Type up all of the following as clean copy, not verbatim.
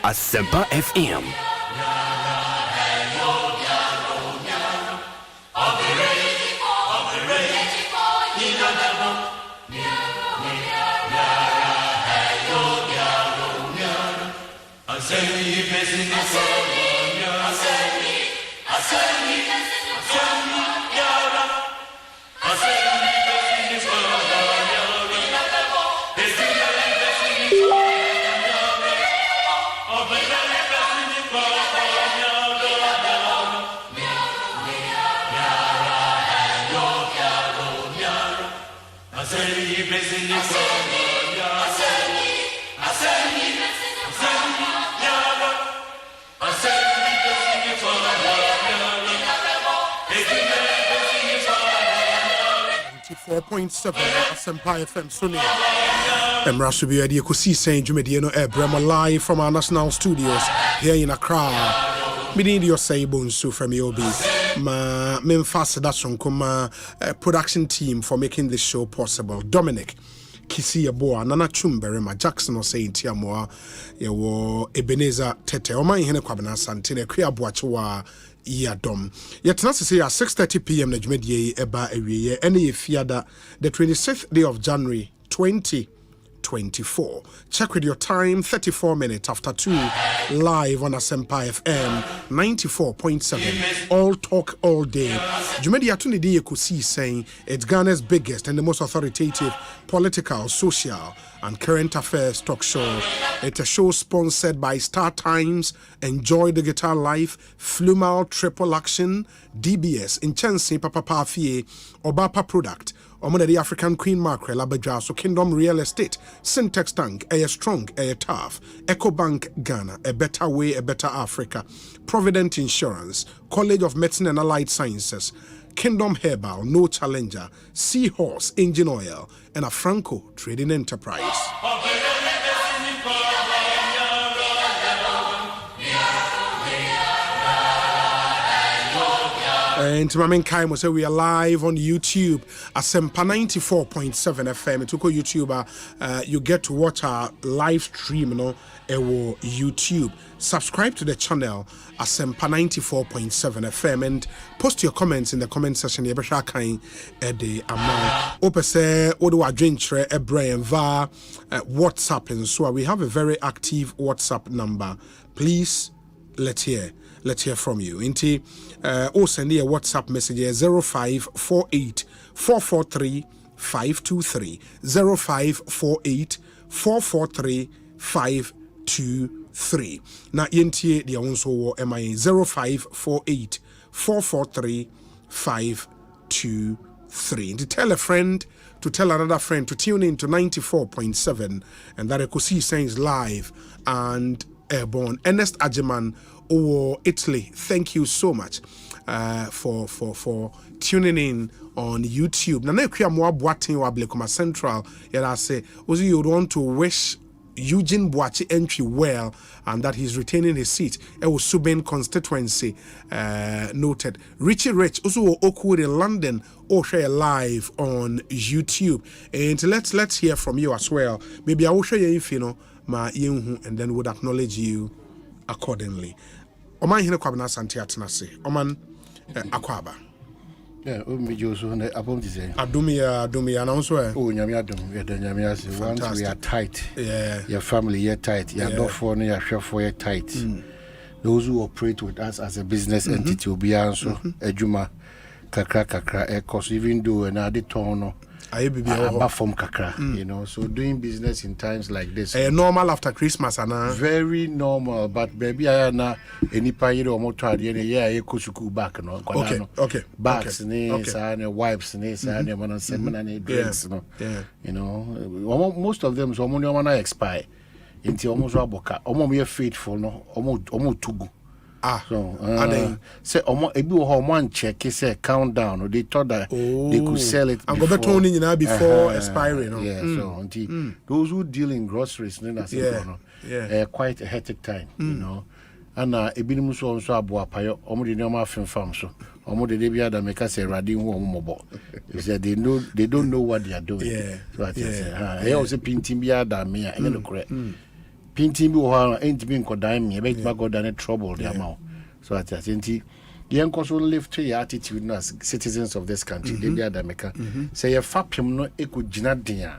Asempa FM. Asempa FM Sunni. Emrasu be the Ekosiisen Jumediano Brema live from our national studios here in Accra. Meaning your say Bonsu from Yobi. Ma Memphis that's on production team for making this show possible. Dominic Kisi Aboa, Nana Chumbere, ma Jackson Osei Tiamoa, Yawo Ebenezer Tete, Omanhene Kwabena Asante, Kriabuachwa. Yadom. Yet not to say at 6:30 p.m. na Jumedie eba ewiye any fiada the 26th day of January 2024. Check with your time 34 minutes after 2 live on Asempa FM 94.7. All talk all day. Jumedi atuni di Ekosiisen it's Ghana's biggest and the most authoritative political, social and current affairs talk show. It's a show sponsored by Star Times, Enjoy the Guitar Life, Flumal Triple Action, DBS, Inchensi Papa Pafie, Obapa Product, Omanhene the African Queen Mackerel, Abadja, so Kingdom Real Estate, Syntax Tank, Air Strong, Air Tough, EcoBank Ghana, A Better Way, A Better Africa, Provident Insurance, College of Medicine and Allied Sciences, Kingdom Herbal, No Challenger, Seahorse Engine Oil, and a Franco Trading Enterprise. And to my main time was we are live on YouTube, Asempa 94.7 FM. It took a YouTuber, you get to watch our live stream, YouTube. Subscribe to the channel, Asempa 94.7 FM, and post your comments in the comment section. Yebesha kain the amount. Opese odo adwentre Brian va WhatsApp and so we have a very active WhatsApp number. Please let's hear from you. Inti send a WhatsApp message 0548 443 523 0548 443 523. Na yenti dia onso wo MI 0548 443 523. To tell a friend to tell another friend to tune in to 94.7 and that Ekosiisen is live and airborne. Ernest Ajeman Italy, thank you so much for tuning in on YouTube. Na nekria mo aboaten wa Blekoma Central. Yera say, "Ozi you want to wish Eugene Boachi entry well and that he's retaining his seat." It was Suben constituency noted. Richie Rich also Oakwood in London. Share live on YouTube. And let's hear from you as well. Maybe I will show you if you know ma yenhu and then would acknowledge you accordingly. Omanhene Kwabena Asante atenase. Oman akwaba. Yeah, Joso and Abomdise. Adumia announce. Oh, Nyamiadum, we are the Nyamias. Once we are tight. Yeah. Your family, you're tight. You're not for your chef for your tight. those who operate with us as a business entity will be also ejuma kakra because even though and I did turn from kakra, you know, so doing business in times like this normal after Christmas and very normal, but baby I na any payro or motor kusuku back no okay bags and wipes and drinks you know most of them so money expire into almost aboka omo faithful no omo tugu so say one check say countdown or they thought that they could sell it and go better before expiring so until those who deal in groceries quite a hectic time you know and ebinim so abo apayo omo de nyoma fam so omo de bia da make say radi hu omo mobo you said they don't know what they are doing so I say also pinting bia da me and no correct pinting bi ho ain't been kodan me make go down trouble the amount so I think yen also live to your attitude as citizens of this country they be adameka say your fapim no ekugina den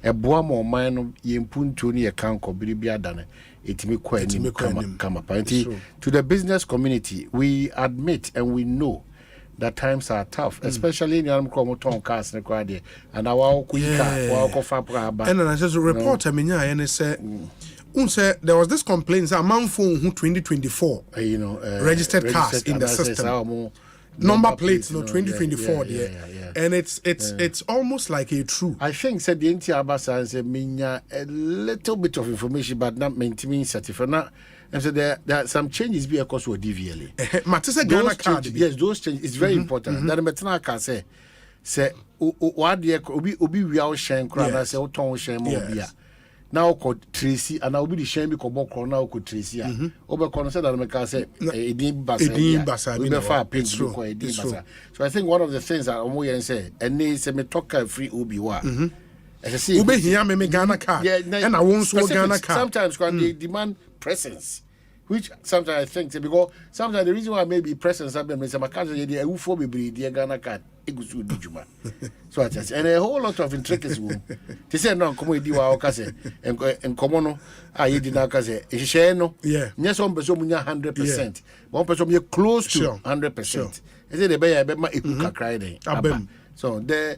a boa mo man no yempuntu ne yekanko bi adane etimi kwa ni kama party to the business community. We admit and we know that times are tough, especially in your ton cars and our and I just report and say there was this complaint that among 2024 registered cars in the system number plates 2024 and it's almost like a true. I think said the NTR Abasa said a little bit of information but not maintaining certificate. And so there are some changes because of DVLA. Ghana card. Yes, those changes is very important. That Metana can say what the obi we are sharing crowd say oton share more bia. Now could Tracy and I'll be the shame because more now could Tracy. Over consider that make say Edim Basa we far page so I think one of the things that Omoyen say and they say me talk free obi wa. Ube here me Ghana card. And I won't so Ghana card. Sometimes when they demand presence, which sometimes I think because sometimes the reason why maybe presence have been say my cousin dey ufo be the Ghana card egusu dijuma. So I just and a whole lot of intricacies. They say no come di wa o say en komo no ayi di na ka say e share no. Nya so mbeso munya 100%. One person be close to 100%. Is it the be ma eku kakra den. So the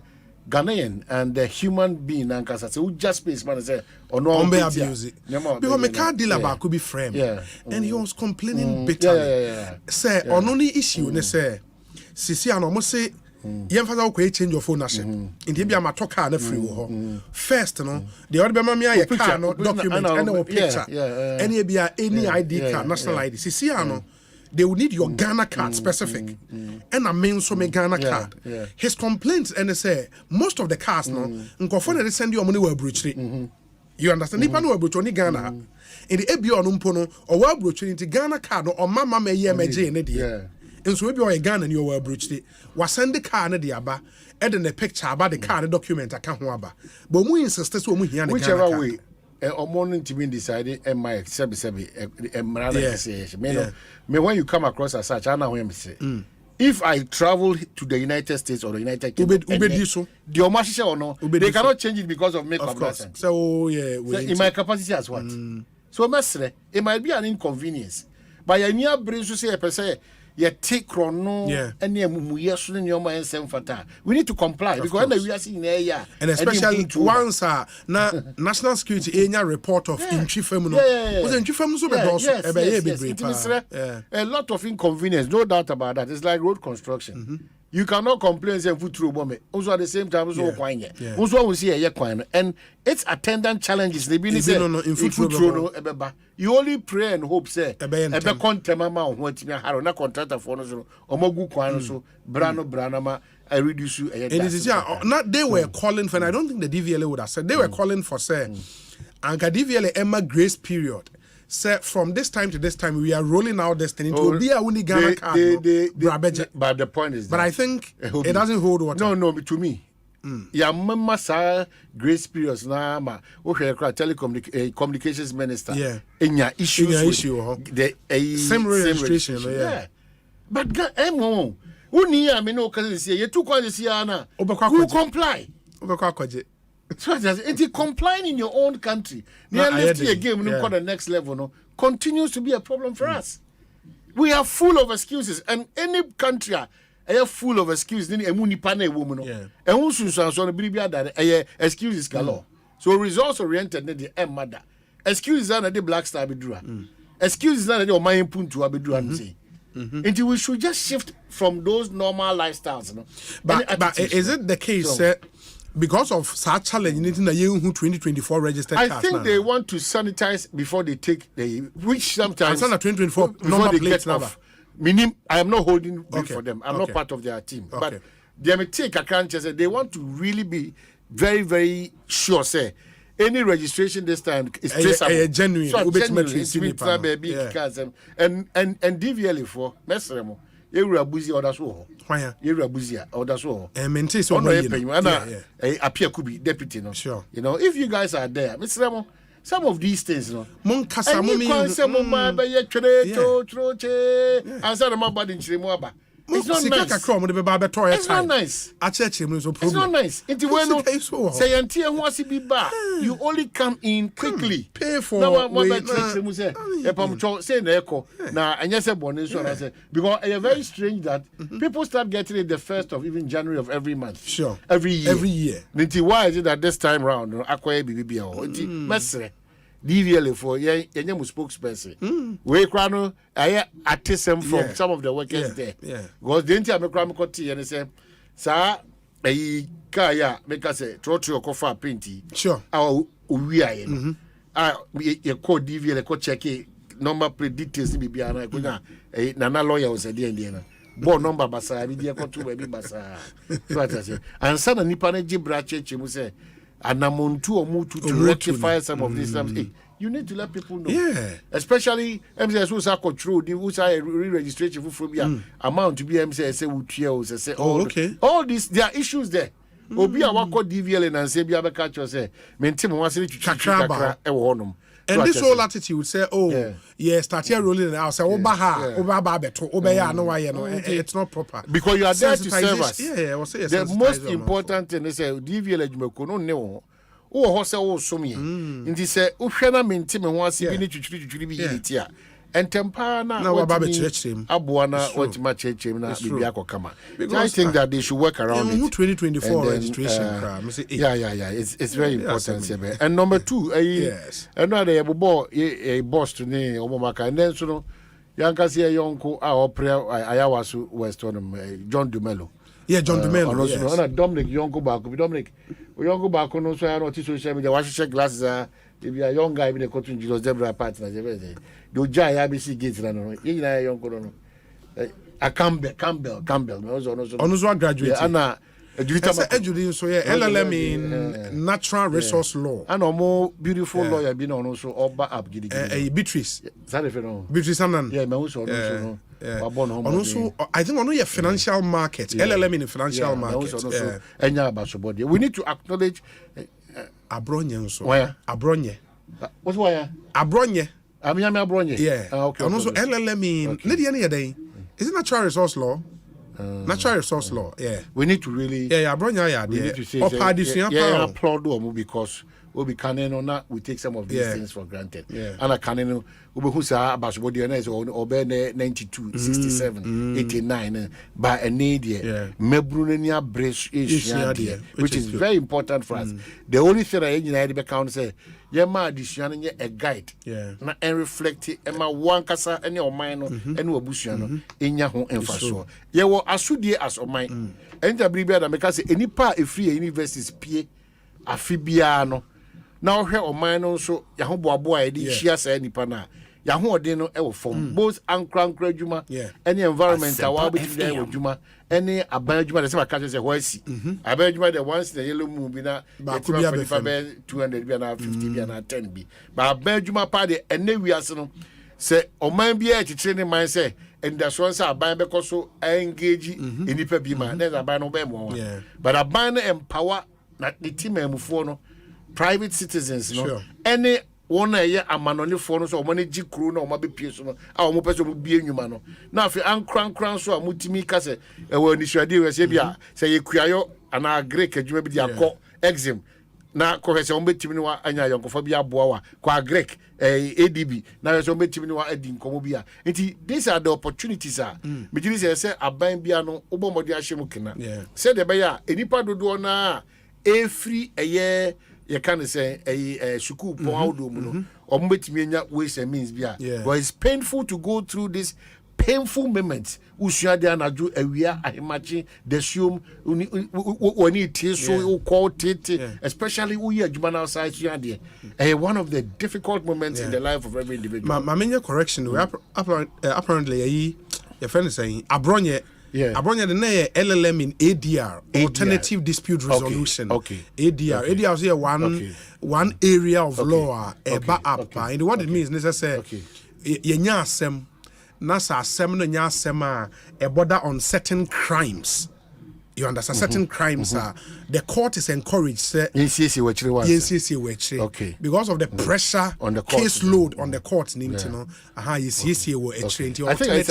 Ghanaian and the human being and who just space man say or no abuse it because my car dealer back could be framed and he was complaining bitterly say on only issue ne say sisi an almost say yen fasa ko change your ownership in the bia ma talk car na free wo first no the other be ma me car no document and no picture any bia any ID card national ID sisi an they will need your Ghana card specific. And I mean so me Ghana card. His complaints and they say most of the cars no nkofo they send you money we brochire. You understand? Nipa no we brochire ni Ghana. In the ebi on mpo no or we brochire into Ghana card no or mama me ye meje ne de. And so ebi o Ghana ni o we brochire. Wa send the car ne de aba and then the picture about the car the document aka ho aba. But mu insist so mu hia ne Ghana card. Whichever way morning to be decided and my me when you come across as such I know when me say if I travel to the United States or the United Kingdom the omashisha or no they cannot change it because of make of license. So in my capacity as what so mesre it might be an inconvenience but you near bring to say a person you take chrono and we need to comply because we are seeing there and especially once na national security area report of inchifem no was inchifem so a lot of inconvenience, no doubt about that. It's like road construction. You cannot complain saying foot through bomb. Also at the same time, also quine. Also we see a quine and its attendant challenges. They be say in foot through no. You only pray and hope say ebe contema what me haro na contractor for no so omogu quine so branama I reduce you. And it is not they were calling for and I don't think the DVLA would have said they were calling for say and DVLA Emma grace period. Say from this time to this time we are rolling out this thing to be a only Ghana card. But the point is but I think it doesn't hold water. No, to me. Ya mama sa grace periods na ma o hwe telecommunications minister enya issues the same registration but emo uni ya me no kan say you too kan say na who comply so it's complying in your own country near left here game no the next level no continues to be a problem for us We are full of excuses, and any country are full of excuses. Then a munipa na woman, and who soon so the baby that excuses galore. So results oriented, the mother. Excuses are the black star bedroom. Excuses are the my punto abedru until we should just shift from those normal lifestyles. No? But is it the case because of such challenge in the year 2024 registered? I think they want to sanitize before they take which sometimes 2024 before they get off. Meaning, I am not holding for them. I'm not part of their team. But they may take account. They want to really be very, very sure. Say any registration this time is traceable. Genuine. So baby and DVLA for Mesremo. You abuzi or that's all. You abuzi or that's all. And maintain so appear could be deputy. No, sure. You know, if you guys are there, Mr. Remo, some of these things, you know. It's not nice. It's not nice. It's not nice. You only come in quickly. Pay for because it's very strange that people start getting it the 1st of even January of every month. Sure. Every year. Why is it that this time round DVLA for Yenyamu spokesperson. We crano I artisan from some of the workers there. Because the entire Mecramicoti and say, Sir, a kaya make us a trotro cofa pinty. Sure. Our we are you code DVLA co check number plate details to be biana. A Nana lawyer was a dear. Bon number basa, be dear to baby basa. And son and Nipane Gibrache, Chimuse. And Namuntu or Mutu to rectify some of these things. Hey, you need to let people know. Yeah. Especially MCS who's control, the who's re-registration for amount to be MCS say okay. All these there are issues there. Obi a wako DVL and say Biaba catch us say maintain one city to chakra honum. And this whole attitude would say, start here rolling out. Say, it's not proper. Because you are there to serve us. The most important thing is DVL no. Oh, Hose, Somi. In this, Ushana maintain and once you need to be here. And Tempana, Abuana, what much Biako Kama. I think that they should work around it. 2024 registration. It's very important. And number 2, another a boss to name Omaka, and then so Yankasi Yonko, our prayer, Ayawasu West on John Dumelo. Yeah, John Dumelo. Dominic Yonko Baku, Dominic Yonko Baku, no, so I don't teach social media, wash glasses. If you are a young guy with a cotton Julius Zebra partners, do Jai ABC gates, you young Corono. A Campbell, also graduate. Anna, LLM in natural resource law. And a more beautiful lawyer been on also Oba up Beatrice. Beatrice Annan. Yeah, also. Also, I think on your financial market, LLM in the financial market. We need to acknowledge. Abronye so. Where? Abronye. What's why? Abronye. Abronye. Yeah. Okay. And also LLM in day. Is it natural resource law? Natural resource law. Yeah. We need to really. Abronye. We need to say. Applaud them because we be canon or not. We take some of these things for granted. Yeah. And a canon. We who say about body is or 92, 67, 89 by a need Mebrunenia Bresh which is very important for us. The only thing I engineer account say, Yama addition a guide. And reflect it Emma one casa any or mine and Wabusiano in Yahoo and Faso. Ye were as soon as of mine. And the Bribia that make any part if free universities P. Afibiano. Now here or mine also Yahoo boy, she has any pana. Yahoo deno ewo from both ankran juma any environment awa between there juma any abanjuma the same catch say hoisi abanjuma the ones the yellow moon bi na 200 bi na 50 bi na 10 bi but abanjuma pa de ene wiase no say oman bi e chichire ne man say and that's one say aban be so engage enipa bi ma na aban no be mo but aban empower na the team emufo no private citizens no any one year amanoni for no so money ji kru na o ma be pie so no a o mo pese mo bie nwuma no na afi ankran so a mutimi ka se e wo initiative we se bia se ye kuayo ana agree kadwuma bi di akọ exam na kohese ombetimi ni wa anya yonkofo bi aboa wa kwa Grek ADB na yese ombetimi ni wa adi nkomo bi a nti these are the opportunities me giri say aban bia no obomodi ahyemu kena say de be ya enipa dodo na free eye you can say sukuu pon awdo mu no ombetimi anya ways and means bia but it's painful to go through this painful moments usua de anaju awia ahemachi desium oni tie so call tete especially we adwuma na outside so de one of the difficult moments in the life of every individual. My main correction we apparently your friend is saying abronye abronye the na LLM in ADR, alternative dispute resolution. Okay. ADR is here one area of law eba up and what it means necessary yenya asem Nasa asem no nya asem a border on certain crimes. You understand? Certain crimes the court is encouraged yes, because of the pressure on the court, caseload on the court you know yes I think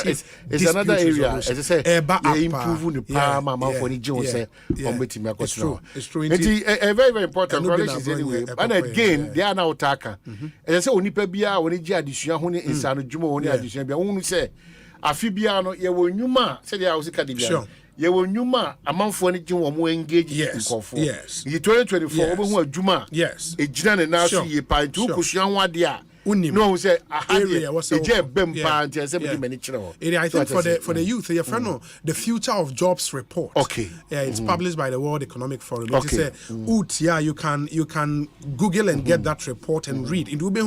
it's another area as I say improve the power for the Jones it's true a very very important relations anyway and again they are now attacker as I say onipa bia woni gi adesua ho ne insano dwuma woni adesua bia wonu say afibia no ye wonwuma say dia usika de bia ye wonwuma amanfo ne gin wo mo engage nkofo ye 2024 obo hu adwuma ejina ne na so ye pa ntu kusua ho ade a no say area was I think for the youth your friend the future of jobs report it's published by the World Economic Forum it is you can Google and get that report and read it will be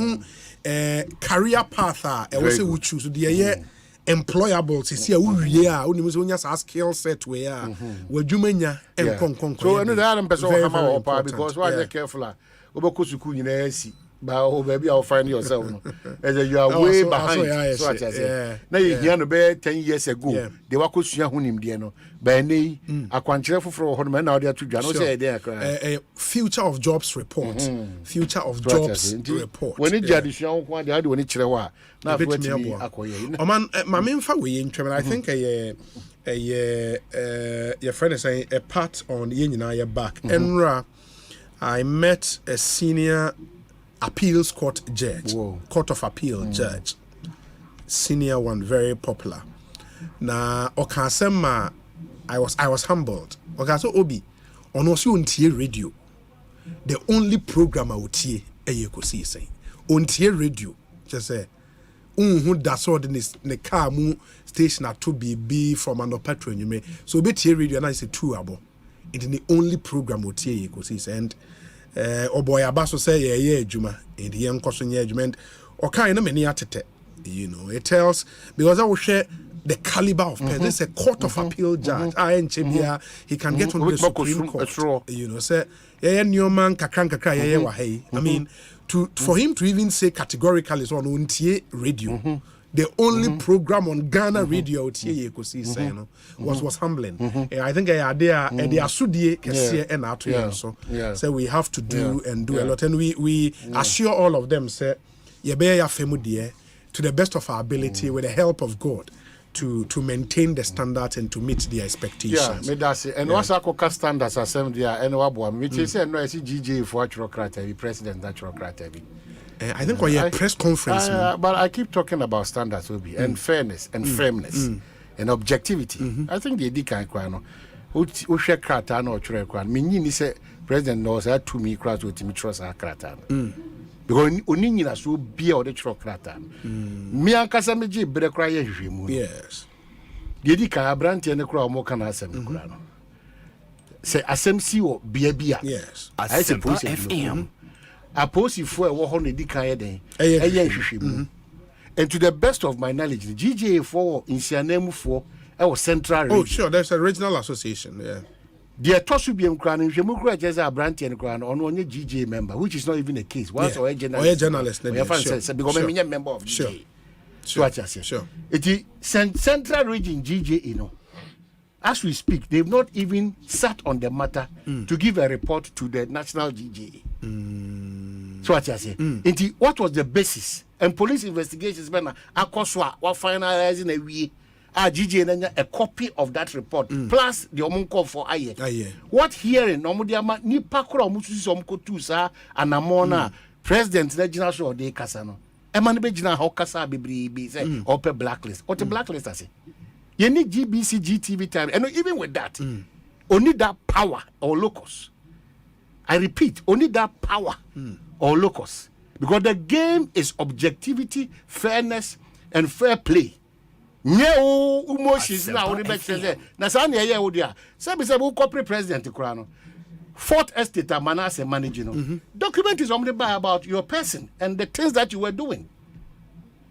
career path we say we choose the employable to see we are only skill set we are wadwumanya and so another person hammer because why they careful oboko suku nyina asi ba baby I'll find yourself as you are way behind so I say now you hear no be 10 years ago they were kosua hunim de no ba nei akwankyere foforo ho no na ode atudwa no say dey future of jobs report future of jobs report when it jadi sua ho kwa de woni kire wa na afwatimi akoye oman ma memfa we ntwem I think your friend is saying a part on ye nyina your back enra I met a senior appeals court judge, court of appeal judge, senior one, very popular. Na okasema, I was humbled. Okaso obi, onosi untie radio. The only program I would hear Ekosiise untie radio. Just say, who that's all the car mu station at 2BB from an opetro you may so be tie radio and I say 2 abo. It is the only program would hear Ekosiise and. Boy abaso say juma in the enkoso nye judgment or kind of many atete you know it tells because I will share the caliber of person. This is a court of appeal judge he can get on the Supreme Court you know say new man kakran I mean for him to even say categorically so on untie radio the only program on Ghana radio Ekosiise was humbling. I think they are sudie kesiye and atoye so we have to do and do a lot and we assure all of them say ye be ya femu de to the best of our ability with the help of God to maintain the standards and to meet their expectations. Me that's it. And what's our standards assembly and wabo me say no see GJ for actual president natural criteria. I think we have press conference. But I keep talking about standards, Obi, and fairness and firmness and objectivity. I think they did kind of no. Who share krata no chure kwan. Me say president knows that to me crowd with me trust our krata. Because oni na so bia o de chure krata. Me ankasa me ji bere kra ye hwehwemu. Yes. They did kind abrante ne kra o mo kana asem kra no. Say asem si o bia. Yes. Asempa FM. Aposifo e wo ho ne di kan den hwehwemu and to the best of my knowledge the GJA for insianamufo e wo central region. Oh sure there's a regional association the tosu biem kra no hwehwemu kra jeza abrante ne kra no ono onye GJA member which is not even a case once or a journalist because me member of GJA sure it central region GJA no as we speak they've not even sat on the matter to give a report to the national GJA. So what I say? What was the basis? And police investigations, man, akoswa, what finalizing a we GJ a copy of that report plus the omunko for aye. What hearing no mudiama ni pakura omususi somko tu sa anamona president regional show de kasa no e man be gina ho kasa bebre say open blacklist or the blacklist ase you need GBC GTV time and even with that only that power or locus. I repeat, only that power or locus. Because the game is objectivity, fairness, and fair play. No emotions now. Na sani ya odia. Sabi corporate president Kurano. Fourth estate Manase managing. Document is only about your person and the things that you were doing.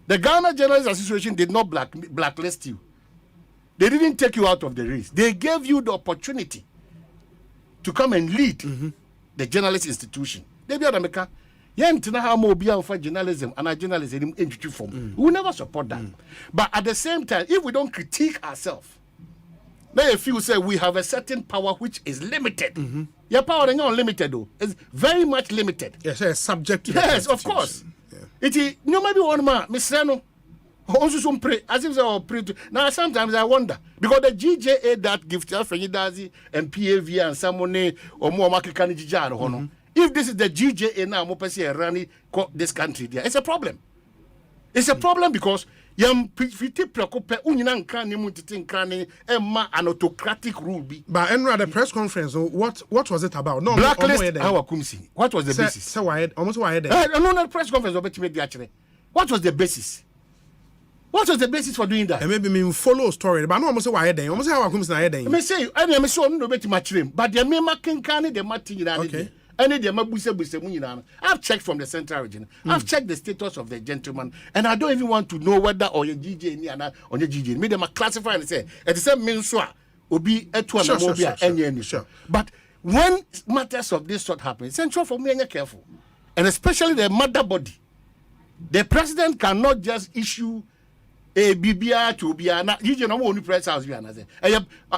The Ghana Journalists Association did not blacklist you. They didn't take you out of the race. They gave you the opportunity to come and lead the journalist institution. They be America. How more for journalism and our journalism in form. We will never support that. But at the same time, if we don't critique ourselves, then if you say we have a certain power which is limited. Your power is not limited though. It's very much limited. Yes, it's subject to yes, of course. Yeah. It is no maybe one man, Mr. No. Also some pray as if they are pray to now sometimes I wonder because the GJA that gift Dazi and PAV and someone or more market can if this is the GJA now Mopesi running this country there, it's a problem. It's a problem because yam fiti preocupe unyina nkrani mutiti nkrani emma an autocratic rule be. But Enra the press conference, what was it about? No, blacklist our kumsi. What was the basis? So why almost why no press conference actually. What was the basis? What was the basis for doing that? And maybe me follow story, but no almost why then. Almost how comes na then. Me say I am so no bet match him, but the me making can the matching okay. Any the mabuse I've checked from the central region. I've checked the status of the gentleman, and I don't even want to know whether or your GJ or your GJ. Made them classify and say it is a minswa obi etu sure. But when matters of this sort happen, it's essential for me and careful, and especially the mother body. The president cannot just issue a BBR to BR. GJ no only press house be another.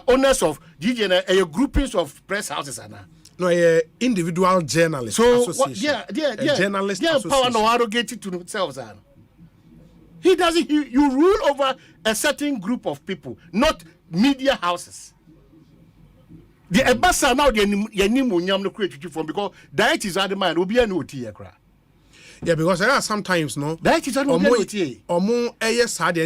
Owners of GJ a groupings of press houses are now. No, individual journalist association. Journalist association. Power no arrogate to themselves. He doesn't. You rule over a certain group of people, not media houses. The Ebasa now the Yanimunyam no create from because that is the man will be an OT. Yeah, because there are sometimes no. That is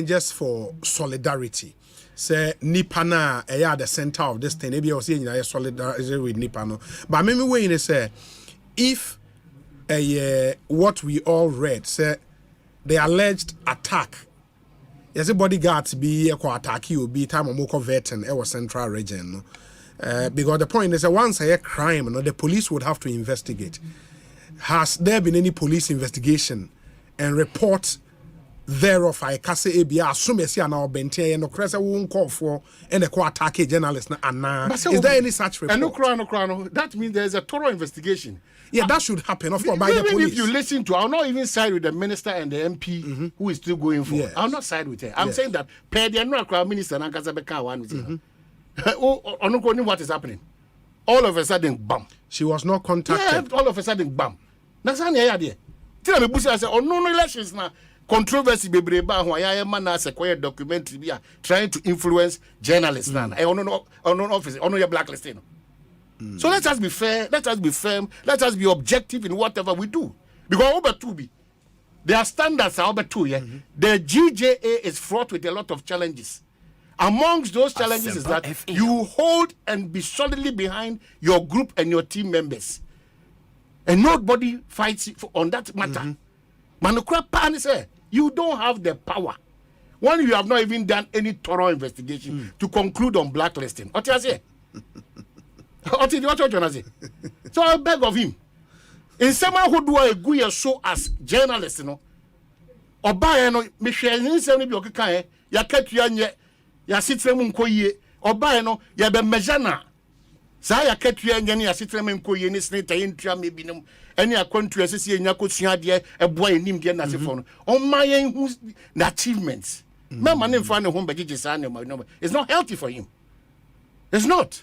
just for solidarity. Say Nipana at the center of this thing. Maybe I was saying solidarity with Nipano. But maybe when say if what we all read say the alleged attack, as a bodyguard be attack you be time of veteran our central region. No? Because the point is that once a crime, no, the police would have to investigate. Has there been any police investigation and report thereof? I can say ABR assume you see now bente and no cresa won't call for and the attack journalist na is there any such report? And no, that means there's a thorough investigation. Yeah, that should happen, of course, by the police. If you listen to, I'll not even side with the minister and the MP who is still going for. Yes. I'll not side with her. I'm saying that per the no minister and Kazabeka one what is happening? All of a sudden, bam. She was not contacted. Yeah, all of a sudden, bam. That's an idea. Tell me, Bush, I say, no elections now. Controversy be breba who I am man as a quiet documentary be trying to influence journalists now. I don't know office, on your blacklisting. So let us be fair, let us be firm, let us be objective in whatever we do. Because over 2B, their standards are over 2, yeah. The GJA is fraught with a lot of challenges. Amongst those challenges is that you hold and be solidly behind your group and your team members. And nobody fights on that matter. Manukra Pan say you don't have the power when you have not even done any thorough investigation to conclude on blacklisting. What you say? What you say? So I beg of him. In someone who do a good show as journalist, you know, or buy no me share ni se ni bi okeka ya katua nye ya sitrem nkoyie or buy no ya be mejana. Sa ya katua nye ni ya sitrem nkoyie ni snita yentua me binom any akwantu asese enya kosua de eboa enim de na sefo no on my achievements mama ne mfa ne ho begege sa ne no it's not healthy for him. It's not.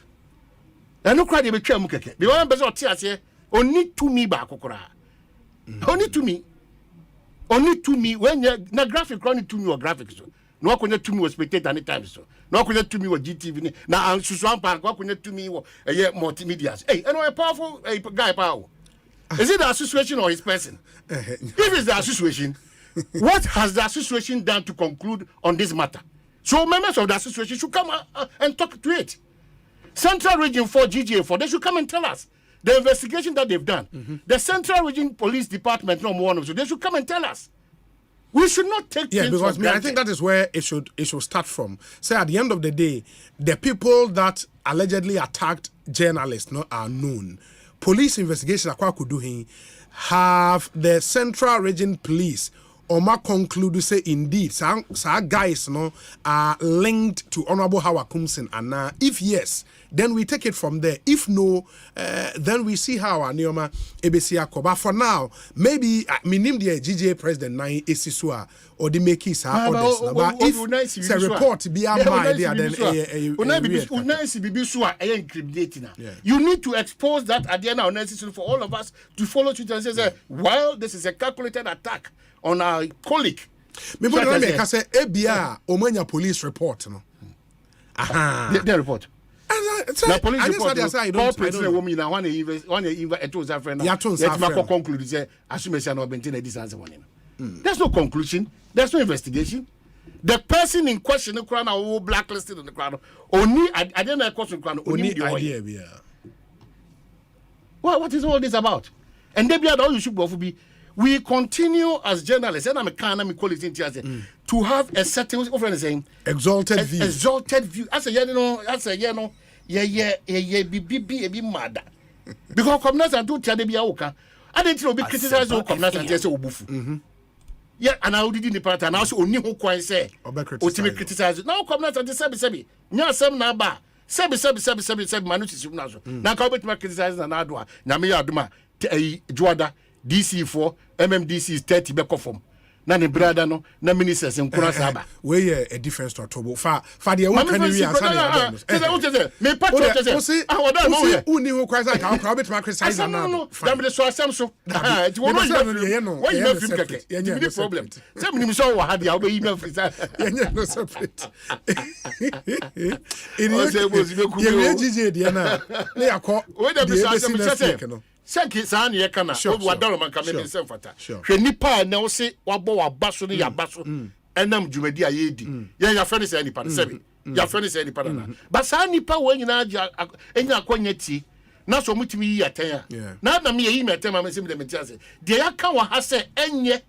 And no cry be twa mu keke be one person oti ase oni to me ba kokora only to me when you na graphic run to me or graphics no akonya tumi was spectator anytime so no akonya tumi was GTV na ansusu ampa akonya tumi wo multimedia hey and a powerful guy power is it the association or his person if it's the association what has the association done to conclude on this matter? So members of the association should come and talk to it. Central Region 4 GGA4 they should come and tell us the investigation that they've done. The Central Region Police Department no more so they should come and tell us. We should not take things because for I think that is where it should start from. Say at the end of the day, the people that allegedly attacked journalists are known. Police investigation could do have the Central Region Police Oma conclude say indeed some guys are linked to Honorable Howard Kumsin and if yes, then we take it from there. If no, then we see how Anioma Ebesia Koba. For now, maybe minim the GGA president Nai Esisua or the Makis but if it's a report be a mind then you need to expose that at the end of necessary for all of us to follow suit and say, well, this is a calculated attack on our colleague. Maybe I say ABA Omania police report no. The report. The police report. There's no conclusion. There's no investigation. The person in question, the crown, or blacklisted in the crowd, only I don't know question crown, only idea. What is all this about? And they be all you should go for be. We continue as journalists, and I'm a kind of quality to have a certain saying exalted view. Exalted view. As a be mad. Because commoners and do tell be oka. I didn't be criticized or commoners and say obufu. Yeah, and I did in the part and also only who quite say ultimate criticize. Now commoners and sebi. Nya sem na ba. Sebi manusi nazo. Now come to criticize and adwa. Na me aduma Juada. DC4, MMDC is 30 back from. Na ne brother no, na ministers in Kuna Saba. We a difference to October. For the one can we answer. Me part of say, I would know who knew Christ. I'll probably criticize and no. Damn so Samso. It was why you have him problem. Some him so had the other email for that. No separate. It Diana. They are called. Wait a Sanki san ye kana wadaro man kamene se fata hwe nipa na wo se wabo wabaso ne yabaso enam dwumadi ayedi ye ya fene se nipa sebi ya fene se nipa na but san nipa wo nyina enya akonya ti na so mutimi yi atan na na me yi metan ma se me de metiase de ya ka wa ha se enye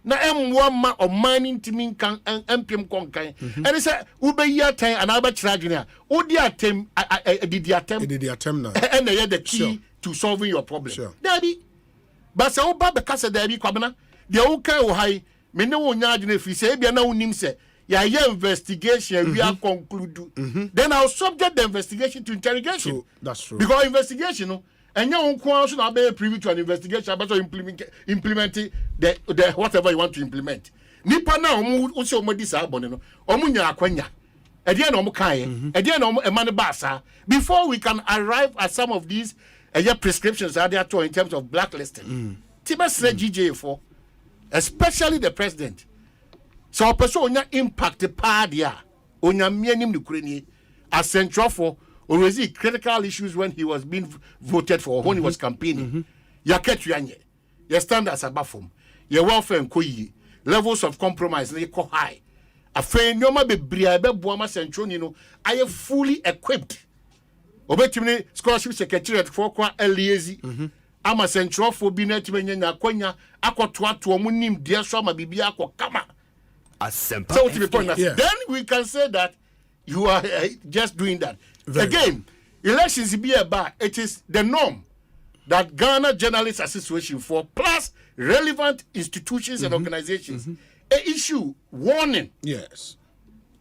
na emwo ma omani ntimi nkan empem konkan ene se wo be yi atan ana ba kira adwene a wo di atem didi atem na ene ye the key to solving your problem. Sure. Daddy. But so ba be kase Daddy Kwabena. The okay o hai me ne wo nya adwene fi se bia na wonim se ya investigation we are conclude. Then I'll subject the investigation to interrogation. True. That's true. Because investigation no enya won ko so na be privy to an investigation about implementing the whatever you want to implement. Nipa na omu se omo di sa abone no omu nya akwanya. Ede na omo kan ye. Ede na omo ema ne ba sa before we can arrive at some of these prescriptions are there too in terms of blacklisting. Tiba said GJ4, especially the president. So a person on your impact pardia on your mianim Ukraine as central for already critical issues when he was being voted for, when he was campaigning. Ya ketuyanye, your standards are baffled, your welfare and koyi, levels of compromise they go high. A friend no ma be briabe buama centronino, I am fully equipped. Obetime scholarship secretariat for kwa eliezi ama central for bi na timenye na kwanya akoto to omunim dia so ama bibia akokama Asempa. So then we can say that you are just doing that. Again, elections be about it is the norm that Ghana Journalists Association for plus relevant institutions and organizations a issue warning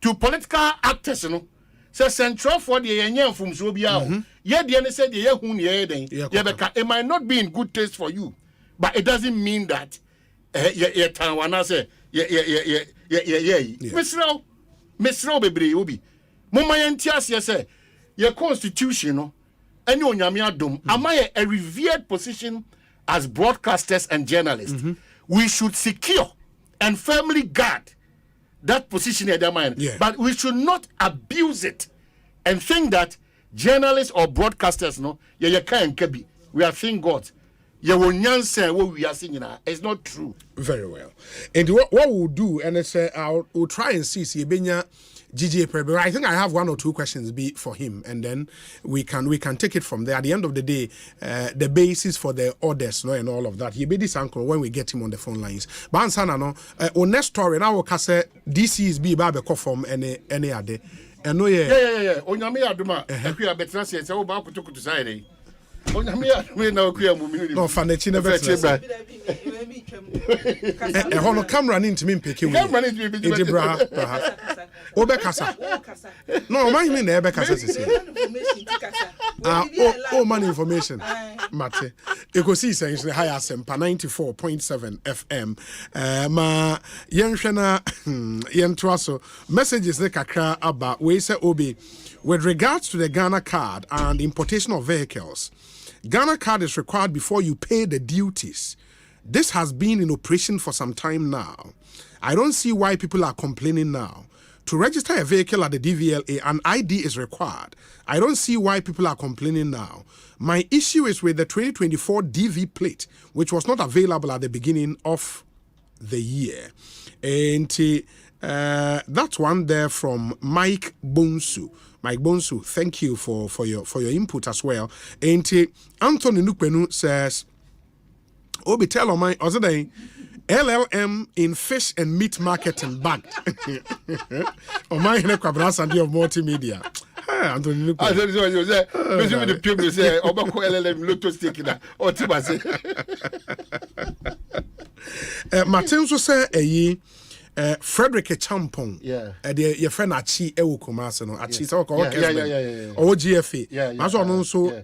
to political actors, you know. So central for the yenye from Zobia. Yeah, the end said it might not be in good taste for you, but it doesn't mean that Tawana say Misro bebre obi. Mama yantias say your constitution any onyame adom am I a revered position as broadcasters and journalists. We should secure and firmly guard that position in their mind. Yeah. But we should not abuse it and think that journalists or broadcasters, no, you can't be. We are thank God. You will answer what we are saying. It's not true. Very well. And what we'll do, and it's we'll try and see Benya GJ Prebe. I think I have 1 or 2 questions for him, and then we can take it from there. At the end of the day, the basis for the orders, no, and all of that. He be this uncle when we get him on the phone lines. But ansana no, on next story now we can say DC is be babe from any other. And no, yeah. Onyame aduma. Akuya betra say say oba kutukutu say Onyame aduma na akuya mumini. No, fanachi na betra. Hono camera ni ntimi mpeke we. Camera ni ntimi mpeke. Bra. Obe kasa. No, man mean na ebe kasa sisi. Man information. Mate. Ekosiisen On Asempa 94.7 FM. Ma yenhwe na yentoa so messages ne kakra about we say obi with regards to the Ghana card and importation of vehicles. Ghana card is required before you pay the duties. This has been in operation for some time now. I don't see why people are complaining now. To register a vehicle at the DVLA, an ID is required. I don't see why people are complaining now. My issue is with the 2024 DV plate, which was not available at the beginning of the year. And that's one there from Mike Bonsu. Mike Bonsu, thank you for your input as well. And Anthony Nukpenu says, Obi tell on my other LLM in fish and meat marketing bagged. Omanhene Kwabena Asante of multimedia. Anthony Nukpenu. I said so you say, with the people say Obako LLM lotto stake na or Timase. Martin so say Frederick Champon. Yeah. Your friend Achi Ewu Kumase no. Achi so ko yeah. Or GFA. Yeah. As also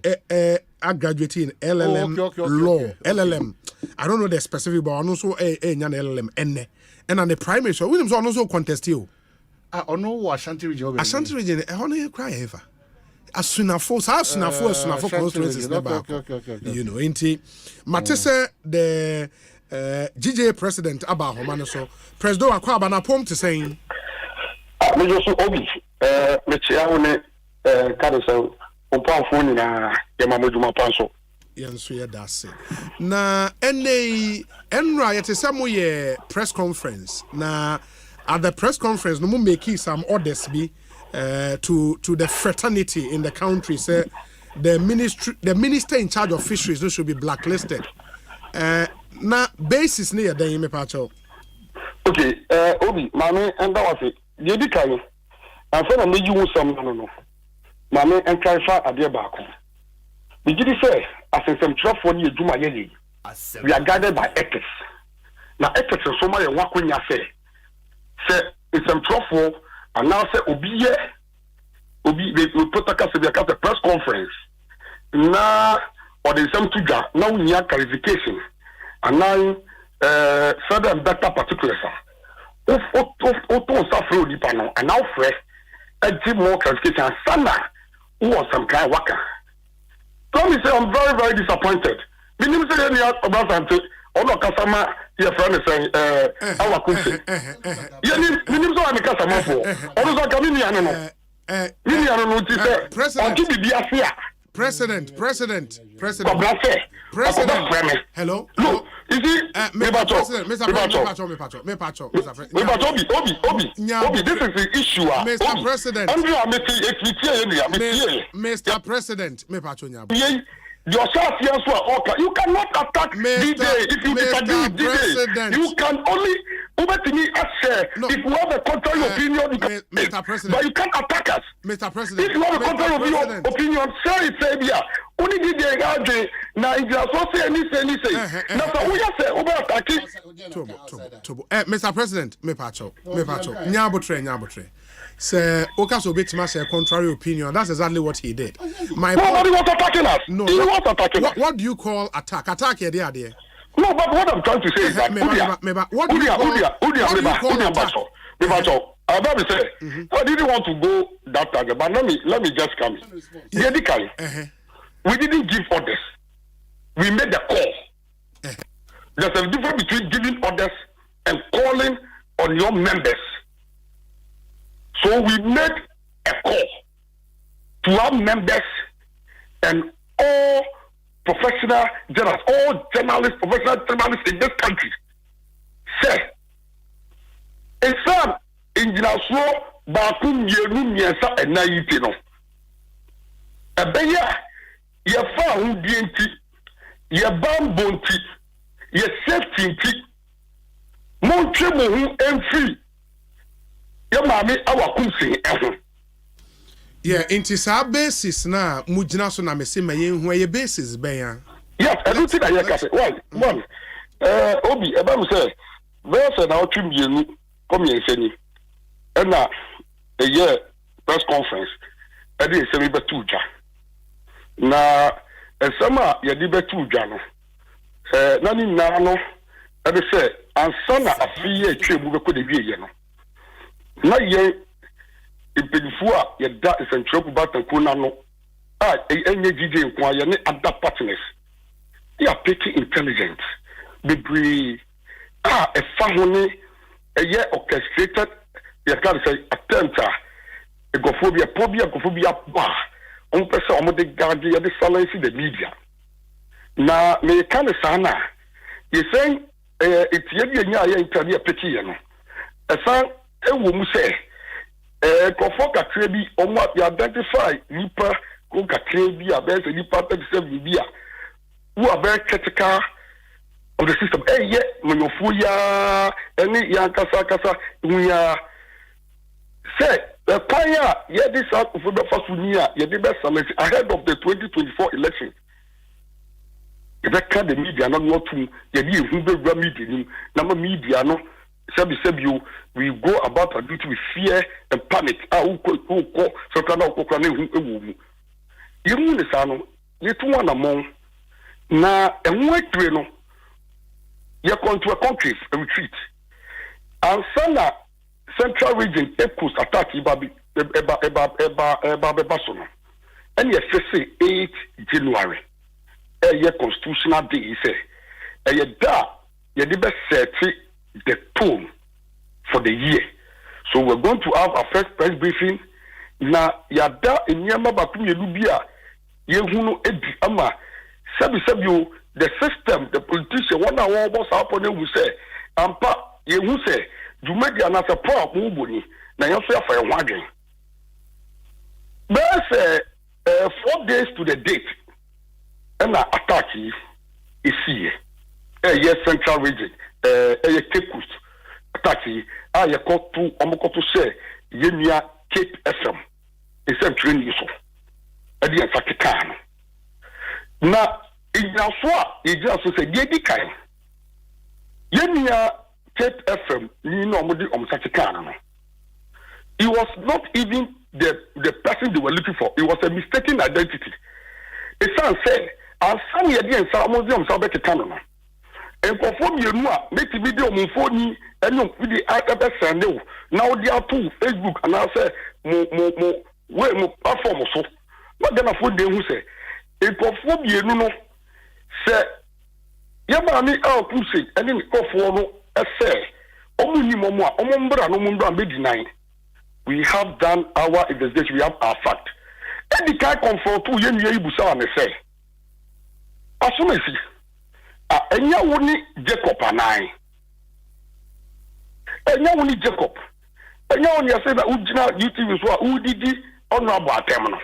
I graduated in LLM okay. law. LLM. I don't know the specific, but also nyan LLM and on the primary so we also contest you. I know Asante region. Asante region. I want to cry ever. As soon as constituencies okay. You know, inti. Matese the GJ president Aba Homano so President Kwabena pom to saying. Me just obi me chia one kadesa opa phone na yema moduma panso. Yenso ye dase. Na enra yete samo ye press conference. Na at the press conference no mo make some orders be to the fraternity in the country say the minister in charge of fisheries should be blacklisted. Na basis near the me pacho. Okay, obi mame enda wase ye di kai anfa na meji wo sam no mame en kai fa ade ba ko me gidi say asensem trafo ni eduma ye we are guided by ethics na ethics so ma ye wakonya say it's some trafo and now say obi we put a press conference na or there some tuga now we need clarification and now further and better particulars of suffer the panel and now fresh a more clarification sana who was some kind of worker. Let me say I'm very, very disappointed. Minimum say any about Asante or no customer your friend is saying our country. Minimum so I'm a customer for also coming here no. President. Hello. No, you see, Mr. President, Obi, this is the issue. Mr. President, Mr. President, yourself, yes, you cannot attack DJ if you disagree with DJ. You can only if you have a contrary opinion, you can, Mr. President, but you can't attack us. Mr. President, if you have a contrary opinion, say it, only DJ now if you are say anything. Now, so we say over attacking. Mr. President, me pacho, nyabotre. Say, Okaso Betima say contrary opinion. That's exactly what he did. Nobody was attacking us. No, he was attacking us. What do you call attack? Attack here, there. No, but what I'm trying to say is that what do you call I didn't want to go that target, but let me just come in. We didn't give orders. We made the call. There's a difference between giving orders and calling on your members So we made a call to our members and all professional journalists, all journalists, professional journalists in this country. Say, Islam in Jinaswo, Bakum Yenum Yasa and Naitino. A beya, ye found DNT, ye bambonti, ye safety, Montremo and free. Your mammy, our kumsi. Yeah, into sa basis na mujina so na me se mayen ho ye basis ben ya. Yes, I don't think I can say. One. Obi, about say, verse na otwim yenu come yen seni. And na a year press conference. I did say me betuja. Na sama ye di betuja no. Nani na no I dey say ansana afiye twemu be ko de wie ye no. Na ye Ipedifua yada essential batan no enye DJ nkwa ye ne other partners they are pretty intelligent bebre e fa ho ne ye orchestrated ye can say attempt egophobia ba on pese o mo de guard ye de silence the media na me kan sana ye say etie bi nya ye interview pretty ye no esan ewo mu say Kofo Katrebi, Omwa, you identify Nipa, Ko Katrebi, Abes, Nipa, 37 Libya, who are very critical of the system. Yeah, Monofuya, any Yankasa, we are say, the Paya, this out of the first year, the best ahead of the 2024 election. If I can't the media, not to the media, number media, no. You we go about our duty with fear and panic. So can now cook you mean the son, you two one among na and wait to no. You're going to a country retreat. And Sana Central Region Epos attack Ibabi Basono. And yes, say 8 January. A year constitutional day, say. A year da, you best set the tone for the year. So we're going to have our first press briefing. Na yada enyama bakum yelubia yehuno edi ama sabi the system, the politician one hour boss upon we say ampa yehu say jumedi anasa pro muboni na yanso ya fa ywadwen. There's 4 days to the date. And attack is here. Yes, Central Region. Cape Coast attack I got to Omokoto say Yenia Cape FM is a training so at the African. Now in Yaswa is just to say Yedikai Yenia Cape FM Nino Modi Omsatikana. It was not even the person they were looking for, it was a mistaken identity. It sounds say and some Yedian Samuel Sabek Canada. And conform you know, make the video on phone and no video I send you. Now they are to Facebook and I say more platform so. What then I phone them who say and conform you know say Yamani out to say and then conform no say Omuni Momo Omombra no Mumbra be denied. We have done our investigation, we have our fact. And the guy confront to Yemi Busa and say Asumesi enya woni Jacob anai enya woni Jacob enya woni say that ugina YouTube so udidi onu abo atem no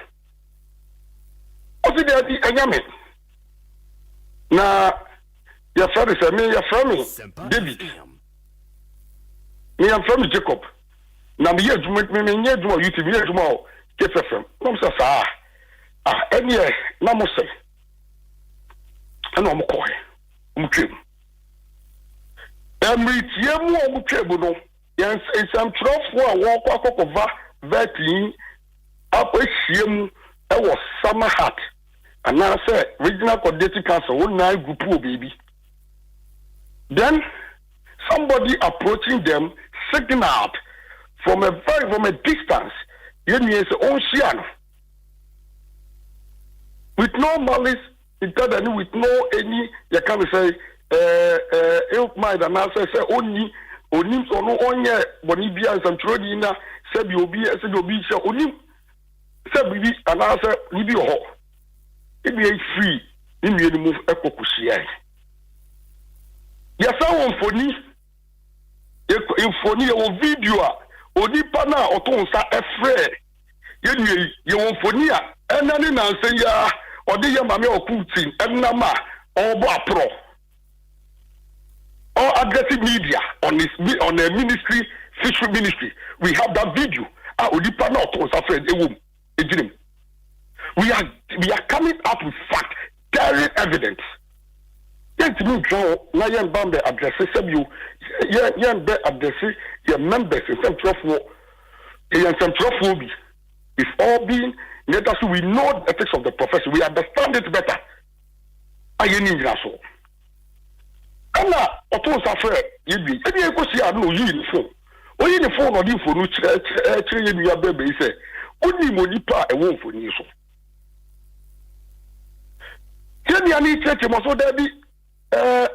o se dey enya me na ya fere se me ya fere David me ya fere Jacob na me ye djuma me nye djuma YouTube me djuma o KFM no so sa enye na mo se ana mo ko mutwem emritiemu omutwebu no yan ensam trofo a wo kwa kokova vetin apehiem e wo summer hat ana say regional coordinating council won na group o baby then somebody approaching them signaled from a distance you say on shiano with no malice with no any you can say ill mind and I say only onim so no onye boni bia nsam trodi na said you'll be so only said we and I said we be ho. It be free in the move Ekokusia. Yes, I want for me. If for me or video only pana or tonsa afraid. You want for me and then I say ya or the Yamame or Putin and Nama or Pro. Or aggressive media on the ministry, fishery ministry. We have that video. We are coming up with fact, carrying evidence. Yet me draw na yen bambe address you yen be address your members in some trouble it's all being let us we know the ethics of the profession, we understand it better. Ana oto safre yibi ebi ekosi anu yi ni phone oyi ni phone odi phone no kire yebi ya bebe ise oni monipa e won phone so yebi ani cheche mo so da bi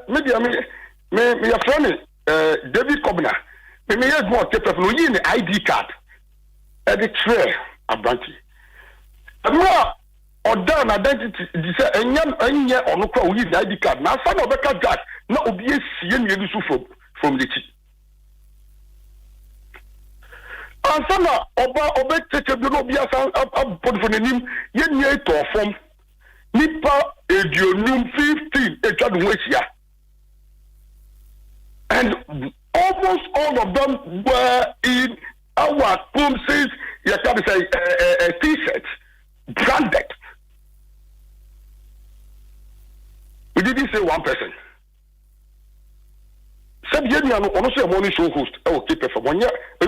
media me ya friend David Kwabena me yes mo take no yi ni ID card e the tray abanti amwa oda na identity di say enye ono kwa oyi ni ID card na asa na obeka jack na obi esie ne ebisu from the chi ansana oba tete bi no bia san apod for nanim ye nie to form nipa edionum 15 etwa do hwehia and almost all of them were in our pumps you can say t-shirts branded. We didn't say one person. Said Yeniano, honestly, a morning show host. I will keep it for 1 year. He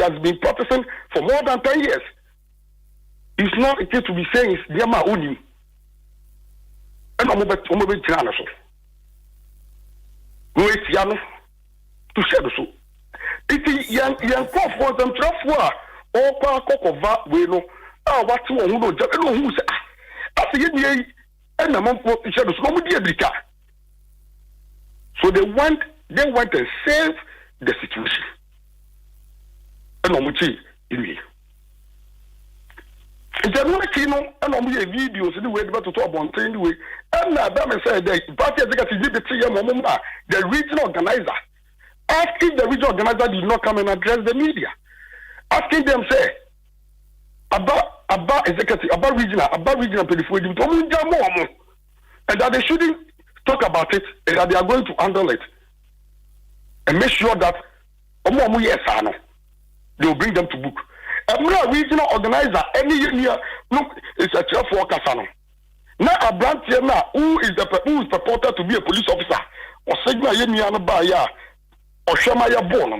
has been practicing for more than 10 years. It's not a case to be saying it's Yama Uni. And I'm about to Tiana. Go it Yano to share the show. It's young prof was them trustworthy. All Cockova, we know. Oh, what's wrong? Who know who said? After Yeni and a month for each other. So they went and saved the situation. And Omuchi in me. It's a no and on me videos in the way about to talk about the way. And Adam said the party executive the regional organizer. Asking the regional organizer did not come and address the media. Asking them say about executive, about regional and that they shouldn't talk about it and that they are going to handle it and make sure that they will bring them to book. A regional organizer, any year, look, it's a chief worker. Now a branch here now who is purported to be a police officer or Sigma Yeniano Baya or Shamaya Bono.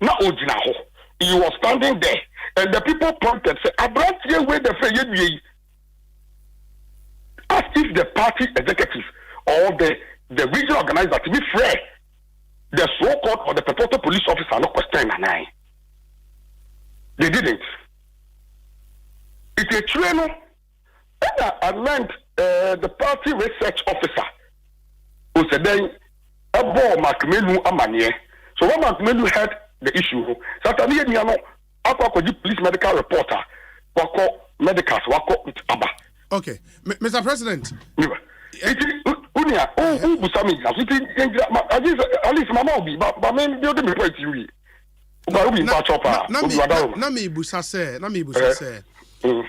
Now Ojinaho. He was standing there and the people prompted say a branch here where the Fayed as if the party executive or the regional organizer to be fair, the so-called or the purported police officer no question and I. They didn't. It's a trainer. I learned the party research officer who said then Abo Makmelu Amanye. So when Makmelu had the issue, Saturday Niano, police medical reporter, Wako medicals, Wako with Abba. Okay, Mr. President. At least Mama will be, but maybe they'll be quite you.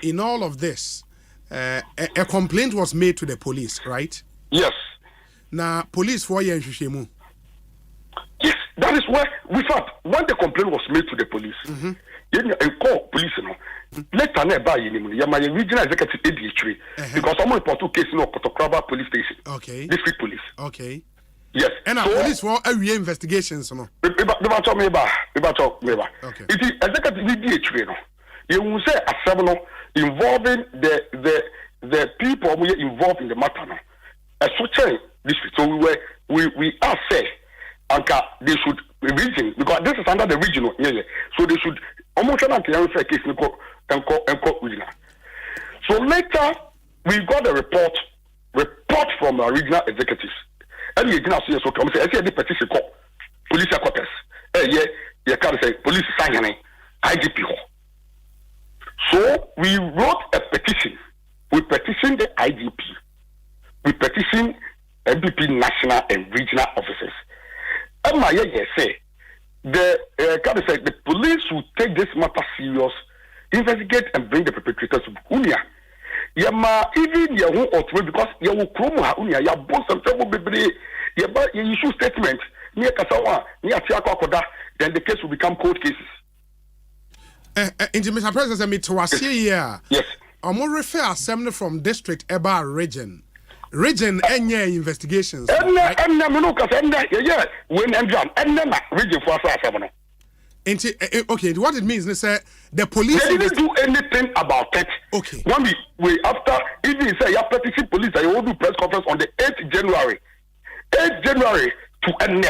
In all of this, a complaint was made to the police, right? Yes. Now, police for you and yes, that is where we thought when the complaint was made to the police, and call police, later never my regional executive ADHD because I'm report two cases in Kotokraba police station. Okay. District police. Okay. Yes. And so, police for area investigations, no. Okay. It is executive ADHD, no. You will say a seminal involving the people who are involved in the matter, no. A such district. So we are say, they should region because this is under the regional. So they should almost not fair case and call regional. So later we got a report from our regional executives. And the regional CS will come say, I see the petition call police headquarters. you can say police signing IGP. So we wrote a petition. We petitioned the IGP. We petitioned MPP national and regional officers. And my say the police will take this matter serious, investigate and bring the perpetrators to Unia. Yama even your own or because you will come Unia, you have both some trouble baby. You issue statement near Kasawa, near Tiakoda, then the case will become court cases. Mr. President, me to us here. Yes. I'm more refer assembly from district Eba region. Region any investigations. And yeah, when and then region for us. Okay, what it means is that the police they didn't do anything about it. Okay. When we after even say you have petition police, I will do press conference on the 8th January. 8th January to end.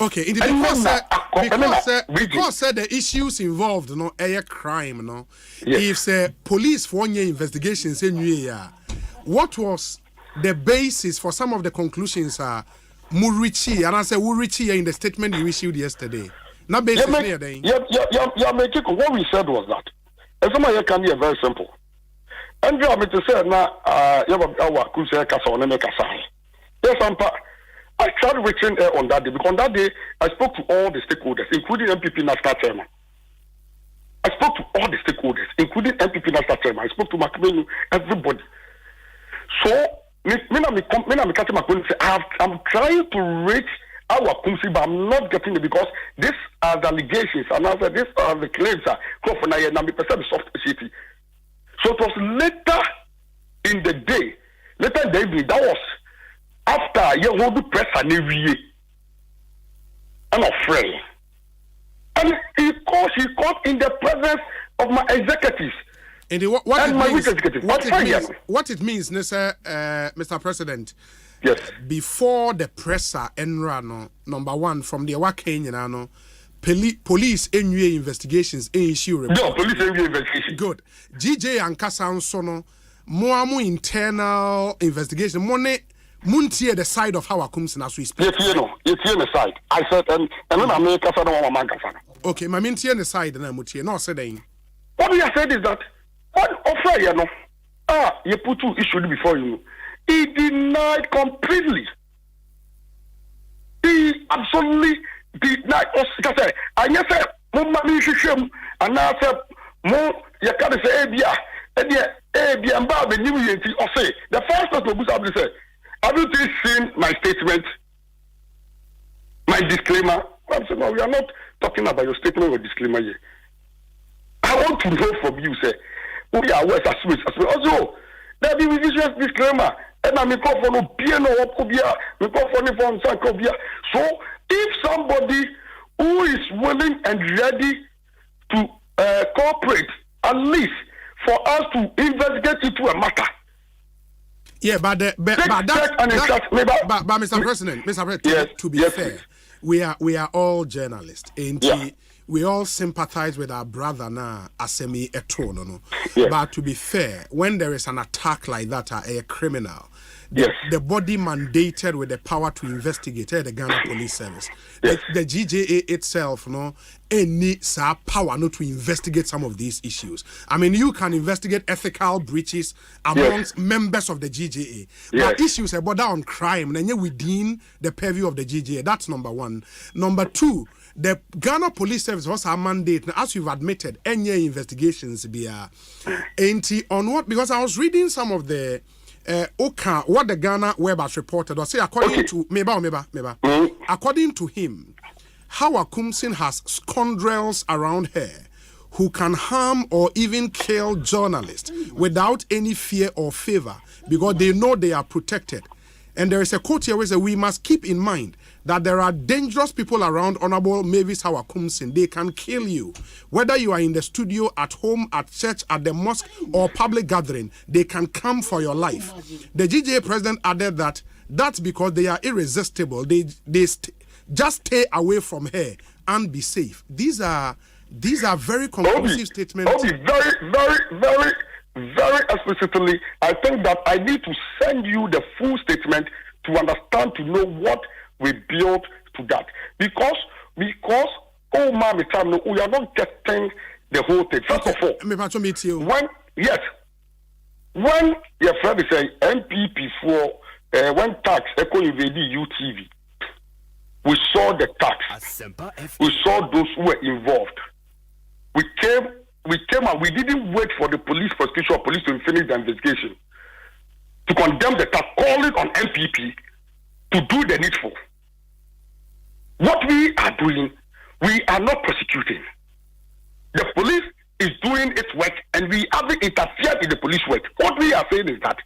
Okay, because the issues involved, no, a crime, no. Yes. If police for 1 year investigations in year, what was the basis for some of the conclusions? Murichi, and I say Murichi in the statement you issued yesterday. Not basically, what we said was that. And some of you can be very simple. And you have to say now, you have our Kusa Kasa on Kasai. Yes, I tried reaching on that day because on that day I spoke to all the stakeholders, including MPP National Chairman. I spoke to all the stakeholders, including MPP National Chairman. I spoke to Macmillan, everybody. So, I'm trying to reach our Kumsi, but I'm not getting it because these are the allegations and also these are the claims. Soft city. So it was later in the day, later in the evening, that was after you hold the press and every I'm afraid. And he caught in the presence of my executives. And what it means, Mr. President, yes. Before the presser and number one from the Kenyan, police NUA investigations issue report. No, police NUA investigation. Good. GJ and Kasan Sono, more internal investigation. Money. Muntie the side of how I comes in as we speak. Yes, the side. I said, and then I make a man. Okay, my mintie the side, and I'm mutie. No, saying. What we have said is that one offer, you put two issues before you. He denied completely. He absolutely denied us. Because I just said, Mummy Shishim, and I said, Mo, you can't say, and Bob, and you say, the first person who said, have you seen my statement? My disclaimer? I'm saying, no, we are not talking about your statement or disclaimer here. I want to know from you, say, we are West as well. Also, there be with this disclaimer. And I'm for no piano or Kobia, from Sankobia. So, if somebody who is willing and ready to cooperate, at least for us to investigate into a matter. Yeah, but Mr. President, yes, to be fair, we are all journalists, and we all sympathize with our brother now, Asemi Eto, no. Yes. But to be fair, when there is an attack like that, a criminal, yes, the body mandated with the power to investigate the Ghana Police Service, yes, the GJA itself, no, needs power not to investigate some of these issues. I mean, you can investigate ethical breaches amongst members of the GJA, but issues about that on crime, then you're within the purview of the GJA. That's number one. Number two, the Ghana Police Service was a mandate, as you've admitted, any investigations be on what? Because I was reading some of the what the Ghana Web has reported, or say according to according to him, Hawa Kumsin has scoundrels around her who can harm or even kill journalists without any fear or favor because they know they are protected. And there is a quote here where it says, we must keep in mind that there are dangerous people around Honorable Mavis Hawa Kumsin. They can kill you. Whether you are in the studio, at home, at church, at the mosque, or public gathering, they can come for your life. The GJA president added that that's because they are irresistible. They just stay away from her and be safe. These are very conclusive statements. Very explicitly, I think that I need to send you the full statement to understand, to know what we built to that. Because oh, mommy, time, no, we are not getting the whole thing. First of all, when your friend is saying MPP for when tax echo invade UTV, we saw the tax, we saw those who were involved. We came and we didn't wait for the police prosecution or police to finish the investigation to condemn the tax, call it on MPP to do the needful. What we are doing, we are not prosecuting. The police is doing its work and we haven't interfered in the police work. What we are saying is that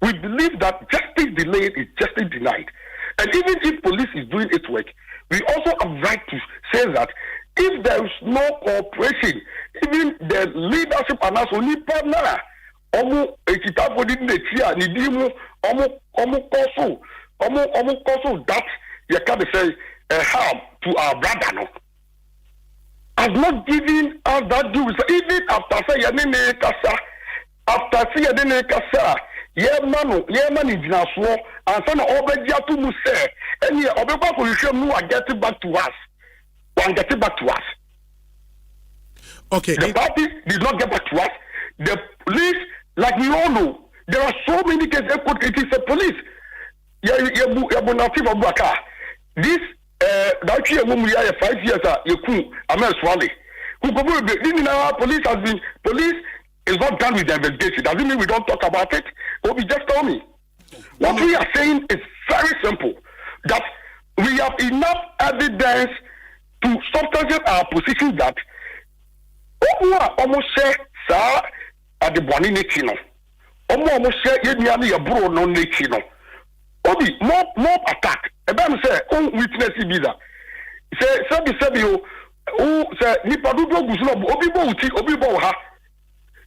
we believe that justice delayed is justice denied. And even if police is doing its work, we also have right to say that if there is no cooperation, even the leadership and us only partner, that you can't say harm to our brother, no. Has not given us that due. Even after say Yanine Kasa, man is Naso, and son of Obedia to Muse, and here Obeka Police are getting back to us. One get it back to us. Okay. The party did not get back to us. The police, like we all know, there are so many cases. It is the police. This that year when we are 5 years, Amen Swally. Police is not done with the investigation. Doesn't mean we don't talk about it. Obi just told me. What we are saying is very simple. That we have enough evidence to substantiate our position that almost say sir at the Bonnie Nechino. Almost say you bro no Nechino. Obi more attack. Ebam say witness visa. Say you who say nipa do gusuno obi bo ha.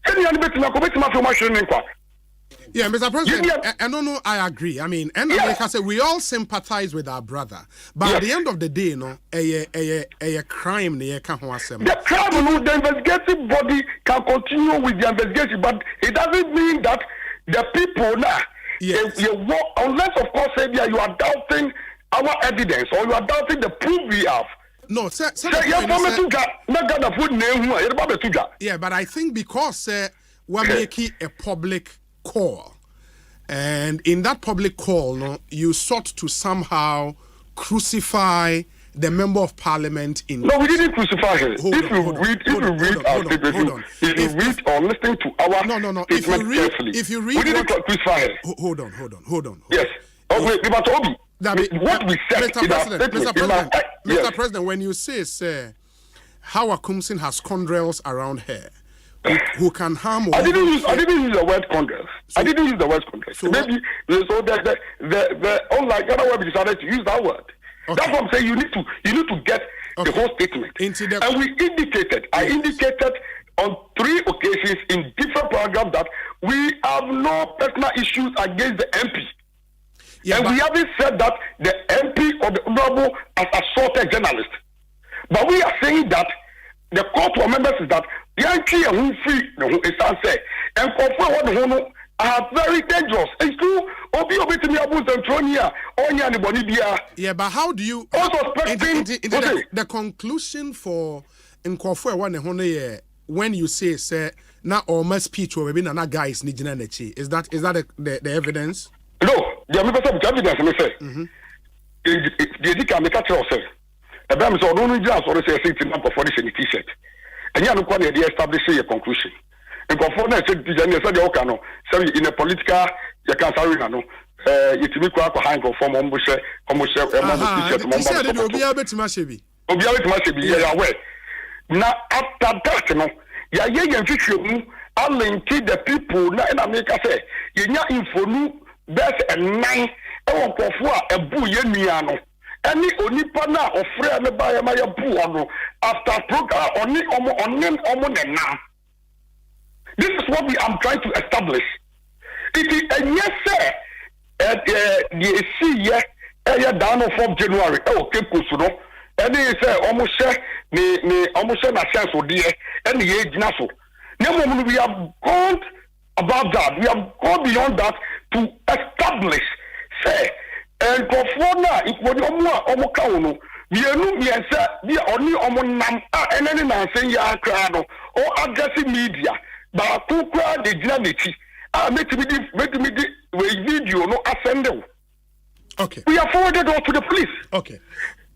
Any anybody na commit ma information nkwa. Yeah, Mr. President, no, I agree. I mean, and like I said, we all sympathize with our brother. But at the end of the day, a crime, the crime, the investigative body can continue with the investigation, but it doesn't mean that the people now, unless, of course, you are doubting our evidence or you are doubting the proof we have. No, sir. Yeah, but I think because we're making a public call, and in that public call, you sought to somehow crucify the member of parliament in. No, we didn't crucify him. If you read our statement, if you read or listen to our statement carefully, we didn't crucify him. Hold on. Yes. Okay, but Obi, what we said in our statement, Mr. President, when you say, how Akumsin has scoundrels around her, who can harm? I didn't use the word scoundrels. I didn't use the word scoundrels. So maybe the unlike other word we decided to use that word. Okay. That's what I'm saying. You need to get the whole statement. And we indicated. I indicated on 3 occasions in different paragraphs that we have no personal issues against the MP. Yeah, and we haven't said that the MP or the honorable has assaulted journalists. But we are saying that the call to our members is that the entry and who free the say and confirm what the whole are very dangerous. It's true. Yeah, but how do you also the conclusion for when you say now or my speech or maybe na guys is that the evidence? No, the evidence me say. The can make a say. Ebam so don't just or say sitting up for this T-shirt. And you know they establish a conclusion. And conform na said no. Sorry, in a political you can sorry no. Yitimi kwa hang conform almost T-shirt obi abetima shebi. Obi abetima shebi ya we. Na after that no, ya yemfihwemu alinki the people na make say yenya infonu best and 9 e wonpofo a ebu ye nua no. Any onipa na ofre me ba ya ma ya bu ono after program oni omo na. This is what we am trying to establish. It is a yes sir the see ye down of 4th January okay kusuno any say almost ni almost na chance odi and ye gina so. Now we have gone about that. We have gone beyond that to establish say and Kofona, if when Omo Kauno, Mienu miensa bi oni omonam enene na nsen ya kra no o aggressive media ba kukura de gina nechi metimi di we video no asende. Okay. We are forwarded all to the police. Okay.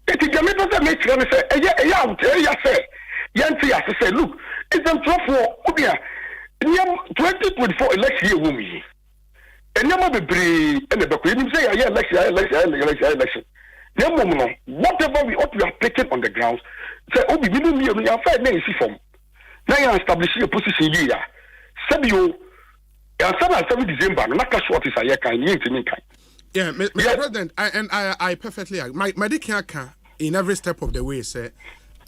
It is the middle of the nature and say, say, look, it's them for 2024 election year woman. And never be brave and the say, election. Whatever we ought to have taken on the grounds, say, oh, we didn't me, we are fair name form. Now you establish a position here. Sabio, and 7 December, not cash what is a year kind, yeah, Mr. President, I perfectly agree. My dear in every step of the way, sir,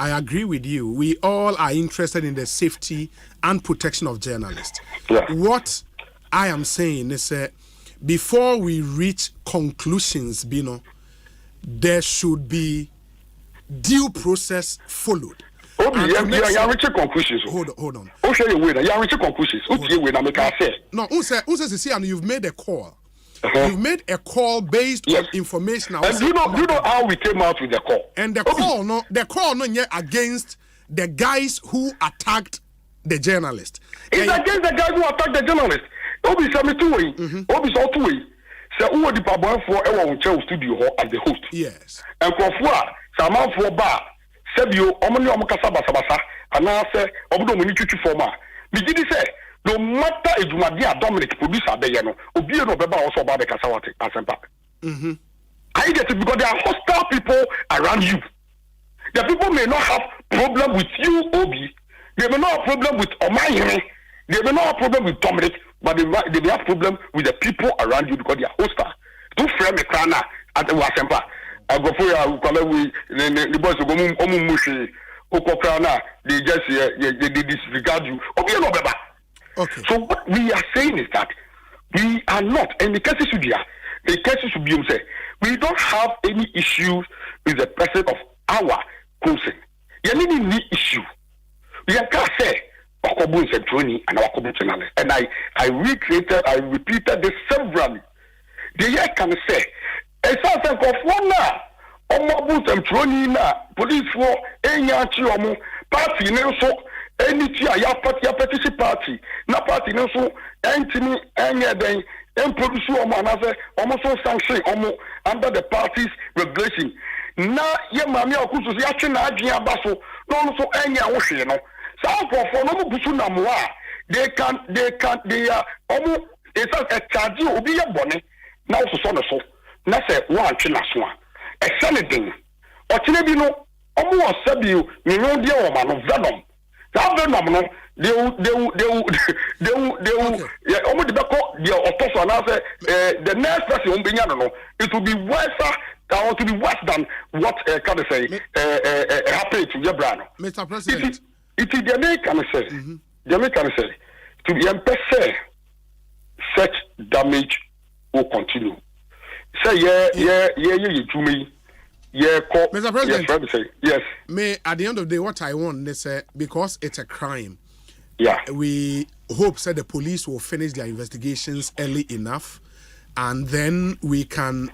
I agree with you. We all are interested in the safety and protection of journalists. Yeah. What I am saying is, before we reach conclusions, Bino, there should be due process followed. You reach conclusions. Hold on. You reach conclusions. No, you've made a call. You've made a call based on information. And you know how we came out with the call. And the call no against the guys who attacked the journalist. It's against the guys who attacked the journalist. Obi Sami two-way. Obi saw two-way. Say who the pabon for our studio as the host. Yes. And Kofua, Saman for bar, Sebio, Omani Omokasa Basabasa, and I say, Obodo Minichuchi Forma. Mijidi say, no matter if you are Dominic producer, Obi no Beba also about the Kasawati Asempa. I get it because there are hostile people around you. The people may not have problem with you, Obi. They may not have problem with Omanhene. They may not have problem with Dominic, but they may have problem with the people around you because they are hostile. Two frame a crana at the Asempa. I go for the boys who go Mushi, Okokrana, they just they disregard you. Obi no Beba. Okay. So what we are saying is that we are not, and the cases should be say, we don't have any issues with the president of our council. You need any issue. We are going to say, and our community, and I repeated this severally. The year can say, a certain of one now, police for any party, so any party na party no so entimi enya den produce almost sanction under the party's regulation na ye mami okuso ya twe na adwen abaso no so enya wo hwe no some for no busu na mo a they are it's a charge obi ye bone na so no so na say one twe na so a anything o tene bi no omo osabi ni no dia o ma no venom that venom no they will yeah, almost the the next person it will be worse or to be worse than what can I say happened to your brand. Mr. President, it is the American say the American say to be empecé such damage will continue. Say to me. Yeah, Mr. President, yes. Me at the end of the day, what I want is because it's a crime. Yeah. We hope that the police will finish their investigations early enough, and then we can,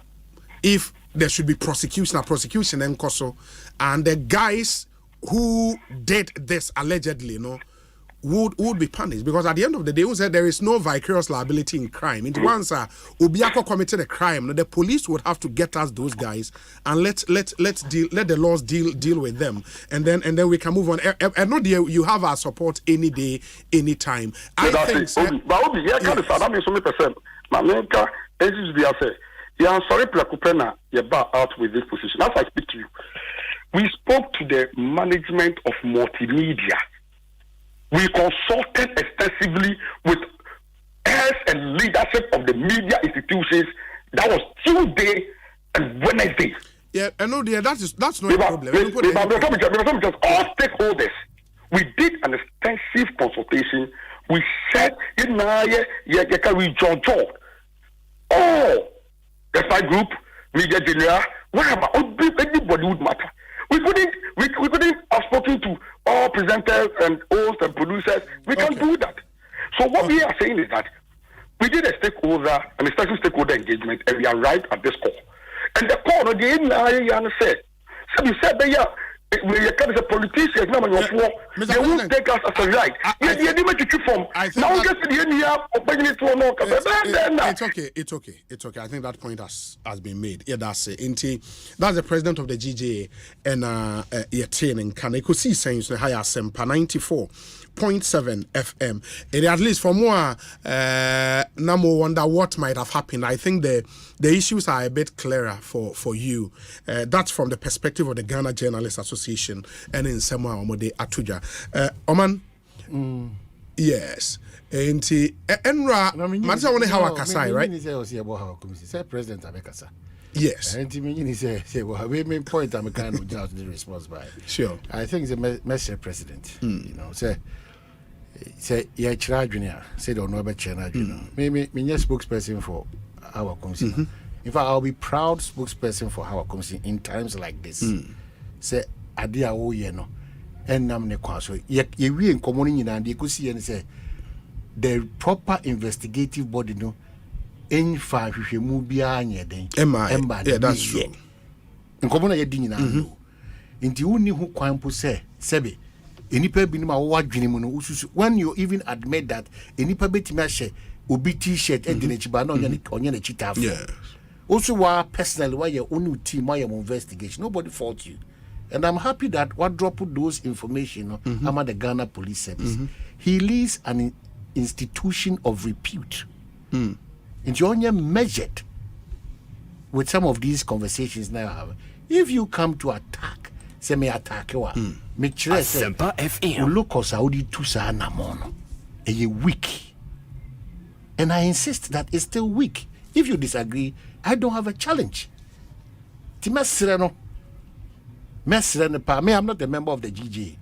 if there should be prosecution and Koso, and the guys who did this allegedly, would be punished, because at the end of the day, we said there is no vicarious liability in crime. Into once Obiako committed a crime, the police would have to get us those guys and let the laws deal with them, and then we can move on. And not there, you have our support any day, any time. I think. Out with this position. As I speak to you, we spoke to the management of multimedia. We consulted extensively with heads and leadership of the media institutions. That was Tuesday and Wednesday. Yeah, I know. That's not a problem. All stakeholders. We did an extensive consultation. We said, we joined all the fight group, media general, whatever. Anybody would matter. We couldn't have spoken to all presenters and hosts and producers. We can't do that. So what we are saying is that we did a stakeholder, an extensive stakeholder engagement, and we are right at this call. And the call, the said, you said they are a politician, no, they won't take us as a right. You didn't make it from. Now, it's okay. I think that point has been made. Yeah, that's the president of the GJA and you're training. Can Ekosiisen On Asempa 94.7 FM. And at least for more, Namo wonder what might have happened. I think the issues are a bit clearer for you. That's from the perspective of the Ghana Journalists Association and in Samoa Omode Atuja. Oman, yes. And Enra, Matsa wone hawa kasai, right? Say President Abekasa. Yes. And he say, well, we main point I'm kind of just the response by. Sure. I think the Mr. President, you know, say yeah, Junior, say don't know about China, you know. Me spokesperson for our community. In fact, I'll be proud spokesperson for our community in times like this. Say adia wo ye no enam ne kwaso ye wi enkomo ni nyina de kosi ye say the proper investigative body no enfa hwehwemu bia anye den emba yeah, that's true. Enkomo na ye di nyina no nti woni hu kwan po say sebe enipa bi no ma wo adwene mu no ususu when you even admit that enipa betimi ahye obi t-shirt e de na chiba na onye na chita afọ. Yes. Also, why personally, why your own team, why your investigation, nobody fault you. And I'm happy that what dropped those information about the Ghana Police Service. He leads an institution of repute. And you're only measured with some of these conversations now. If you come to attack, say me attack you, make sure Asempa FM. Look us Saudi to Sanamono. A weak. And I insist that it's still weak. If you disagree, I don't have a challenge. Timesreno. Me, I'm not a member of the GJ.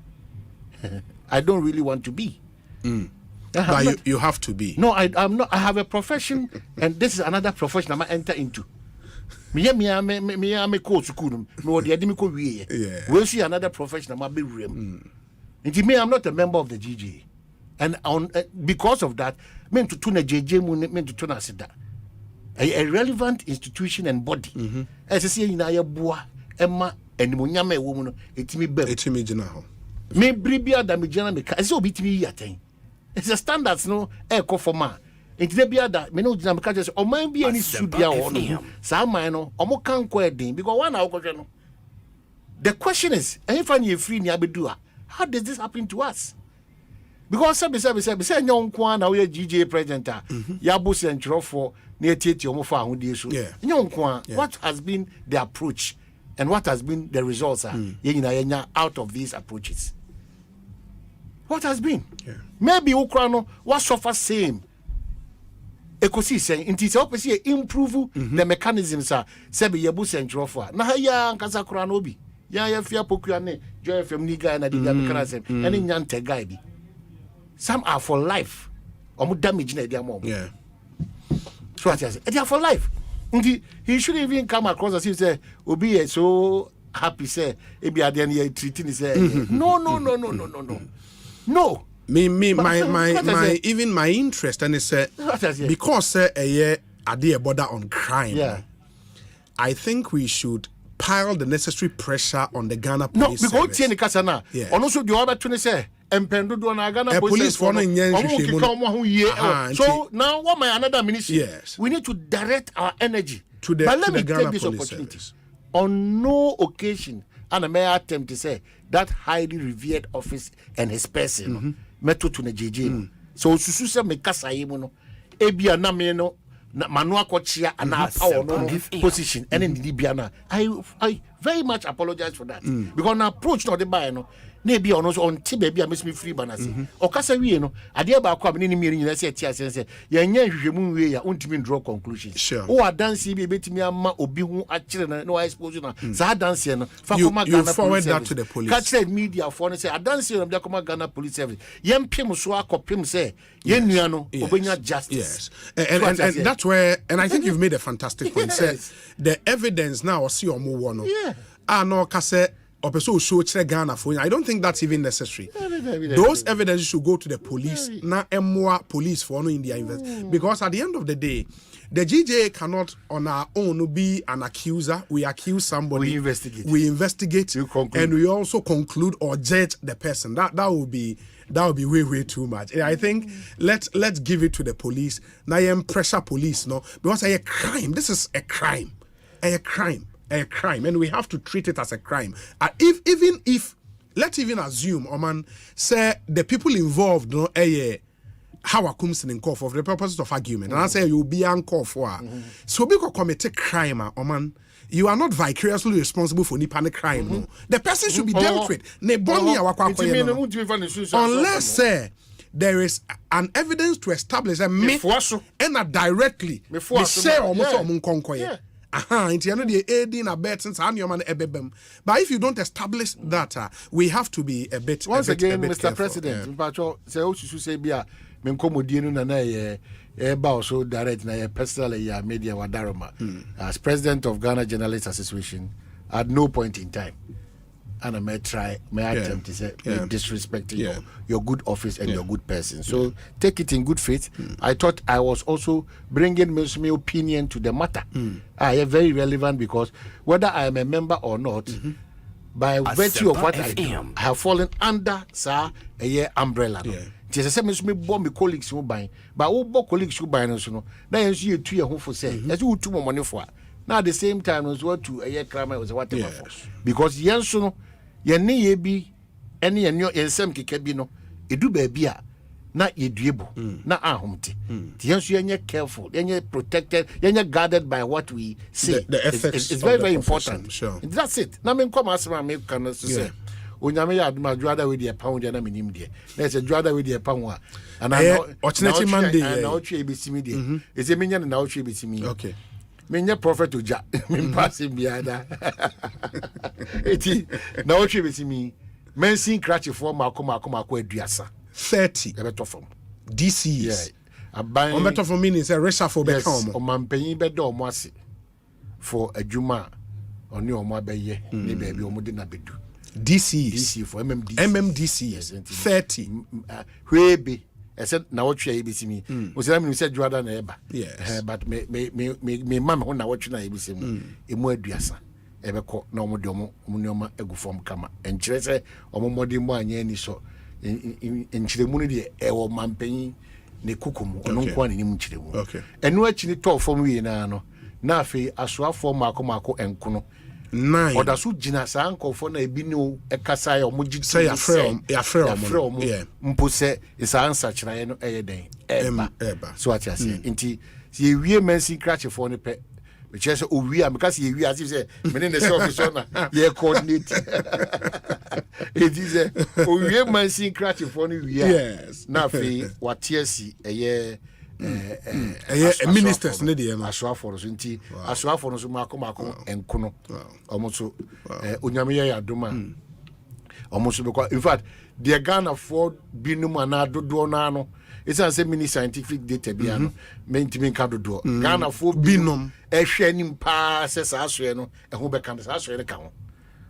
I don't really want to be. But you have to be. No, I'm not. I have a profession, and this is another profession I might enter into. Me coach school. Yeah. We'll see another profession I might be real. And me, I'm not a member of the GJ. And because of that, meant to tune a JJ, meant to tune a seda. A relevant institution and body. As I say in Ayabua, Emma, and Munyame woman, it's me bell. It's me, Janaho. Me bribia damijana me as you beat me yatin. It's a standards no echo for ma. It's the bia that me no Jamaica just or mind be any studio or no. Some mino or more can't quite because 1 hour. The question is, if I need free Niabedua, how does this happen to us? Because say young kwan na we GJ president Yabu Central for near Titi Omofa Hudisu. Young kwan, what has been the approach and what has been the results out of these approaches? What has been? Maybe Ukraino was suffer same. Ekosiisen inti se opese improve the mechanisms sebi Yabu Central for. Na ya nkasa kura no bi. Ya fia pokua ne joy fm ni guy na diga mechanism any nyante guy bi. Some are for life. Damage na dia mom. Yeah. So what I say, they are for life. He shouldn't even come across as if say Obi is so happy say ebi ade na treating say no. No. My even my interest and it's because ade border on crime. Yeah. I think we should pile the necessary pressure on the Ghana police. No, because tieni kasa na. Also the other tune say empendo do na Ghana police for no so now what my another ministry? Yes. We need to direct our energy to the but let me Ghana take this police opportunity. Service. On no occasion and I may attempt to say that highly revered office and his person meto to the JJ. So susu se me kasa yemu no ebia na me no Manua Kochia and our position and in Libiana. I very much apologize for that. Because now approach not the buy no maybe on Tibia miss me free banasi. Or Casaviano, I dear about coming in meeting say say Yan ultimate draw conclusions. Sure. Oh I dance be me ama obi actually no exposure na. So dance no you forward that to the police. Catch media for say I dance here the Ghana police service. Yem pim so akopim say yen nuano obenya justice. Yes. And that's where, and I think you've made a fantastic point. Say the evidence now see or move on. Yeah. No, kase or person show Ghana for. I don't think that's even necessary. Those evidence should go to the police. Na emwa police for no India invest. Because at the end of the day, the GJ cannot on our own be an accuser. We accuse somebody. We investigate. And we also conclude or judge the person. That would be way too much. And I think let's give it to the police. Now you pressure police, no, because a crime. This is a crime, and we have to treat it as a crime. If let's even assume, Oman, say the people involved, no, how comes in call for the purposes of argument, and I say you be uncalled for. So because commit a crime, Oman. You are not vicariously responsible for any crime. No. The person should be dealt with. Unless there is an evidence to establish a myth and directly say but if you don't establish that, we have to be a bit again, Mr. Careful. President, also direct na personal media wadaroma as president of Ghana Journalists Association. At no point in time and I may attempt to say disrespecting your good office and your good person. So take it in good faith. I thought I was also bringing my opinion to the matter. I am very relevant because whether I am a member or not, by virtue of what I do, I have fallen under a umbrella. Just say me bomb me colleagues who buy, but all colleagues who buy no so no. Now you 2 year home for say, as you 2 more money for. Now at the same time was what to a year crime was whatever for. Because yen so no, yen ne ye bi, any and your yen keke no, do baby na ye duebo, na ahumte. Yen so yen careful, yen protected, yen guarded by what we say. The ethics it's very important. Sure. That's it. Now me come as me can say. Onyame ya aduma juada we dey pound na minim de na say juada we dey pound and I know Ochinati Monday na otwe ebisimi de eze menya na otwe ebisimi okay menya prophet oja me pass biada eti na otwe ebisimi mensin crash for makoma aduasa 30 e beto from DCs aban o beto from meaning say resha for become o mampanyin be do omo ase for adwuma oni omo abeye ni ba bi omo de na bedu DC for MMDC yes, 30 Hwebe except na watch ebisimi o say me say juada na eba yes but me mama ho na watch na ebisimi emu aduasa ebekọ na omo de omo neoma egu form kama enkyere say omo modi mu anya ni so enkyere mu ne de ewo mampanyi ne kukumu ono nko ani mu nkyere mu enu achi ni to form wi na no na afi asoafo mako enkono 9 oda so gina sa ankofo na ebi ne ekasa ya omoji say ya from mpo se isa answer kyerɛ no ɛyɛ den eba so what you say nti ye wie mensi crash for ne pe me kyerɛ sɛ owie a meka sɛ ye wie as if say me ne se officer na ye coordinate it is owie mensi crash for ne wie yes na fe watiasi ɛyɛ ministers ne de no asoafo no so nti asoafo no so mako enkono omo so onyame ya adoma omo so because in fact the Ghana for binum ana dodo na no it's an say mini scientific data bia no mentimi ka dodo Ghana for binum ehwe anim pa se sa asoe no eho be kan sa asoe ne ka ho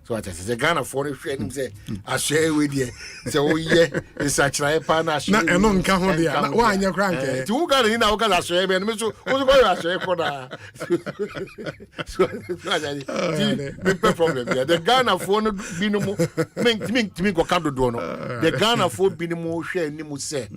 so I say Ghana for hwe anim say asoe we de say wo ye insachira pa na asoe na eno nka ho de na wa anya kra nke ti wo Ghana ni na wo Ghana asoe be no so wo so go asoe ko da so me problem there the Ghana for no binum mentimi ko ka dodo no the Ghana for binum hwe anim say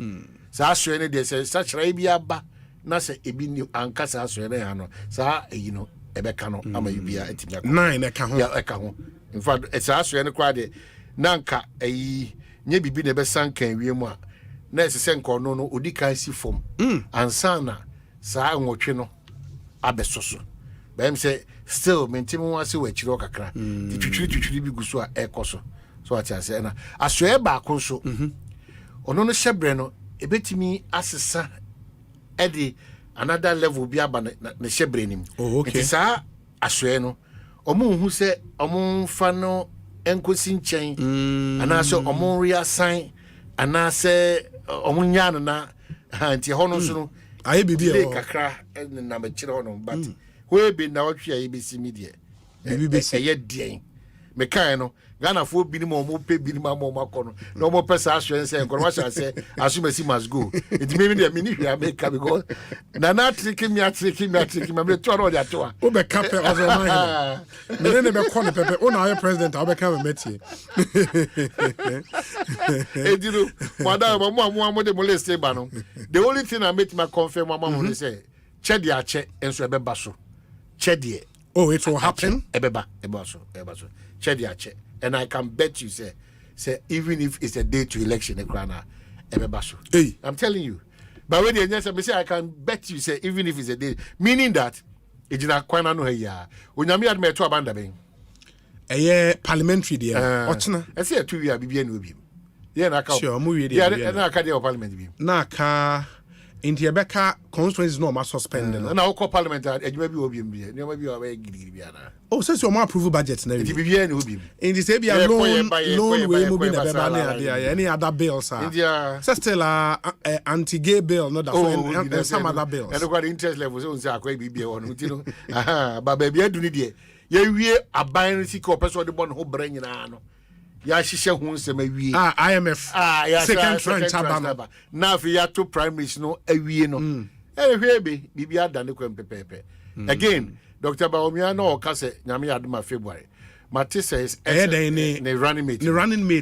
sa asoe ne de say insachira bi aba na say ebi ni anka sa asoe ne ha no sa you know ebeka no ama yibia etimia 9 eka ho ya eka ho in fact it's asoe ne kwa de nanka nye bibi ne be sankan wiem a na esese nko no odi kan si fom ansa na sa nwotwe no abesoso bem say still mentimu ase wachiro kakra twitwiri bi guso a ekoso so ati ase na asoe ba ko so ono no hyebre no ebetimi asesa edi another level bi aba na hyebre nim it is asoe no omo hu se omo fa no enkosi nchen anase omo ria san anase omo nya no na anti ho no so no aye bibi e kakra na me kire ho no but we be na otwe aye besi mi de bibi besi ye den mekano Ghana for binimo mo pay binima mo makono no more person assurance and what I say assume must go it may be the minute I make because na tricking me me toro ya to o be cap as Omanhene me ne be call pepe o na president I be come meeting ediro madam mo de molest ba no the only thing I make my confirm mama mo say che dia che enso ebe ba so che die oh it will happen ebe so che dia che. And I can bet you, say, even if it's a day to election, hey. I'm telling you. But when you say, I can bet you, say, even if it's a day, meaning that it's not quite no here. When you had me to abandon a parliamentary there. I say 2 years, BBN will be. Yeah, sure, movie there. Yeah, parliament. Naka. In the Rebecca conference no must suspend. And I'll call parliament and maybe will be maybe oh, since your more approval budget now. It will be in this area loan way moving any other bills still anti-gay bill not that some other bills. And got interest levels on Zakwe BB on but baby I do need ye a binary person the one who bring in ya shisha hu nsem awie IMF second tranche abana na fi ya to primaries no awie no ehwe be bibia da ne kwem pepepe again Dr. Baomia no ka se nyame adoma February Mate says ne running mate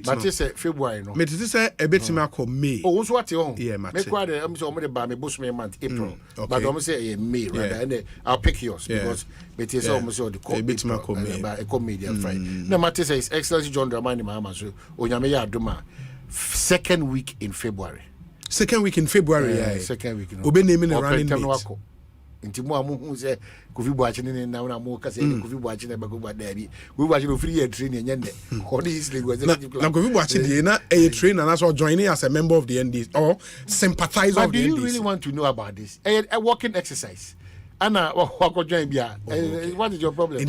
Mate say February no Mate say ebetimi akọ May oh so what you yeah Mate me kwa de am say o me ba me bush me month April but o say May rather and I'll pick yours because Mate say o say the ebetimi akọ May ba media Friday na Mate says Excellency John Dramani Mahama so onyame ya adoma second week in February second week no obe name the running mate inti mo amu say Kofi Boachi ne na mo ka say Kofi Boachi na ba go da bi Kofi Boachi no free year training nyende on his league was na Kofi Boachi dey na a trainer and also joining as a member of the NDC or sympathizer of the NDC. Do you really want to know about this a walking exercise Anna wako join bia what is your problem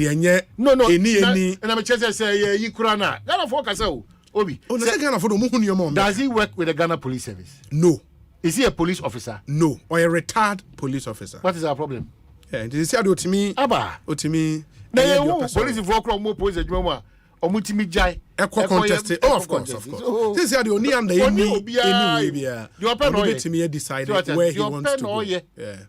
no any and I'm just say you kura na Ghana for kasa o obi oh na Ghana for do mo hunu mo does he work with the Ghana Police Service? No. Is he a police officer? No, or a retired police officer. What is our problem? Yeah, did you see Otimi? Aba. Otimi. Police for more police adwuma. Omutimi jai. Equal contest. Oh, of course. This is the only and the anyway. You are decided where he wants to go. Yeah.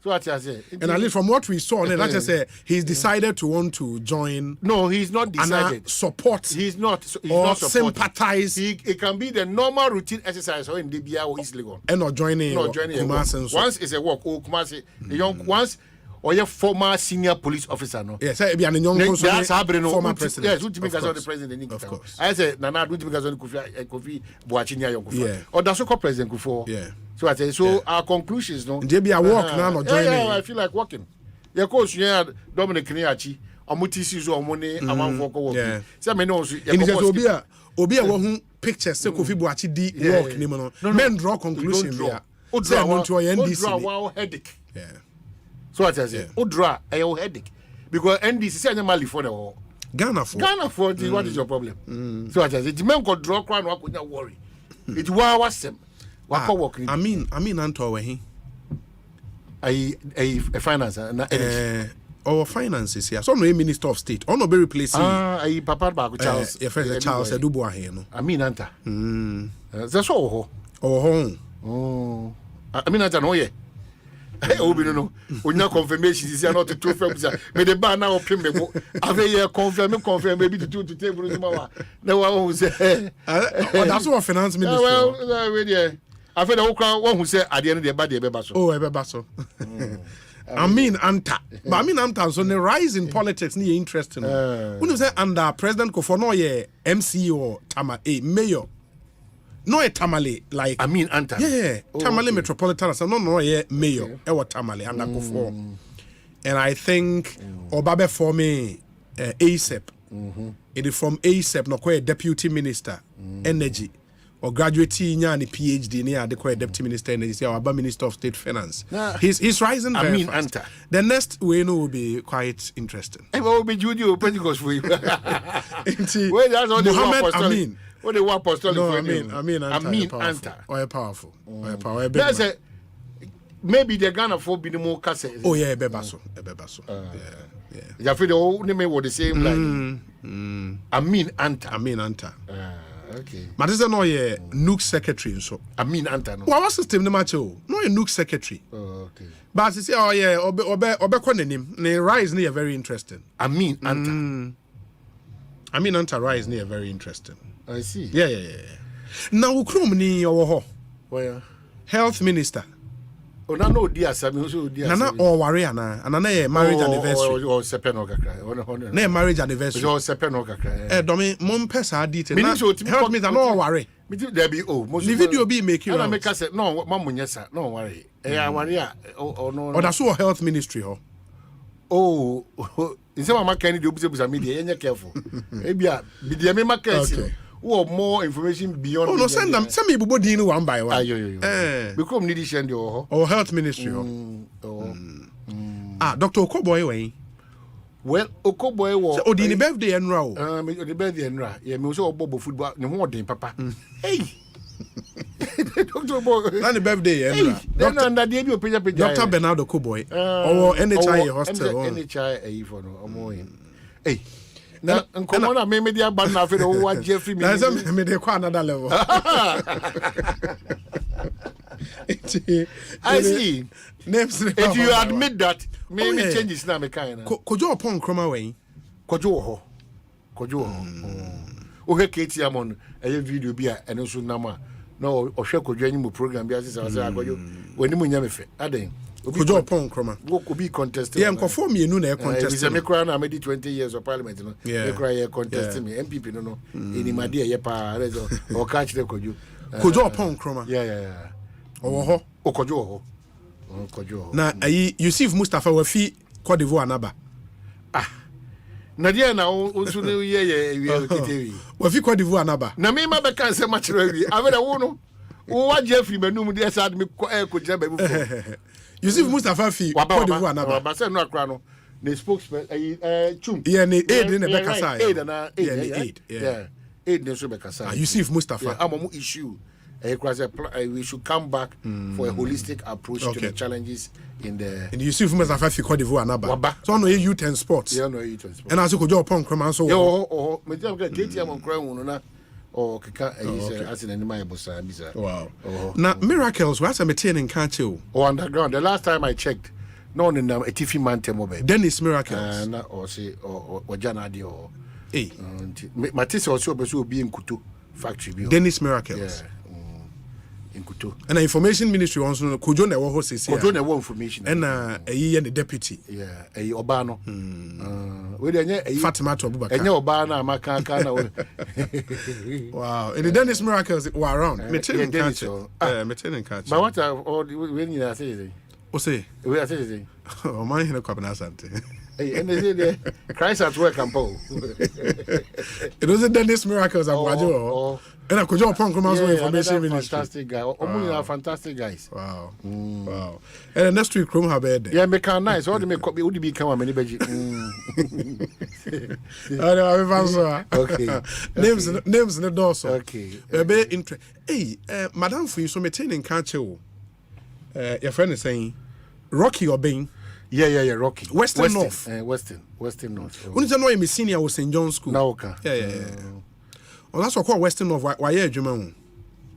So what I say. And at least from what we saw, let's just say he's decided to want to join. No, he's not decided. And support. He's not sympathize. It can be the normal routine exercise or in DBA or East Legon. And not joining. Kumasi. Once it's a walk. Oh, Kumasi. The young once. Or your former senior police officer, no? Yes, I be an young former president. Yes, who think the president? Of course. I said, Nana, who think Kofi Boachi young Kofi? Or that's what president Kofi. Yeah. So I say, so our conclusions, no? There be a walk now, not joining. Yeah, I feel like walking. Your coach, yeah, Dominic Niachi, or Mutisi, or money, and one for walking. Some may know. In the Obia, who pictures, Kofi Boachi di walk, men draw conclusion. Draw headache. Yeah. So what I say, Udra, a headache. Because NDC say normally for the war. Ghana for what is your problem? So what I say, the men could draw crown, what could not worry. It was them. What working? I mean, Anto, he a finance and our finances here. So no Minister of State. Or no be replacing. A Papa Baku Charles. Charles Eduboa here, no. I mean, Anta. That's all. Oh. I mean, Anta, no, yeah. Obi no onya confirmation is not to two firms me the bar now pim me ave ye confirm maybe to two table ma na wa who say that's what finance minister well we there I feel the one who say at the end the bad e be ba so e be ba so I mean anta but I mean anta so the rise in politics ni interesting when you say under president Kofi no ye MC or Tama mayor no a Tamale like I mean Anta. Yeah, Tamale Metropolitan so no yeah mayor ewa Tamale and Akufo. And I think Obabe for me ASEP. It is from ASEP no quite deputy minister energy or graduate nya ni PhD near the quite deputy minister energy or Aba minister of state finance. He's rising very I mean fast. Anta. The next we know will be quite interesting. It will be Judy Pentecost for you. Well, that's all Muhammad Amin. What the one apostolic no, I mean Anta. Or powerful. That's a maybe the Ghana for be the more cases. Oh yeah, Bebaso. You feel the whole name was the same like Amin Anta. Okay. But this is not a Nook secretary, so Amin Anta. No. What system the match? No, a Nook secretary. Okay. But you say, oh yeah, Obe name. Ne rise near very interesting. Amin Anta. Amin Anta rise near very interesting. I see. Yeah. Now ukrum ni owo Where? Health minister. Oh, no, dear Sammy, also dear. Nana or warrior na marriage anniversary. Or Sepenoka cry. Na marriage anniversary. Or Sepenoka cry. Domi mom pesa detail. Help me no worry. There be most the video be making. I make us no, Mamu yes, no worry. Worry. Oh no. Or that's what health ministry ho. Oh, in some of my candy do media, and you're careful. Maybe be the American. Or more information beyond. Oh no, send them. Send me body one by one. Become needy send your or health ministry. Dr. Okoboy way. Well, Okoboy was the birthday and row. The birthday and ra. Yeah, me also Bobo football. No more than Papa. Hey, Doctor Boy. Not the birthday and Dr. Bernardo Koboy or NHI hospital. NHI for no. Hey. Now, come on, maybe they are banned now for the whole Jeffrey. Maybe another level. I see. If you admit that, maybe change is not a kind. Could you upon Chroma way? Kojo. Oh, hey, Katie, I'm on a video beer and also Nama. No, or shall could you program be as I got you when you mean, I think. Could you upon Chroma? What could be contested? Yeah, conform you know, contest. I'm a crown. I made 20 years of parliament. Yeah, cry contesting me. MPP, no, in my dear, Yapa, or catch the could you? Could you upon Chroma? Yeah. Oh, Kojo. Now, you see if Mustafa will fee Cote d'Ivoire Naba. Nadia now also know yeah, well, if Cote d'Ivoire Naba. Na me ma be can say much really. I better wono. What Jeffrey Benum dey sad me could jab before. You see Mustafa fee Cote d'Ivoire Naba. But say no akra no. The spokesman chum. Yeah, ne aid in the Bekasa. Aid na aid. Yeah. Aid no so Bekasa. You see if Mustafa am issue. We should come back for a holistic approach to the challenges in the. And you see, if Mustafa fi Cote d'Ivoire Naba. So no youth and sports. Yeah, no youth and sports. And also could you upon Chroma so. Me tell you, KTM on crown na. Oh, kika as in my bossa bisa. Wow. Now miracles. What's a maintaining can't you? Oh, underground. The last time I checked, no in a TV man temo. Dennis miracles. Na or say or Janadi or. Hey. Matisse also be in Kutu factory. Dennis miracles. Yeah. And the information ministry wants to know Kojo na wo hose say. Kojo na wo information. And eyi the deputy. Yeah, oba no. We dey anya Fatima to Abubakar. Anya oba na amaka na. Wow. And the Dennis miracles were around. Me telling catch. Me telling catch. But what are all when you say? Osei. We are saying. Omanhene Kwabena Asante. Hey, and they say Christ at work and Paul. It was a Dennis miracles at Wajo. And I could join upon information ministry. Fantastic guy. Are fantastic guys. Wow. Wow. And the next week, Chrome have bed. Yeah, make her nice. What do make copy? Would be come many beji. Okay. Names in the door. Okay. Very interesting. Hey, Madam, for you, so maintaining catch you. Your friend is saying, Rocky or Bing. Yeah, Rocky. Western North. Western North. When you know I'm a senior was St. John's School. Now, yeah. Oh, that's what called Western North. Why are you,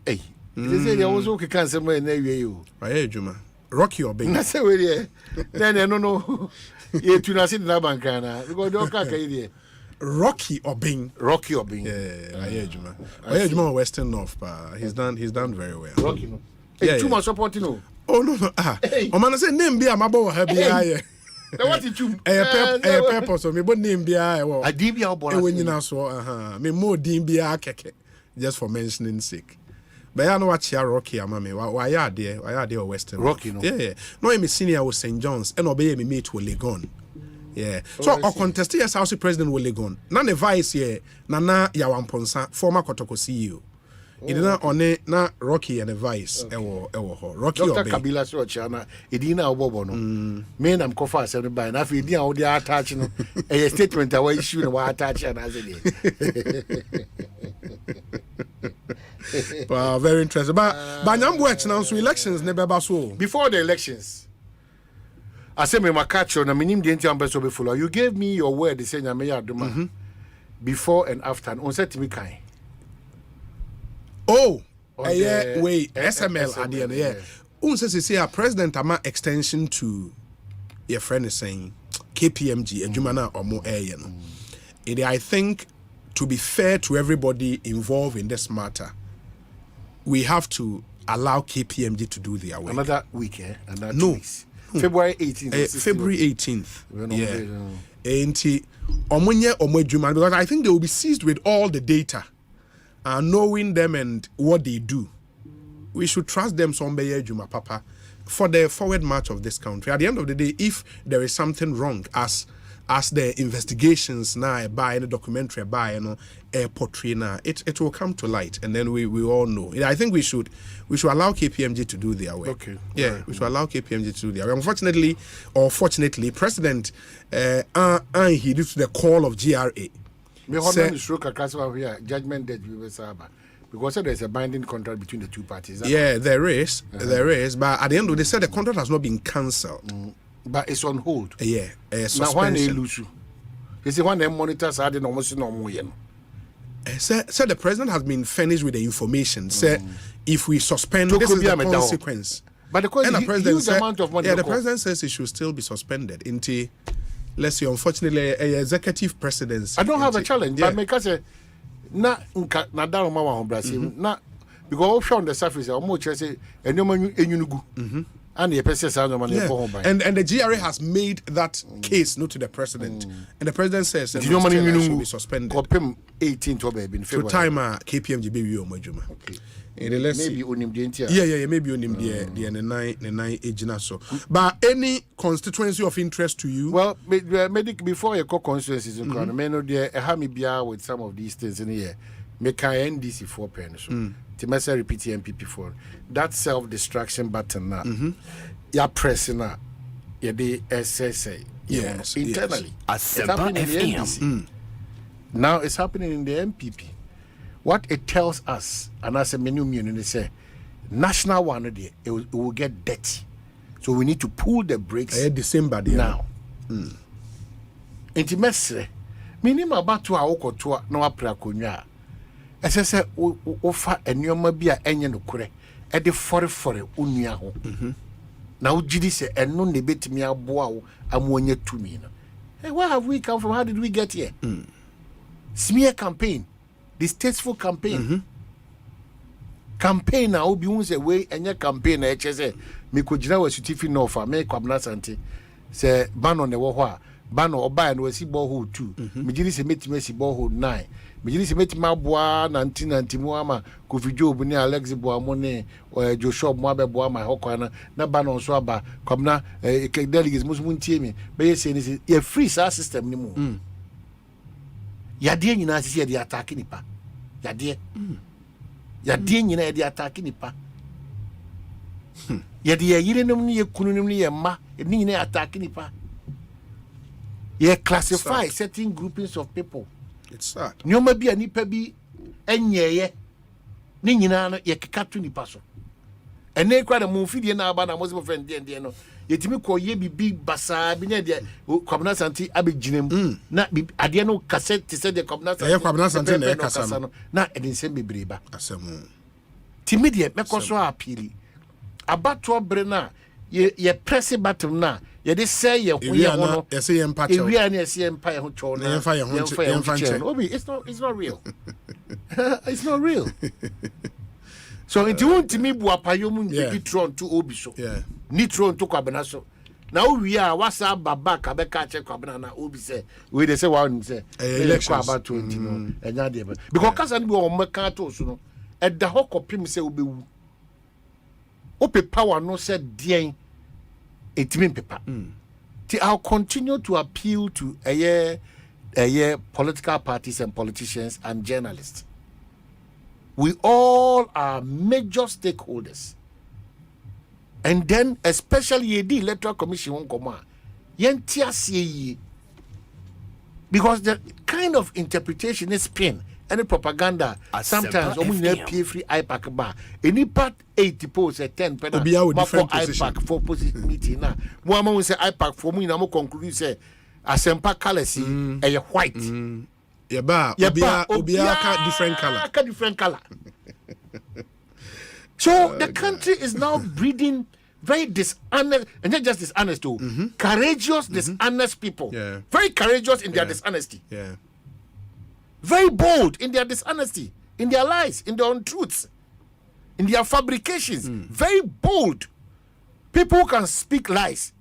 hey, they say there was okay can somewhere near you. Why are you, Rocky or Bing? I say, well, yeah. Then I don't know. You to not sit in that bank, because don't cack idea. Rocky or Bing? Rocky or Bing. Yeah, I hear you, man. I hear you, Western North, but he's done very well. Rocky, no. Hey, too much support, you know. Oh no. Oh man, I say name be amabo ha bia. What did you? Purpose me but name bia wo. A DB obo. We nyina so me more din bia keke just for mentioning sake. But I know what you Rocky ama me. Why are there Western Rocky no. Yeah. No me senior was St. John's and obey me mate with Legon. Yeah. So our contest yes House President with Legon. Na the vice here Nana Yawamponsa former Kotoko CEO. It is not on it, not Rocky and the Vice. Rocky Dr. Kabila so chana. It is now Bobo no. Me I'm coffee 7 by. Now if you didn't the attach no, a statement away issue no attach and as it. Wow, very interesting. But Nyambo now so elections never so. Before the elections, I say me makacho na minim de ntia mbeso be follow. You gave me your word the say nyame ya adoma. Before and after on set me kind. Oh, yeah, wait, SML at the end, yeah. Say a president ama extension to your friend is saying KPMG and Jumana or more air, I think to be fair to everybody involved in this matter, we have to allow KPMG to do their work. Another week, another 2 weeks. February 18th. February 18th. Because I think they will be seized with all the data and knowing them and what they do. We should trust them somewhere, Juma Papa, for the forward march of this country. At the end of the day, if there is something wrong, as the investigations now by the documentary by portray now, it will come to light, and then we all know. I think we should allow KPMG to do their work. Okay. Yeah, right. We should allow KPMG to do their work. Unfortunately, or fortunately, President he did to the call of GRA. Judgment that we will because there's a binding contract between the two parties. Yeah, there is. There is. But at the end of the day, they said the contract has not been cancelled. But it's on hold. Yeah. Now, when they lose you, they say when they monitors are almost no more. So the president has been furnished with the information. Say if we suspend, this is the consequence. But the president said, amount of money. Yeah, the president says it should still be suspended until, let's say, unfortunately, an executive presidency. I don't have a challenge. Yeah. But because na down mama Brazil na because on the surface almost say enyunugu and the person says no money and the GRA has made that case to the president and the president says no money should be suspended. Kopem 18 to be in February. To time KPMG baby o majuma. Okay. Maybe onimdientia. Yeah, maybe onimdie the nine ejina so. But any constituency of interest to you? Well, medic before your constituencies in Crown, may know there a with some of these things in here. Make NDC 4 pens. Timasa repeat MPP 4. That self-destruction button now. You're pressing now. You're the SSA. Yes. Internally. Asempa FM. Now it's happening in the MPP. What it tells us, and as a menu they say, national one day it will get dirty. So we need to pull the brakes December now. Intimacy. Minimum about 2 hours or 2 no aprakonya. As I say, offer a new mabia enya no kure. At the 44 unia ho. Now Gidi say and no debate me aboa amwonya to me. Hey, where have we come from? How did we get here? Smear campaign. Distasteful campaign. Campaign now be unse way enya campaign na say me ko gina wasutifi no fa me Kwabena Asante say ban on the wo ban oba na wasi borehole 2 me giri se metime si borehole 9 me giri se metime aboa 1990 mu ama Kofi Job ni Alex Boamo ne Joshua mo abeboa ma hokwa na ban on so aba Kwabena delegates musu ntie me be yesi ni ye free system ni mu yade nyina sisi yade attack nipa yade yade nyina yade attack nipa yade yire nom ni yekunu nom ni yemma ni nyina attack nipa ye classify certain groupings of people. It's sad. Nyoma bi anipa bi enyeye ni nyina no ye kekatu nipa so ene kwa da mo fidie na aba na mo se mo friend de no yetimi ko ye bibi basa bi na de Kwabena Asante abeginem na ade no cassette se de Kwabena Asante Kwabena Asante na kasa no na edensem bebreba asem timi de mekoso apili abato bre na ye press button na ye de say ye ho ye ho no ye say empa cho ewia na ye say empa ye ho cho na ye obi it's not real. It's not real. So it won't me buapayomu nitron to obi so nitron to Kwabena so now we are wasa baba ka be ka che Kwabena na obi say we dey say one say elections about 20 no enya dey because kasa ni be o meka to so no e da ho kopim say obewu ope power no said dien etimi pepa I'll continue to appeal to a political parties and politicians and journalists. We all are major stakeholders. And then, especially the Electoral Commission won't come on. Because the kind of interpretation is spin, any propaganda Asempa sometimes omu FM. pay free ipac bar any part 80 post 10 pena Obia with different for position. ipac for position meeting na mo ama we say ipac for mu na mo conclude say Asempa colors e white Yeba, obia ka different color. Ka different color. So the country is now breeding very dishonest, and not just dishonest too, courageous, dishonest people. Yeah. Very courageous in their dishonesty. Yeah. Very bold in their dishonesty, in their lies, in their untruths, in their fabrications. Very bold. People who can speak lies.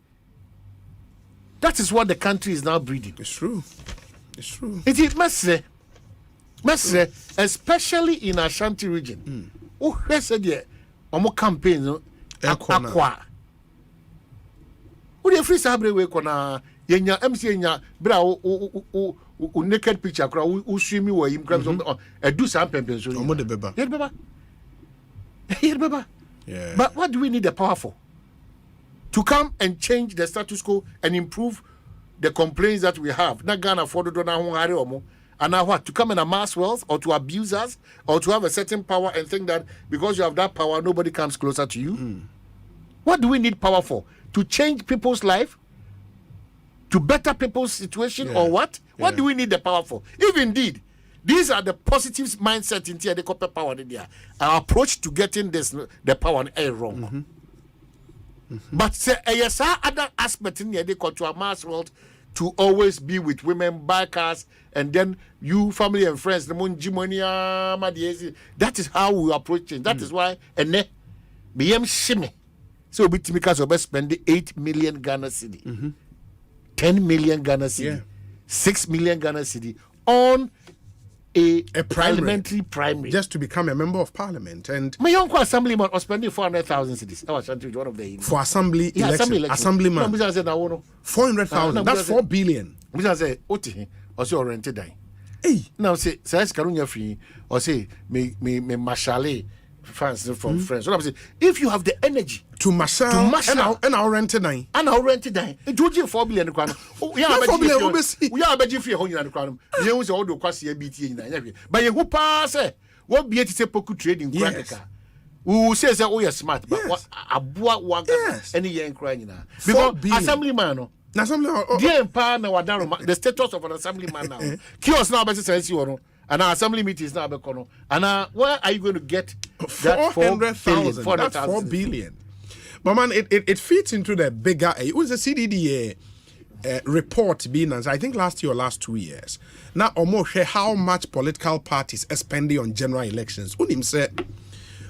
That is what the country is now breeding. It's true. It's true. It is messy, especially in Ashanti region. Oh, let's say the omo campaign no akwa. Who the free sabre we kona yenya MC yenya bra o naked picture kra o swimi wo yim kra so do some pempen so. Omo de beba. Here beba. Yeah. But what do we need the power for? To come and change the status quo and improve the complaints that we have. Na Ghana for do na ho hare omo. And now what? To come and amass wealth or to abuse us or to have a certain power and think that because you have that power, nobody comes closer to you? What do we need power for? To change people's life? To better people's situation or what? What do we need the power for? If indeed, these are the positive mindset in the copper power in there. Our approach to getting the power is wrong. But say, yes, other aspect in the to amass wealth, to always be with women, buy cars, and then you, family and friends, that is how we approach it. That is why, and then, so because of spend 8 million Ghana cedi, 10 million Ghana cedi, 6 million Ghana cedi on a parliamentary primary. Just to become a member of parliament. And my uncle assemblyman was spending 400,000 cedis. I was one of the for assembly election. Assemblyman. 400,000. That's 4 billion. I say, Oti, or say oriented die. Hey. Now say, says Carunya free, or say, me mashale fans from friends. So I'm saying, if you have the energy to marshal and our rented nine. And our rented die, it would you 4 billion crown. Oh, yeah, we are begging for your own crown. You was all the quasi BT in every. But you who pass, what be it is a poku trading cracker. Who says, oh, you're smart, but what a boy wagon any young crying now. Because assemblyman. The status of an assemblyman now. Kiosk now, better says you and our assembly meeting is now Bekono. And where are you going to get that 400,000? That's 4 billion. But man, it fits into the bigger. It was a CDDA report being announced, I think last year or last 2 years. Now, almost how much political parties are spending on general elections. Unim said,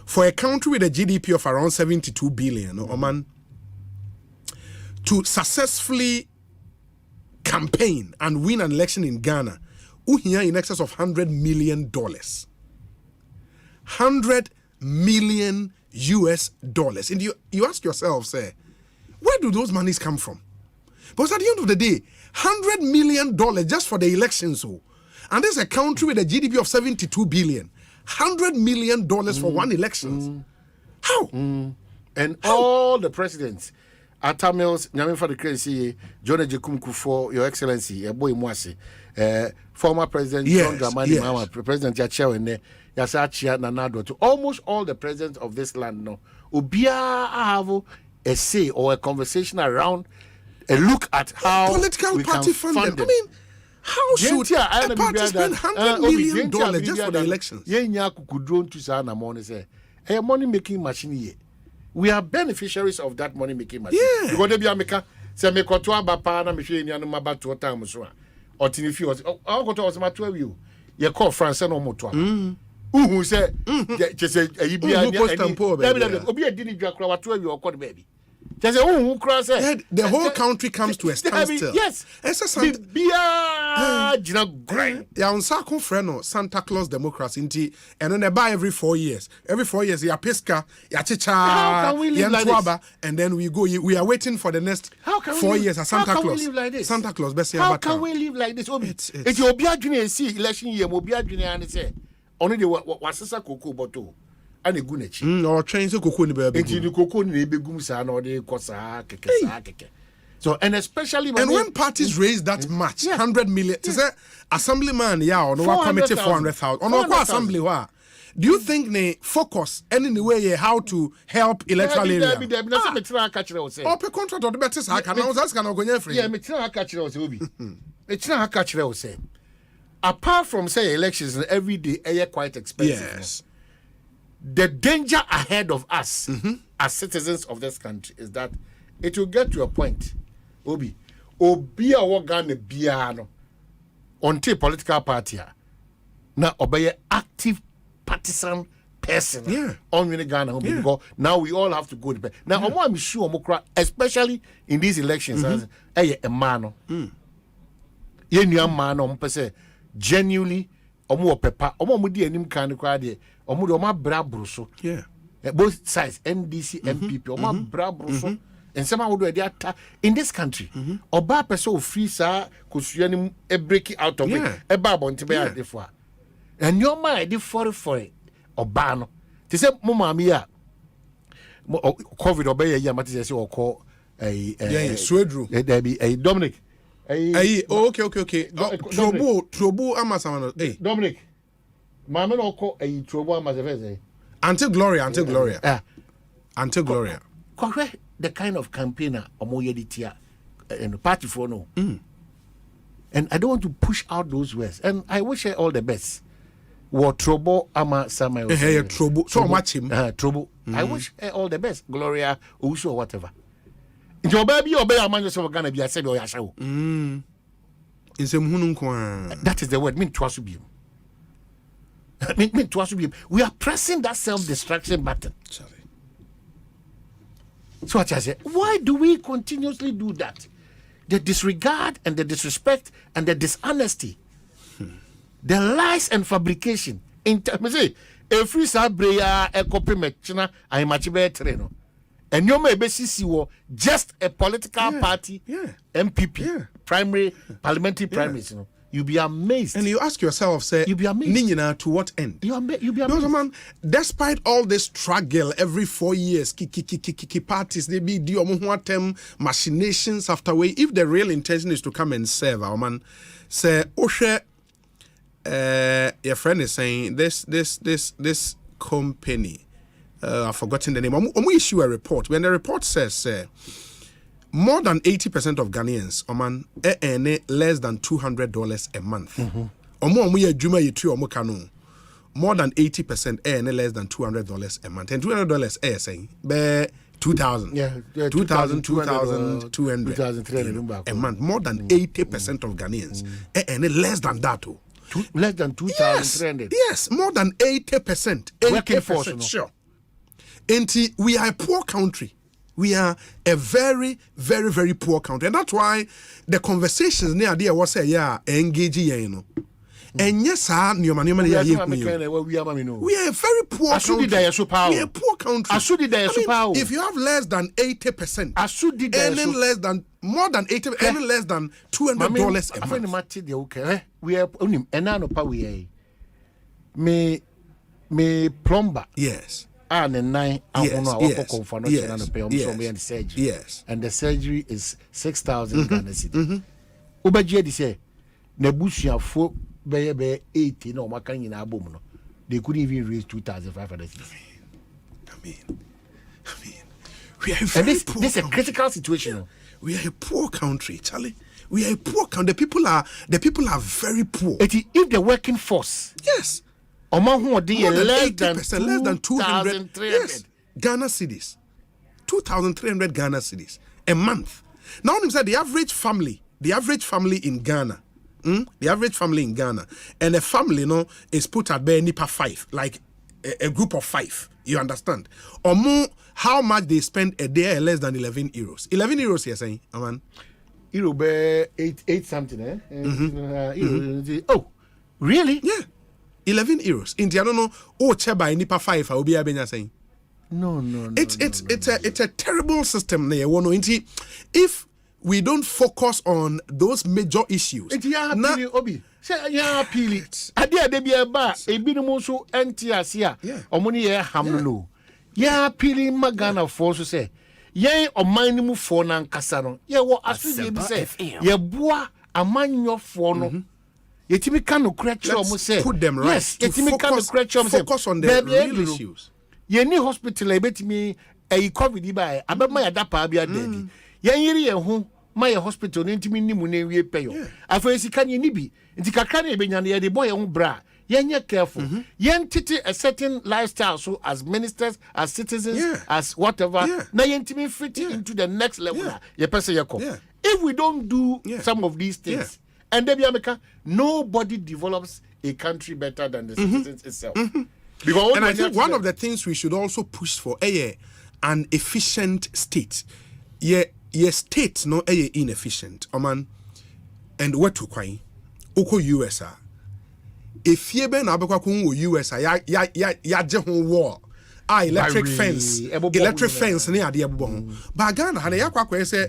for a country with a GDP of around 72 billion, man, to successfully campaign and win an election in Ghana, here in excess of $100 million. $100 million US. And you ask yourself, say, where do those monies come from? Because at the end of the day, $100 million just for the elections. And there's a country with a GDP of 72 billion. $100 million for one election. How? And all the presidents, Atamils, Nyamin for the crazy, John Ejekumku for Your Excellency, your boy Mwasi, former President John Dramani Mahama, President Yachia and Yasachia Nanado, to almost all the presidents of this land now, Ubia have a say or a conversation around a look at how political party funded. I mean, how should a party spend $100 million just for the elections? A money making machine. We are beneficiaries of that money making machine. Yeah. Because they be America, say me kotoa ba pa na me hwe nya no maba to time so a. Otinifi o kotoa o se matwa wi o. Ye call France no motoa. Uhu say je say ayi bia nya obi edi ni dwa kra watwa wi o kɔ de baby. The whole country comes to a standstill. Yes. Santa Claus democracy. And then they buy every 4 years. Every 4 years, ya pesca, ya chicha, and then we go. We are waiting for the next 4 years as Santa Claus. How can we live like this? Santa Claus, best how can we live like this? It's your Biagini see election year, Mobiagini and say only the Wasasa Cocoa bottle. And a gunechi. Or trains of cocoa in the baby. Into the cocoa in the begum san or the cosa keke. So, and especially when parties raise that much, 100 million, to say assemblyman, or no committee 400,000, or no assembly, do you think they focus any way how to help electoral area? Or per contract or the better I can go free. Yeah, it's not catch say. Apart from say elections every day, quite expensive. Yes. The danger ahead of us as citizens of this country is that it will get to a point. Obi a wagana biano until political party now obey active partisan person on Ghana because now we all have to go to bed. Now I'm sure especially in these elections a man ye new man say genuinely omo pepa omo mudi anim kan kwa de omo de omo bra bruso both sides NDC MPP omo bra bruso and somehow would do that in this country. Oba person free sa kusuani a break out of it. A babo ntibe ya defwa. And your mind for it. Obano. They say mama mia COVID obey ya matisi or call a Swedru. There be a Dominic. Okay. Trobo Amasamano. Hey Dominic. Mama no call a Trobo Amasavese. Until Gloria. Until Gloria. Correct. The kind of campaigner Omoyeditia and the party for no. And I don't want to push out those words. And I wish her all the best. What trouble ama Samuel. Trouble. So much him. Trouble. I wish her all the best. Gloria, Uso, or whatever. Your baby obey a man yourself gonna be a sabi or yasho. That is the word. Mean trust you. Mean trust you. We are pressing that self-destruction button. Sorry. So what I say, why do we continuously do that? The disregard and the disrespect and the dishonesty, the lies and fabrication. In say, a free sabreya a copy mechina I much better and you may basically just a political party, MPP, primary, parliamentary primaries, you'll be amazed. And you ask yourself, say, you'll be amazed. Ningina, to what end? You'll be amazed. No, man, despite all this struggle every 4 years, kiki parties, they be the machinations after way. If the real intention is to come and serve, our man, say, Osei, your friend is saying this company, I've forgotten the name. We issue a report. When the report says, more than 80% of Ghanaians, earn less than $200 a month. More than 80% earn less than $200 a month. And $200 is saying, 2,000. Yeah, 2,000, 2,300 a month. More than 80% of Ghanaians earn less than that. Less than 2,300. Yes, more than 80%. Working force, sure. And we are a poor country. We are a very, very, very poor country. And that's why the conversations near there was say, engaging, you know. And yes, we are a very poor country. We are a poor country. If you have less than 80%, earning less than more than 80, earning less than $200 a month. We are me plumber. Yes. And the 9 yes. And the surgery is 6,000 Ghana cedis. Ubaji say Nebusia for be 80 no makan in abom no. They couldn't even raise 2,500 cedis. I mean, we are a very poor this is a critical situation. We are a poor country, Charlie. We are a poor country. The people are very poor. If the working force, yes. Among who are less than 200 yes, Ghana cedis, 2,300 Ghana cedis a month. Now, I'm saying the average family in Ghana, and a family, is put at bare nipa 5, like a group of 5. You understand? Or more, how much they spend a day less than 11 euros. 11 euros, you're saying, Aman? Euro be 8 something, oh, really? Yeah. 11 euros. India no cheba nipa 5 will be abenya saying. No. It's a terrible system there. If we don't focus on those major issues. Obi. Say ya appeal. Adia de be ba ebinom so enti asia. Omoni ye ham no. Ya appeal Magana for so say yen oman mu fo na nkasa no ye wo asudie bi say ye boa amanyofo no yetimi ka no kretche o mo say put them right. Yes, yetimi ka no kretche o mo say focus on the real issues. Ye ni hospital e betimi covid ba abema ya dapa bia dedi yen yiri ye ho ma ye hospital no ntimi nimu na wie peyo afa sika ni bi nti kakra na ebenya na ye de boy ho bra yen careful yen titi a certain lifestyle so as ministers, as citizens, as whatever na yen timi fit into the next level ye person ye come. If we don't do some of these things and then America, nobody develops a country better than the citizens itself. Because and I think one of the things we should also push for an efficient state. State no inefficient. Oman and what to kwai uko USA. If ye ben abekwa ko USA ya je ho wall. Electric fence ne ade ebo ho. Ba Ghana ha ya kwakwa say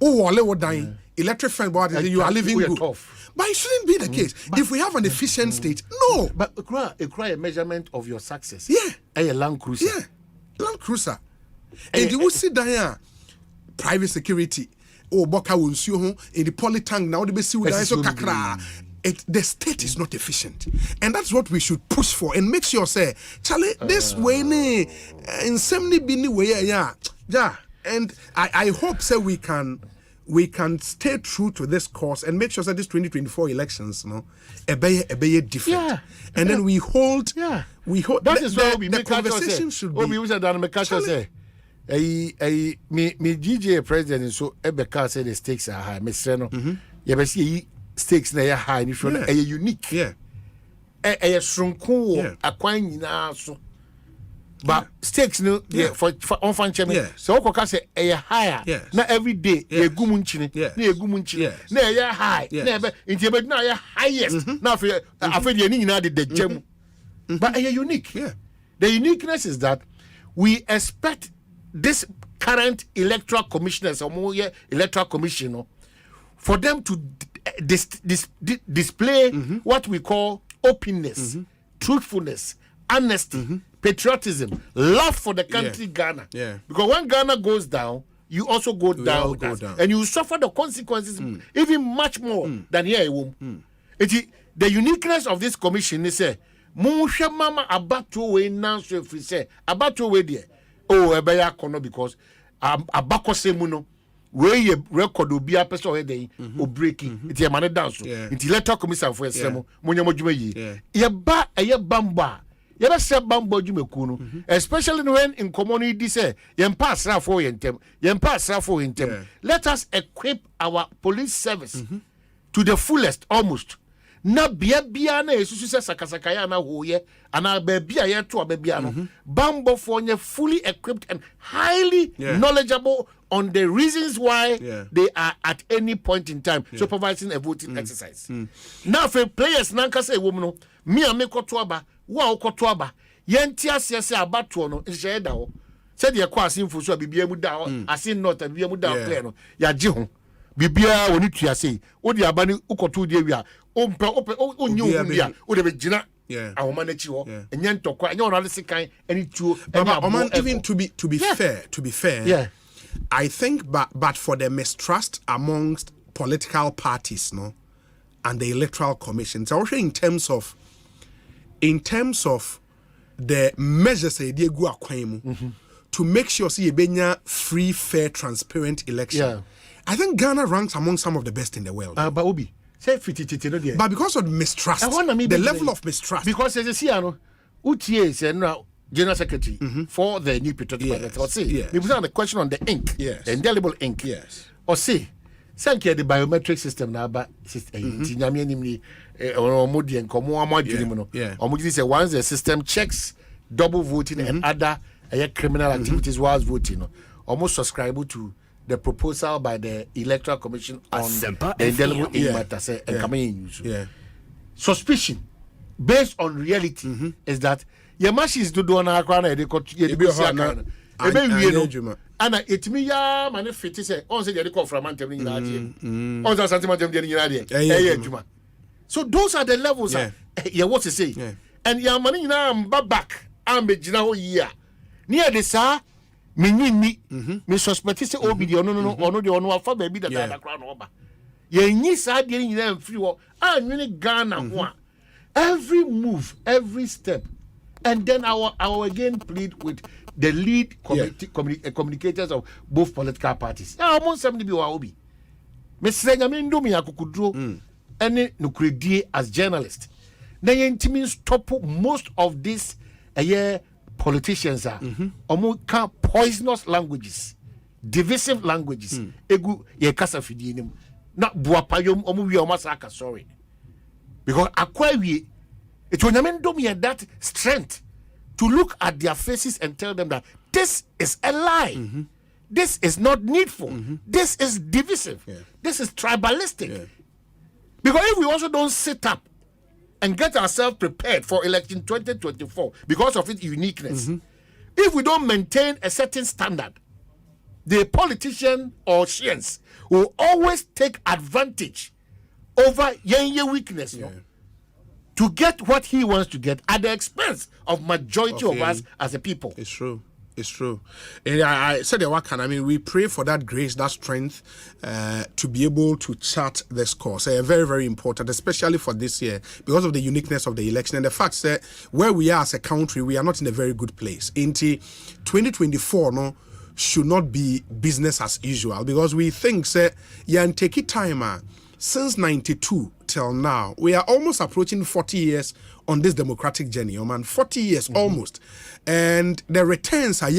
o wole wo dan electric fence but you are living good. But it shouldn't be the case. If we have an efficient state, no. But a measurement of your success. Yeah. A Land Cruiser. Yeah. Land Cruiser. And you will see there private security. Oh, boka wonsuo ho in the polytank now the be see with so kakra. The state is not efficient. And that's what we should push for and make sure say, Charlie, this way in some bini way yeah. And I hope say we can stay true to this course and make sure that this 2024 elections, a different. And then we hold. That is why we the make conversation should be. We said that make say, me DJ president so Ebeka say the stakes are high. Me say no, you be see stakes na high. If you are unique, a shrunku akwan nyina so. But stakes no for on fan chairman so ko ka say e higher na every day e gumu nchini na e gumu nchini na e high na e be nti be na e highest na afi de ni nyina de jam but e unique the uniqueness is that we expect this current electoral commissioners or electoral commission for them to display what we call openness, truthfulness, honesty, patriotism, love for the country Ghana. Because when Ghana goes down, you also go down with us. And you suffer the consequences even much more than here at home. The uniqueness of this commission is Munsha mama abato we now so if we say abato we there. Oh, ebeya kono because abako semuno where ye record obi a person we dey o breaking it ye man dance it electoral commission for esemo monyamo djuma yi ye ba bamba ye be se bamba djuma ku no especially when in community say ye pass for yentem let us equip our police service to the fullest almost na bia na esusu se sakasaka ya na hoye ana ba bia ye to ba bia no bambo for nye fully equipped and highly knowledgeable on the reasons why they are at any point in time supervising a voting exercise. Now for players nanka say wo no me amekoto aba wo akoto aba yenti asese abato no nhye da ho said ye kwa asinfo so bibia mu da ho asin not bibia mu da clear no ya je ho bibia woni tuase odi aba ni ukoto di awia onye ohubia odi be gina ahoma na chi ho enye ntokwa enye onale sikan eni tuo even to be fair I think but for the mistrust amongst political parties and the electoral commissions also in terms of the measures they go akwan to make sure see ebenya free, fair, transparent election. I think Ghana ranks among some of the best in the world. But Obi, say fititi no there. But because of mistrust, the level of mistrust. Because as you see, UTA say no General Secretary for the new petroleum or say we put on the question on the ink, the indelible ink. Or say thank you the biometric system na ba nyame animni omodi enkomo amadwini mu no omodi say once the system checks double voting and other criminal activities whilst voting almost subscribe to the proposal by the Electoral Commission on Asempa the indelible ink matter say coming use suspicion based on reality is that your machines do na akwa na ana etimi ya mane fiti say on say dey call from antem ni nyina on say Asante mantem dey nyina dey adwuma. So those are the levels what to say and ya mane nyina mba back am be gina ho yi a near the sir me suspect say obi de ono de ono afa ba bi da kra no oba ye nyi sa de ni na mfiri wo anwene Ghana ho a every move, every step, and then our again plead with the lead communicators of both political parties. Almost 70 be obi. Mr. Nyame ndo me akukudro ene nukredie as journalist. Na yentimi stop most of these politicians are can poisonous languages, divisive languages. Egu ye kasa fidie nim. Na buapayom omu wi omasaka sorry. Because akwawi it will not that strength to look at their faces and tell them that this is a lie. This is not needful. This is divisive. This is tribalistic. Because if we also don't sit up and get ourselves prepared for election 2024 because of its uniqueness, if we don't maintain a certain standard, the politician or science will always take advantage over your weakness to get what he wants to get at the expense of majority of us as a people. It's true. It's true. And I said what can I mean, we pray for that grace, that strength to be able to chart this course. Very, very important, especially for this year, because of the uniqueness of the election and the fact that where we are as a country, we are not in a very good place. Into 2024, should not be business as usual, because we think take it time since 92 till now, we are almost approaching 40 years on this democratic journey, 40 years almost. And the returns are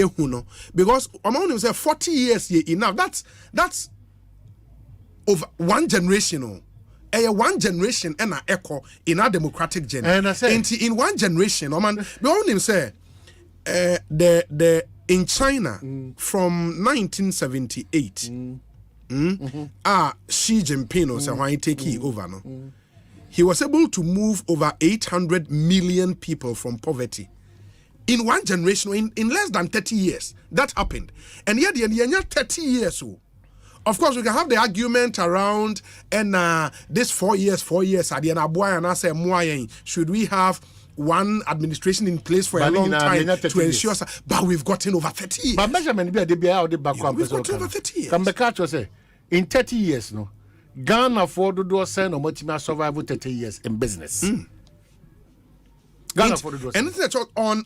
because among them say 40 years enough. That's over one generation. One generation and an echo in our democratic journey. And I say in one generation, say in China from 1978. Xi Jinping so when he take over he was able to move over 800 million people from poverty in one generation, in less than 30 years. That happened. And yet 30 years. Of course, we can have the argument around and this 4 years should we have one administration in place for a long time to ensure, but we've gotten over 30 years. But measurement be we've gotten over 30 years. Come back to say, in 30 years, Ghana for the door send or multi survival 30 years in business. Ghana for the door. Anything that's on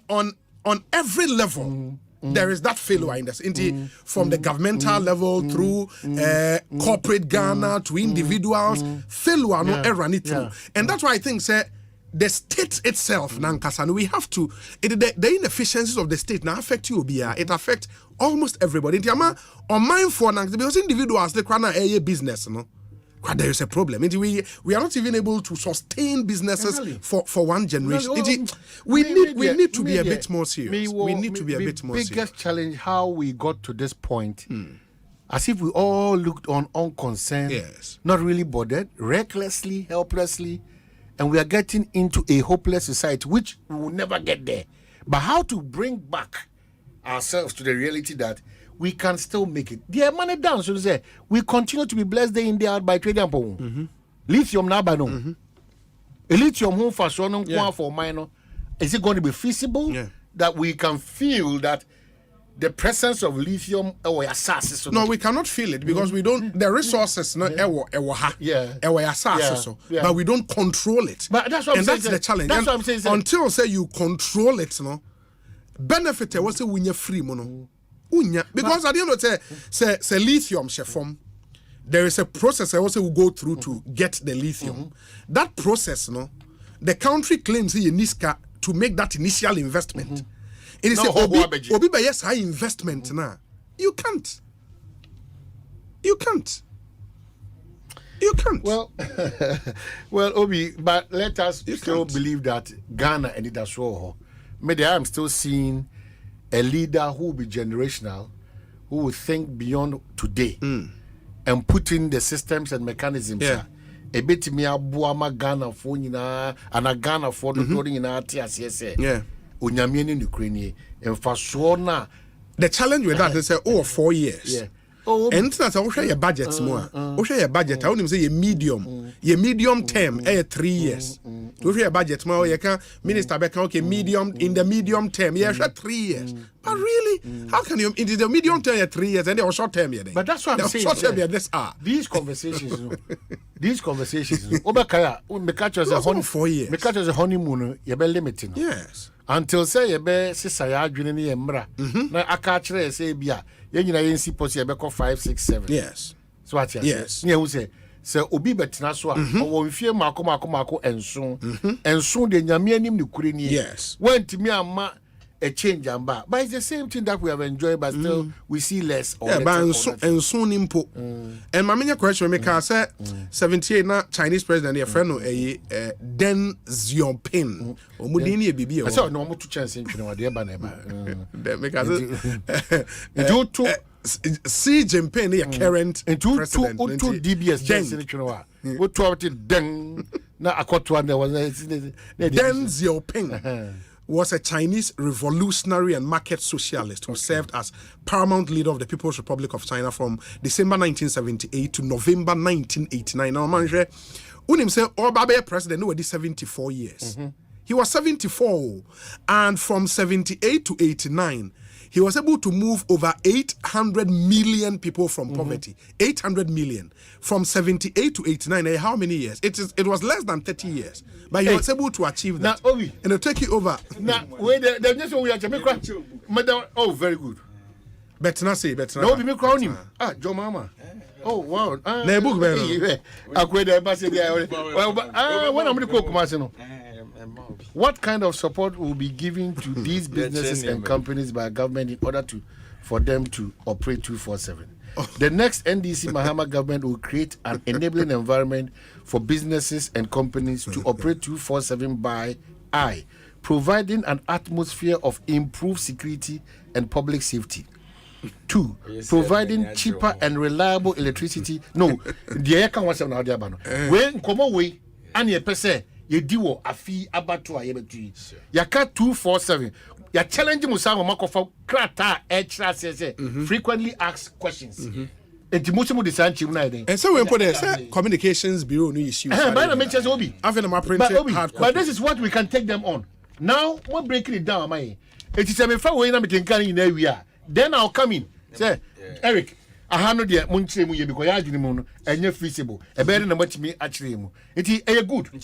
every level. There is that failure in this, from the governmental level through corporate Ghana to individuals, failure no error need to. And that's why I think the state itself, Nankasa, we have to, the inefficiencies of the state now affect you, it affects almost everybody. On mindful, because individuals, they can't a business, there is a problem. We are not even able to sustain businesses for one generation. We need to be a bit more serious. We need to be a bit more serious. The biggest challenge, how we got to this point, as if we all looked on unconcerned, not really bothered, recklessly, helplessly, and we are getting into a hopeless society, which we will never get there. But how to bring back ourselves to the reality that we can still make it. The money down, so to say, we continue to be blessed day in, day out by trading. Lithium nabano. Lithium home for for minor. Is it going to be feasible that we can feel that the presence of lithium no, we cannot feel it because we don't, the resources but we don't control it. But that's what I'm saying. That's the challenge. That's what I'm saying. Until say you control it, benefit was a win free because at the end of the day, say lithium form. There is a process I also will go through to get the lithium. That process, the country claims Niska to make that initial investment. It is obi by yes high investment now. You can't. Well, Obi, but let us still believe that Ghana and it as well. Maybe I am still seeing a leader who will be generational, who will think beyond today and put in the systems and mechanisms. A bit me abuama Ghana for and a Ghana for the building in our TSS. Unyamieni Ukraine and Fasona. The challenge with that is 4 years. and that's how share your budgets more. Share your budget. I only say your medium term 3 years. To share your budget more, you can minister back okay medium in the medium term. Yeah, 3 years. But really, how can you? It is the medium term 3 years, and they are short term here. But that's what I'm saying. Short term here, this are these conversations. Obakaya, we catch us a 4 years. We catch us a honeymoon. You be limiting. Yes. Until say you be sisaya adwene ne emra. Na aka kire say bia. Ye nyina ye nsi posi you be call 5, 6, 7. Yes. So what you say? Yes. Ne hu say obi betena so a wo mfie mako enso. Enso de nyame anim ne kure ni. Yes. Wentimi ama a change and back. But it's the same thing that we have enjoyed, but still we see less. Yeah, but and soon impo. And my main question make say 78 na Chinese president your friend Deng Xiaoping. Omudini e bibi. I saw no more to chance in what they ban because Xi Jinping the current president two DBS chance in Chinoa. What to Deng na akotwa there was Deng Xiaoping. Was a Chinese revolutionary and market socialist who served as paramount leader of the People's Republic of China from December 1978 to November 1989. Now, manje, unim say Obabe president who was 74 years. He was 74, and from 78 to 89, he was able to move over 800 million people from poverty. 800 million. From 78 to 89, how many years? It was less than 30 years. But he was able to achieve that. Now, and it'll take you over. Now, wait, the next one we are Jamaica. Madam, oh, very good. Better not say, better not. No, be me crown him. Joe Mama. Oh, wow. Na book, man. When I'm going to cook, what kind of support will be given to these businesses and companies by government in order for them to operate 24/7? The next NDC Mahama government will create an enabling environment for businesses and companies to operate 24/7 by providing an atmosphere of improved security and public safety. 2, providing cheaper and reliable electricity. No, the can was now the abano. When come away, and ye pese ye diwo afi abatu a yebetu. Yaka 24/7. Ya challenge Musama Makofa krata extra says frequently asked questions. And so we put a communications bureau no issue. But this is what we can take them on. Now we're breaking it down, my. It is a fair way na mekenkan in area. Then I'll come in. Say, Eric, I handle the munche mu ye because ya adwene mu no enye feasible. E be na matimi actually mu. It is a good. A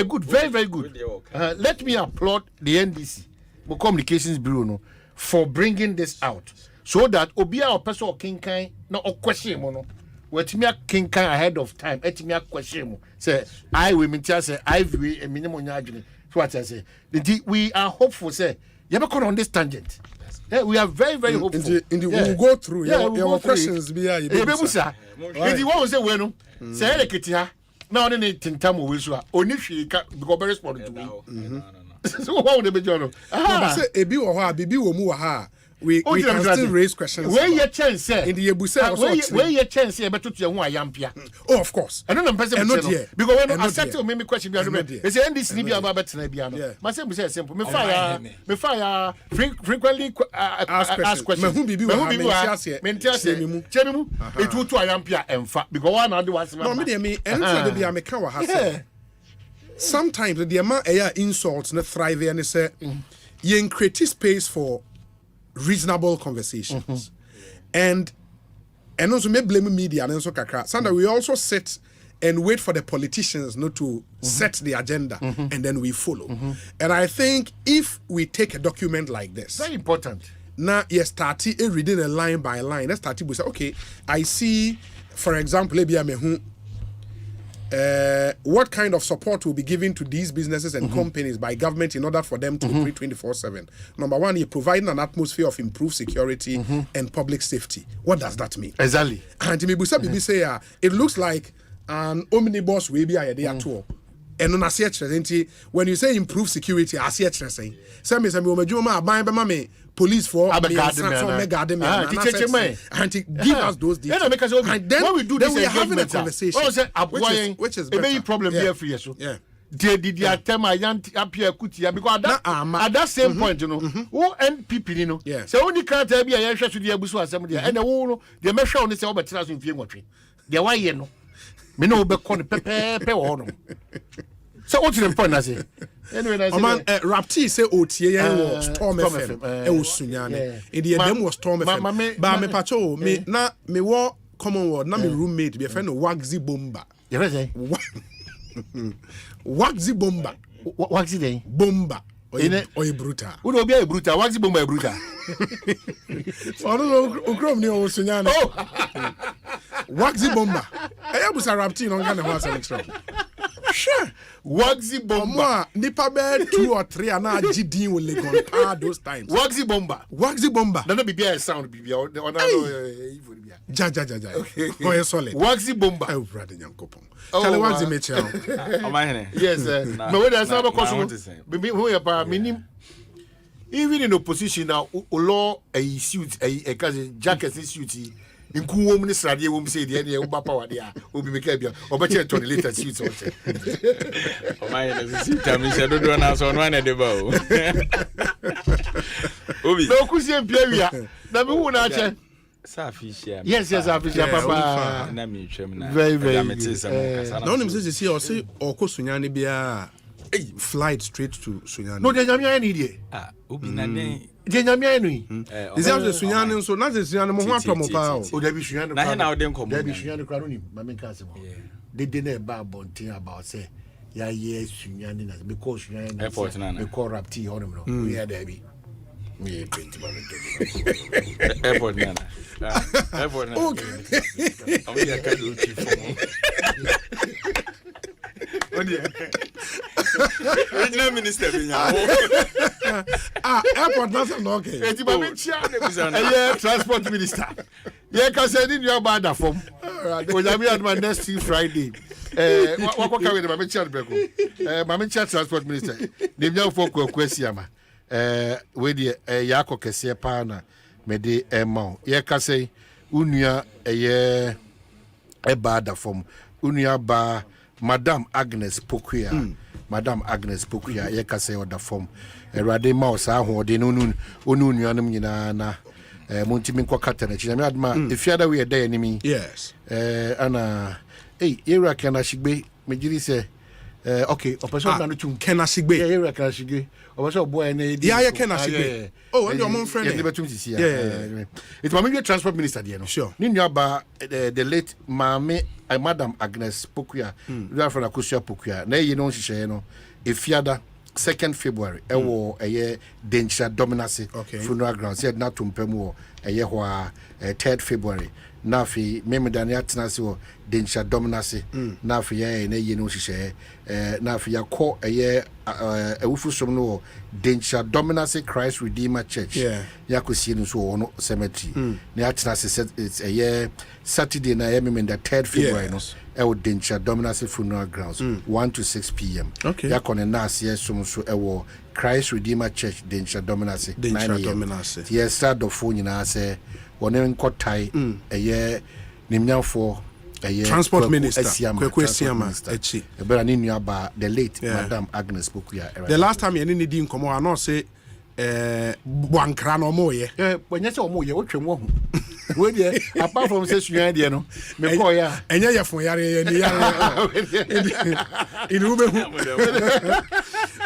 good, very very good. Let me applaud the NDC, the Communications Bureau no, for bringing this out so that obia or person or kinkan na o question mo no. Wetimi kinkan ahead of time. Etimi question mo. Say I will mentia say I view a minimum nya adwene. So what I say. We are hopeful say you ever come on this tangent. Yeah, we are very, very hopeful. We'll go through your questions. If won't say, well, say, Lekitia, now then, Tintamo will only she can go very small to me. So, what would be John? A bill or Bibi or Muaha. We can still raise questions. Where your chance, sir? In the Ebusa, where your chance, but to your Yampia. Oh, of course. I don't know, not yet. Because when I said to me, question, it's in this Libya about Betzanabiano. My simple says simple. Me fire frequently ask questions. Who be Chemimu, it would to Yampia and fat because one other was no, me, and the Amekawa has sometimes the amount of insults not thrive and say, you create space for reasonable conversations. And also may blame media and so kakra. Sandra, we also sit and wait for the politicians not to set the agenda and then we follow. And I think if we take a document like this, very important. Now you start reading a line by line. Let's start with say, okay, I see, for example, what kind of support will be given to these businesses and companies by government in order for them to operate 24/7? Number one, you're providing an atmosphere of improved security and public safety. What does that mean? Exactly. And say, it looks like an omnibus will be a day at all. And when you say improve security, I see saying, police for and give us those details. And then when we do this, we are having a conversation, which is better. Problem here for you. Yeah. they did the attempt appear kutia because at that same point you know who NPP you know so only can't be a to the abusu assembly and the the measure on the say obetra so mfie nwotwe the why ye no me no be kon pepe wo no so what the point I say anyway I say man Rapti say otie yen wo Storm FM e wo sunyane e the dem was Storm FM ba me pacho me na me wo common word na me roommate be friend no Waxy Bomba you say Waxy Bomba. Waxy day? Bomba. Or brutal. Who will be a brutal? Waxy Bomba a brutal. Oh, no, Ukrom ni o sunyana. Waxy Bomba. I was a raptin on Ghana was an extra. Sure. Waxy Bomba. Nipa be 2 or 3 and I GD will live on those times. Waxy Bomba. Waxy Bomba. Don't be a sound, be on Ja. Oh, you're solid. Waxy Bomba. Oh, brother, young couple. Charlie, what's the matter? Omanhene. Yes, sir. No, when there's another question, even in opposition now, law a suit, a cousin jacket suit. In cool minister, they won't say the idea of power there will be behavior or better to the later suits. Omanhene, don't do an answer on one at the bow. No, Kusian Pierre. Number one, yes, Afisha, Papa. Very No, him says you see or Kosunyani be a flight straight to Sunyani. No, there's any idea. Ubinane. Is that the Sunyani? So not the Sunyani Mohato. Oh, there be Sunyani. Now, then come. There be Sunyani Crowny, Mamma Castle. They didn't about say, yes, Sunyani, because Sunyani airport, we call Rapti Honor. We had Debbie. Airport nana. Airport nana. Okay. I'm here to do chief for me. Regional minister airport nothing okay. Transport minister. Yeah, can say in your bad form. When I be my next Friday. What can we do? Mama transport minister. The young folk question. We the yako kese pa na me de ema ye ka say unua ye bad form unua ba Madam Agnes Pokuya ye ka say oda form erade ma o sa ho de no onua nam nyina na montimi nkokata na chi na adma efiada we dey enemy yes ana era kana shigbe me giri say okay operation na no Kena Shigbe era kana shigbe operation boy na yeah Kena Shigbe oh and your mom friend yeah it was my transport minister there no sure ni nua the late Madam Agnes Pokuya we are from Akosia Pokuya na ye no hihye no efiada 2nd February ewo eye Densha Dominacy funeral ground said na tumpemu eye ho 3rd February na fi memedani atenase wo Densha Dominacy na fi ye na ye no hihye na fi yakọ eye awufusom no Densha Dominacy Christ Redeemer Church yakosie no so ono cemetery na atenase it's eye Saturday na memenda 3rd February no ewo Densha Dominacy funeral grounds 1 to 6 p.m. yakone na ase som so ewo Christ Redeemer Church Densha Dominacy yes start the phone nyina say wone nkotai eye nimnyafo transport minister Kwesiama echi ebera ni nua ba the late Madam Agnes Pokuya the last time you need din komo I know say Bwankra no moye when you say omoye wotwem wo we dey apart from say suyan dey no me call ya enye ye fon yare ni yare inu be hu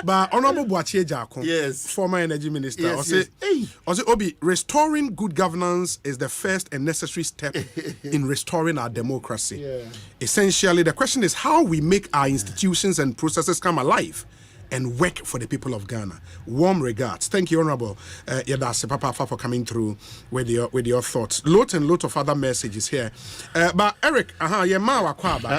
ba honorable Boachi Ejakon former energy minister or say Obi restoring good governance is the first and necessary step in restoring our democracy essentially the question is how we make our institutions and processes come alive and work for the people of Ghana. Warm regards. Thank you, Honorable Yadase Papa for coming through with your thoughts. Lot and lot of other messages here. But Eric, ma Kwaba.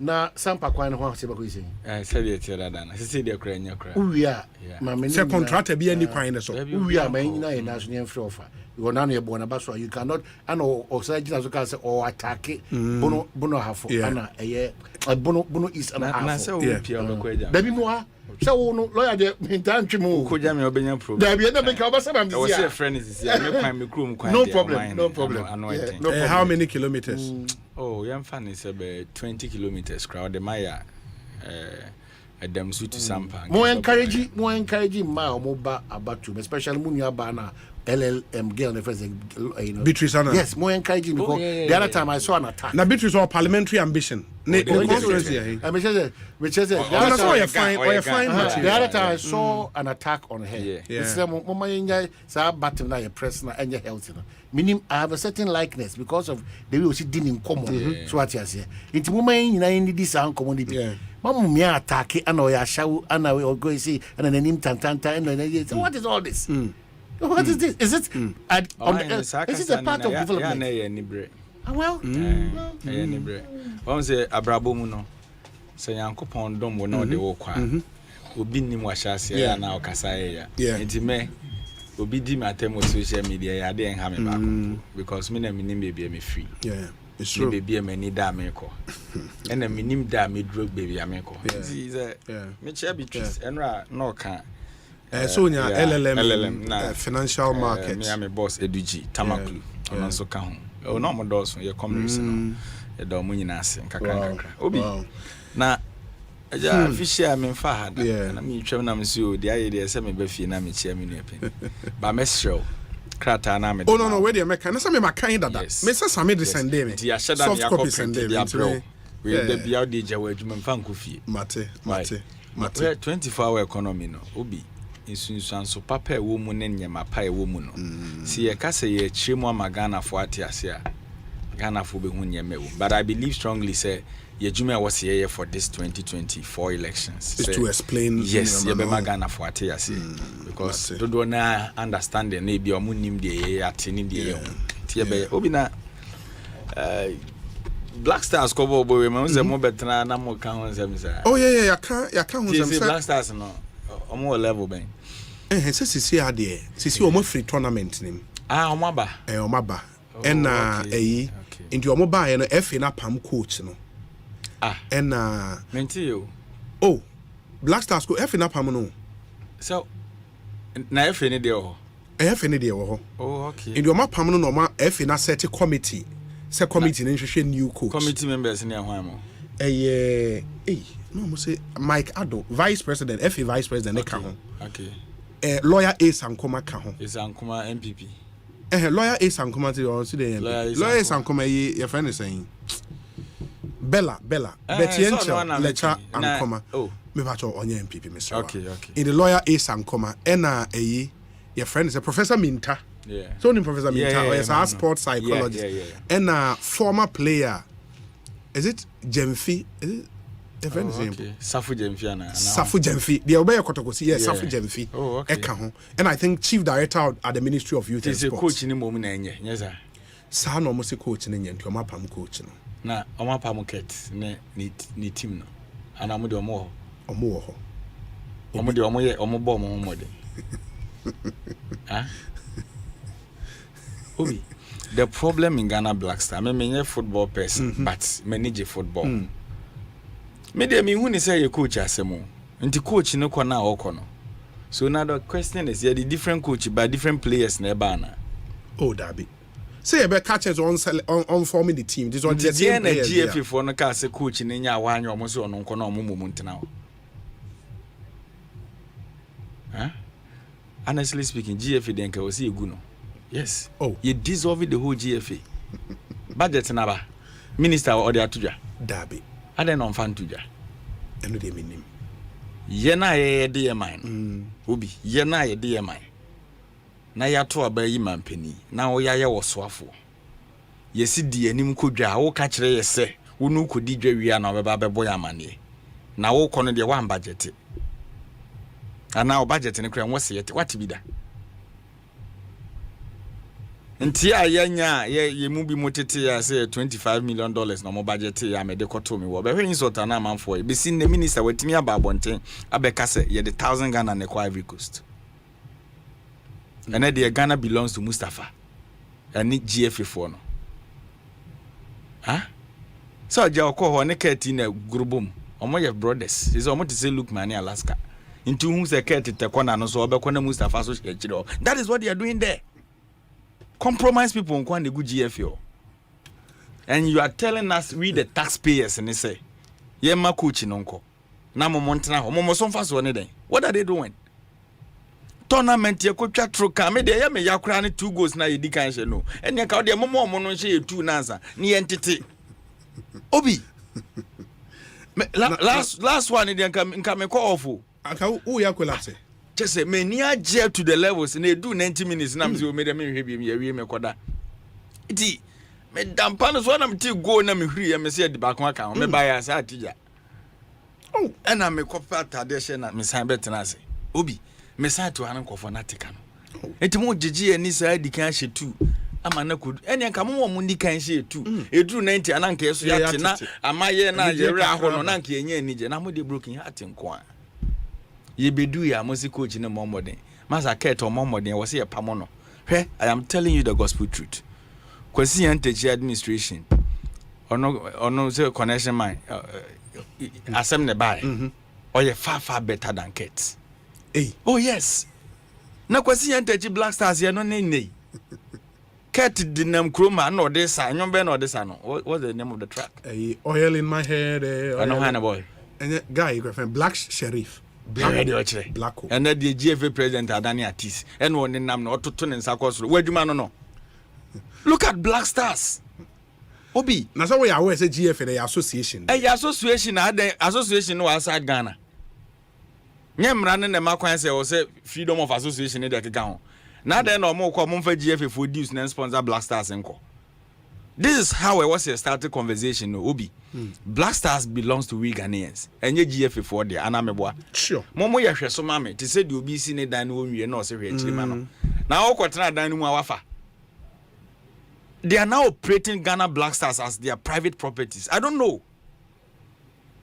Na Sampa Kwan ho se bako isen. Say the tira dana. Say the kra nya kra. Uwia. Ma me se contract be any kwan so. Uwia ma nyina ye na so nyem frɛ ofa. You na no ye bona ba so you cannot ano o say gina so ka say o attack bono hafo ana eye bono is ana hafo. Na say o pia be ko eja. Dabi mo ha So no lawyer de intantwe mu. Ko jam me obenya problem. There be na make obasa am this year. Friend is here. Me kwan me krom kwan. No problem. No problem. How many kilometers? Oh, yam fan is about 20 kilometers crowd the Maya Adam to Sampa. More encouraging my omoba about you, especially Munya Bana LLM girl the first Beatrice Anna. Yes, more encouraging because the other time I saw an attack. Now Beatrice or parliamentary ambition. The other time I saw an attack on her. It's a mama sa battle na your press na and your health. Meaning I have a certain likeness because of the way she did in common. So what you say? It's woman in this uncommon. Mama me attack and I show and I will go see and then him tantanta and then so what is all this? What is this? Is it is it a part of development? Well, One say abrabo mu no. Say Yankopon dom wo na de wo kwa. Obi nim wa hyase ya na okasa ya. Enti me obi di matem social media ya de enha me back because me na minim baby me free. Yeah. It's true. Baby me ni da me ko. And na minim da me drug baby ameko. Me che be trees enra no kan. So nya LLM financial market. Me am boss Eduji Tamaklu. Ono so ka ho. O no mo dos ye commerce no. E do mo nyina ase nkakra. Obi. Na aja fisher me fa ha na me twem na me si o dia ye de se me ba fie na me chia me nu epe. Ba me show. Krata na me. Oh no where dey make na say me makan dada. Me say same de send me. Dia sheda me akopin dia bro. We dey bia de jawa adwuma mfa nko fie. Mate. 24-hour economy no. Obi insunsan so papa e wo mu ne nyema pa e wo mu no si ye ka se ye chiremu amagana fo ate ase a Ghana fo be hu nyema wo but I believe strongly say ye juma was here for this 2024 elections is to explain yes ye be magana fo ate ase because do na understanding na bi o mu nim de ye ate ni de ye tie be obi na Black Stars cover boy me say mo betna na mo kan won say me say oh yeah ya kan won say Black Stars no omo level ben say sisi ade sisi omo free tournament nim omo aba omo aba na into omo ba ye no FA na pam coach no na menti yo Black Stars ko FA na pam no so na FA ne de ho FA ne de ho okay into omo pam no no ma FA na set committee se committee ne hwehwe new coach committee members ne ahwan mo no mo say Mike Ado vice president FA vice president ne ka ho okay lawyer A Sankoma ka ho Sankoma MPP lawyer A Sankoma ti o si de lawyer A Sankoma your friend is saying Bella Betiencha Lecha Ankoma me ba cho onye MPP Mr. Okay in the lawyer A Sankoma na your friend is a Professor Minta so ni Professor Minta or is a sports psychologist and former player is it Jemfi is it Safu Jemfi na Safu Jemfi the obey kotokosi Safu Jemfi eka ho and I think chief director at the Ministry of Youth and Sports coach ni mo mu na enye nyeza sa no mo se coach ni nyen to mapam coach no na omapam ket ni team no ana mo de omo ho omo de omo ye omo bo omo mode Obi the problem in Ghana Black Star me a football person but manage football me dey me hu ni say ye coach asemo nti coach no kona okono so now the question is the different coach by different players na ba na Dabi say be catches on forming the team this one the team na GF for no ka say coach ni nya wa anya omo so no nko na omo mumu ntena honestly speaking GF den ka o see egu no yes you dissolve the whole GFA budget na ba minister or the atudwa Dabi ade no mfa ntudwa eno de minim ye na ye de man obi ye na ye de man na ya to aba yi mampani na wo ya ye wo soafo ye si di anim kodwa wo ka kire ye se wo nu kodi dwa wi na obeba bebo ya mane na wo kono de wan budget ana o budget ne kra wo se ye what bi da nti ayanya ye mu bi motete ya say $25 million na mo budget ya me de koto me wo be hwe insult na amanfo e be sin the minister watimi aba abonten abeka say ye the 1,000 Ghana na kwa Ivory Coast and the Ghana belongs to Mustafa and GFA for no so ja okọ ho ne kati na grubom omo ye brothers is omo to say look man in Alaska into who say Ket te corner no so obekona Mustafa so chiro. That is what they are doing there. Compromise people on the good GFO. And you are telling us we the taxpayers and they say, "Ye ma coach nonko." Na mo montana mo so fa so ne den. What are they doing? Tournament ye kwatwa tro ka me de ye me yakura ne 2 goals na ye di kan hye no. Enya ka de mo no hye ye 2 na ansa. Ne ye ntete. Obi. Last one in nka me call off. Aka who ya collapse. Just say me near jail to the levels and they do 90 minutes na me say o me de me hwe bi me koda. Iti me dampano so na me ti go na me huri me say de ba kon aka me buy as atija. Oh, and I'm a copper tradition at Miss Hambert and I say, Obi, Miss to an uncle for Natican. It's more Gigi and Nisa di can she too. I'm an could any come on Mundi can she too. It drew 90 and Uncle Yatina, and my year now, Yera, Nanki and Yen, and I'm with the broken heart in Quan. Ye be do ya music coach in a moment. Massa Cat or Momodin was here Pamono. Hey, I am telling you the gospel truth. Kwasi Antechi administration. Or no, say connection mine. Asem ne buy. Or you far better than Kets. Hey. Oh yes. Na Kwasi Antechi Black Stars here no ne. Ket dinam chroma no this I no this no. What's the name of the track? Oil in my head. I know Hannah boy. And guy girlfriend Black Sheriff. Black. And then the GFA president Adani Atis. And one in Nam no to and Sakos. Where do man no? Look at Black Stars. Obi. Na so we are say GFA the association. Association the association no outside Ghana. Nyemra ne ma kwan say o say freedom of association dey keka ho. Na dey no mo kwa mo fa GFA for dues and sponsor Black Stars enko. This is how I was started conversation no Obi. Black Stars belongs to we Ghanaians. Enye GFA for there anameboa. Sure. Momo ye hwe so mame te say the obi si ne dan no wie na o say hwe chirima no. Na o kwotena dan no mu awafa. They are now operating Ghana Black Stars as their private properties. I don't know.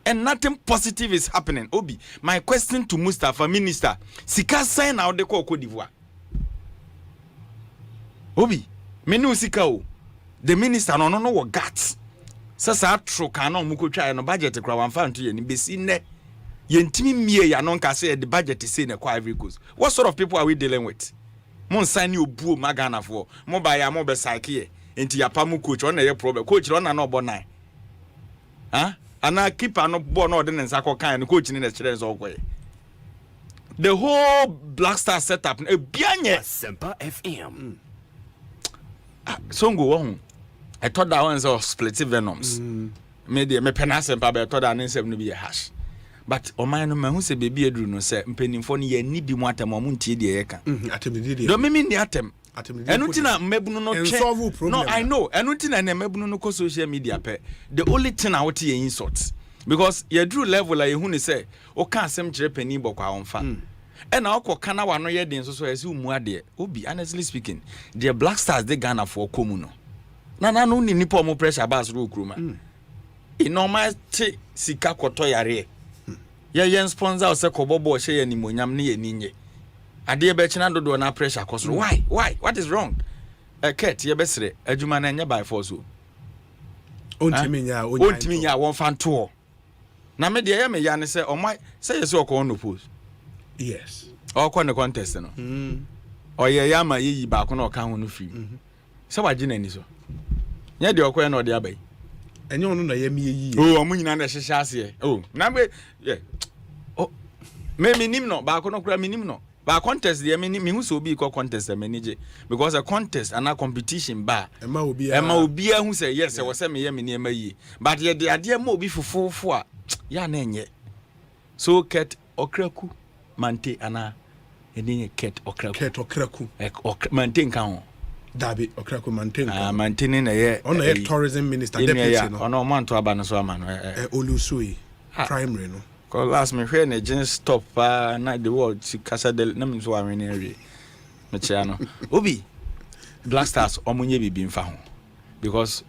And nothing positive is happening. Obi, my question to Mustafa, Minister, Sika sign out the Cote d'Ivoire. Obi, menu Sika o. The minister no what guts. Sasa tro kano muko try no budget kra wan fan to ye ni besi ne. Yentimi mie ya no nka say the budget is say na kwa every goes. What sort of people are we dealing with? Mon sign you buo magana for. Mo ba ya mo be psyche. Enti ya pamu coach on na problem. Coach on na no bo nine. Huh? Ana keeper no bo no de nsa ko kan coach ni na kire nso ko. The whole Black Star setup e bianye Asempa FM. Songo won. I thought that one was split venoms. Me pen Asempa be thought that nsem no be a hash. But o man no man who say baby edru no say mpanimfo no ye ni bi mu atem o muntie de ye ka. Atemidi. Do me ni atem. Enutina mebunu no che. No, I know. Enutina na mebunu no ko social media pe. The only thing I want ye insult. Because ye drew level like hu ni say o kan asem kire pani bokwa onfa. And now kana wa no ye den so as umu ade. Obi honestly speaking, the Black Stars they Ghana for komuno. Na no ni nipa mo pressure bas ro kroma. E normal te sika koto yare. Ye sponsor se kobobo hye ye nimonyam ne ye ninye. Ade be china dodo na pressure koso. Why? What is wrong? Ket ye besre adwuma na nya by force o. Ontimi nya won fan to. Na me de ye me ya ne se omai say yes okon no post. Yes. Okon the contest no. Oye ya ma yi ba ko na oka ho no fi. Se waje na ni so. Nya de okon na ode abai. Enye onu na ye me yi. Oh, omu nyina na hyehye ase. Oh, na be oh. Me nim no ba ko no kura me nim no. But contest the me who so be call contest manage because a contest and a competition ba Emma obi who say yes I was say me me niam yi but ye the ade ma obi fofofo a ya na enye so ket okraku mante ana enye ket okraku mante nka ho dabi okraku mante nka mante ne na ye on a tourism minister deputy no on man to aba no so ama no Olusui primary no. Cause last me when the just stop na the world si kasa del na me so awene awie me chia no Obi Black Stars omunye bibi mfa ho because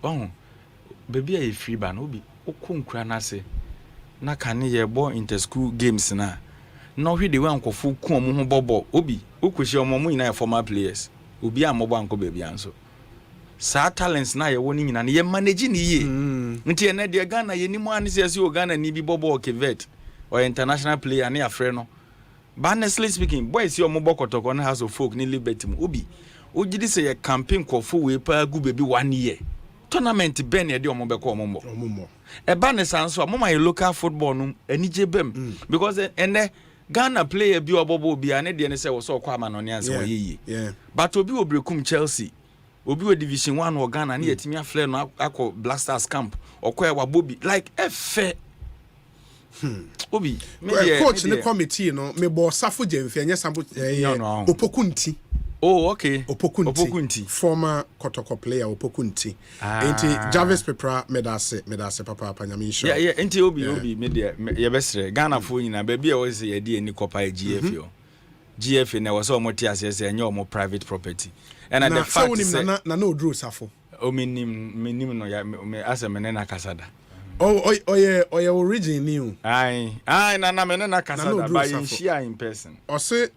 baby e free ban Obi okonkura na se na kan ye bo inter school games na hwe de wan kofo ku omo ho bobo Obi okohye omo mu nyina former players Obi amobo anko baby anso sa talents na ye woni nyina ye manage ni ye nti na de Ghana ye ni mu anise o Ghana ni bi bobo o kevet or international player na afre no But honestly speaking, boys your mobile kotoko na house of folk ni liberty mu obi. Ojidi say a campaign kofo we pa gu baby 1 year. Tournament ben ye de omobeko omombo. E ba ne sanso amoma local football no anije bem because ene Ghana player bi obobo bi ane de ne say wo so kwa ma no ne anse wo yeye. Yeah. But obi obrekum Chelsea. Obi we division 1 wo Ghana na yetimi afle no akọ Black Stars camp. Okoya wa Bobby like efe Obi coach in the committee no me bo safo jemfe anya sample Opokunti. Oh, okay. Opokunti. Former Kotoko player Opokunti. Enti Jarvis Pepra medase papa panyamisho. Yeah, enti obi me de ye besre Ghana fo nyina ba bia wo se ye de ni kopa GF yo. GF na wo so mo ti asese enye o mo private property. And at the fact say na no draw safo. O menim no ya me aseme na kasada. Oh, origin new. Aye, na me na kasada by in share in person. Osei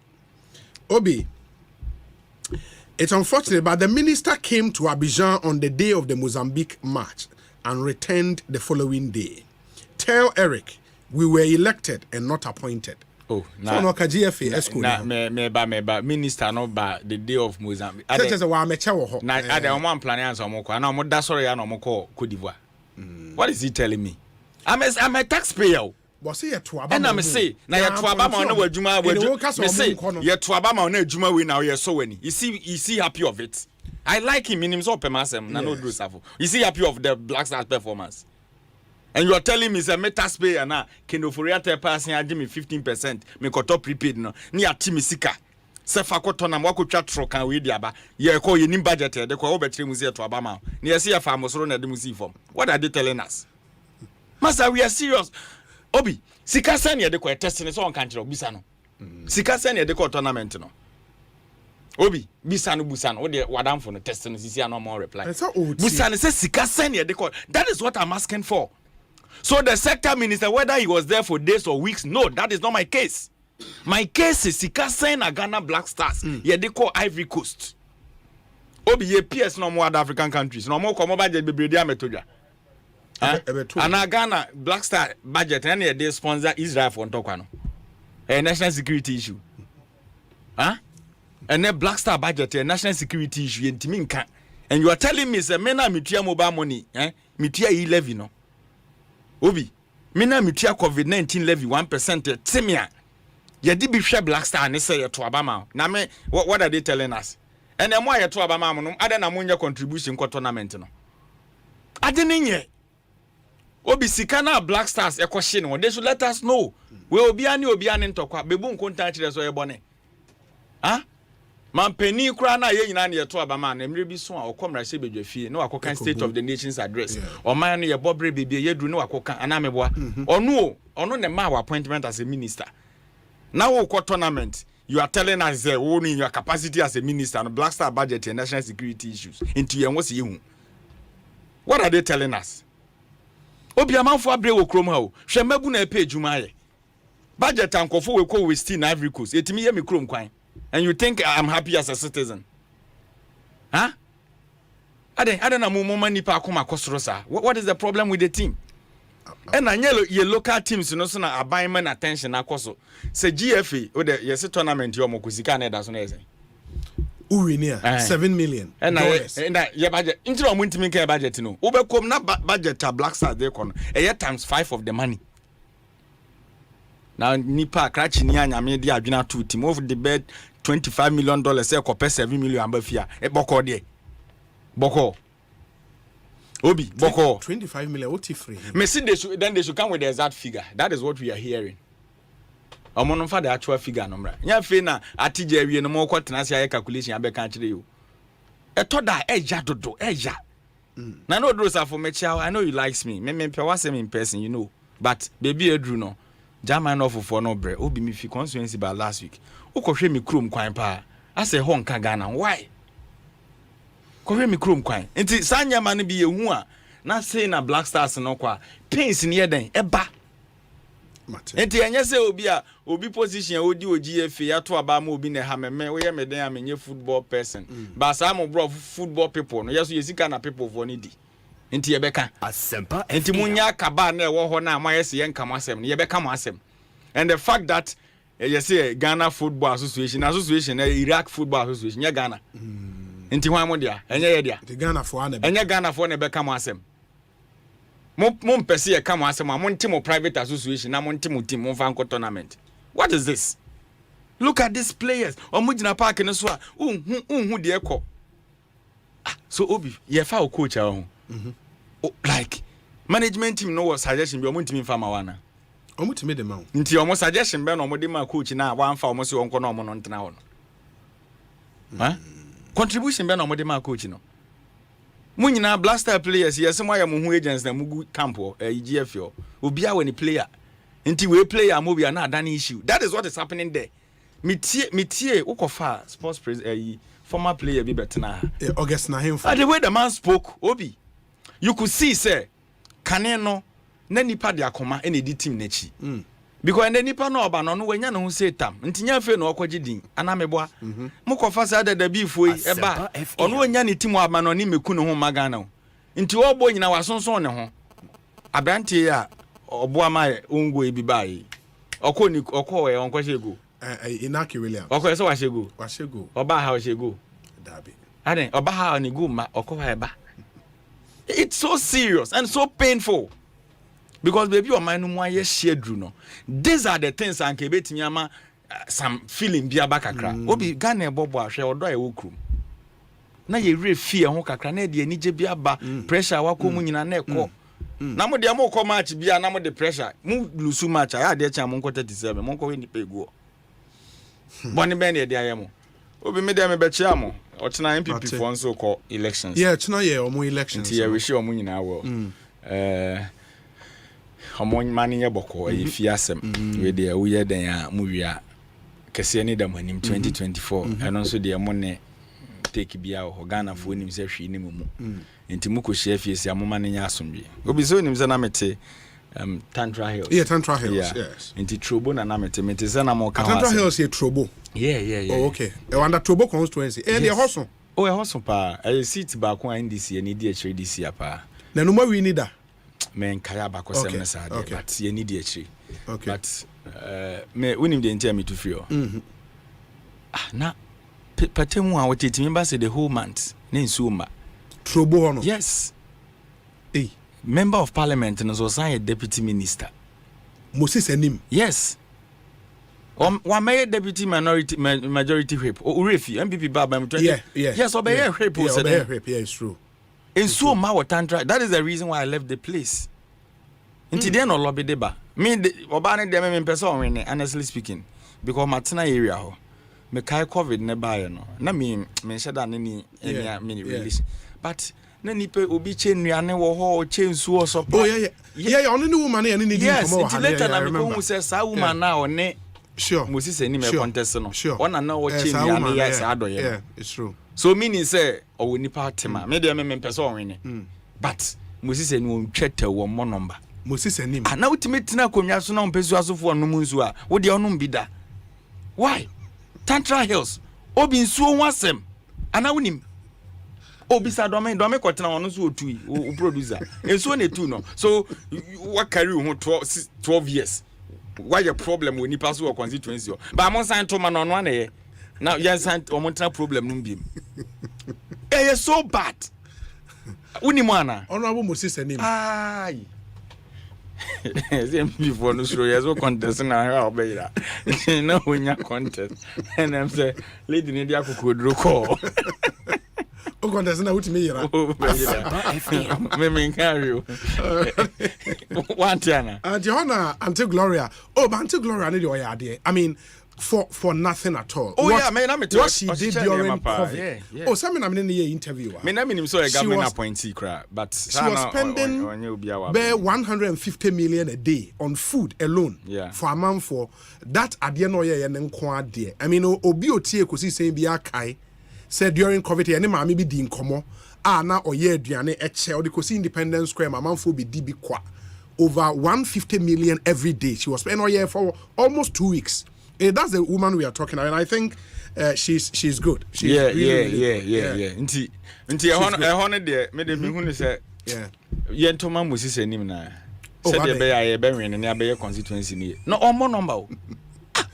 Obi. It's unfortunate, but the minister came to Abidjan on the day of the Mozambique match and returned the following day. Tell Eric, we were elected and not appointed. Oh, so no GFA school. Me minister no ba the day of Mozambique. That's why me chewo ho. Na ade one plan answer mo kwa na mo da sorry ya no mo call Cote d'Ivoire. What is he telling me? I'm a taxpayer. But say to aba. And I say na ye to aba ma no wadwuma me say ye to aba ma no adwuma we na ye so wani. You see happy of it. I like him in himself pemasem na no do safo. You see happy of the Black Stars performance. And you are telling me say me taxpayer na Kendoforia te pass me 15% me koto prepaid no. Ni ati me sika. Se fa koto na mwakotwa tro kan we dia ba. Ye ko ye nim budget e de ko obetre mu se to aba ma. Na ye se ye fa mosoro na de mu si form. What are they telling us? Master, we are serious. Obi, sika sen ye de ko test ne so on kan kire obisa no. Sika sen ye de ko tournament no. Obi, bisa no wo de wadamfo no test no sisi no more reply. Bisa no say sika sen ye de ko. That is what I'm asking for. So the sector minister, whether he was there for days or weeks, no, that is not my case. My case is sika sen na Ghana Black Stars. Ye de ko Ivory Coast. Obi ye PS no more other African countries. No more komo budget bebrede ametodwa. And Ghana Black Star budget and they sponsor Israel for Ntokwa a national security issue. And then Black Star budget a national security issue in Timinka. And you are telling me say mena mitua mobile money, mitua levy no. Obi, mena mitua COVID-19 levy 1% timia. Ye di bi hwe Black Star ne say to Obama. Na me what are they telling us? And then why to Obama no ada na munya contribution ko tournament no. Ade nye Obi sikana Black Stars ekwohye no they should let us know. We obi ani ntokwa bebu nkonta kire so yebone. Mampeni kura na ye nyina na ye to abama na emre bi so a okomra se bedwafie na wakokan State of the Nations address. Oman no ye bobre bebie ye duru na wakokan ana meboa. Ono ne ma appointment as a minister. Now we call tournament. You are telling us that only in your capacity as a minister and Black Star budget and national security issues into your what's you. What are they telling us? Obi amanfo abre wo krom ha o hwe mabu na epe adwuma ye budget ankofo we ko we still na Ivory Coast etimi ye me krom kwan and you think I'm happy as a citizen Ade na mo mani pa akoma kosoro sa what is the problem with the team and anyelo ye local teams no so na abayman attention akoso se GFA o de yes tournament yo mokosika na da so na ese Uwinia 7 million and your budget into a multi budget no overcome na budget a Black Stars they con a times 5 of the money now nipa cratch ni anyame de adwena to team of the bed $25 million say ko 7 million ambafia e boko de boko Obi boko 25 million what free me see they should come with the exact figure. That is what we are hearing. Omono fa the actual figure no mra nya fe na atije awie no mo kwotena se aye calculation abeka kire you etoda eja dodo eja na no do sa for me chia I know you likes me pe wasem in person you know but baby edru no German of for no bre obi mi fi constituency by last week ukohwe mi krom kwan pa ase ho nka Ghana why kohwe mi krom kwan enti sanya ma no bi yehu a na say na Black Stars no kwa pains ne yeden eba enti enye se obi position odi GFA ya to aba ma obi ne ha meme we ye meden amenye football person ba sa mo bro football people no yeso yesika na people for ni di enti ye beka Asempa enti munya kaba na ewo ho na amayese ye nkam asem ne ye beka mo asem and the fact that you say Ghana Football Association Iraq Football Association ya Ghana nti hwan mo dia enye ye dia the Ghana for ane enye Ghana for ne be kam asem mo mpese ye kam asem mo nti mo private association na mo nti mo team mo fan tournament. What is this? Look at these players omugina park ne so a unhu de ekọ. So Obi ye fa o coach a ho like management team no was suggestion bi omuntimi fa ma wana omutimi de ma ho nti omo suggestion be no omo de ma coach na wan fa omo se onko na omo no ntena ho no contribution be na omo de ma coach no munyina blaster players yes mo ya mo hu agents na mugu camp GF yo obi a we ni player nti we player mo bi na adani issue. That is what is happening there. Mitie ukofa sports former player bi betena August na him for the way the man spoke Obi you could see say kane no na nipa de akoma ene di team nechi because ene nipa no oba no wanya no ho say tam ntinya fe no okwaje din ana meboa mukofa sa da bi fo yi eba ono wanya ne team aba no ni meku no ho magana nti obo nyina wasonson ne ho abrantie ya obo ama ongo ebi bai okọ e onkwaje go Inaki Williams okọ so washego oba ha washego dabi ade oba ha ni go ma okọ ha eba. It's so serious and so painful because baby o man no mo aye share dru no. These are the things and ke betimi ama some feeling bia ba kakra Obi Ghana ebobo ahwe odo e wokrum na ye refie ho kakra na de anije bia ba pressure wako mu nyina na ekọ na mo de mo ko match bia na mo de pressure mu lusu match ya de cha mo nko 37 mo nko we ni pegu boni ben de ayemo Obi me de me be chia mo ochina MPP for nso ko elections china ye omo elections nti ye wish omo nyina wo omo mani ye boko e fi asem we de wo ye den a mu wia kese ni da manim 2024 eno nso de mo ne take bia o Ghana fo nim se hwe ni mu nti mu ko hye fiesi amoma ne nya asombi Obi so nim se na mete Tantra Hills Tantra Hills yes nti Trobo na mete se na mo ka Tantra Hills ye Trobo yeah oh okay e wanda Trobo constituency e hoso oh e hoso pa e seat ba ko NDC ni di HDC DC apa na no ma wi ni da men kaya ba ko sem na sa de but ye ni di HDC okay but me unim de ntia me to feel na patemu a wotitimi ba say the whole month na nsuma Trobo hono yes member of parliament and so say deputy minister Moses Enim yes one may deputy majority whip Urefi MPP Baba 20 yes obey whip it's true in so ma Tantra. That is the reason why I left the place until then no lobby deba me oba ne dem me person win honestly speaking because matena area ho me kai COVID ne buy no na me sheda ne ni any relation but na nipe obi che nnuane wo ho che nsu o so oh yeah only the woman and need yes until later na me ko say sa woman na one sure Moses ani me contest no sure ona na wo che nnuane ya sa adoye yeah it's true so meaning say o nipa tema me de me person win but Moses ani won tweta wo mo number Moses ani na ultimate na konwa so na mpesu asofo no mu nsu a wo de onum bi da why Tantra Hills obi nsu ho asem ana wonim Obi sa do me kwotena ono so otui o producer enso na etu no so what carry who 12 years why your problem when you pass your constituency but am san to man ono na ye now you san omo problem no biem eh so bad uni mana honorable Moses Enim ai before no show yes contest na how be that no when contest and I'm say lady ni dia kokodro call o contest na wuti me yira me carry one tiana Johanna Auntie Gloria but Auntie Gloria need your idea I mean for nothing at all. Oh yeah, man, what she did during COVID. Yeah. Oh, some in the interview. Me na me so a government appointee cra, but she was spending bare 150 million a day on food alone. Yeah. For a month for that adie no ye ne nko ade. I mean obi otie Ekosiisen saying bia kai said during COVID any ma me bi di nkomo na oye aduane eche the Ekosiisen Independence Square ma manfo bi di bi kwa over 150 million every day. She was spending oye for almost 2 weeks. That's the woman we are talking about, and I think she's good. She's yeah. Nti ehon de me de me hu ne say ye ntoma Moses Enim na say de be ya ye be win ne abe constituency ni no omo number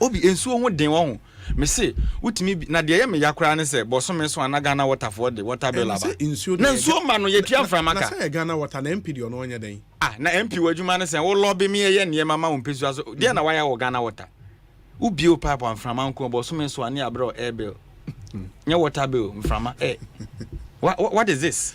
o obi ensuo ho den wo ho me say utimi na de ye me yakra ne say boso me so anaga na water for the water bill aba na ensuo ma no ye tua mframa ka na say Ghana water na MP de ono onye den na MP wadwuma ne say wo lobby me ye ne mama wo mpesu so de na waya wo Ghana water ubi o pipe mframa nko boso me so ane abro air bill nya water bill mframa what is this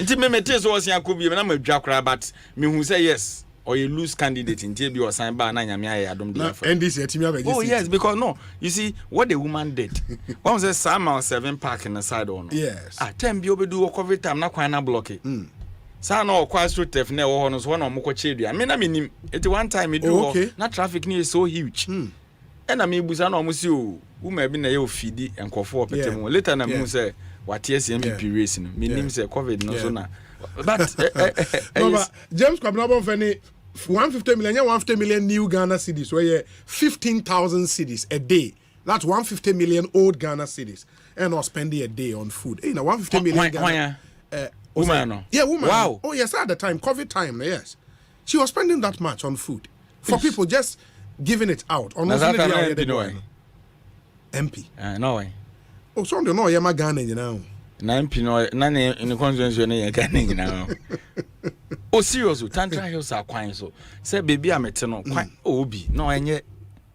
nti me mete so osia ko bi na madwa kra but me hu say yes or you lose candidate in TB or sign by na nyame aye adom dey for NDC atimi abeji oh yes because no you see what the woman did one was Samuel 7 park in the side on yes time bi obedu COVID time na kwan na block sa na okwa street tef na wo ho no so na omko chedua me na menim it one time do na traffic ni is so huge and me busa na omo si o woman bi na ye ofidi enkofo opetemu later na me say what yes MVP race no menim say COVID no so na but James Kwabena bon fani 150 million new Ghana cedis where 15,000 cedis a day. That's 150 million old Ghana cedis and or spending a day on food. You know 150 million Ghana woman. Yeah, woman. Wow. Oh yes, at the time COVID time, yes. She was spending that much on food. For people just giving it out on MP. No way. Oh, so don't know Yama Ghana, you know. Na MP no na ne in constituency no ye kan nyina o serious Tantra Hills are kwan so say baby amete no kwan obi no enye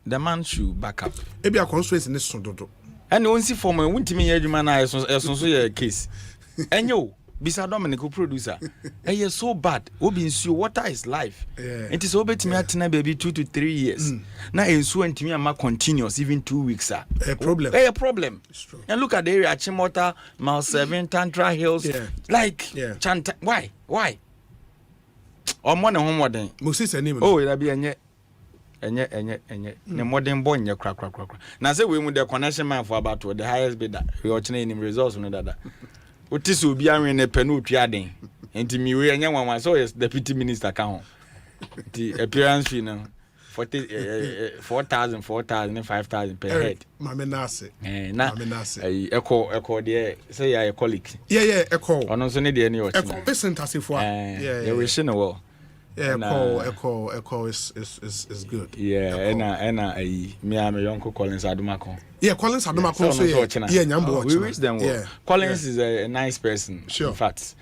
the man should back up e bia constituency ne so dodo and onsi form wuntimi ye adwuma na eso so ye case enye o bisa Dominic producer eh so bad obi nsuo water is life it is obetimi atena baby 2 to 3 years na ensuo ntimi ama continuous even 2 weeks a problem and look at the area Chimota Mile 7 Tantra Hills Chanta why omone homoden Moses anim oh ira bi enye ne modern boy nye kra na say we mu the connection man for about the highest bidder we ochine in results no dada otisi obi anwe ne penu otuaden enti miwe anya nwanwa so yes deputy minister ka ho the appearance fee no 4,000 5,000 per head mame nase na echo de say ya colleague echo ono so ne de ne echo percent asefo yeah we should know echo is good me am Yonko Collins Adumako Collins Adumako so nyambo we wish them well Collins is a nice person in fact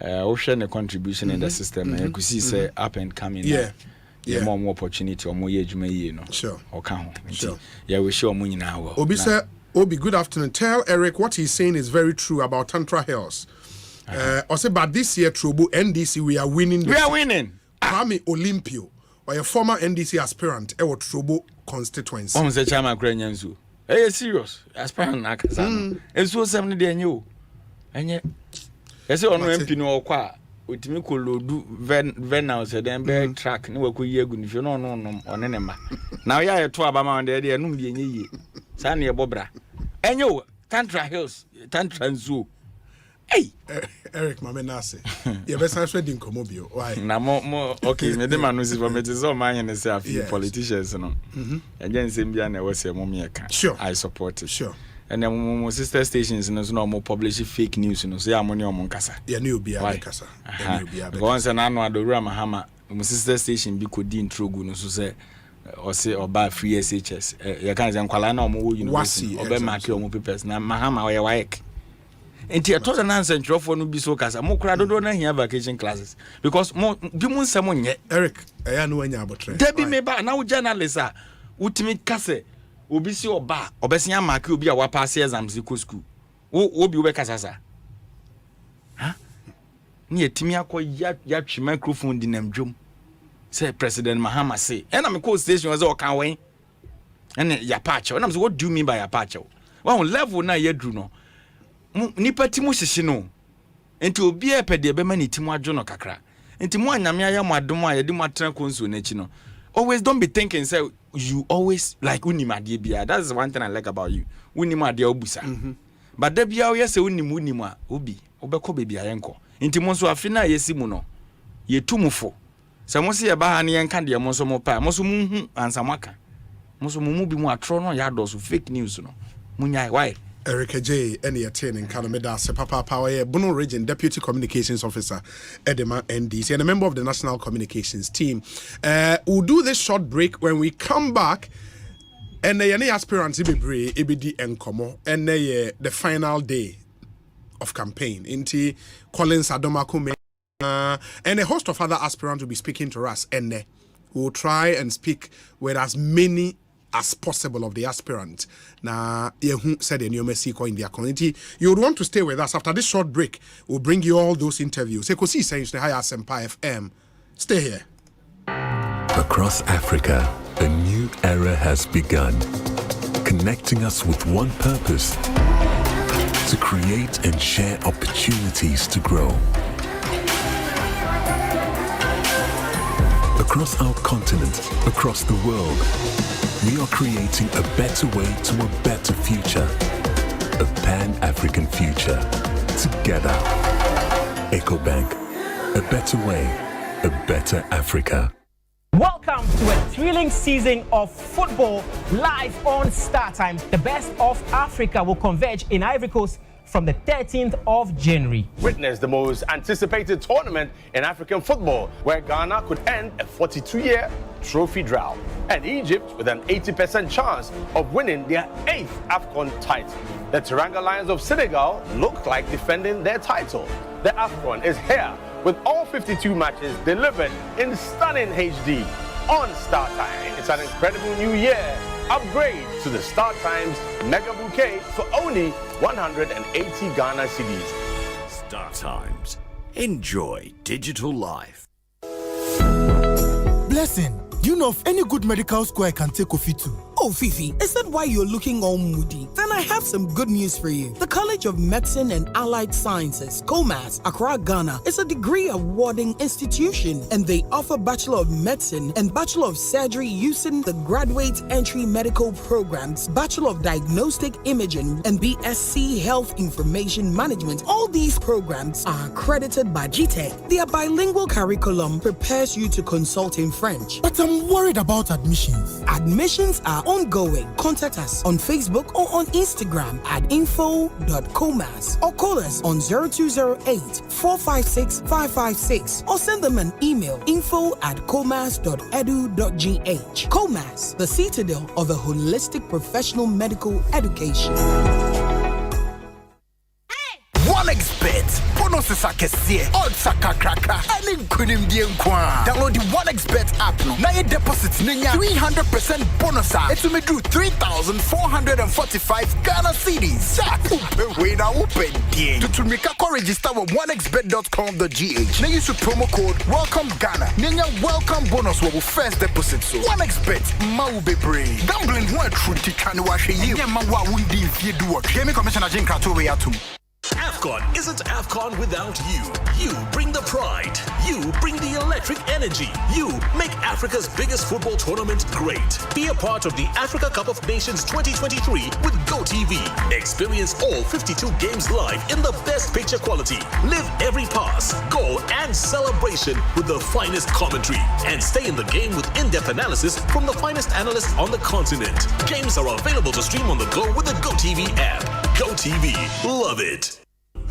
ocean a contribution in the system and Ekosiise say up and coming more opportunity or more adwuma yie no oka ho we show mo nyina wo obi say obi good afternoon tell Eric what he's saying is very true about Tantra Hills also but this year Trobo NDC we are winning Kwame Olympio or a former NDC aspirant e what Trobo constituency say chairman kra nyanzu serious aspirant akasa enso 7 de enye o enye ese ono MP no okwa otimi ko lodu venal se den be track ne wakoyi agu ni no one ne ma na ya ye to abama on de enum bi enye yie sa ne ebobra enye o Tantra Hills Tantra Zoo Eric Mamenase you best answer din komobio why na mo okay me de manu si for me so man ne say afi politicians no enye nsem bia na we say mo me ka I support it and then mo sister stations no mo publish fake news no so ya mo ne o mo nkasa ya ne obi a kasa ya ne obi a go once na no adorua mahama mo sister station bi kodi introgu no so say or say oba free SHS ya kan say nkwala na o mo university oba mark o mo papers na mahama o ya waek enti e to the nonsense trofo no bi so kasa mo kura dodo na hia vacation classes because mo bi mo nsem nye Eric eya no anya abotre da bi me ba na wo journalist a utimi kase obi si oba obesia mark obi a wa pass exams ko school wo bi wo be kasa sa ha ni etimi akọ ya twi microphone di namdwom say President Mahama say na me call station was o kan wen ene ya patch na me say what do you mean by ya patch wa level na ya dru no nipa timu hihye no enti obi e pede be ma ni timu adwo no kakra enti mu anyame aya mu adom a yedi mu atran konso na chi no always don't be thinking say you always like unimade bia that's one thing I like about you unimade obusa but da bia we say unimu a obi obekọ be bia yenko enti mo so afi na yesi mu no yetumufo se mo se ye ba ha ne yenka de mo so mo pa mo so mu hu ansamaka mo so mu bi mu atro no ya do so fake news no munyai why Eric J. Any attending Canada, Papa Power, Bono Region Deputy Communications Officer, Edema NDC, and a member of the National Communications Team. We'll do this short break. When we come back, And the aspirants bebree ebedi enkomo and the final day of campaign. Inti Collins Adomako and a host of other aspirants will be speaking to us, and we will try and speak with as many as possible of the aspirants. Now, you said in your Mexico in their community, you would want to stay with us. After this short break, we'll bring you all those interviews. Ekosiisen On Asempa FM. Stay here. Across Africa, a new era has begun, connecting us with one purpose: to create and share opportunities to grow. Across our continent, across the world, we are creating a better way to a better future. A Pan-African future. Together. EcoBank. A better way, a better Africa. Welcome to a thrilling season of football live on Star Times. The best of Africa will converge in Ivory Coast from the 13th of January. Witness the most anticipated tournament in African football, where Ghana could end a 42-year trophy drought, and Egypt with an 80% chance of winning their 8th AFCON title. The Teranga Lions of Senegal look like defending their title. The AFCON is here with all 52 matches delivered in stunning HD on Star Times. It's an incredible new year. Upgrade to the Star Times Mega Bouquet for only 180 Ghana cedis. Star Times. Enjoy digital life. Blessing, do you know of any good medical school I can take Kofi to? Oh, Fifi, is that why you're looking all moody? Then I have some good news for you. The College of Medicine and Allied Sciences, COMAS, Accra, Ghana, is a degree-awarding institution, and they offer Bachelor of Medicine and Bachelor of Surgery using the Graduate Entry Medical Programs, Bachelor of Diagnostic Imaging, and BSc Health Information Management. All these programs are accredited by GTEC. Their bilingual curriculum prepares you to consult in French. But I'm worried about admissions. Admissions are ongoing. Contact us on Facebook or on Instagram at info.comas or call us on 0208-456-556 or send them an email info@comas.edu.gh. COMAS, the citadel of a holistic professional medical education. OneXBet. Bonuses are kesiye. Odds are kakraka. And including the nkwa. Download the OneXBet app no. Now your deposits ninya 300% bonus. It will do 3,445 Ghana cedis. Jack, wait now, open day. To make a register with onexbet.com.gh. Now use the promo code Welcome Ghana. Ninya welcome bonus will first deposit. So OneXBet, mau be brave. Gambling one truth to can wash you. Yeah, man, what would you do? Gaming Commissioner Jim Krato atum. AFCON isn't AFCON without you. You bring the pride. You bring the electric energy. You make Africa's biggest football tournament great. Be a part of the Africa Cup of Nations 2023 with GoTV. Experience all 52 games live in the best picture quality. Live every pass, goal, and celebration with the finest commentary. And stay in the game with in-depth analysis from the finest analysts on the continent. Games are available to stream on the go with the GoTV app. GoTV. Love it.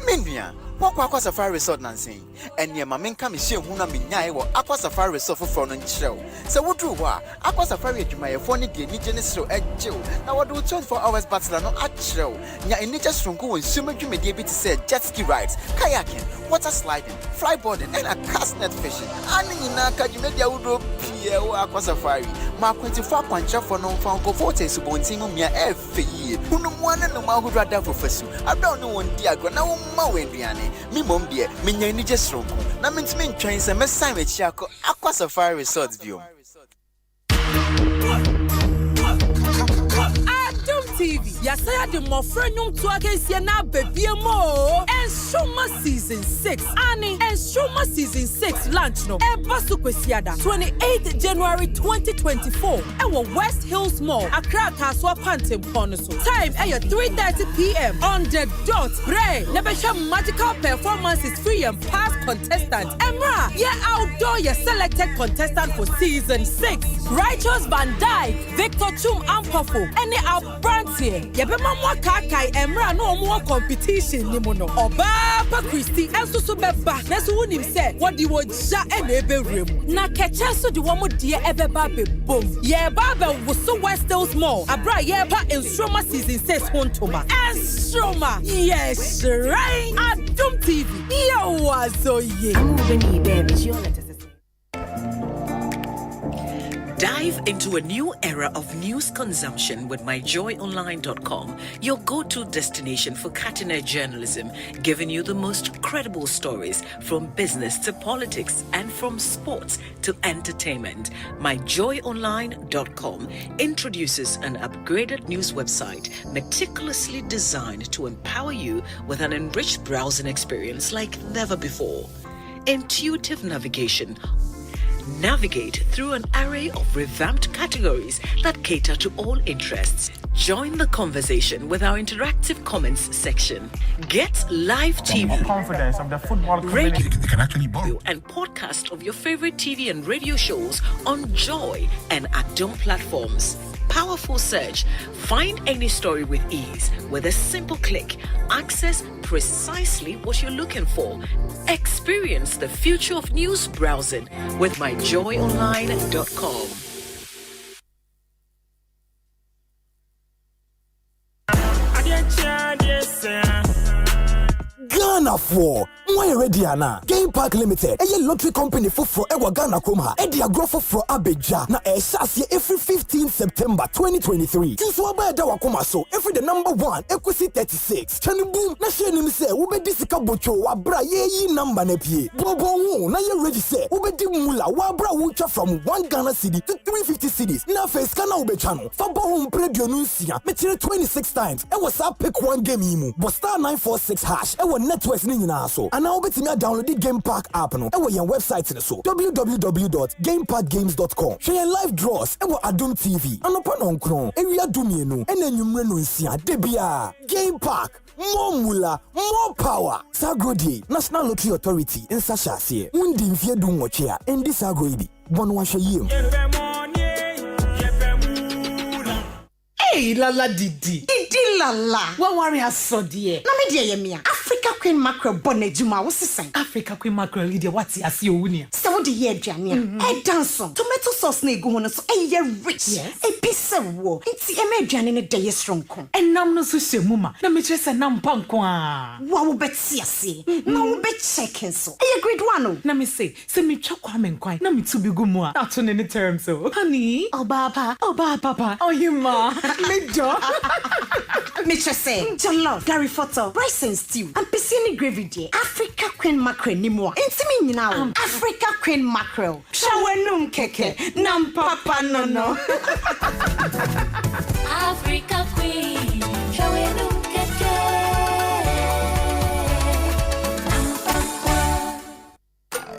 Minya, Aqua Safari Resort Nancy, and your mamma come share Huna Minya or Aqua Safari Resort for phone and show. So what do Aqua Safari to my phone again, Nigeria at Joe. Now what do 24 hours bachelor no at show? Ya in Niger Strungu and Summa you may be able to say jet ski rides, kayaking, water sliding, flyboarding, and a cast net fishing. And in Naka, you made your Pierre Aqua Safari. Mark 24 punch for no found go forte so one single mere every year. Who no one and no man who rather professor. I don't know one diagram now. Mawendiane, me mombie, me ni just strong. Na means me trains and me sign with Chako Aqua Safari Resort view. TV. Yasaya de mofrenum to against na baby mo. And Shoma season 6. Ani and Shoma season 6 launch no. E basu kwesiada 28th January 2024. Ewo West Hills Mall. Accra Kaswa Pantem Ponoso. Time 3:30 p.m. on the dot. Bray. Nebesha magical performances free and past contestant. Emra. Ye outdoor ye selected contestant for season 6. Righteous Van Dyke. Victor Chum Ampafo. Any our brand here. Yebema mwa kakai emra no more competition ni mono. Oba Papa Christy enso so beba na so wonim say what the woja e na eberem na keche so de wo mo de ebeba bebom ye baba wo so West Hills Mall abra ye pa Enstroma season 6 hontoma Enstroma yes right Adum TV yo wazo ye moving baby your letters. Dive into a new era of news consumption with myjoyonline.com, your go-to destination for cutting-edge journalism, giving you the most credible stories from business to politics and from sports to entertainment. Myjoyonline.com introduces an upgraded news website meticulously designed to empower you with an enriched browsing experience like never before. Intuitive navigation. Navigate through an array of revamped categories that cater to all interests. Join the conversation with our interactive comments section. Get live TV, confidence of the football community. radio, and podcast of your favorite TV and radio shows on Joy and Adom platforms. Powerful search. Find any story with ease with a simple click. Access precisely what you're looking for. Experience the future of news browsing with myjoyonline.com. Ghana for why ready ana Game Park Limited a lottery company for ewa Ghana Kroma e dia grow for Abeja na e shase every 15 September 2023 tinso abeda wakoma so every the number 1 Equity 36 chani boom na share nim say wo be disika bocho wa bra ye number na pie bobo hu na ye ready say wo be di mula wa bra wo twa from 1 Ghana cedi to 350 cedis na face kana wo be chano fa bo hu predio no sia me 26 times e was up pick one game yimu but star 946 hash e networks ni nyina so ana obetimi download the Game Park app no e wo yen website ni so www.gameparkgames.com share live draws e wo Adom TV anopa no nkron ewia dumienu e na nwumre no nsia de bia Game Park more mula more power Sagrodi National Lottery Authority in Sashase undi mfie du nwoche a endi Sagrodi bono wa hwe yim. Hey, lala didi lala wa worry aso de na me de yemia Africa Queen Mackerel bonejuma wo sesan Africa Queen Mackerel de wati ase owunia se wo de ye aduane a e danso tomato sauce na egu ho no so e ye rich e pise wo nti e me aduane ne de ye stronko enam no so hyemu ma na me kire se nam panko a wa wo beti ase na wo be check so e ye grade 1 na me say se me twa kwa me nkwan na me tu bi gumu a ato ne term so honey oba papa oh you ma me do Mitch say, Jollof, Gary Photo, rice and stew, and piscine gravy day. Africa Queen Mackerel ni mo. Intimi now. Africa Queen Mackerel. Shawenum keke, nam papa no. Africa Queen, shawenum keke.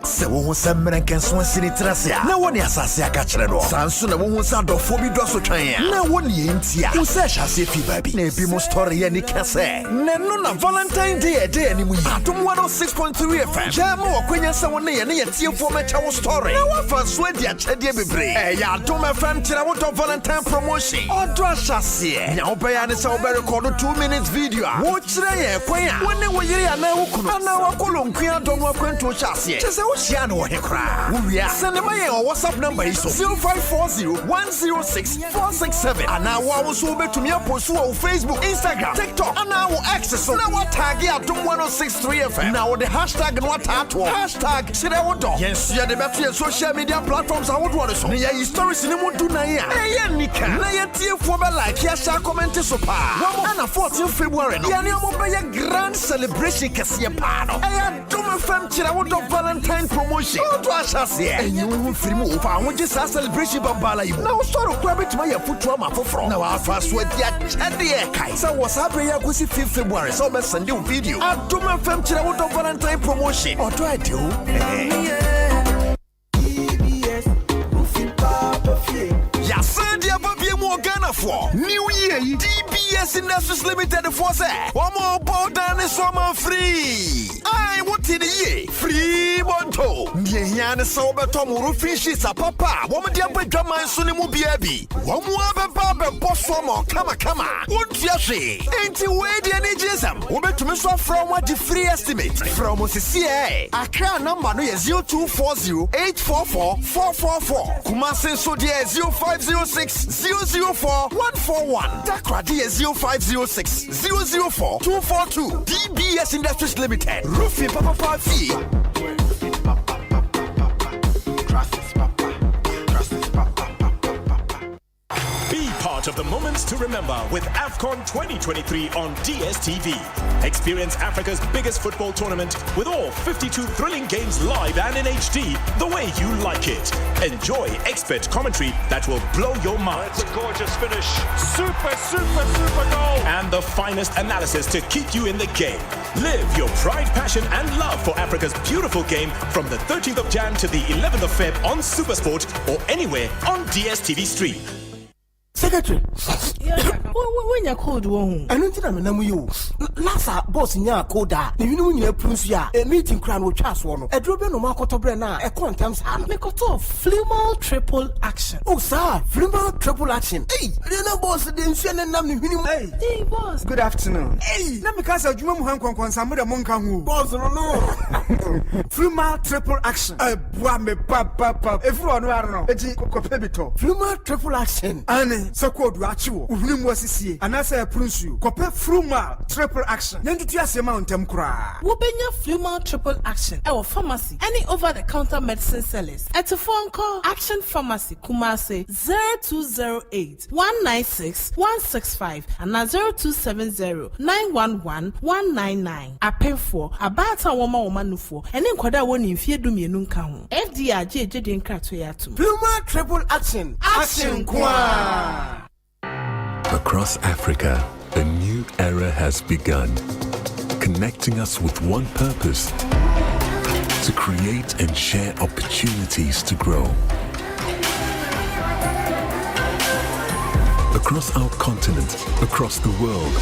Se wo hu semren kenso asini trasia na woni asase aka kire do sanso na wo hu sa dofo bi do so twan ya na woni entia wo se hase fi baby na ebi mo story ya ni kase na no na Valentine Day ani mu yi Adom 106.3 FM jam wo kwenya se wo ne ye tiefo ma cha wo story na wo fa so adi achede bebre ya Adom FM kire wo do Valentine promotion odo ahase nya wo be ya ne se wo be record 2 minutes video wo kire ye kwenya woni wo yire ya na wo kunu na wo kolonku Adom akwantu chase chese wo shia no he kra wo wia send my WhatsApp number is 0540106467 ana wo so betumi apost wo Facebook Instagram TikTok ana wo access so na wo tag Adom 106.3 FM na wo the hashtag no atato hashtag shire wo do yes ya de beto social media platforms awodo no so ne ya stories ni mu du na ya ya nika na ya tiefo be like ya share comment so pa wo ana 14 February no ya ne mo be grand celebration kese pa no ya Adom FM kire wo do Valentine promotion to ashase and you will film over when just a celebration bambala you now sort of grab it to my foot to my for now our first word ya chede kai so what's happening ya go see 5th February so me send you video Adom FM kire wo do Valentine promotion or do I do ya said ya babie mo Ghana for New Year DBS Industries Limited for say one more board and so free I what ye free monto ndie hiane so beto mu roofing sheets apapa wo mde abadwaman so ne mu bia bi wo mu abeba bebo so mo kama wontua hwe enti we de ne jesam wo betumi so from what the free estimate from CCA Accra number no 0240844444 Kumasi so de 0506004141 Dakra de 0506004242 DBS Industries Limited Roofing Papa fee. Be part of the moments to remember with AFCON 2023 on DSTV. Experience Africa's biggest football tournament with all 52 thrilling games live and in HD the way you like it. Enjoy expert commentary that will blow your mind. It's a gorgeous finish. Super goal. And the finest analysis to keep you in the game. Live your pride, passion and love for Africa's beautiful game from the 13th of Jan to the 11th of Feb on Supersport or anywhere on DSTV Stream. Secretary. When you called one, I don't think I'm a you. Lassa boss in your coda. The union proves ya a meeting crown with Charles one. A drop no Marco Brena, a quantum's hand. Make a top Flimal triple action. Oh, sir, Flimal triple action. Hey, you know, boss, the insane and number minimum. Hey, boss. Good afternoon. Hey, let me cast a Jumam Hankon, some of the Monkamu. Boss, no. Flimal triple action. Boame, papa, everyone, I don't know. Ejikopebito. Flimal triple action. Anne. So called Rachu, Unim was here, and as I pronounce you, Copper Fruma, triple action. Then to just amount them cry. Wobenya Fluma triple action. Our pharmacy, any over the counter medicine sellers. At a phone call, Action Pharmacy, Kumase 0208 196 165 and 0270 911 199. I pay for a bata woman for, and then Koda one in Fiedumi Nunka. FDR JJ Kratuyatu. Fluma triple action. Action Kwa. Across Africa, a new era has begun, connecting us with one purpose: to create and share opportunities to grow. Across our continent, across the world,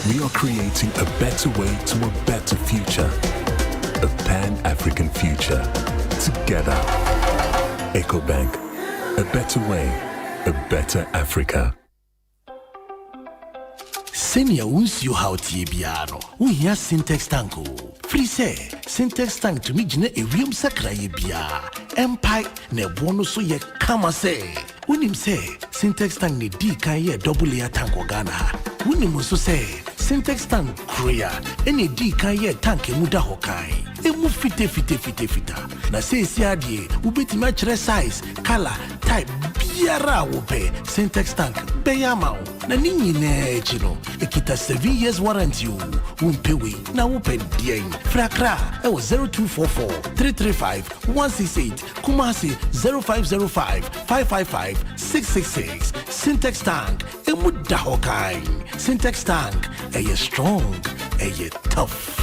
we are creating a better way to a better future, a pan-African future. Together, EcoBank, a better way, a better Africa. Senior won't you how Tibiano. We hear Syntex Tanko. Free say, Syntex Tank to me, Jine, a real sacra bia. Empire, ne bonus so ye kama say. When him say, Syntex Tank ne D can ye double layer tank Ghana. When him also say, Syntex Tank Korea, any D can ye tank muda hokai. Emu fite. Na say siadie, ubeti match size, color, type, biara wope. Syntex Tank, beyamau. Na nini ne chino. Ekita 7 years warranty. Umpewe, na wope dien. Frakra, 0244 335 168. Kumasi 0505 555 666. Syntex Tank, emu dahokai. Syntex Tank, eye strong, eye tough.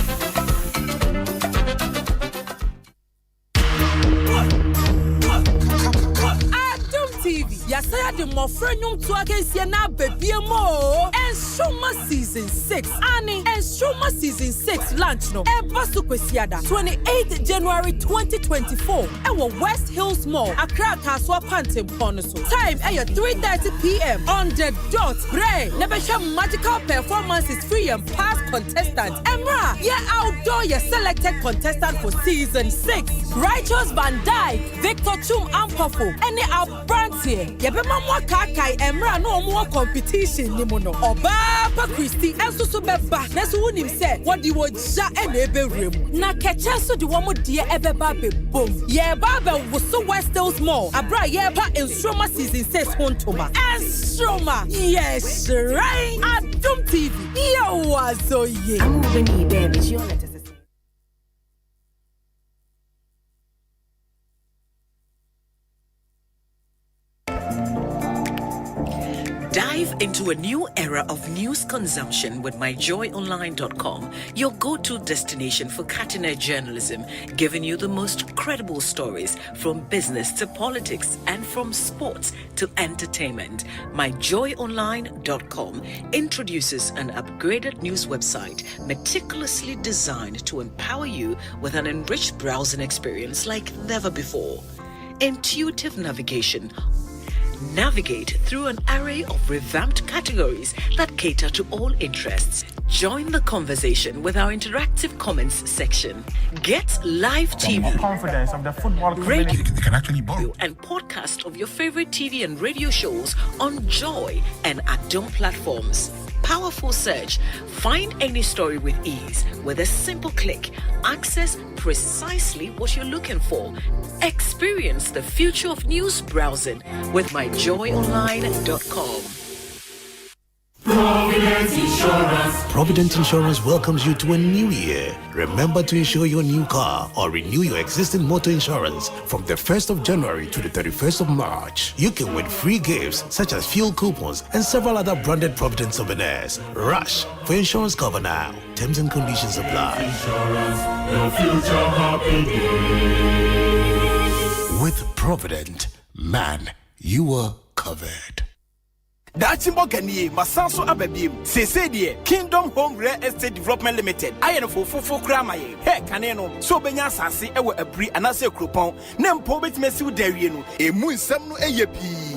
Yasaya de Mofrenum to against Yana Baby Mo and Shuma Season 6. Annie and Shuma Season 6 launch no. Ebasu Kwesiada 28th January 2024. And West Hills Mall, Accra Kaswa Pantem Ponoso. Time at 3:30 p.m. on the dot. Bray, Nebesha magical performances free and past contestants. Emra, outdoor your selected contestant for Season 6. Righteous Van Dyke, Victor Chum Ampafo, any Abrantie. Yebema mwa kakai emra no more competition ni mono. Oba Christy enso so beba. Nesu wunim se wodi wo ja ene berem. Na keche so di wo mo de ebeba be bom. Ye baba wo so West Hills Mall. Abra ye pa Enstroma Season 6 hontoma. Enstroma. Yes, right. Adum TV. Yo wazo ye. I'm moving baby. Your letters. Dive into a new era of news consumption with myjoyonline.com, your go-to destination for cutting-edge journalism, giving you the most credible stories from business to politics and from sports to entertainment. myjoyonline.com introduces an upgraded news website meticulously designed to empower you with an enriched browsing experience like never before. Intuitive navigation. Navigate through an array of revamped categories that cater to all interests. Join the conversation with our interactive comments section. Get live TV, confidence of the football community. radio, they can actually borrow, and podcast of your favorite TV and radio shows on Joy and Adom platforms. Powerful search. Find any story with ease with a simple click. Access precisely what you're looking for. Experience the future of news browsing with myjoyonline.com. Provident Insurance welcomes you to a new year. Remember to insure your new car or renew your existing motor insurance from the 1st of January to the 31st of March. You can win free gifts such as fuel coupons and several other branded Provident souvenirs. Rush for insurance cover now. Terms and conditions apply. Your future happy days. With Provident, man, you are covered. Dachimbo Gani, Masanso Ababim, Sese Kingdom Home Real Estate Development Limited. I am for Kramaye. Hey, Caneno, so Benya Sasi, Ewa Abri, Anase Crupon, Nem Pobet Messu Derienu, a moon Samu Ayapi.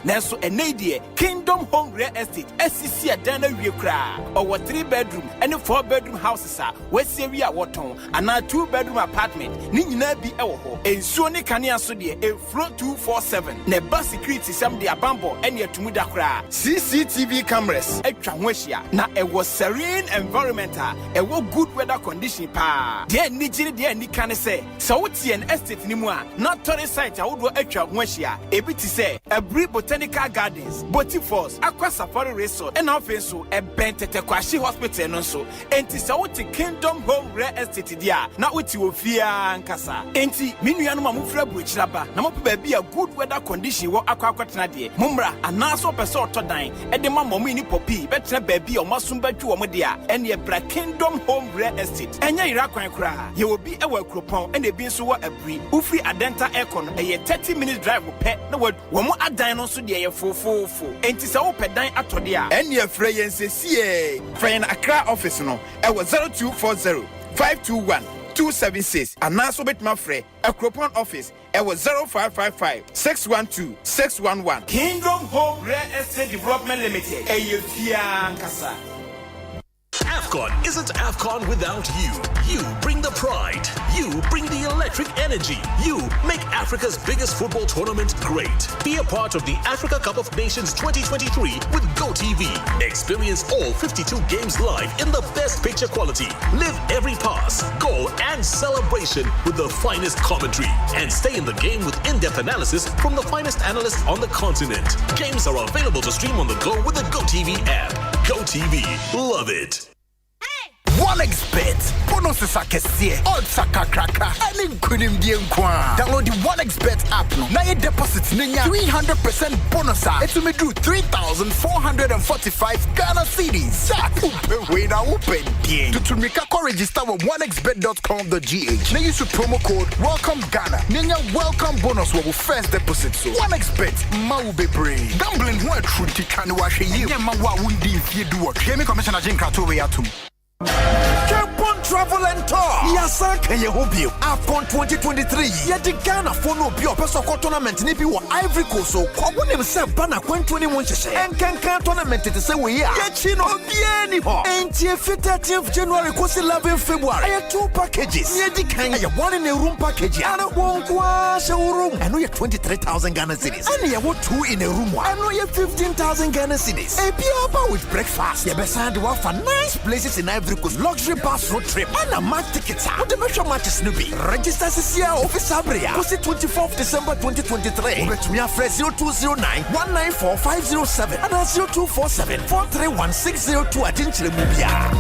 Nanso Enadie, Kingdom Home Real Estate, SCC Adana Riekra, or 3-bedroom and 4-bedroom houses are West Area Waton, and a 2-bedroom apartment, Nina be Ewo, and Sony Kania Sodi, a floor 247, Neba security some de Abambo, and yet Mudakra, CCTV cameras, a Tramweshia, na a was serene environmental, a good weather condition pa. Dear Nijini, dear Nikane say, Sauti and Estate Nimua, not Tony site, I would a Tramweshia, a bit to say, a brief Botanical Gardens, Boti Falls, Aqua Safari Resort, and also a Bentete Kwashi Hospital and also, and Tisauti Kingdom Home Real Estate dia, not with you fear and Casa. Enti, Minuanuma Mufra Buchlaba, Namopu be a good weather condition what Aqua Quatnadi, Mumbra, and Naso Pesor Todine, and the Mamma Mini Poppy, better baby or Masumba to Omodia, and your Black Kingdom Home Real Estate, and your Irakwan cry. You will be a work coupon and a Binsuwa a breed, Ufri Adenta Econ, a 30-minute drive with pet, no word, one more dinosaur. Dear 444 and tis our pedine atodia and your Frey and CA Frey Accra office no I was 0240 521 276 and now so bit my frey a coupon office I was 0555 612 611 Kingdom Home Real Estate Development Limited a Fian Casa. AFCON isn't AFCON without you. You bring the pride. You bring the electric energy. You make Africa's biggest football tournament great. Be a part of the Africa Cup of Nations 2023 with GoTV. Experience all 52 games live in the best picture quality. Live every pass, goal, and celebration with the finest commentary. And stay in the game with in-depth analysis from the finest analysts on the continent. Games are available to stream on the go with the GoTV app. GoTV. Love it. OneXBet. Bonuses are kesiye. Odds are kakraka. And including the Nkwa. Download the OneXBet app no. Now your deposits ninya 300% bonus. It's me do 3,445 Ghana cedis. Wait now open. To tumika ko register with onexbet.com.gh. Now use the promo code Welcome Ghana. Ninya welcome bonus will first deposit. So OneXBet mau be brave. Gambling who truly can wash you. Yeah, ma wa wundi if you do what. Hear me Commissioner Jinka to way atum. Capon Travel and Tour. Yasa can you hope you? AFCON 2023. Yet the Ghana for no pure Pesoko tournament. Nipi wa Ivory Coast. So Kwabena himself Bana 21 sheshe. And can tournament to say we are. Yet you know bieni ho. And 13th January 11 February. I have 2 packages. Yet the kind of one in a room package. And a one room. I know you 23,000 Ghana cedis. And you have 2 in a room. I know you 15,000 Ghana cedis. A pure with breakfast. You better do for nice places in Ivory Coast. Luxury bus road trip and a match tickets. What the metro match is Snoopy. Register CCA office Abria. Post 24th December 2023. Over to me after 0209 194 507 and 0247 431 602 at Inchile Mubia.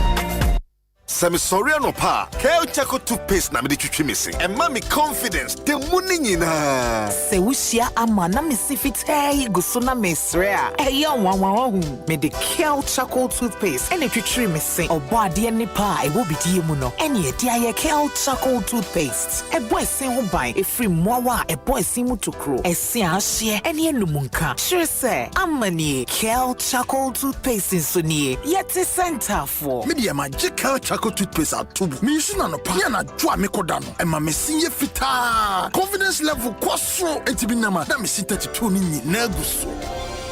Semi sorry no pa. Kel Chaco toothpaste na me de twitwi me se. E ma me confidence. The money nyina. Se wusia ama na me si fitai guso na me sre a. E ya wanwa hu. Me de Kel Chaco toothpaste ene twitwi me se. Obo ade ne pa e wo bidie mu no. Ene e dia ye Kel Chaco toothpaste. E boy sen ho ban e free mowa e boy sen mu tokro. E se ahye ene enumunka. Sure say amani Kel Chaco toothpaste so nie. Yet center for. Media magical Chaco toothpaste atubu. Me use na no pa. Ya na dwa me koda no. E ma me sinye fita. Confidence level kwaso entibinama. Na me si 32 ni na guso.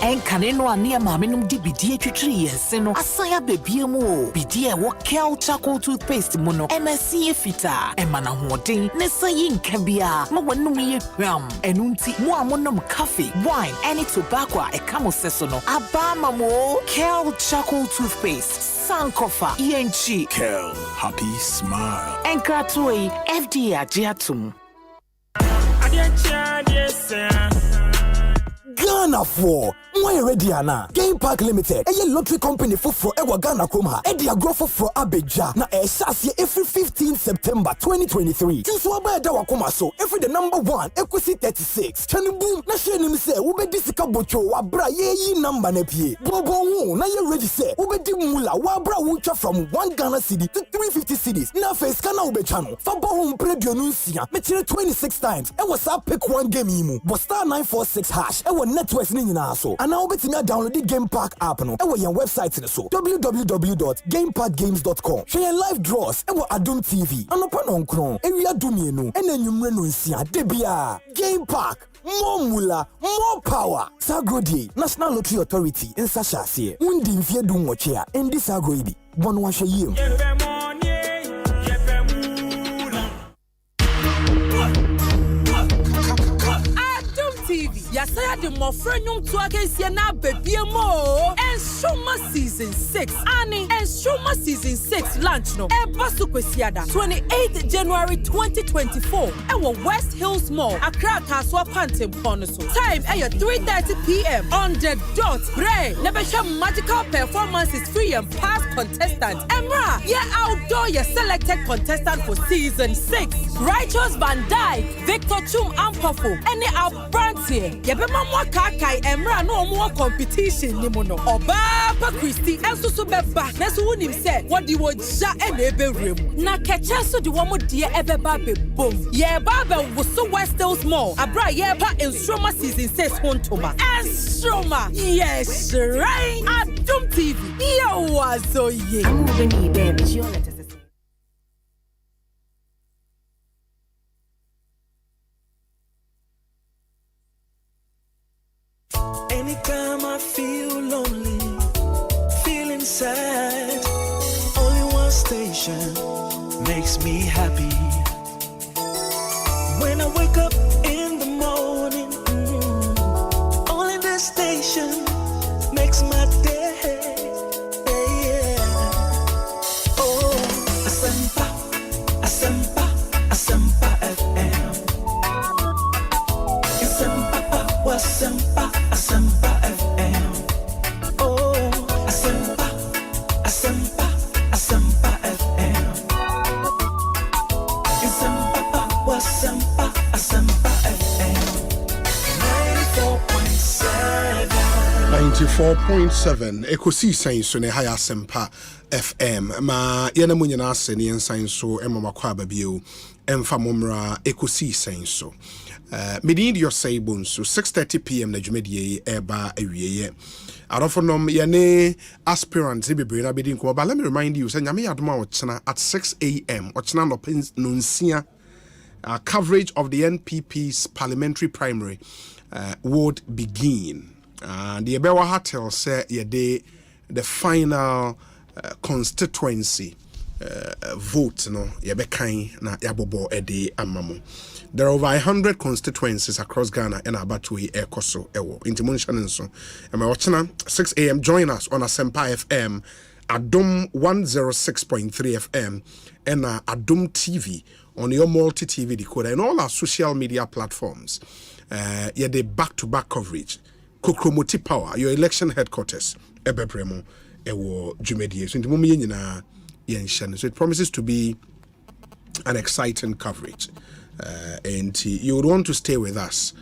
Enkane no ane maame nom di bidie twitwiri yense no asaya bebie mu o bidie wo Kel Chaco toothpaste mu no emasi efita emana hoden ne sayi nka bia ma wonum ye hwam enunti mo amonom coffee wine any tobacco e kamo seso no abama mo Kel Chaco toothpaste sankofa yenchi Kel happy smile enkratoi FDA agiatum Ghana for why ready ana Game Park Limited a lottery company for ewa Ghana Kromha e dia grow for Abeja na e shase every 15 September 2023 choose wa ba da wakoma so every the number 1 Ekosiise 36 chani boom na share nim say wo be disika bocho wa bra ye number na pie bobo hu na ye ready say wo be di mula wa bra wo twa from 1 Ghana cedi to 350 cedis na face kana wo be channel fa bo hu predio no nsia me kire 26 times e was up pick one game yimu but star 946 hash e wo networks ni nyina so and now betting download the Game Park app no e wo your website ni so www.gameparkgames.com share live draws e wo Adum TV anopa no nkron e wi adumie no e na nwumre no nsia de bia Game Park more mula more power Sagrodi National Lottery Authority in Sashase undi mfie du nwoche a endi Sagrodi bono wa hwe yiem TV. Yasaya de mofrenyum to against na bebie mo. And Shoma season 6. Ani and Shoma season 6 launch no. Eba Sukwesiada 28th January 2024. Ewa West Hills Mall. Accra Kaswa Pantem Ponoso. Time 3:30 p.m. on the dot. Bray. Nebesha magical performances free and past contestants. Emra. Outdoor your selected contestant for season 6. Righteous Van Dyke. Victor Chum Ampafo. Any brand here. Yebema mwa kakai emra no more competition ni mono. Obapa Christy enso so beba. Nesu unim say what di wo ja ebe rem. Na kecha so di womo die ebeba be bom. Ye baba wo so West Hills Mall. Abra ye pa Enstroma season 6 hontoma. Enstroma. Yes, right. Adum TV. Yo wazo ye. I'm moving ni baby. Your letters. Anytime I feel lonely, feeling sad, only one station makes me happy. When I wake up in the morning, only this station makes my day. Oh, Asempa, Asempa, Asempa FM. Asempa, Asempa. Asempa FM. Oh, Asempa, Asempa, Asempa FM. Asempa, Asempa, Asempa FM. 94.7 Ekosiise So ne haya Asempa FM ma yana mu nyina ase ne ensan so emama kwa babio emfa momra Ekosiise So medin di Osei Bonsu 6:30 p.m. na dwumadie eba awieye arofonom yene aspirants bebre na bedin ko ba let me remind you say nyame yadoma ochena at 6 a.m. ochena no nsia coverage of the NPP's parliamentary primary would begin and the ebewa hotel say yede the final constituency vote no yebekan na yabobo ede amamo. There are over 100 constituencies across Ghana and Abatui Ekoso Ewo. Intimuntion so. And my watching 6 a.m. Join us on Asempa FM, Adum 106.3 FM, and Adum TV on your multi TV decoder and all our social media platforms. Yeah, the back-to-back coverage. Kokromoti Power, your election headquarters. Ebebremo Ewo Jumedie. So intimumi na So it promises to be an exciting coverage. And you would want to stay with us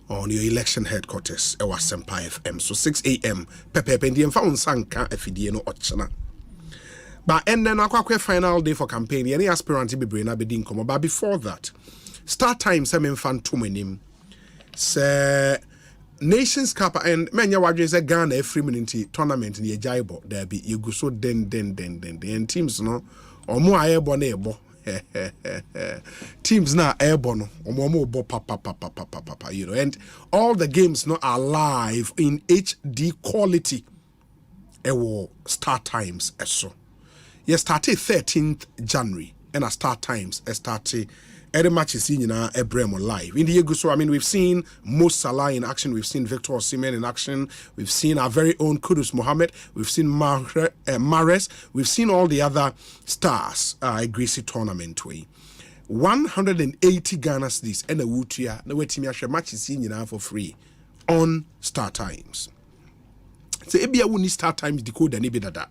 on your election headquarters, Asempa FM. So 6 a.m. Pepe Pendian found Sanka Efidieno Ochana. But and then a final day for campaign. Any aspirant to be brain abedin come. But before that, start time semen fan to menim. Say Nations Cup and many wages a Ghana every minute tournament in the Jaibo. There be you go so den and teams no or more airborne. Teams now airborne or more papa, you know, and all the games now are live in HD quality. Start times so. Yes, started 13th January and I start times started. Every match is seen in our Ebremo live. In the Ego, so I mean, we've seen Mo Salah in action, we've seen Victor Osimhen in action, we've seen our very own Kudus Mohammed, we've seen Mahrez, we've seen all the other stars Greasy tournament way. 180 Ghana cedis and a Wutia, the way Timia match is seen in our for free on Star Times. So Ebia wuni Star Times decoder ni bidada.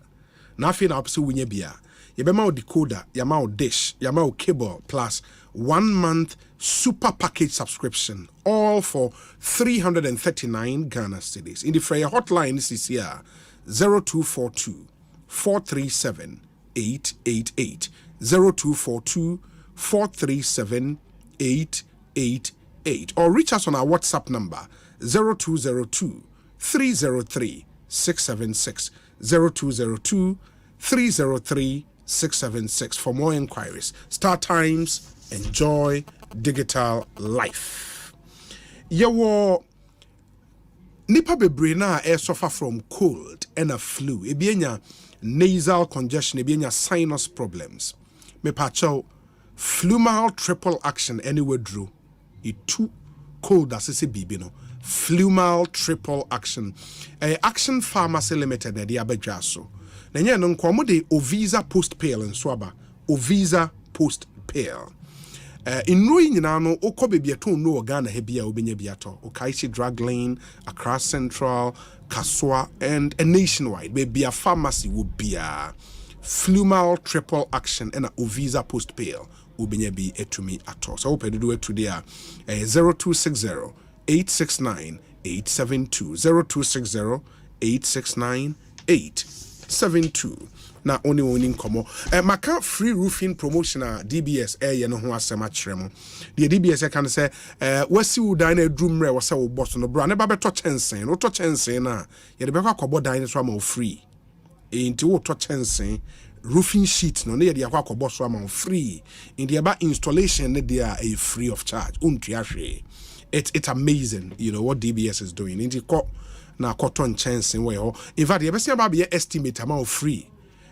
Na afi na opsi wunye bia. Yebema decoder, yama dish, yama cable plus 1 month super package subscription, all for 339 Ghana cedis. In the Freya hotline, this is here 0242 437 888 0242 437 888 or reach us on our WhatsApp number 0202 303 676 0202 303 676 for more inquiries. Star Times, enjoy digital life. Yawo nipa bebre na suffer from cold and a flu. Ebienya nasal congestion, ebienya sinus problems. Me pacho Flumal triple action anywhere drew. It too cold as se bibi no. Flumal triple action. Action Pharmacy Limited de abedjaso. Nanya no nkomo de Ovisa post pale in swaba. Ovisa post pale. In Nui Nano, Oko Bebiato no Ghana Hebia Obenya Biato, Okaishi Drug Lane, Accra Central, Kaswa, and a nationwide. Maybe a pharmacy would be a Flumal triple action and a Ovisa post pale. Ubenya be to me at all. So open to do it today. 0260 869 872 0260 869 872. Na only winning komo. Maka free roofing promotion DBS ye no ho asema kyeremo. The DBS can say wasi wo dan na drum re wasa wo boss no bra na ba beto chensen. No to chensen na ye de be kwa kobo dan so am free. Enti wo to chensen roofing sheet no na ye de akwa kobo so am free. In the about installation they are a free of charge. It's amazing, you know what DBS is doing. Enti ko na cotton chensen we ho. In fact, you be say ba be estimate amount free.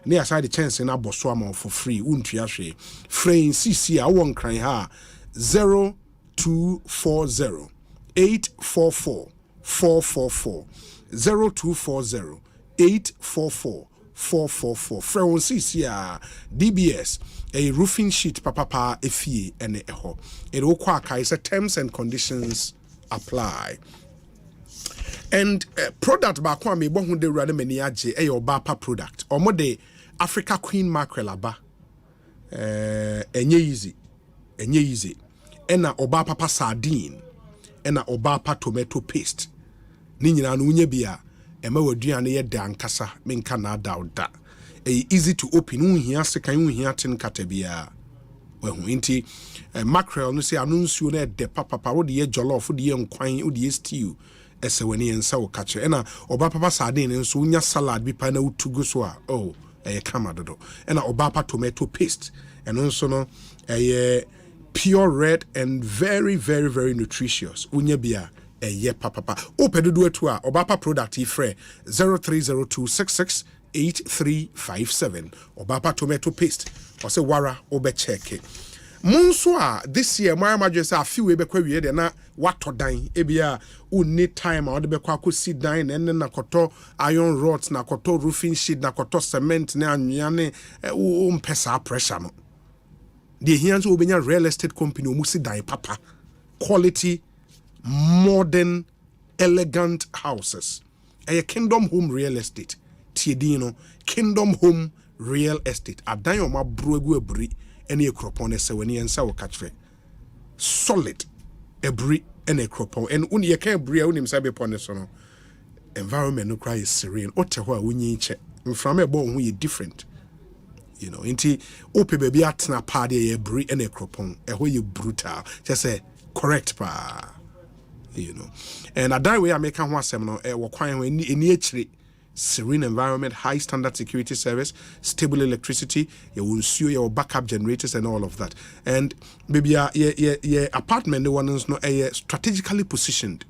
Near side the chance in Aboswama for free, Untriashe. Frame CC, I won't cry ha 0240 844 444 0240 844 444. Frame CC, DBS, a roofing sheet, papa, a fee, and a ho. It all quack is a terms and conditions apply. And product back one me bon de rade mani age e your bapa product or more de Africa Queen mackerel aba enye easy ena oba papa sardine ena oba papa tomato paste ni nyina no nya bia ema waduane ye dankasa menka na da easy to open unhia sekan unhia tin katabia wahu inti mackerel no se anunsuo na de papa wo de ye jollof de ye nkwan wo de ye stew esewani ensa wo kache ena oba papa sardine nso unya salad bi pa na utugo so a oh kama dodo ena oba papa tomato paste and also no pure red and very very very nutritious unya bia papa opedudu etu a oba papa product ifre 0302668357 oba papa tomato paste or say wara obe check Monso this year my majesty a few we be kwa wie de na wato dan ebia uni time a de be kwa kosi dan na na koto iron rods na koto roofing sheet na koto cement na anwea ne mpesa pressure no de hianso obenya real estate company omusi dan papa quality modern elegant houses a kingdom home real estate tiedino kingdom home real estate adan o mabro egu ebri ene ekropon ne se wani ensa wo kachre solid ebri ene ekropon en uni ye kan ebri a unim sabe pon so no environment no cry is serene ote ho a wunyi che mframa ebo ho ye different you know inti ope baby atena party ye ebri ene ekropon e ho ye brutal just say correct pa you know and adan we make ho asem no e wo kwan ho eni echire serene environment, high standard security service, stable electricity, your backup generators and all of that. And maybe your apartment, the one is not strategically positioned.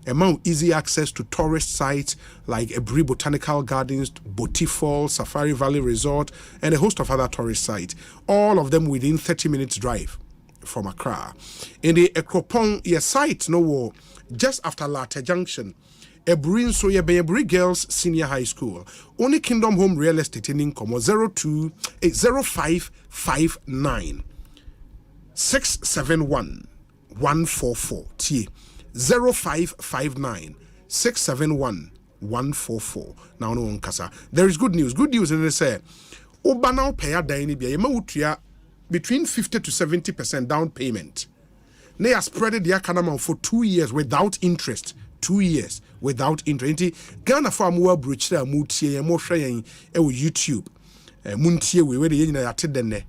Among easy access to tourist sites like Ebri Botanical Gardens, Boti Falls, Safari Valley Resort, and a host of other tourist sites. All of them within 30 minutes drive from Accra. In the Ekropong, your site, no, just after Latte Junction, Ebri so ye be Ebri Girls Senior High School. Only Kingdom Home Real Estate in income 0559 671 144. T 0559 671 144. Now no one kasa. There is good news. Good news in the say Oba now pay a dine be ma between 50 to 70% down payment. They are spread the account for 2 years without interest. 2 years without interest. Ghana for more bridge there, mutie, more sharing YouTube. Muntie, we were the yatid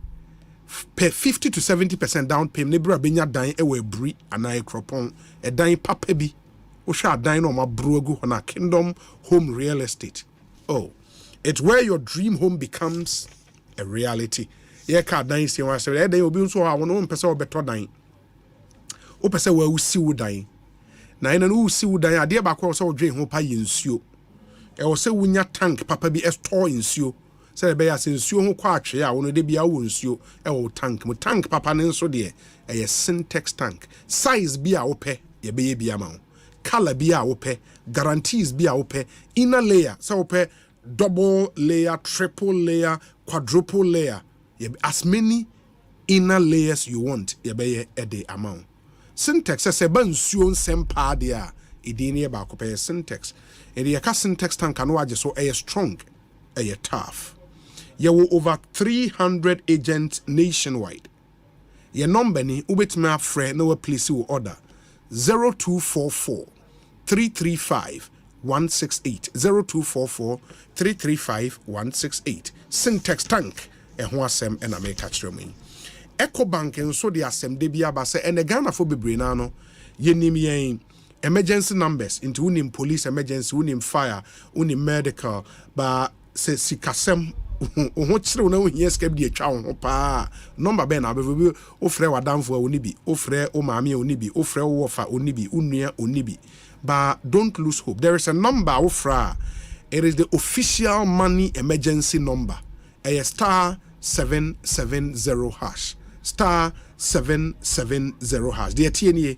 pay 50 to 70% down payment. Nebra benya dine ewe bri anai cropon a dine papebi. Osha dine on my brogu on a Kingdom Home Real Estate. Oh, it's where your dream home becomes a reality. Yeah, card dine see one say they will be so I want one person or better dine. O person where we see would dine. Na ina no si wudan ade ba kwa so dwen ho pa yensuo e wo se wunya tank papa bi store nsuo se be ya se nsuo ho kwa atwe a wono de bia wo nsuo e wo tank mu tank papa ne nso de e ye syntax tank size bi a wo pe ye be ye bia ma wo color bi a wo pe guarantees bi a wo pe inner layer se wo pe double layer triple layer quadruple layer as many inner layers you want ye be ye e de amount. Syntax says a bansuon sempa dia idini ba ko pay syntax e de ka syntax tank no age so e strong e tough ye wo over 300 agents nationwide ye number ni ubetime afre na we place wo order 0244 335 168 0244 335 168 syntax tank e ho asem e na make catch me Ecobank and so the asem de bia ba se and Ghana for bebre na no yenim yen emergency numbers into unim police emergency unim fire unim medical ba se sikasem ho kire na ohia skab de atwa ho pa number be na be ofre wadamfo oni bi ofre o maame oni bi ofre wo wofa oni bi unua oni bi but don't lose hope. There is a number ofra. It is the official money emergency number. A star 770 hash. Star 770 hash. Dear TNA,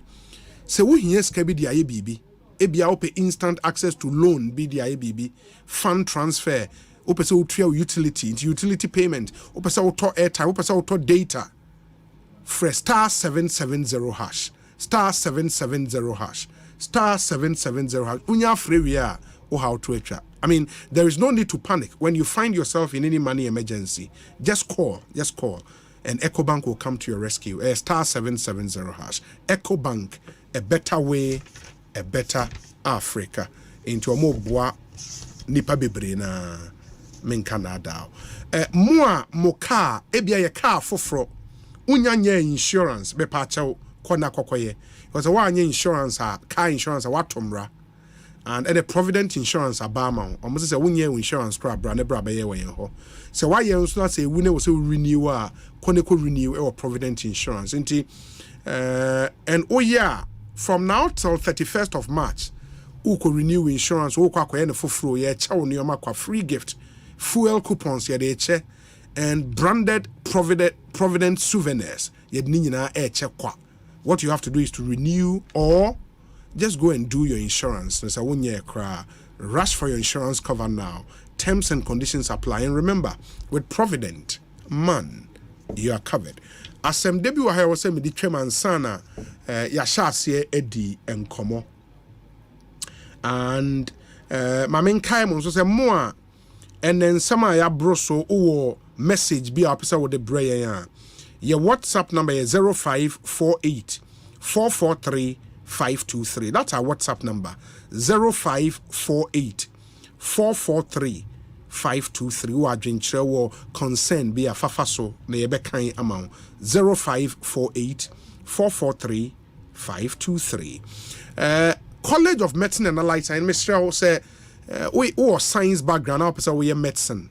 se wo hia ska bi dia ye bibi. Ebia ope instant access to loan bi dia ye bibi. Fund transfer. Ope se utua utility, into utility payment. Ope se uto airtime, ope se uto data. Fresh star 770 hash. Star 770 hash. Star 770 hash. Unya free we are or how to attract. I mean, there is no need to panic when you find yourself in any money emergency. Just call, and EcoBank will come to your rescue. Star 770 hash. EcoBank, a better way, a better Africa. Into a more bois nipa bebre na menkana dao. Moa moka ebia ye car foforo. Unya insurance be pacha kona kokoye. Because one insurance car insurance watomra. And the Provident Insurance Abama, almost say 1 year insurance crab, brand bra by year. So why you not say we never say renew Koneko renew or Provident Insurance. And oh yeah, from now till 31st of March, who could renew insurance, who could for free, yeah, chow near free gift, fuel coupons, yeah, they and branded Provident souvenirs, yet nina air check. What you have to do is to renew or just go and do your insurance. There's a 1 year cry. Rush for your insurance cover now. Terms and conditions apply. And remember, with Provident, man, you are covered. Asem debi wa hayo se me di twema sana ya shase edi enkomo. And my main kai mo so say mo and then some ya broso or message be opposite with the brain. Your WhatsApp number is 0548 443 523. That's our WhatsApp number. 0548 443 523. Who are drinking or concern be a fafaso na yebe kind amount 0548 443 523. College of Medicine and Allied Science, Mr. say we or science background opposite we medicine.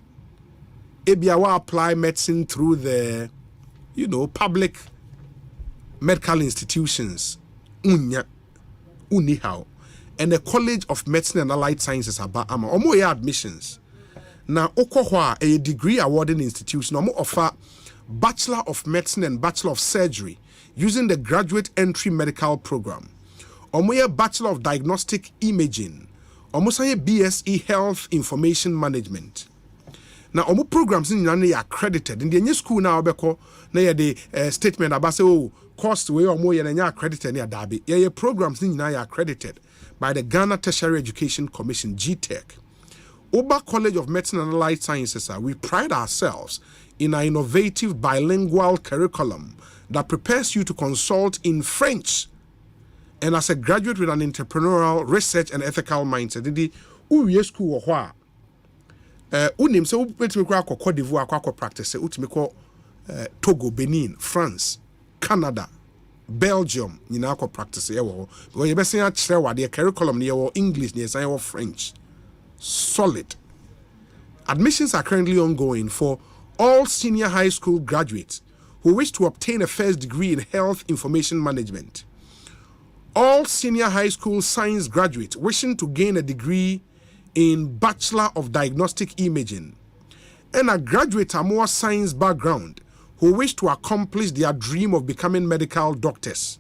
Ebia apply medicine through the public medical institutions. Unihow. And the College of Medicine and Allied Sciences about omo admissions. Now okohwa a degree awarding institution omo offer Bachelor of Medicine and Bachelor of Surgery using the Graduate Entry Medical Program. Omo Bachelor of Diagnostic Imaging. Omo say BSE Health Information Management. Now omo programs in are accredited in the new school now obeko na the statement about say cost we omo ye accredited near Derby. Ye programs in are accredited by the Ghana Tertiary Education Commission GTEC. Oba College of Medicine and Allied Sciences, we pride ourselves in an innovative bilingual curriculum that prepares you to consult in French and as a graduate with an entrepreneurial, research and ethical mindset. Didi uye school wa unim se ubetime kwa Cote d'Ivoire kwa practice utime kwa Togo, Benin, France, Canada, Belgium, nyina kwa practice yewo because yebese ya kire wa de curriculum yewo English ne san yewo French. Solid. Admissions are currently ongoing for all senior high school graduates who wish to obtain a first degree in health information management. All senior high school science graduates wishing to gain a degree in Bachelor of Diagnostic Imaging, and a graduate of more science background who wish to accomplish their dream of becoming medical doctors.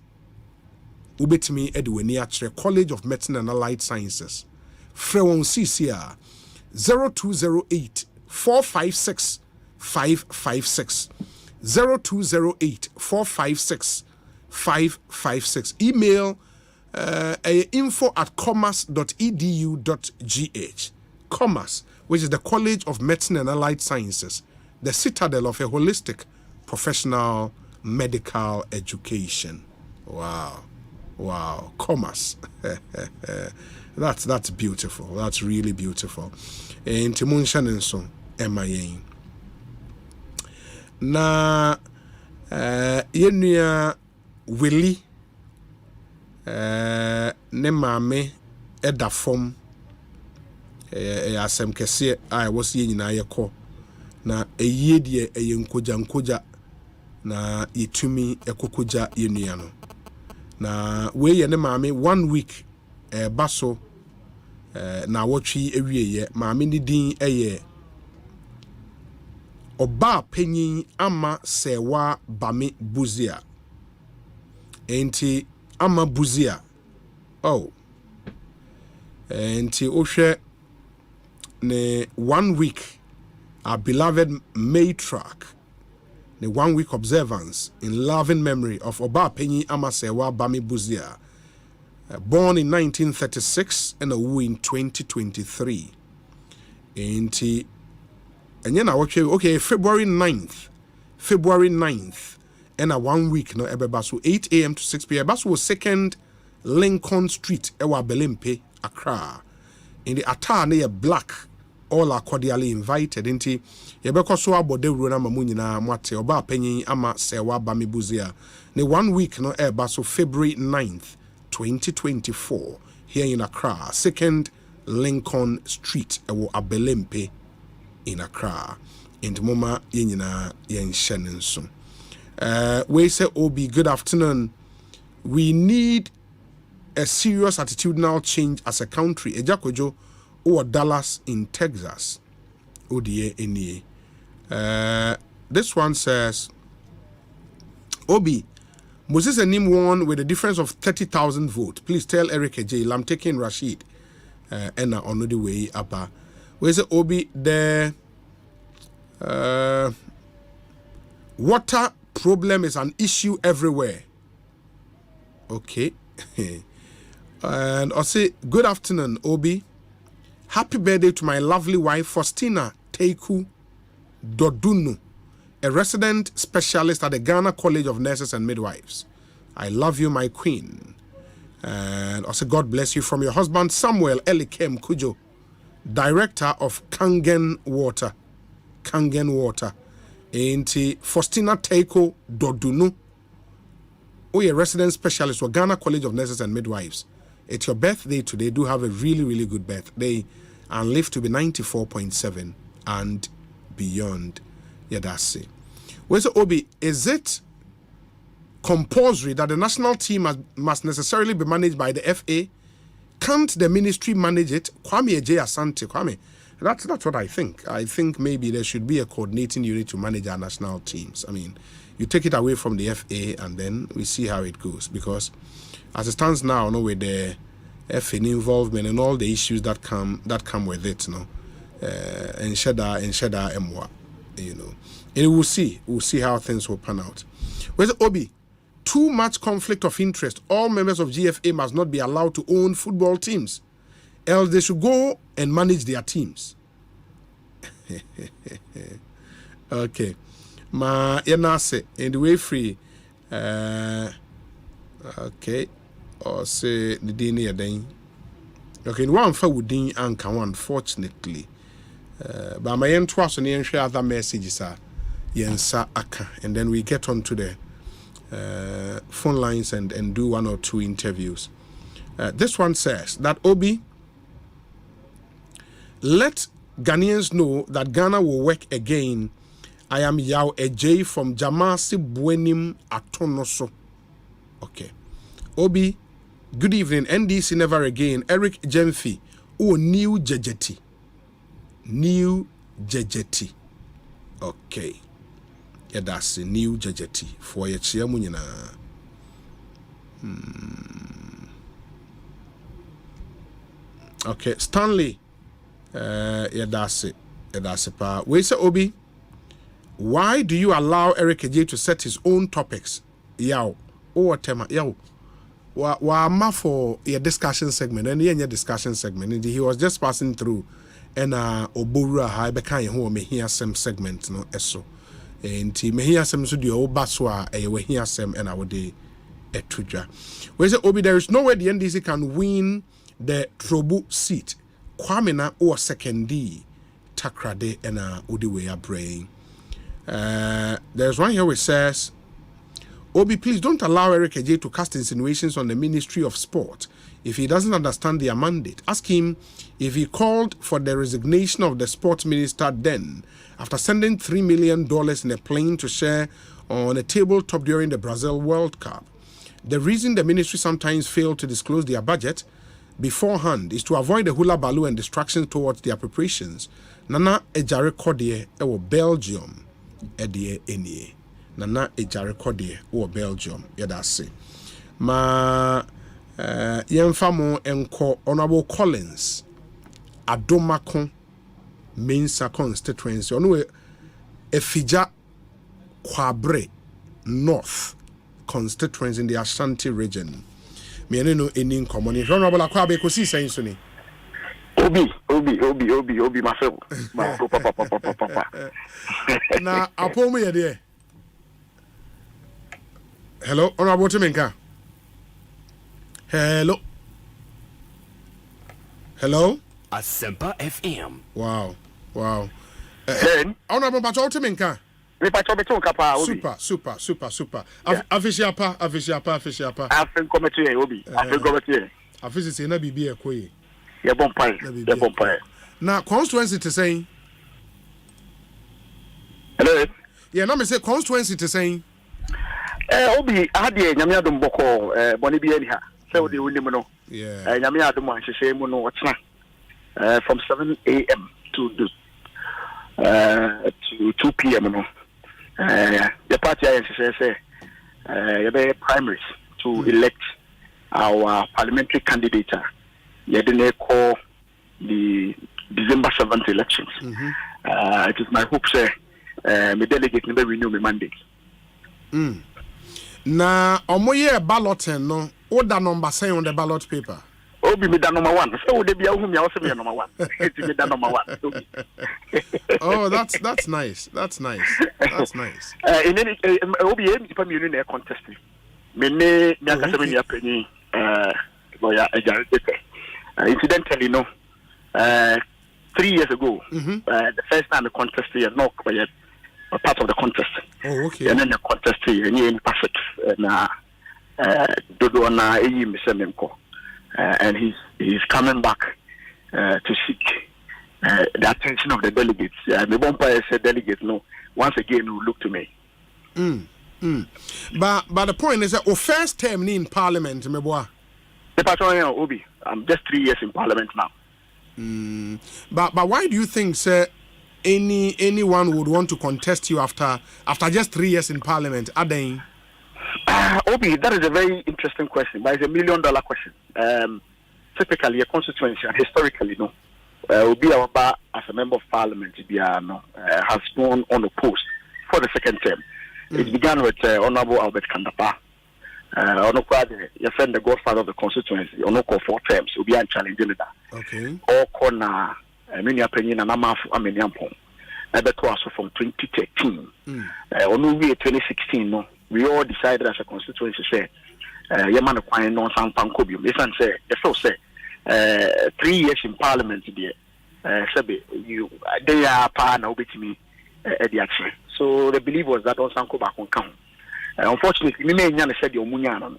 Ubetimi Edwini Achre College of Medicine and Allied Sciences. Frewon CCR 0208 456 556 0208 456 556. Email info@commerce.edu.gh. Commerce, which is the College of Medicine and Allied Sciences, the citadel of a holistic professional medical education. Wow. Commerce. That's beautiful. That's really beautiful. And Timun Shanenson, MIA. Na yenya Willie ne maame eda fom asem kese a wo se nyina yekɔ na eyie de eyenkoja na yetumi ekokoja yenua no na we ye ne maame 1 week baso na wotwi ewieye maame ni din eye Oba penyin ama sewa bame buzia enti ama buzia enti ohwe ne 1 week our beloved matriarch the 1 week observance in loving memory of Oba penyin ama sewa bame buzia, born in 1936 and who in 2023 enti and then okay, February 9th, and a 1 week no ebebaso 8 a.m. to 6 p.m. Baso was 2nd Lincoln Street, Ewa Belimpe, Accra. In the attire near black, all are cordially invited. Inti yebeko so abode runa mamuni na mwate oba penyi ama sewa bami buzia. Ne 1 week no ebebaso February 9th, 2024, here in Accra, 2nd Lincoln Street, Ewa Belimpe. In Accra, and Moma Yenina Yen Shenenson. We say, Obi, good afternoon. We need a serious attitudinal change as a country. Ejakojo or Dallas in Texas. ODA NE. This one says, Obi, Moses Enim won with a difference of 30,000 votes. Please tell Eric J. I'm taking Rashid. And on the way up. Where's the Obi? The water problem is an issue everywhere. Okay. And Osei, good afternoon, Obi. Happy birthday to my lovely wife, Faustina Teiku Dodunu, a resident specialist at the Ghana College of Nurses and Midwives. I love you, my queen. And also, God bless you from your husband, Samuel Elikem Kujo, director of Kangen Water. Kangen Water. Ain't Faustina Teiku Dodunu, a resident specialist for Ghana College of Nurses and Midwives. It's your birthday today. Do have a really, really good birthday and live to be 94.7 and beyond. Yeah, that's it. Well, so Obi, is it compulsory that the national team must necessarily be managed by the FA? Can't the ministry manage it? Kwame J. Asante, Kwame. That's what I think. I think maybe there should be a coordinating unit to manage our national teams. I mean, you take it away from the FA and then we see how it goes. Because as it stands now, with the FA involvement and all the issues that come with it, and Sheda Mwa, and we'll see how things will pan out. Where's Obi? Too much conflict of interest. All members of GFA must not be allowed to own football teams, else they should go and manage their teams. Okay. Ma yenase in the way free. Okay. Or say the day then. Okay, one for woodin and can one, fortunately. But my end twice and share other messages are yensa aka. And then we get on to the phone lines and do one or two interviews. This one says that Obi, let Ghanaians know that Ghana will work again. I am Yao Ej from Jamasi Buenim Atonoso. Okay. Obi, good evening. NDC never again. Eric Jemfi. New Jejeti. New Jejeti. Okay. Yeah, that's a new Jejeti. For your chiamunina. Okay. Stanley. Yeah, that's it. Yeah, that's it. Wait, say Obi. Why do you allow Eric Ej to set his own topics? Yao. Or tema. Yao. Wa for your discussion segment and your discussion segment. And he was just passing through and Obura high bekan who may hear some segment no eso. And he may hear some studio baswa a we hear some and our day etuja. Where say Obi, there is no way the NDC can win the Trobu seat. Kwabena or second D Takrade and Udiwe brain. There's one here which says, Obi, please don't allow Eric Ej to cast insinuations on the Ministry of Sport if he doesn't understand their mandate. Ask him if he called for the resignation of the sports minister then, after sending $3 million in a plane to share on a tabletop during the Brazil World Cup. The reason the ministry sometimes fail to disclose their budget beforehand is to avoid the hula baloo and distractions towards their preparations. Nana Ejare Kodie ewo Belgium edie enie. Nana Ejare Kodie or Belgium. Yadase. Ma Yemfamo enko Honorable Collins Adomako Mensa constituency. Onwe Efija Kwabre North constituency in the Asante region. Me no any common. Honorable Akwabe Ekosiisen On Asempa. Obi, myself. Papa. Na apomo ye there. Hello, Honorable Timenka. Hello. Asempa FM. Wow. Honorable Pacho Timenka. Super. Afishiapa. Afin committee, Obi. Afin committee. Afisi na bibi ekoyi. Yeah, bonfire. Now, constituency to saying. Hello. Yeah, now me say constituency to saying. Obi, I had the Yamia Dumboko, Bonibi Eliha. So the William. Yeah. Yamia Duman, she say, Mono, what's from 7 a.m. to 2 p.m. The party, she say, primaries to elect our parliamentary candidate. They call the December 7th elections. It is my hope, sir, my delegate never renew my mandate. Na omoye balloting no order number say on the ballot paper. Obi Obi me da number 1. So they be whom you also be number 1. It's me da number 1. Oh, that's nice. That's nice. That's nice. In any Obi aim to me in contest. Me ne nyaka me penny lawyer incidentally no 3 years ago the first time the contest here no a part of the contest. Oh, okay. And then the contest here in perfect na dodo na eyi mesememko. And he's coming back to seek the attention of the delegates. The bumpire said delegates no. Once again, will look to me. But the point is that first term in Parliament, Meboa. The patron Obi. I'm just 3 years in Parliament now. But why do you think, sir, anyone would want to contest you after just 3 years in Parliament? Adain? Obi, that is a very interesting question, but it's $1 million question. Typically, a constituency, and historically, no, Obi Awaba as a member of Parliament, has gone on the post for the second term. It began with Honorable Albert Kandapa. Your friend, the godfather of the constituency, Onoko 4 terms. Obi and challenging that. Okay. All corner, many opinion and Amafu Ameniampon. Also from 2013. Only 2016, no. We all decided as a constituency say, Yaman acquiring non San Pancobium. Listen, say, the first say, 3 years in Parliament, dear. They are part now with me at the action. So the belief was that on Sanko back on count. Unfortunately, we may not say the Omunyan,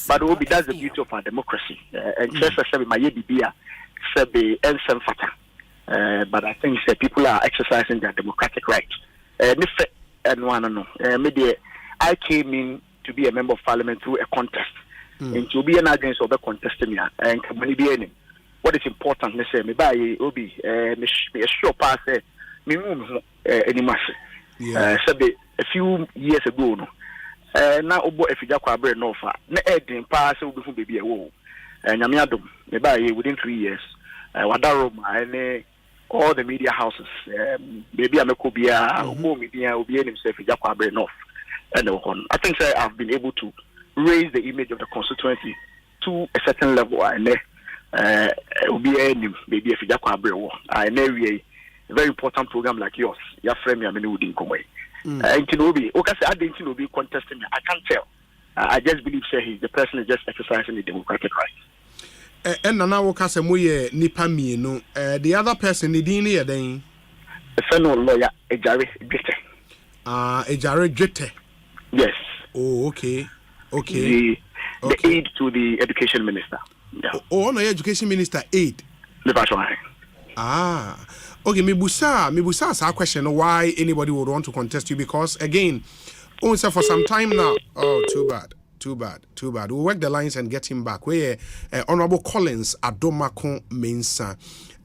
but Obi that's the beauty of our democracy. And just as my Yabia, Sabe, and Semfata. But I think people are exercising their democratic rights. And one no, maybe I came in to be a member of Parliament through a contest, and to be an against other contesting me and can be any. What is important, let's say, me buy Obi, me sure pass me move any mass. A few years ago, no. Now Obo if you Kwabena no fa, na edin pass Obi fu baby ewo. Nyamiadom, me buy within 3 years. Wadaroma and all the media houses, baby Amekobia, Obo media, Obi himself, Kwabena no. And I think I've been able to raise the image of the constituency to a certain level. And maybe if you I know a very important program like yours. Your friend, I mean, wouldn't come away. And Kinobi, I didn't be contesting. I can't tell. I just believe he's the person just exercising the democratic rights. And now, Okasamuye Nipami, no, the other person, the Dini, then a fellow lawyer, Ejare Jete. Ejare Jete. Yes. Oh, okay. Okay. The aid to the education minister. Yeah. Oh, no, education minister aid. Okay, Mibusa ask a question why anybody would want to contest you because again, also for some time now. Oh, too bad. We'll work the lines and get him back. Where Honorable Collins Adomako Mensa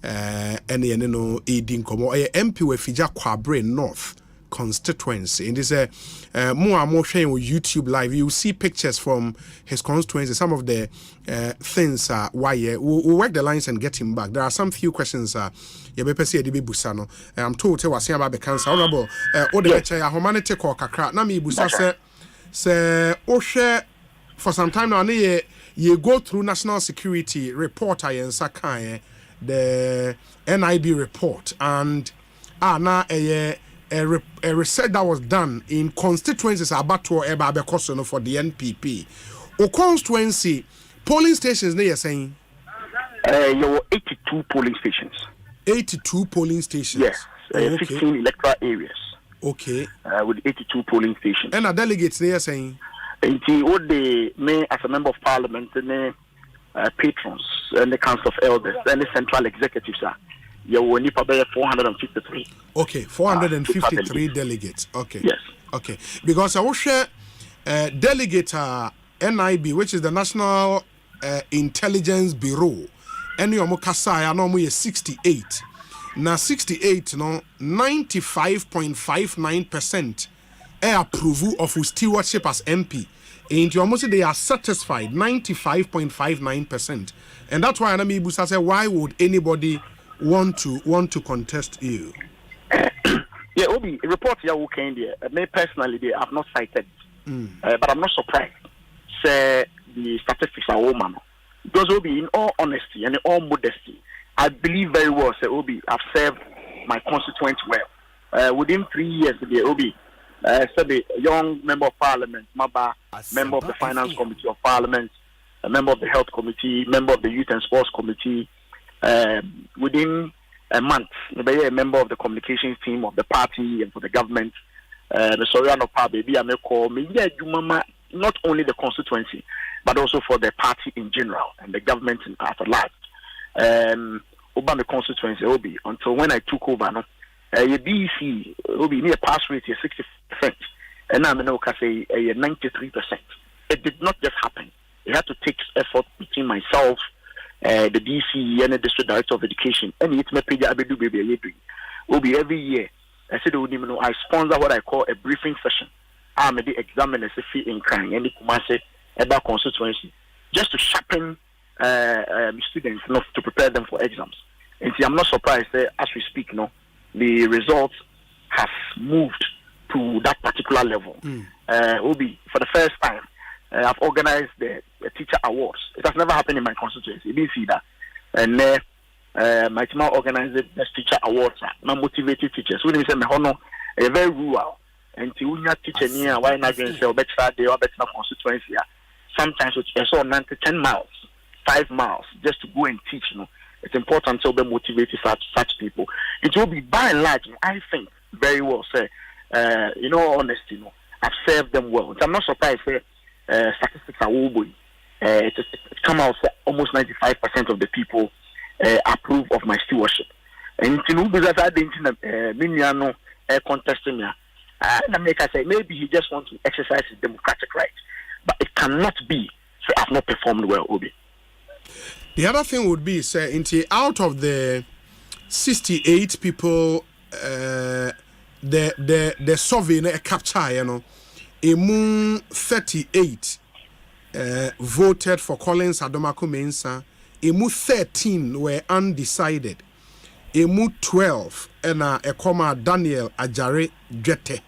and you know Edin Komo MP we Fija Kwabena North constituency. And this more sharing on YouTube live. You see pictures from his constituency. Some of the things are why we'll work the lines and get him back. There are some few questions. I'm told to was about the cancer. Honorable, humanity call kakra. Na me busa say Osei for some time now. You go through national security report and sakai the NIB report and now a research that was done in constituencies about to Ebabekosono for the NPP. O constituency polling stations they are saying there were 82 polling stations. 82 polling stations. Yes, 15 electoral areas. Okay. With 82 polling stations. And our delegates they are saying what they may as a member of parliament and patrons and the council of elders and the central executives are. You will need 453. Okay, 453 delegates. Okay. Yes. Okay. Because I will share delegate NIB, which is the National Intelligence Bureau. And you are normally 68. Now 68, no 95.59% approval of stewardship as MP. And you almost say they are satisfied 95.59%. And that's why Anami Busa said, why would anybody want to contest you? Yeah, Obi, report here who came there. Me personally, they have not cited, but I'm not surprised. Say the statistics are woman. Because Obi, in all honesty, within 3 years, there will be a young member of parliament, Maba, member of the finance committee of parliament, a member of the health committee, member of the youth and sports committee. Within a month, a member of the communications team of the party and for the government. The Soriano Baby, I may call me, not only the constituency, but also for the party in general and the government at large. Obama constituency will be until when I took over. No, your BEC will be near pass rate 60%, and now I say 93%. It did not just happen. It had to take effort between myself, the DC, and the district director of education, and it's my page. Abedu baby will be every year. I said, I sponsor what I call a briefing session. I'm the examiner fee in crime and the Kumase about constituency, just to sharpen students, not to prepare them for exams. And see, I'm not surprised as we speak, the results has moved to that particular level. Obi, for the first time, I've organized the teacher awards. It has never happened in my constituency. You didn't see that. And my team organized the best teacher awards. Now motivated teachers. We say me hono a very rural. And to unya teacher near why not going to say better day or better constituency. Sometimes it's so 9 to 10 miles, 5 miles just to go and teach. It's important to be motivated such people. It will be by and large, I think, very well. Say, honesty, I've served them well. I'm not surprised. Statistics are wobbly. It come out almost 95% of the people approve of my stewardship. And because I didn't contesting me, and make I say maybe he just wants to exercise his democratic right, but it cannot be. So I've not performed well, Obi. The other thing would be, say, out of the 68 people, the survey capture, emu 38 voted for Collins Adomako Mensah. Emu 13 were undecided. Emu 12 ekoma Daniel Ajare Dwete.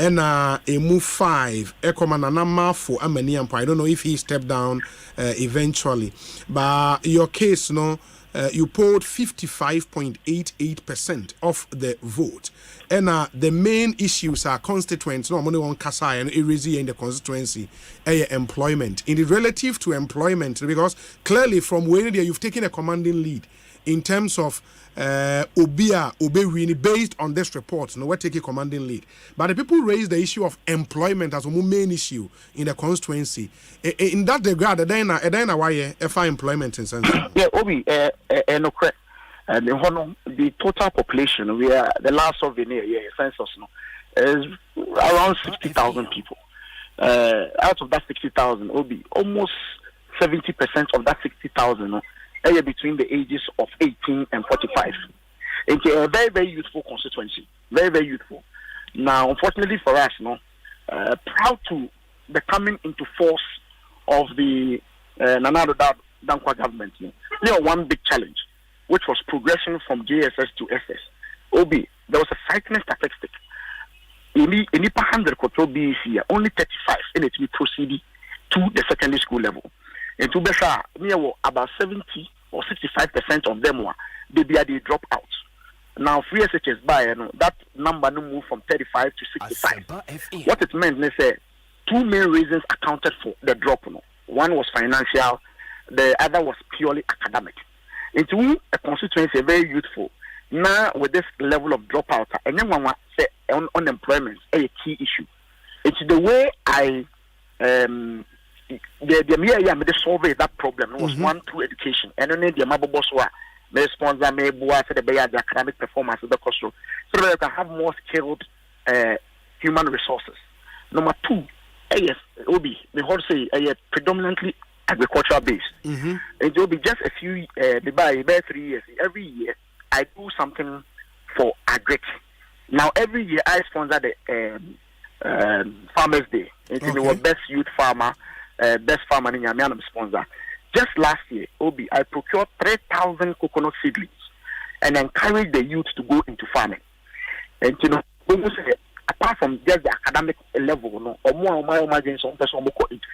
Emu 5 ekoma Nanama for Amaniampo. I don't know if he stepped down eventually. But your case, you polled 55.88% of the vote. And the main issues are constituents, no money on Kasai and Irizi in the constituency, employment. In the relative to employment, because clearly from where you've taken a commanding lead in terms of Obe based on this report, we're taking commanding lead. But the people raise the issue of employment as a main issue in the constituency. In that regard, why employment in sense? Yeah, Obi, no correct. The total population, we are the last survey census is around 60,000 people. Out of that 60,000, will be almost 70% of that 60,000 are between the ages of 18 and 45. It's a very, very youthful constituency. Very, very youthful. Now, unfortunately for us, proud to the coming into force of the Nana Dankwa government, one big challenge, which was progression from JSS to SS. Obi, there was a frightening statistic. In the 100 control BEC, only 35 in it proceeded to the secondary school level. And to be sure, about 70 or 65% of them they drop out. Now, free SHS by that number no move from 35 to 65. What it meant, they say, two main reasons accounted for the drop. One was financial, the other was purely academic. Into a constituency very youthful. Now with this level of dropout, and then one say unemployment is a key issue. It's the way I the solve that problem was one through education. And then the Maboboswa may sponsor may boast the academic performance of the cost so that you can have more skilled human resources. Number two, yes, Obi, the whole say predominantly agricultural based. It will be just a few, about 3 years. Every year, I do something for agri. Now, every year, I sponsor the Farmers Day. It was best youth farmer, best farmer in Yamianum sponsor. Just last year, Obi, I procured 3,000 coconut seedlings and encouraged the youth to go into farming. And apart from just the academic level, or more my emergency into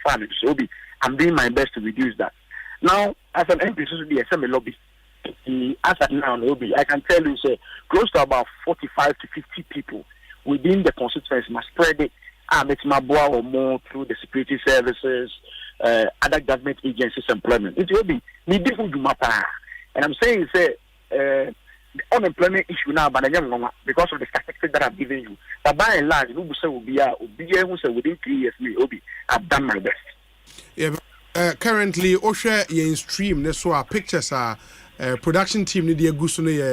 farming. So I'm doing my best to reduce that. Now, as an MP, so be a semi lobby. as at now, I can tell you, say, close to about 45 to 50 people within the constituency must spread it. It's my boy or more through the security services, other government agencies, employment. It will be difficult to matter. And I'm saying, say, the unemployment issue now, but because of the statistics that I've given you. But by and large, who say will be within 3 years, I've done my best. Yeah. Currently, Osei in stream. So our pictures are production team.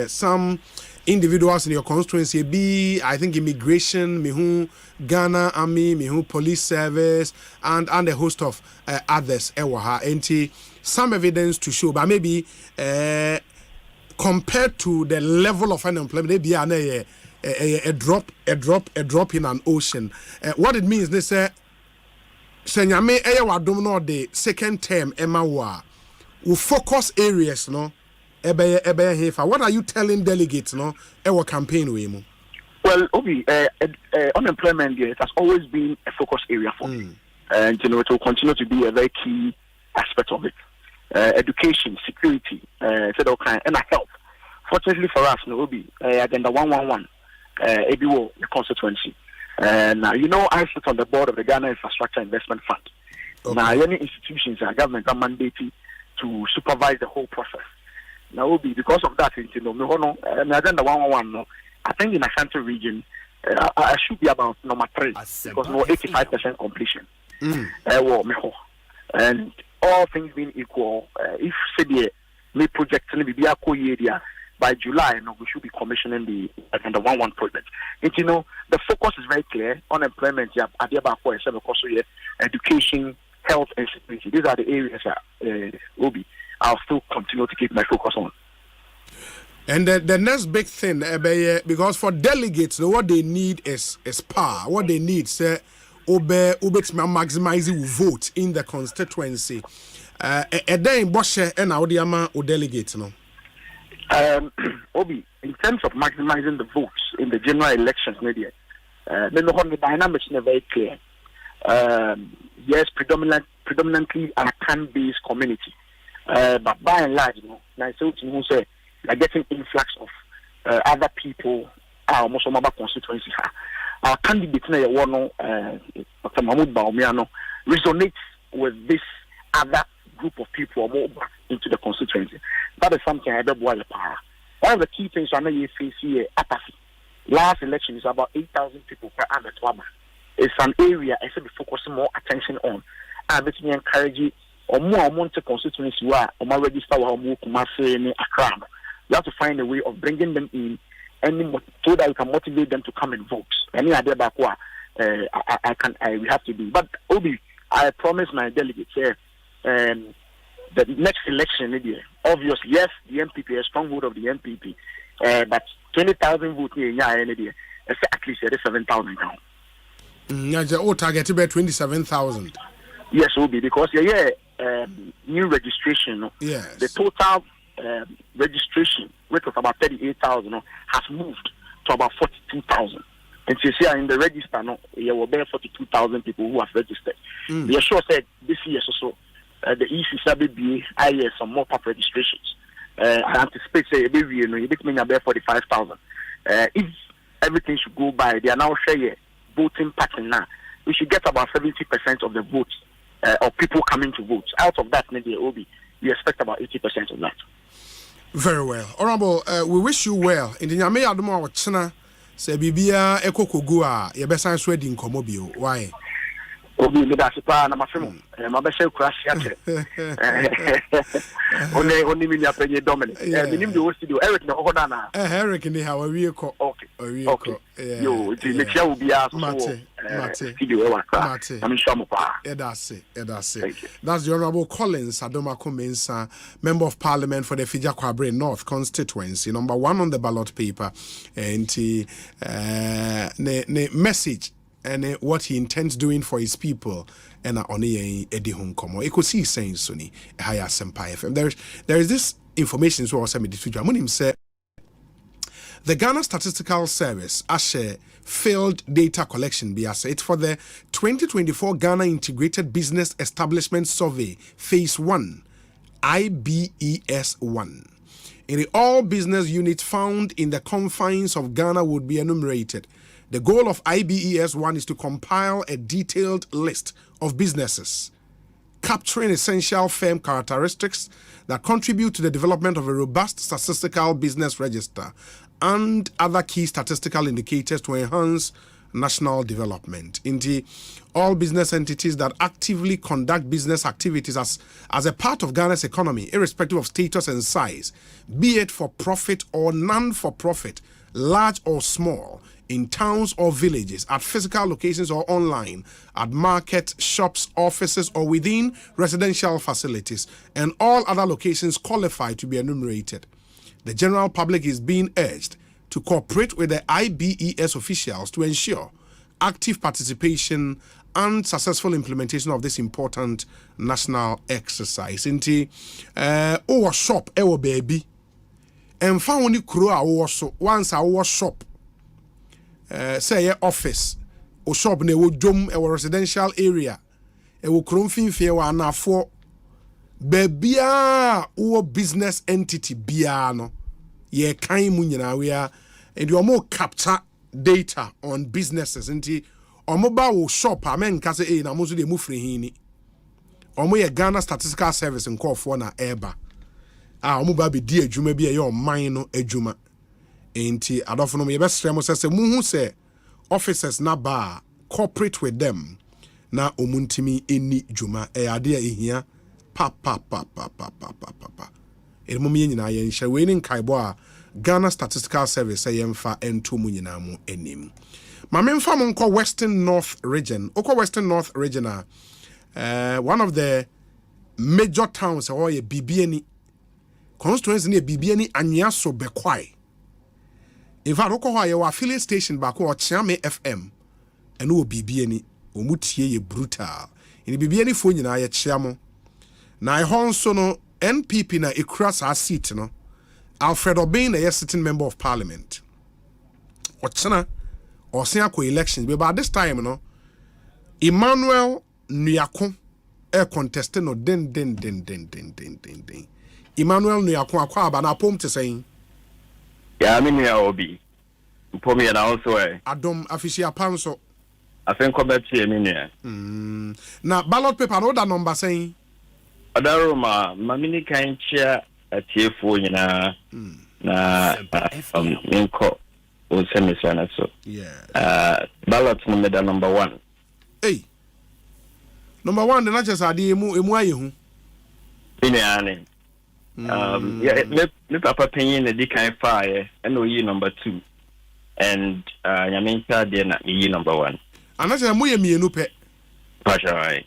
Some individuals in your constituency. I think immigration, mihu Ghana Army, mihu police service, and a host of others. And some evidence to show, but maybe compared to the level of unemployment, maybe a drop in an ocean. What it means, they say. Senyame eya wadom no the second term ema wa we focus areas no ebe hefa. What are you telling delegates no our campaign we mu? Well, Obi, unemployment it has always been a focus area for me, and it will continue to be a very key aspect of it. Education, security, and health. Fortunately for us, no Obi, agenda 111, ABO the constituency. Now, I sit on the board of the Ghana Infrastructure Investment Fund. Okay. Now, any institutions and government are mandated to supervise the whole process. Now, because of that, agenda 111, I think in Asante region, I should be about number 3 because more 85% completion. And all things being equal, if CBA may project to be a area. By July, we should be commissioning the agenda 11 project. And the focus is very clear. Unemployment, education, health, and security. These are the areas that I'll still continue to keep my focus on. And the next big thing, because for delegates, what they need is power. What they need, say, maximizing vote in the constituency. And then Boshe and Audiama or delegates, no. Obi, in terms of maximizing the votes in the general elections, the dynamics are very clear. Yes, predominantly a can-based community, but by and large, who say are getting influx of other people. Almost all our constituency. Our candidate, Dr. Mahmoud Baumiano, resonates with this other group of people more into the constituency. That is something I don't want to power. One of the key things I know you face here, apathy. Last election is about 8,000 people per annum. It's an area I should be focusing more attention on. And let me encourage you or more amount of constituency where or my register or more Kumasi Accra. You have to find a way of bringing them in so that you can motivate them to come and vote. Any idea about what we have to do. But Obi, I promise my delegates the next election, obviously, yes, the MPP, a strong vote of the MPP, but 20,000 votes here, at least 7,000 now. Target about 27,000. Yes, will be because new registration. Yes. The total registration rate of about 38,000 has moved to about 42,000. And you see in the register, there were about 42,000 people who have registered. They sure said this year also. The ECCBB, I hear some more pop registrations. I anticipate say maybe you make about 45,000. If everything should go by, they are now share voting pattern now. We should get about 70% of the votes of people coming to vote. Out of that, maybe we expect about 80% of that. Very well, Honorable. We wish you well. In the Nyame Adumo Wachina, say Bibia Ekokogua, your best answer in Komobio. Why? Obi me da sipa na mafemu ma be she kurasi ate oni mi nya penye Dominic minim de wo studio Eric na hoda na Eric ni ha we ko okay yo ti me chia obi a so studio wa ka am shamu pa that's the Honorable Collins Adomako Mensa, Member of Parliament for the Fija Kwabena North constituency, number 1 on the ballot paper, and ne message and what he intends doing for his people and on Edi Hong Kong. Ekosiisen Suni Asempa FM. There is this information so also me say the Ghana Statistical Service ASHE failed data collection it's for the 2024 Ghana Integrated Business Establishment Survey Phase 1 IBES 1. All business units found in the confines of Ghana would be enumerated. The goal of IBES 1 is to compile a detailed list of businesses capturing essential firm characteristics that contribute to the development of a robust statistical business register and other key statistical indicators to enhance national development. Indeed, all business entities that actively conduct business activities as a part of Ghana's economy, irrespective of status and size, be it for profit or non-for-profit, large or small, in towns or villages, at physical locations or online, at market, shops, offices, or within residential facilities, and all other locations qualified to be enumerated. The general public is being urged to cooperate with the IBES officials to ensure active participation and successful implementation of this important national exercise. Inti, our shop, our baby, and found you crew our so once our shop. Say office or shop ne wo dwom e residential area e wo kromfinfie wa na for bebia wo business entity bia no ye kan mu nyina we are and you more capture data on businesses nti omo ba wo shop amenka say na mo so de mu free hini omo ye Ghana Statistical Service nko for na eba omo ba be di adwuma bi e ye oman no adwuma. Enti adofo no yebesrem say muhu say officers na ba cooperate with them na omuntimi eni dwuma ade ehia pa ermom nyina ye nhye we ni nkaibo a Ghana Statistical Service yemfa ento mu nyina mu enim ma memfa mo nko Western North region one of the major towns or ye bibiani constituency ne bibiani anyaso bekwai. In fact, your affiliate station back or Chame FM and no BBN or Mutie ye brutal. In the BBN phone in I chamo. Na I honsono NPP na ikras our seat no. Alfred Obain a sitting member of parliament. Ochana or Siako elections, but by this time no Emmanuel Nyako contested no den. Emmanuel Nyako akwa na pom te saying. Yeah, I mean, yeah, Obi. Pomi and also, Adom Afisia Panso. I think come back to me. Now, ballot paper, no that number saying. Adaroma, Mamini can chair a TF4 na Minko or Semisana. So, yeah. Ballot number 1. Hey, number 1, the Natchez are the Emuayu. Me papa penyin na di kan fire and we number 2 and Yaminta de na me number 1 anase mo ye mienu pe pasha right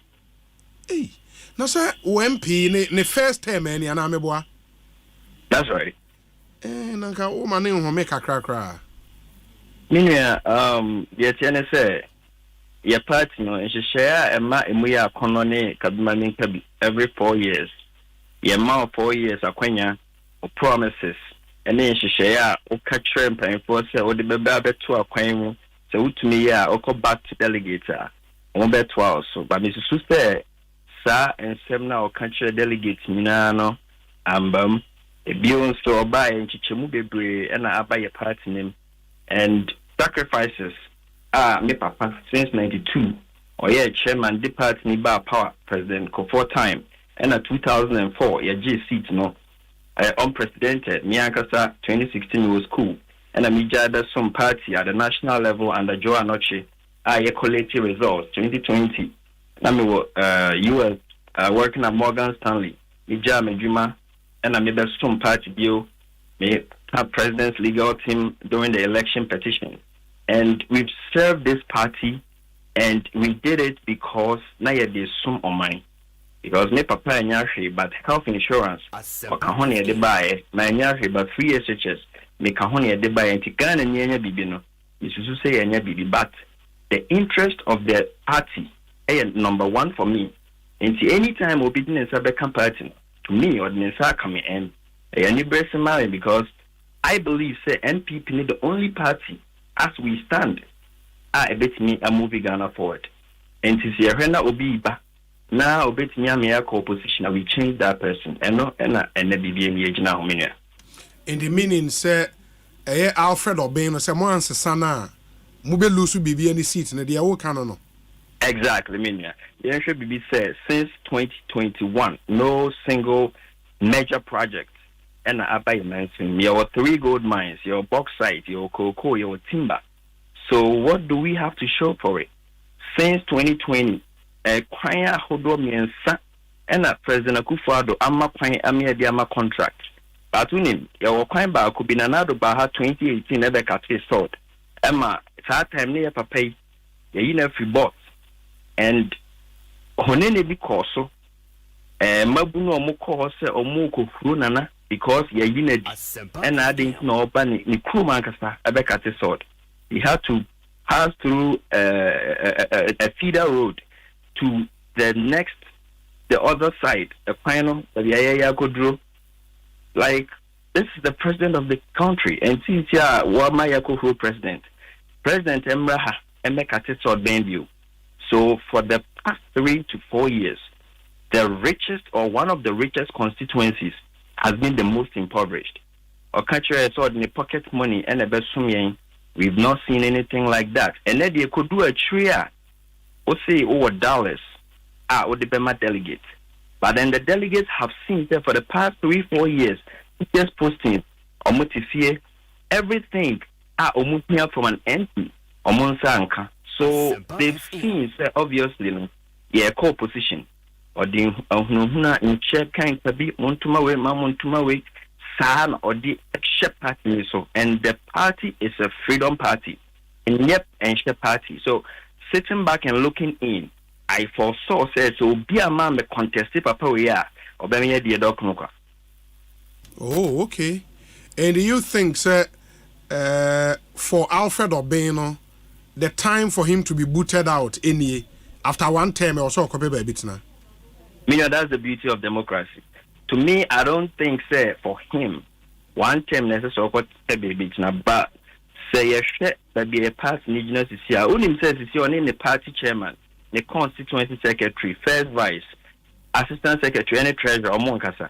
na say MP ne first term any ana meboa that's right na ka o ma ne ho me kakra minia ye tiene say your party no nhihye ema emu ya kono ne kabima minka every 4 years your mouth 4 years akwanya or promises and then she share or catch and paying for say or the baby to akwan so to me ya or go back to delegator on bet 12 so but Mrs. Suster sa and semna or country delegate minano ambam a bion so buy and chichemu bebre and I buy your party name and sacrifices me papa since 92 or yeah chairman the party ba power president ko 4 time and a 2004 your G seat no unprecedented Miankasa 2016 was cool and a mijada some party at the national level under Joe Anoche collective results 2020 nami US working at Morgan Stanley Mija Mejuma and a maybe some party bill me president's legal team during the election petition and we've served this party and we did it because na yede sum on mine because me papa nyahwe but health insurance or kahone de buy na nyahwe but free SHS me kahone de buy anti Ghana nyanya bibi no isusu say nyanya bibi but the interest of the party is number 1 for me anti anytime obedience abeka party to me or the nsa come and any person because I believe say NPP need the only party as we stand a bit me a movie Ghana forward and to see a obiba now bet me a opposition we change that person and no and the BBM age now. In the meaning, say, Alfred Obey, say, mo ansesana, mo be lose bibi any seat, na dia wo kan no. Exactly, Minya. The NHBB says since 2021, no single major project. And I mentioned your 3 gold mines, your bauxite, your cocoa, your timber. So what do we have to show for it? Since 2020, kwanya hodo miensa and President Akufo-Addo ama kwanya amia di ama contract. But unim your kwanya ba Kwabena na do ba 2018 ebe kate sold. Emma that time ne papa ye na free bought. And honene bi koso mabunu omo ko se omo ko furu nana because ye yinadi and I didn't know about ni kruma kasa abekate sword. He had to pass through a feeder road to the other side, the final, the Yaya Godro. Like, this is the president of the country, and since Wama Yakufu president Emraha Emekate sword Benview. So for the past 3 to 4 years, the richest or one of the richest constituencies has been the most impoverished. Or catcher in the pocket money and a besumien. We've not seen anything like that. And then they could do a tria Osei over dollars or the Bema delegates. But then the delegates have seen that for the past 3-4 years, just posting Omotifie everything Omutia from an MP Omonsanka. So they've seen obviously co-position. Or the Hunahuna in check kind of be Montumawe, Mamontumawe, San or the Shep Party. So, and the party is a freedom party, and yep, and Shep Party. So, sitting back and looking in, I foresaw said so be a man the contested papa we are or be the document. Oh, okay. And do you think, sir, for Alfred Obey, the time for him to be booted out after one term or so, a bit now? That's the beauty of democracy. To me, I don't think, say, for him, one term necessary what a baby but say that be a past indigenous is here. Only says it's your name, the party chairman, the constituency secretary, first vice, assistant secretary, and treasurer or Moncasa.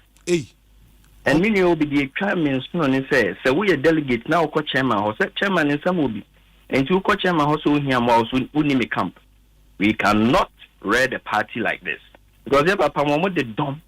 And many will be the chairman soon and says, so we a delegate now co chairman or chairman in some will be. And to co chairman also here more soon unimi camp. We cannot read a party like this. Because if Papa the dumb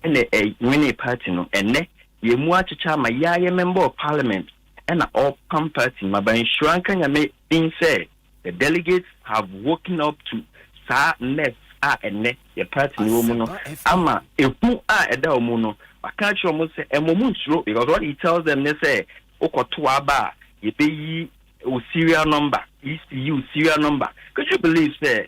and a winning party no and ne ye mua chicha my member of parliament and all palm party my by insurance can make being said the delegates have woken up to sa mess and ne your party woman ama if who are da omuno I can't almost say a moment because what he tells them they say okotuaba ye be serial number ECU serial number. Could you believe say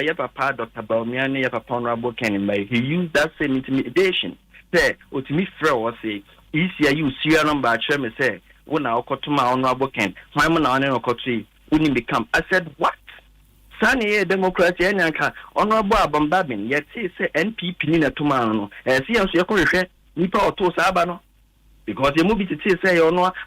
your papa Dr. Baumiani, your papa Honorable Kenny, he used that same intimidation. Say, what me friend was say, ECU serial number, I say, when I got to my Honorable Ken, my man on a country, wouldn't become. I said, what? Sunny democracy and Honorable Bombabin, yet say NPP in a tomorrow, and see us your correction, Nipa or Tosabano. Because the movie to say,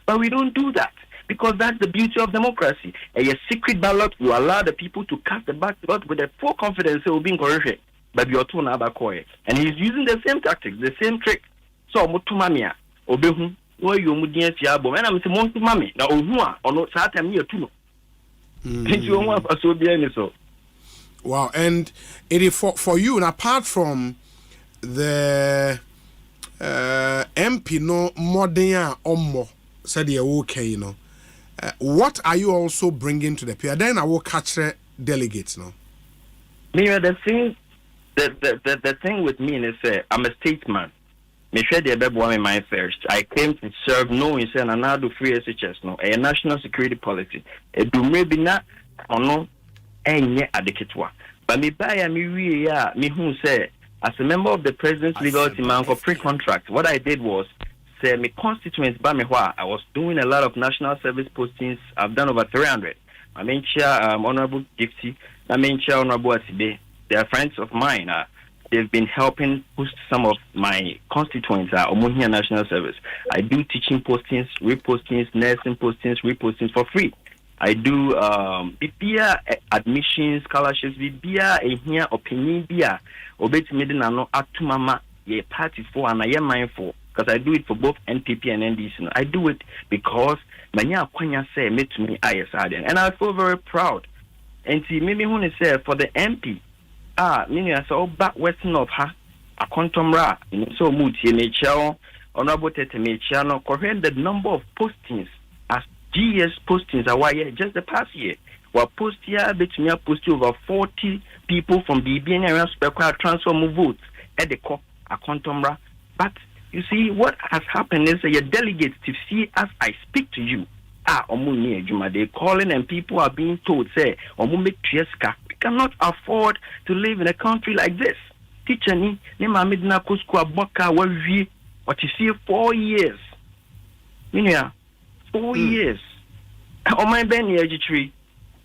but we don't do that. Because that's the beauty of democracy. A secret ballot, you allow the people to cast the ballot with a full confidence they will be correct. But you're too nabakoy. And he's using the same tactics, the same trick. So, Mutumamia, Obehu, where you mudian fiabo, and I'm saying Montumami, now Ohua, or not Satam near Tuno. So. Wow, and it is for you, and apart from the MP, no more than Omo, said you're okay, what are you also bringing to the peer? Then I will catch delegates now. The thing with me is I'm a statesman. Me share the baby in my first. I came to serve knowing say and now do free SHS no a national security policy. It do maybe not or no any adequate. But me buy me we me who say as a member of the president's legal team for pre-contract, what I did was say my constituents by me I was doing a lot of national service postings. I've done over 300. I mean chair Honorable Gifty, I mean chair Honorable Asibe. They are friends of mine. They've been helping push some of my constituents Omanhene National Service. I do teaching postings, repostings, nursing postings, repostings for free. I do BPA admissions, scholarships, BPA here opinion BPA. Obeti made no atumama ye party for and I am mindful. because I do it for both NPP and NDC. I do it because manya kwanya say me to me ISR, and I feel very proud. And see, maybe when say for the MP, meaning I saw back western of her, a contomra, so muti nature, honorable Tetemechano, correct the number of postings as GS postings are why just the past year. Well, post here, between post over 40 people from the BBN area transfer move votes at the COP, a contomra. But you see, what has happened is your delegates to see as I speak to you. They calling and people are being told, say, we cannot afford to live in a country like this. Teacher ni mamidna kusku aboka wavi what you see 4 years. 4 years. On my benny tree.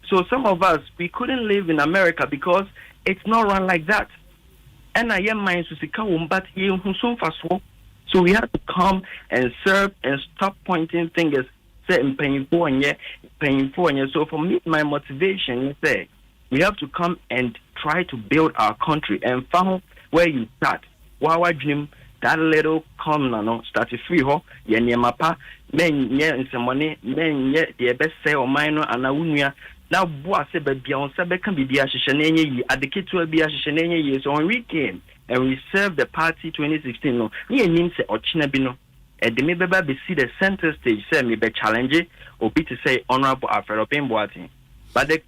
So some of us we couldn't live in America because it's not run like that. And I am mine to see but so we have to come and serve and stop pointing fingers. Painful and so for me my motivation is say we have to come and try to build our country and found where you start. Wawa dream that little come start free ho mapa men in some money men yet the best say or minor and a now boa se baby on sabe can be the ashishanenye advocate to be ashishanenye years on we came and we served the party 2016 no me nim se ochinabino. And the maybe see the center stage say me be challenge or be to say honorable Alfred Obimboating. But the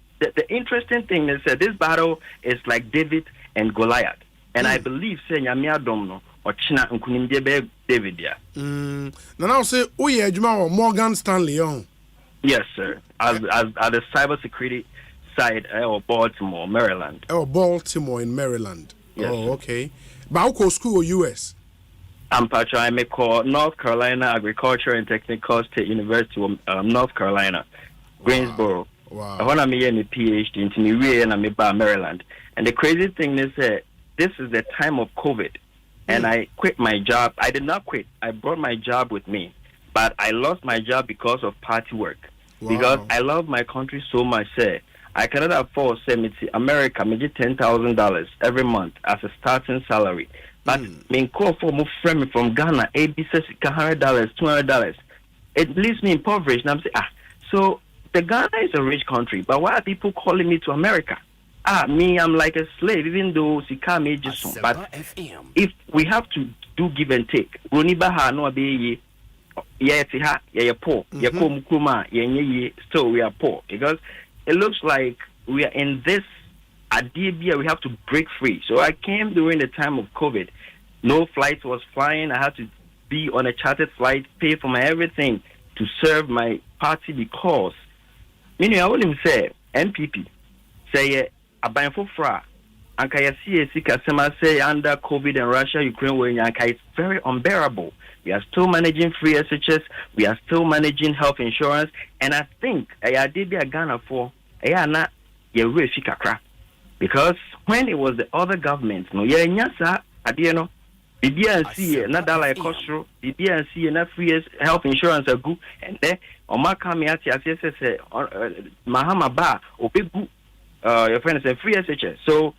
interesting thing is that this battle is like David and Goliath. And I believe say Nyamia Domno or China Nkunimdebe David ya. Now say Juma Morgan Stanley on. Yes, sir. As the cybersecurity side or Baltimore, Maryland. Oh, Baltimore in Maryland. Yes, oh, sir. Okay. But school or US? I'm I may call North Carolina Agriculture and Technical State University of North Carolina, Greensboro. Wow. I want to make a PhD into Maryland. And the crazy thing is that this is the time of COVID, and I quit my job. I did not quit. I brought my job with me, but I lost my job because of party work. Wow. Because I love my country so much. I cannot afford America. I get $10,000 every month as a starting salary. But me call for more friend from Ghana, AB says $100, $200. It leaves me impoverished. And I'm saying, so the Ghana is a rich country, but why are people calling me to America? Me, I'm like a slave, even though Sika made just so. But if we have to do give and take, no be poor, still we are poor because it looks like we are in this idea we have to break free. So I came during the time of COVID. No flights was flying. I had to be on a chartered flight, pay for my everything to serve my party because I wouldn't say NPP say Abayfo Fra Anka say under COVID and Russia, Ukraine war it's very unbearable. We are still managing free SHS, we are still managing health insurance, and I think I did be a Ghana for not because when it was the other governments, BBNC, not that like Costro, BBNC, and free health insurance are good, and then Omakami say Mahama Ba, Obebu, your friend said free SHS. So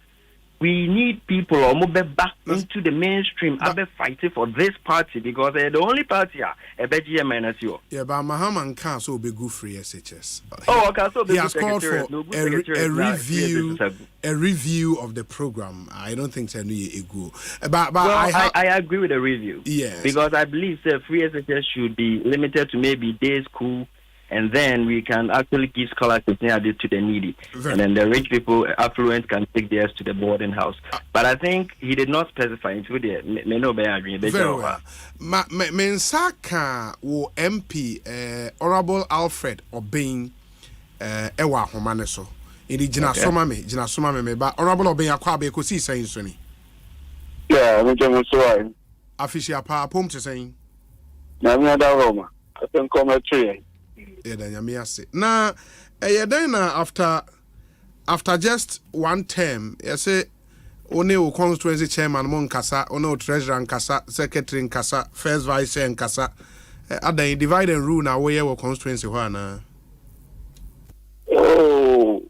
we need people or move back into the mainstream. I've been fighting for this party because they're the only party. Yeah, but Mahama can't so be good free SHS. Okay, so he has called for a review of the program. I don't think it's a good. But I agree with the review. Yes, because I believe that free SHS should be limited to maybe day school. And then we can actually give scholarships to the needy. And then the rich people, affluent, can take theirs to the boarding house. But I think he did not specify into the very well. Mensaka wo MP Honorable Alfred Obin Ewa Homaneso. Ini jina soma me ba Honorable Obin akwa Ekosiisen saying soni. Yeah, I'm just saying. Official pa pom to saying. Na mi ada Roma. I think come at 3. Now, after just one term, you say only constituency chairman Monkasa, only treasurer and Kasa, secretary and Kasa, first vice and Kasa. At the divide and rule now where your constituency one. Oh,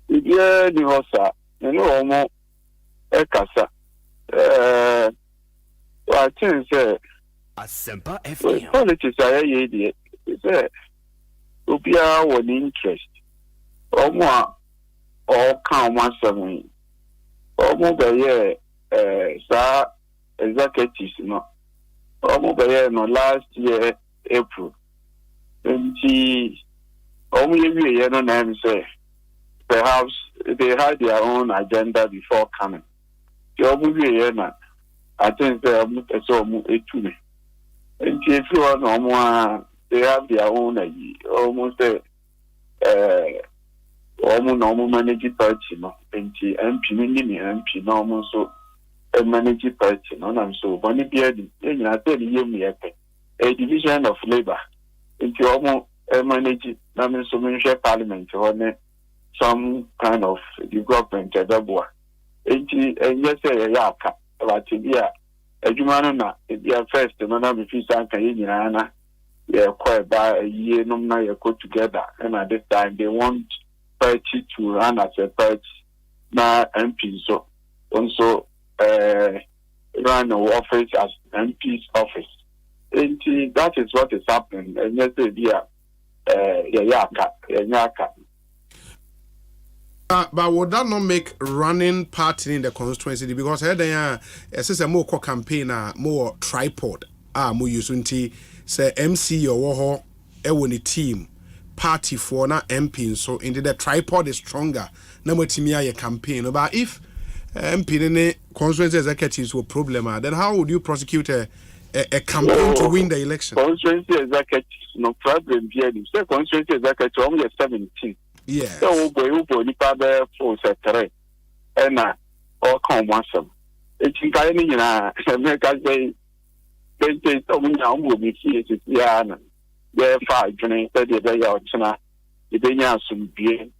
yeah, the Rosa, you know, more Kasa. I think Asempa FM. Politics are ye say Ubia one interest. Or more or count 17. Or more by sir executives no. Or more by no last year April. 20 only year no name say perhaps they had their own agenda before coming. I think they are and if you are no more, they have their own almost almost normal managing party, no, and MP normal so a managing party, no, I'm so bunny beard, I tell you, a division of labor into almost a managing, I mean, so many parliament or some kind of development at the board. And yes, yaka, but yeah. Ejumana na first no na be fisa kan nyina yeah quite by a year no na you go together and at this time they want party to run as a party na MP so also run the office as MP's office and that is what is happening and yes yaka. But would that not make running party in the constituency? Because here is a more campaign, more tripod, more using say MC or a team party for na MP. So indeed the tripod is stronger. No more team campaign. But if MP in the constituency executives were problem, then how would you prosecute a campaign to win the election? Constituency executives no problem here. Say constituency executives only 17. Yeah. So we ni pa be for secretary na o kan wasam e tin kai ni na me ka say bente so mun ya mu bi fi ya na be fa dwene se de be ya o china e be nya sum bie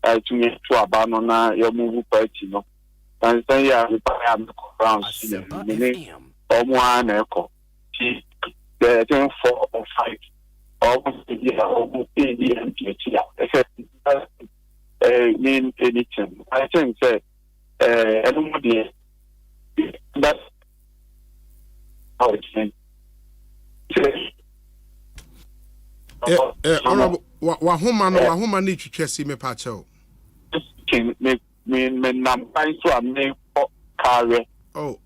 tumi to aba no na ya mu party no and say ya bi pa ya ko round ni o mu ana ko ti the 4 or 5 almost mean anything. I think that everybody that's how it's meant. Honorable, wahoma ni twetwe me pacho. Me number so am me carry. Oh.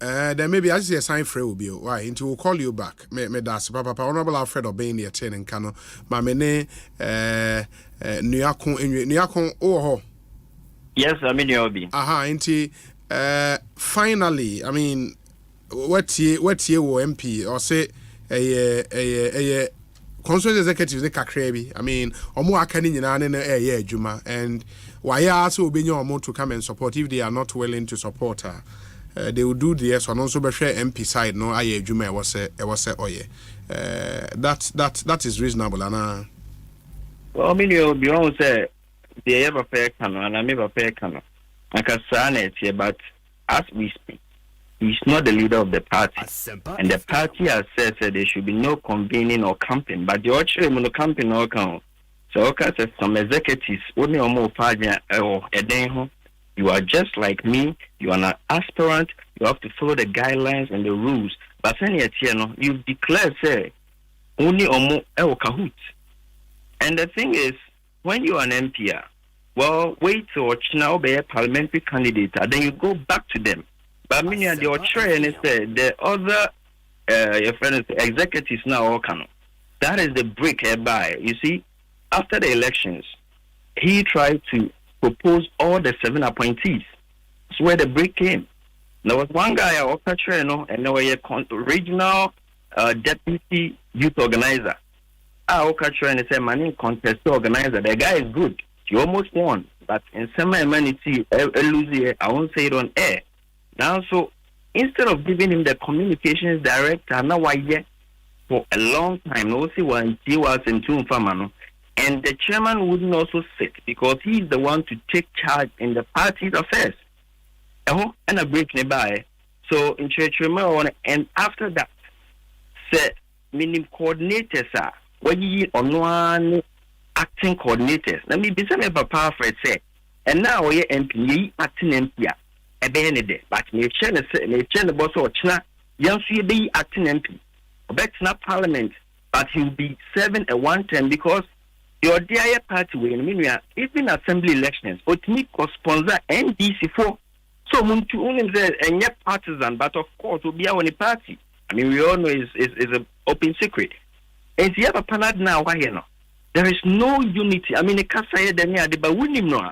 Then maybe I see a sign for you. Why? Into we'll call you back. Me that's Papa Honorable Alfred Obey near 10 and Kano. Mamene Nyakon oh. Yes, I mean you'll be. Inti finally, I mean what ye MP or say a constituency executive the kakrebi. I mean omo akani nyina ne juma and why also be your to come and support if they are not willing to support her. They will do the so also be share MP side no aye juma was say oye. That is reasonable and well I mean you be on say they ever pay cano and I never pay cano. I can say it but as we speak he's not the leader of the party and the party has said there should be no convening or campaign but the actually no campaign or count. So okay, some executives only almost you are just like me, you are an aspirant, you have to follow the guidelines and the rules. But you declare say only almost kahoot. And the thing is, when you are an MP, well, wait till now be a parliamentary candidate, then you go back to them. But many of the other your friends executives now can. That is the break hereby. You see, after the elections, he tried to propose all the 7 appointees. That's where the break came. There was one guy, and there was a regional deputy youth organizer. And said, "Man, contest organizer. The guy is good. He almost won, but in some humanity, I won't say it on air. Now, so instead of giving him the communications director, now for a long time, no see when he was in Tumfamano, and the chairman wouldn't also sit because he's the one to take charge in the party's affairs. And a break nearby. So in church, and after that, said, meaning coordinators are when you on one acting coordinators. Let me be some papa Fred say, and now we MP acting MP. A benede, but me chain the boss or China, young be acting MP. But not parliament, but he'll be serving a 1 term because your DIA party will even assembly elections, but me co-sponsor NDC4. So Muntu only says and yet partisan, but of course will be our party. I mean, we all know is an open secret. And the other panad now, why you know? There is no unity. I mean, the Kasaya Dania, the Bawunim no,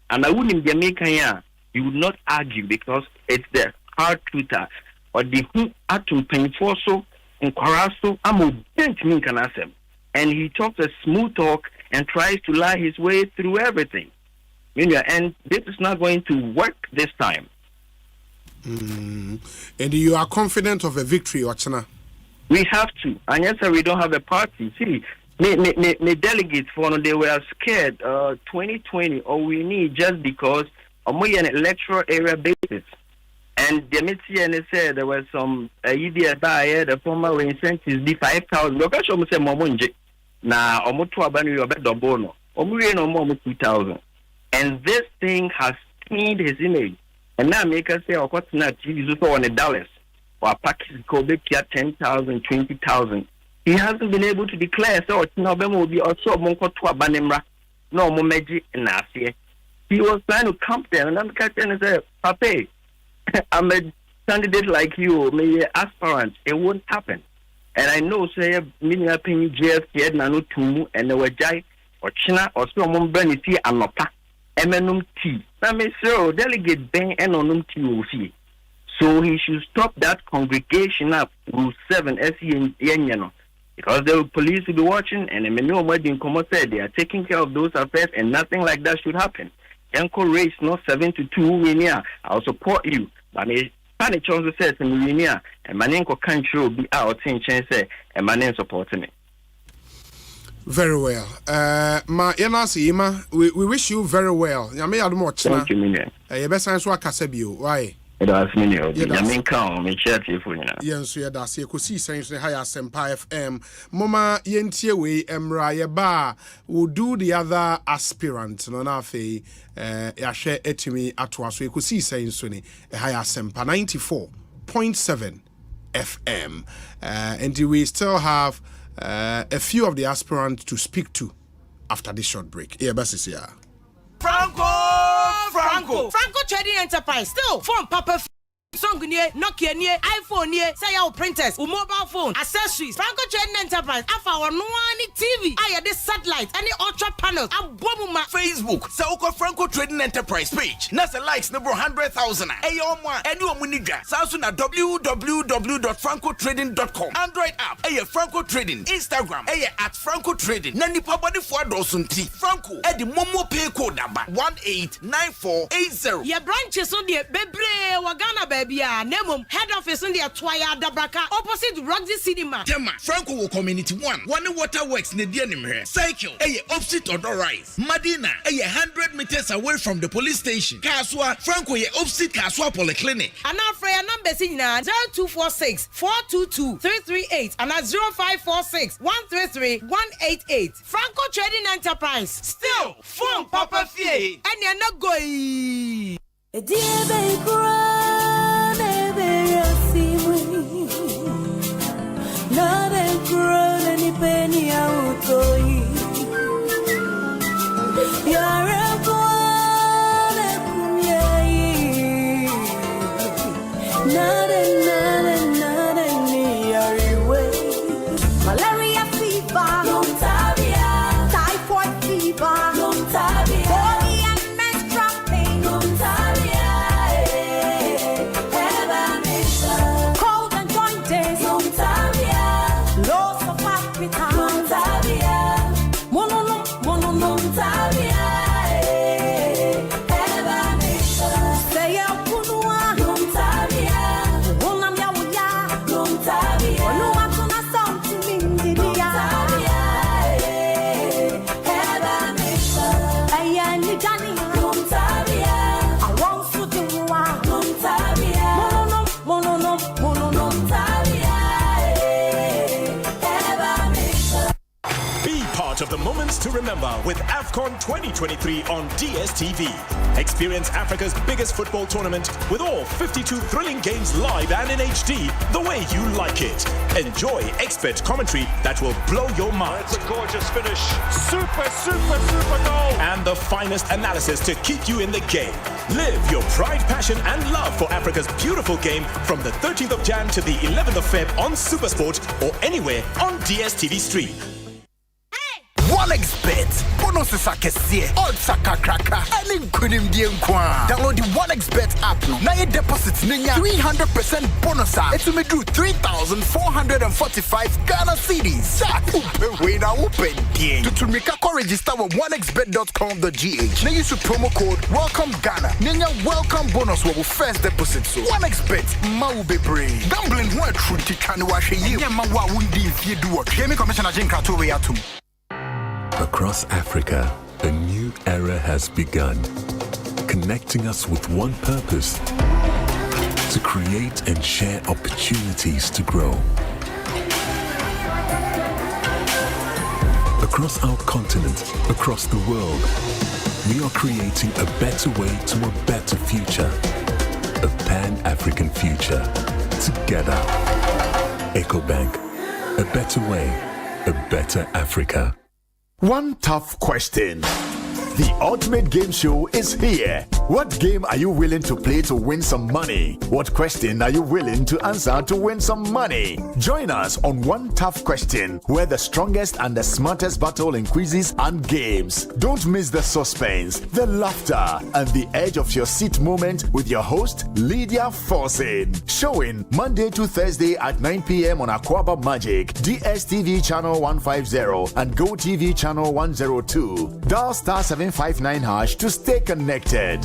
and I wouldn't Jamaica. You would not argue because it's the hard Twitter or the who atom painful so in Kwaraso Amo didn't mean can ask him. And he talks a smooth talk and tries to lie his way through everything. And this is not going to work this time. And you are confident of a victory, Ochana? We have to. And yes, sir, we don't have a party. See, the delegates they were scared 2020 or we need just because an electoral area basis. And the MTN said there was some idea by the former incentives be 5,000. Look at you say Momunje. Now Omotu Abanu your bed bono. Omuri no more 2,000. And this thing has stained his image. And now make us say what's not TV $1 or a package go big 10,000, 20,000. He hasn't been able to declare so November will be also Monko to Abanemra. No Momeji Nasia. He was trying to come there, and I'm catching and say, Papa, I'm a candidate like you, maybe aspirant. It won't happen. And I know, say, meaning I pay JF, Nanu Tumu, and the Wajai, or China, or some Benny, and Nota, Emenum T. I mean, so delegate Ben and Onum T. So he should stop that congregation up, Rule 7, SE and because the police will be watching, and the new wedding committee said they are taking care of those affairs, and nothing like that should happen. Yanko race not 7-2 I'll support you. But me funny chance says in Winia and Manenko country will be out in chance and Manen supporting me. Very well. Ma Yanasi, we wish you very well. Yame Admo China. Thank you, Minia. Your best answer Kasebio. Why? Yes, so that's Ekosiisen saying Asempa FM. Mama yentie we emra ye ba will do the other aspirant no na fe ya share etimi atwa so Ekosiisen so ni Asempa 94.7 FM. And we still have a few of the aspirants to speak to after this short break. Yeah, best here. Franco Trading Enterprise still phone Papa Song near Nokia near iPhone near say our printers or mobile phone accessories. Franco Trading Enterprise afa our no TV I this satellite any ultra panels abomuma Facebook so Franco Trading Enterprise page nasa likes number 100,000 ayoma any omunija so na www.francotrading.com Android app Franco Trading Instagram at Franco Trading na nipa body for dosunti Franco the momo pay code number 189480 your branches on the bebre wagana Nemum head office in the Twaya Dabraka opposite Roxy Cinema. Tema Franco Community 1 water works near the cycle opposite Odor Rise Madina 100 meters away from the police station Kaswa Franco opposite Kaswa Polyclinic and now for your numbers in 0246 422 338 and 0546 133 188 Franco Trading Enterprise still phone Papa Fie and you're not going Malaria fever, typhoid fever, body and menstrual pain, cold and joint days, loss of appetite, the moments to remember with AFCON 2023 on DSTV. Experience Africa's biggest football tournament with all 52 thrilling games live and in HD the way you like it. Enjoy expert commentary that will blow your mind. It's a gorgeous finish. Super goal. And the finest analysis to keep you in the game. Live your pride, passion, and love for Africa's beautiful game from the 13th of Jan to the 11th of Feb on SuperSport or anywhere on DSTV Stream. OneXBet. Bonuses are kesiye. Odds are kakraka. Any kunim die nkwa. Download the OneXBet app no. Na your deposits ninya 300% bonus. It will do 3,445 Ghana cedis. Jack, upe na upe die. To make a register with onexbet.com.gh. Na use promo code Welcome Ghana. Ninya welcome bonus with first deposit. So OneXBet ma ube brain. Gambling one truth can wash ye. Nya ma wa wundi if you do what. Gaming Commissioner Jinka to we atum. Across Africa, a new era has begun, connecting us with one purpose: to create and share opportunities to grow. Across our continent, across the world, we are creating a better way to a better future, a pan-African future. Together, EcoBank, a better way, a better Africa. One tough question. The ultimate game show is here. What game are you willing to play to win some money? What question are you willing to answer to win some money? Join us on One Tough Question, where the strongest and the smartest battle in quizzes and games. Don't miss the suspense, the laughter, and the edge of your seat moment with your host, Lydia Forsin. Showing Monday to Thursday at 9 p.m. on Aquaba Magic, DSTV channel 150 and GoTV channel 102. Dial star 759# to stay connected.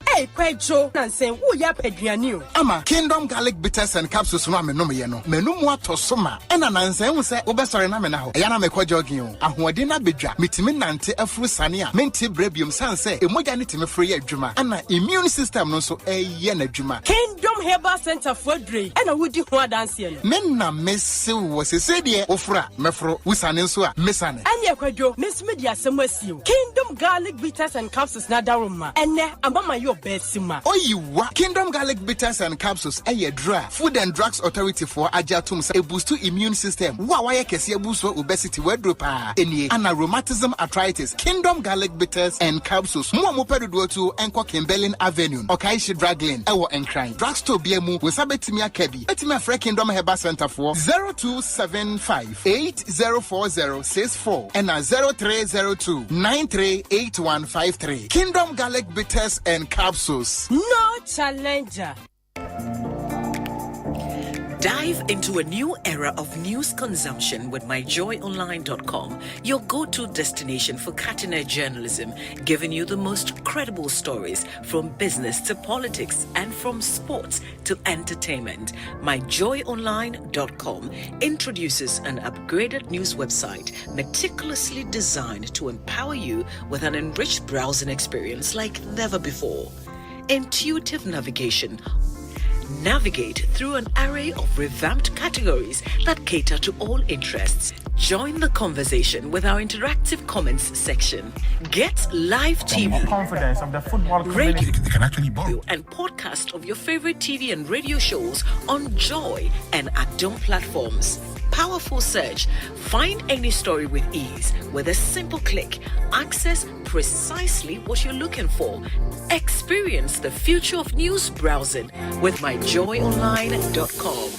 Hey, Pedro, Nansen, who ya Pedriani? Ama, Kingdom Garlic Bitters and Capsules Rame no Meno, Menumwa Tosoma, and an Nansen will say, Obesor Namena, Yana Mekwa Jogio, and Wadina Bidra, Mitimin Nante, a Frusania, Minti Brebium Sanse, Emoganity me free Juma, and an immune system no so a Yena Juma. Kingdom Herbal Center for Dre, and a woody hoa dancing. Menna Miss was a sedia, Ofra, Mefro, Wisanesua, Missane. And Yakwajo, Miss Media Samuel, Kingdom Garlic Bitters and Capsules Nadaruma, and ne Abama your Besima. Oh, you what? Kingdom Garlic Bitters and Capsules, a dry. Food and Drugs Authority for Ajatum, a boost to immune system. Wawaya Kesia boost for obesity, wordropa, any rheumatism, arthritis. Kingdom Garlic Bitters and Capsules. Muamopedu to Enko Kimbelin Avenue, Okaishi Draglin, Ewo and Crime. Drugstore BMU with Sabetimia Kebi. Etima Free Kingdom Herbal Center for 0275 804064 and 0302 938153. Kingdom Garlic Bitters and Capsules. No challenger. Dive into a new era of news consumption with myjoyonline.com, your go-to destination for cutting-edge journalism, giving you the most credible stories from business to politics and from sports to entertainment. myjoyonline.com introduces an upgraded news website meticulously designed to empower you with an enriched browsing experience like never before. Intuitive navigation. Navigate through an array of revamped categories that cater to all interests. Join the conversation with our interactive comments section. Get live TV, Confidence of the football community. radio, and podcast of your favorite TV and radio shows on Joy and Adom platforms. Powerful search. Find any story with ease with a simple click. Access precisely what you're looking for. Experience the future of news browsing with myjoyonline.com.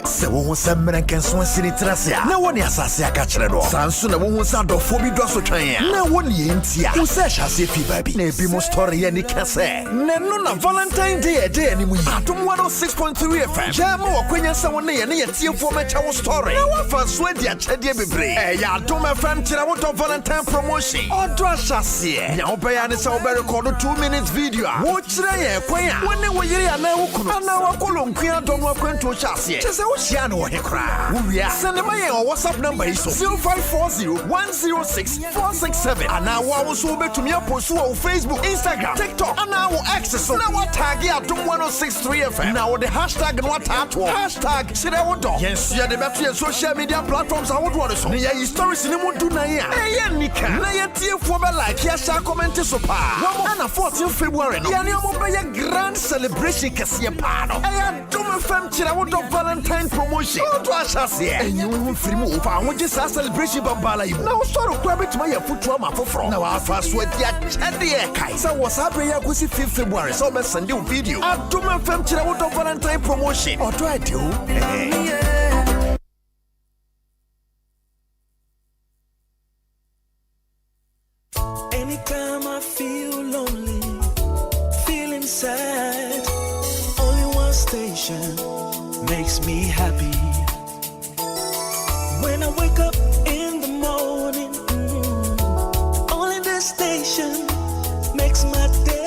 Se wo ho semren ken so asini trasia na woni asase aka kire do sanso na wo ho sa dofo bi do so twen a na woni entia wo se hase fi ba bi na bi mo story ye ni kase na no na Valentine Day ni mu Adom 106.3 FM jama wo kwenya sa woni ye na ye tiefo ma cha wo story na wa fa so dia chade bebre ya Adom FM kire wo to Valentine promotion odo asase nya wo be ya ne sa wo be record 2 minutes video a wo kire ye kwen a woni wo yire ya na wo kunu na wa kolonku Adom wa kwento chase se wo Tiano Hekra. Uria. Send me your WhatsApp number is 0540-106-467. And now I will be to me post on Facebook, Instagram, TikTok, and now access. Now what tag ya to 106.3 FM. Now the hashtag what tattoo. Hashtag Sirewodo. Yes, yeah, the better social media platforms I would want to say. Yeah, stories in the mood to Naya. Hey, Nika. Naya Tia Foba like ya shall comment to sopa. One on 14th February. Yanio Mobile grand celebration Cassia Pano. I don't fem Sirewodo Valentine promotion. What was us here? And you will free move. I want just a celebration Bambala. Now, sort of grab it to my foot trauma for from. Now, I fast with ya. So, what's happening? I go see 5th February. So, let's send you video. I don't fem Sirewodo Valentine promotion. Or try to. Anytime I feel lonely, feeling sad, only one station makes me happy. When I wake up in the morning, only this station makes my day.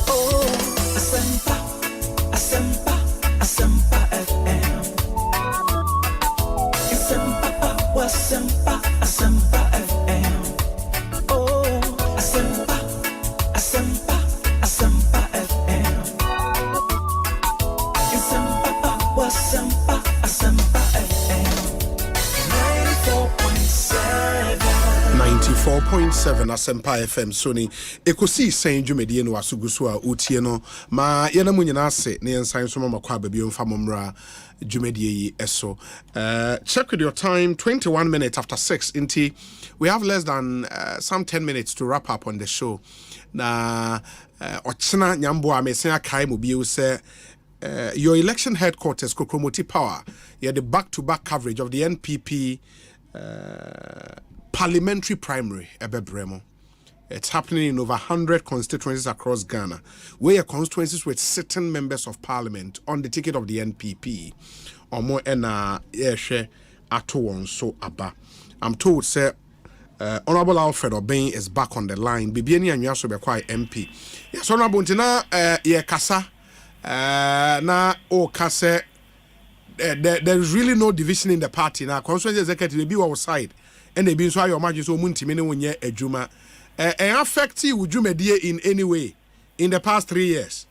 Oh, Asempa, Asempa, Asempa FM. Asempa, Asempa, Asempa FM. Oh, Asempa, Asempa, Asempa FM. Asempa, Asempa, Asempa FM. 94.7 Asempa FM Sony Ekosiisen dwumedie no asuguso a otie no ma yena munyina ase ne yensan so mama kwa babio mfa momra dwumedie yi eso. Check with your time, 21 minutes after 6 inti. We have less than some 10 minutes to wrap up on the show. Na ochina nyambo amesen akai mo bio se your election headquarters Kokromoti Power, you the back-to-back coverage of the NPP parliamentary primary Ebebremo. It's happening in over 100 constituencies across Ghana, where constituencies with sitting members of parliament on the ticket of the NPP or more yeshe ato so aba. I'm told say Honorable Alfred Obeng is back on the line. Bibiani and Yaso be quite MP. Yes, Honorable Ntina ye kasa na o kase there is really no division in the party now. Constituency executive they be outside and they be so your margin so muntimi ne wonye adwuma. Affect you Jumedie in any way in the past 3 years?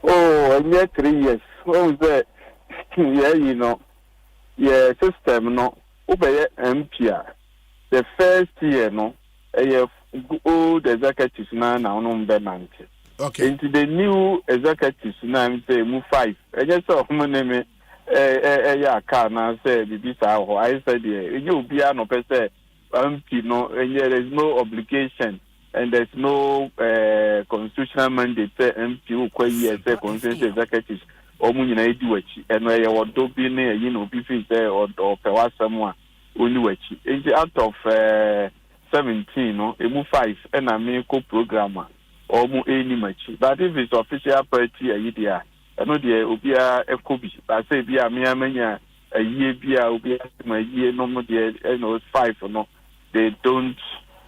Oh, yeah, 3 years. What was that? Yeah, you know, yeah, system, no, obey MPR. The first year, no, old executives now, no, okay. Into the new executives now, say, move 5. I just saw my name, yeah, can I say, I said, you be no person. No, and there is no obligation and there's no constitutional mandate MP who constituency executives or munina eduachi and where you want to be near you know people there or pewa someone only it's out of 17 no emu 5 and I mean co-programmer or mu any much but if it's official party idea I know the obia ekobi I say bia me amanya a year bia obia my year no more the 5 or no. They don't,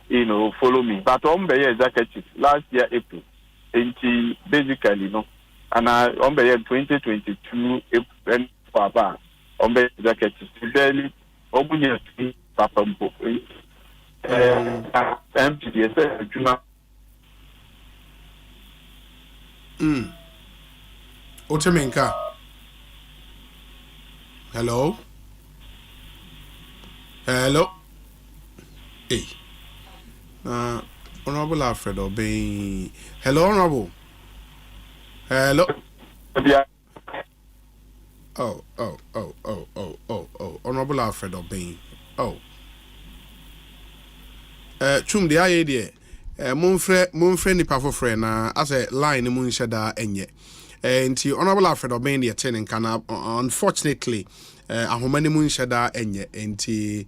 you know, follow me. But on the executive last year April, and basically, no, and on the 2022 April, Papa, on the executive, barely open your feet, Papa, MPDS, Juma. Otemenka. Hello. Hello. Hey. Honorable Alfred Obeng. Hello, Honorable. Hello. Yeah. Oh. Honorable Alfred Obeng. Oh. Chum the idea. Monfre ni pafo friend na as a line mun shada enye. Nti Honorable Alfred Obeng the attending kana unfortunately ahomani mun shada enye nti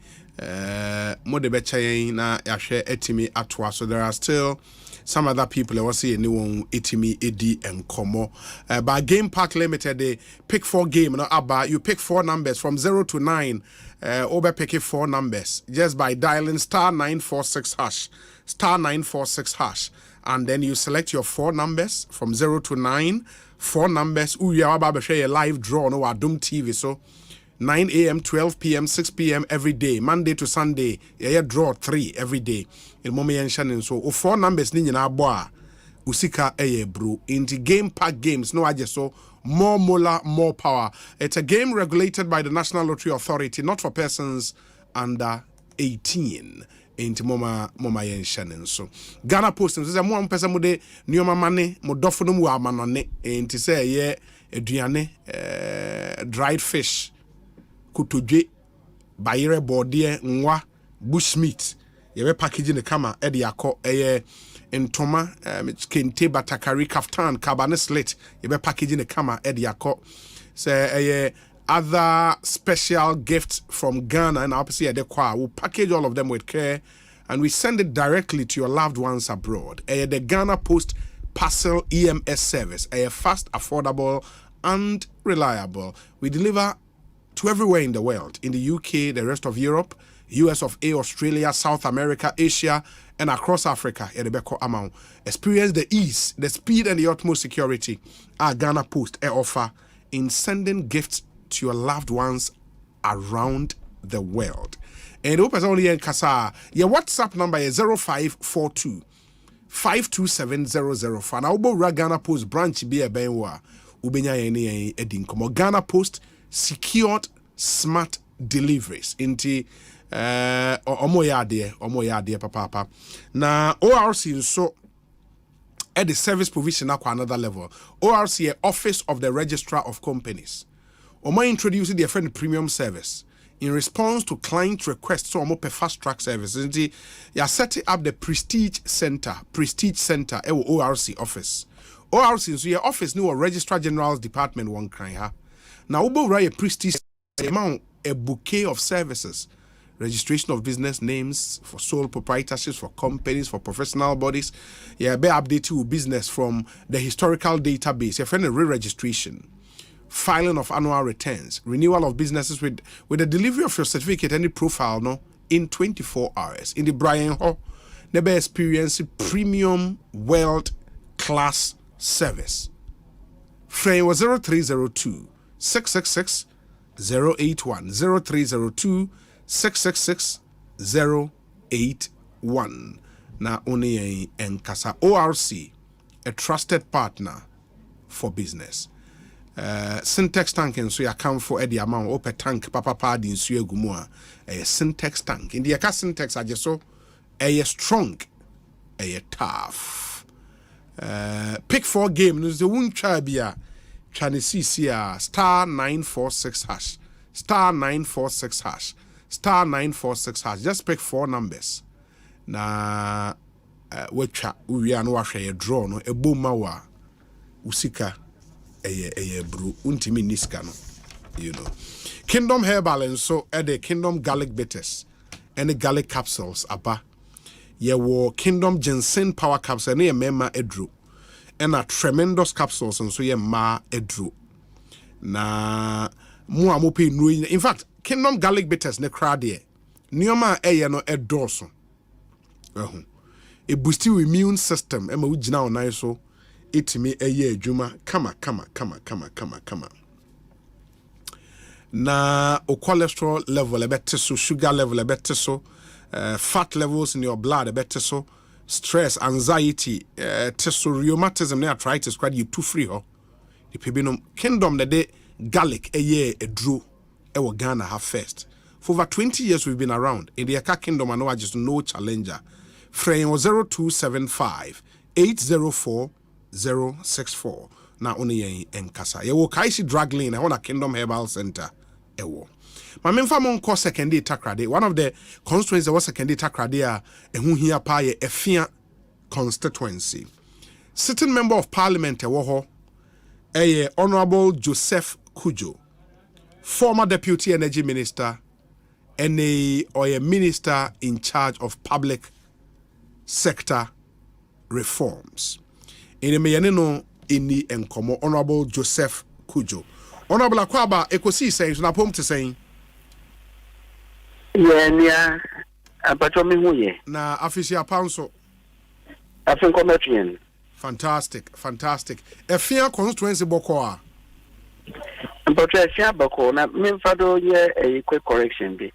mode bechayen na yahwe etimi atwa so there are still some other people who say anyone etimi edi enkomo by Game Park Limited they pick 4 game no aba you pick 4 numbers from 0 to 9 over pick 4 numbers just by dialing *946# star 946 hash, and then you select your 4 numbers from 0 to 9. 4 numbers. We are about to share a live draw no Adum TV. So 9 a.m., 12 p.m., 6 p.m. every day, Monday to Sunday. Yeah, draw 3 every day. In moment and so 4 numbers ni na boa. Usika bro. Into game pack games. No, I just so more mola, more power. It's a game regulated by the National Lottery Authority, not for persons under 18. Into moma yen shannon so Ghana Post says mo pesa mo de nioma mane mo dofo no mu amanone enti say ye aduane dried fish kutodwe bayere bode nwa bushmeat ye be packaging the kama e de akọ ntoma kente batakari kaftan kabane slit ye be packaging the kama e de akọ say other special gifts from Ghana and obviously we'll package all of them with care and we send it directly to your loved ones abroad. The Ghana Post Parcel EMS service, fast, affordable and reliable. We deliver to everywhere in the world, in the UK, the rest of Europe, US of A, Australia, South America, Asia, and across Africa. Experience the ease, the speed and the utmost security our Ghana Post offer in sending gifts to your loved ones around the world. And the open only in Kasa. Your WhatsApp number is 0542 527004. Now Ubo Ghana Post branch be a benwa. Ubenya yeni edinkomo. Ghana Post secured smart deliveries. Inti omo yade papa. Na ORC so at the service provision at another level. ORC Office of the Registrar of Companies. Oma introducing the friend premium service in response to client requests. So Oma fast track services. You are setting up the Prestige Center ORC office. ORC so your office new Registrar General's Department one crying ha. Now Ubo Raya Prestige amount a bouquet of services. Registration of business names for sole proprietorships, for companies, for professional bodies. Yeah, be update to business from the historical database. Your friend re-registration. Filing of annual returns, renewal of businesses with the delivery of your certificate and the profile in 24 hours. In the Brian Hall, never experience premium world class service. Frame was 0302 666 081 0302 666 081. Na only in Kasa ORC, a trusted partner for business. Syntax tank and so you account for the amount open tank papa pad in suya gumua a syntax tank in the aka syntax are just so a strong a tough pick 4 game news the won chabia chanisi star 946 hash star 946 hash star 946 hash just pick 4 numbers na which we are no a draw no a boom mawa usika bro untimi niska no you know Kingdom Herbal and so the Kingdom Garlic Bitters and the garlic capsules aba ye wo Kingdom Ginseng Power Capsule na ye mema edru and a tremendous capsules and so ye ma edru na mo amope no in fact Kingdom Garlic Bitters ne krade nioma no edoso e boost your immune system e ma ugina onan so itimi eye adwuma kama na o cholesterol level better so sugar level better so fat levels in your blood better so stress anxiety rheumatism na arthritis quite you too free ho the pebinum Kingdom the day garlic eye edru e wo Ghana have first for over 20 years we've been around in the Aka Kingdom. I know I just no challenger frame was 0275 804 064 na only en kasa ye wo kaisi drug lane I want a Kingdom Herbal Center ewo ma memfa mon ko second day takrade one of the constituencies was second day takrade a ehu hia pa ye efia constituency sitting member of parliament ewo ho Honorable Joseph Kujo, former deputy energy minister and a minister in charge of public sector reforms. In a meyanino ini enkomo Honorable Joseph Kujo. Honorable Kwaba Ekosiise On Asempa to saying. Yeah, Apacho me hu ye. Na afisia panso. Afin kometien. Fantastic. Efia constituency boko But Efia boko na me fado ye a quick correction be.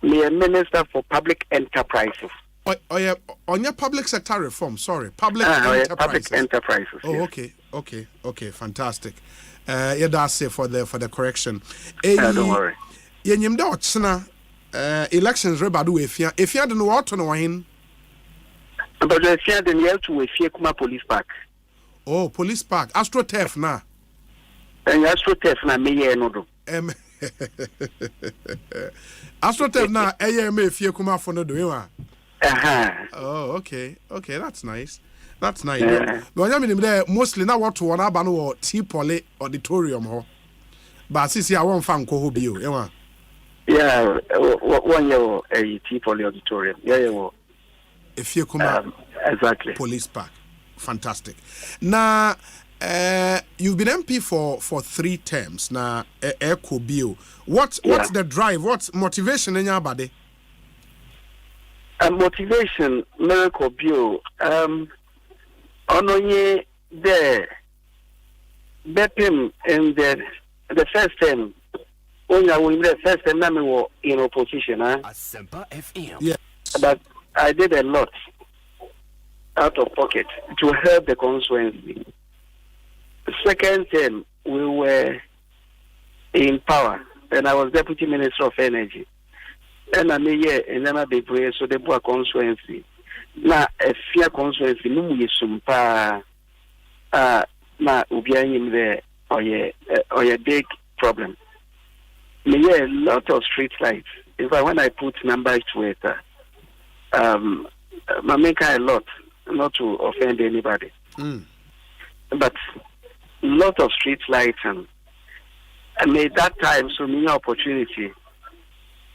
Me a minister for public enterprises. Oh yeah, on your public sector reform. Sorry, public enterprises. Public enterprises. Oh, yes. Okay, fantastic. Yeah, that's it for the correction. Don't worry. Yeah, you know elections rebadu efia. Efia the what no hin. But Efia the near to Efia Kuma Police Park. Oh, Police Park. AstroTurf na. And AstroTurf na me ye no do. AstroTurf na eye me Efia Kuma for no do wa. Oh, okay, that's nice. Yeah. But I mean, there mostly now what one aba no T Poly auditorium ho. But since I won't find ko bio, yeah, 1 year a T Poly auditorium. Yeah. If you come exactly. Police Park, fantastic. Now, you've been MP for 3 terms. Now, Eko bio. What's the drive? What's motivation in your body? Motivation, miracle bio. Only the Bepim in the first term. When I win the first term, I was in opposition. Asempa FM. Yeah. But I did a lot out of pocket to help the constituency. Second term, we were in power, and I was Deputy Minister of Energy. And I'm here in Nana Bebre, so the Boa constituency. Now, a fear constituency, no yesumpa, na ubianim there, or a big problem. Me a lot of street lights. In fact, when I put numbers to it, I make a lot, not to offend anybody. But lot of street lights, and I made that time so many opportunity.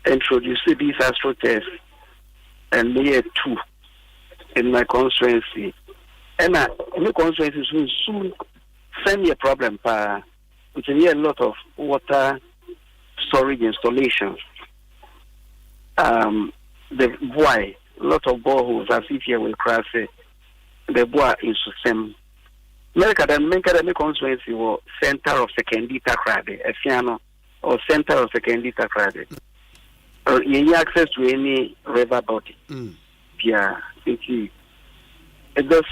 Introduce these AstroTurf and me 2 in my constituency. And my constituency soon send me a problem. It's a lot of water storage installations. The boy, a lot of boreholes, as if you will crash it. The boy is the same. America, the constituency was center of secondary takrade, a piano, or center of secondary takrade. You have access to any river body. Yeah, it does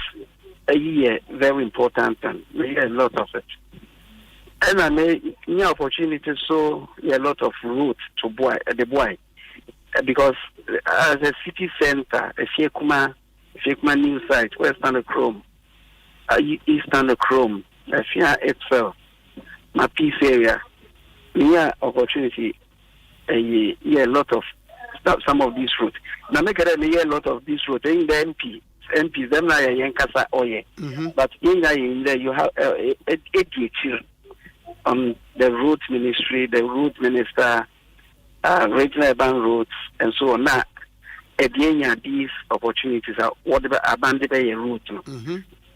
a year very important, and we have a lot of it. And I made new opportunities, so a lot of routes to the boy, because as a city center, a Fiekuma new site, Western Chrome, Eastern Chrome, a Fia itself, my peace area, near opportunity. A lot of some of these routes. Now make a lot of these routes in the MPs them like a Yankasa Oye. But in there you have on the road ministry, the road minister, regional urban roads, and so on. Now, again, these opportunities are whatever abandoned a route.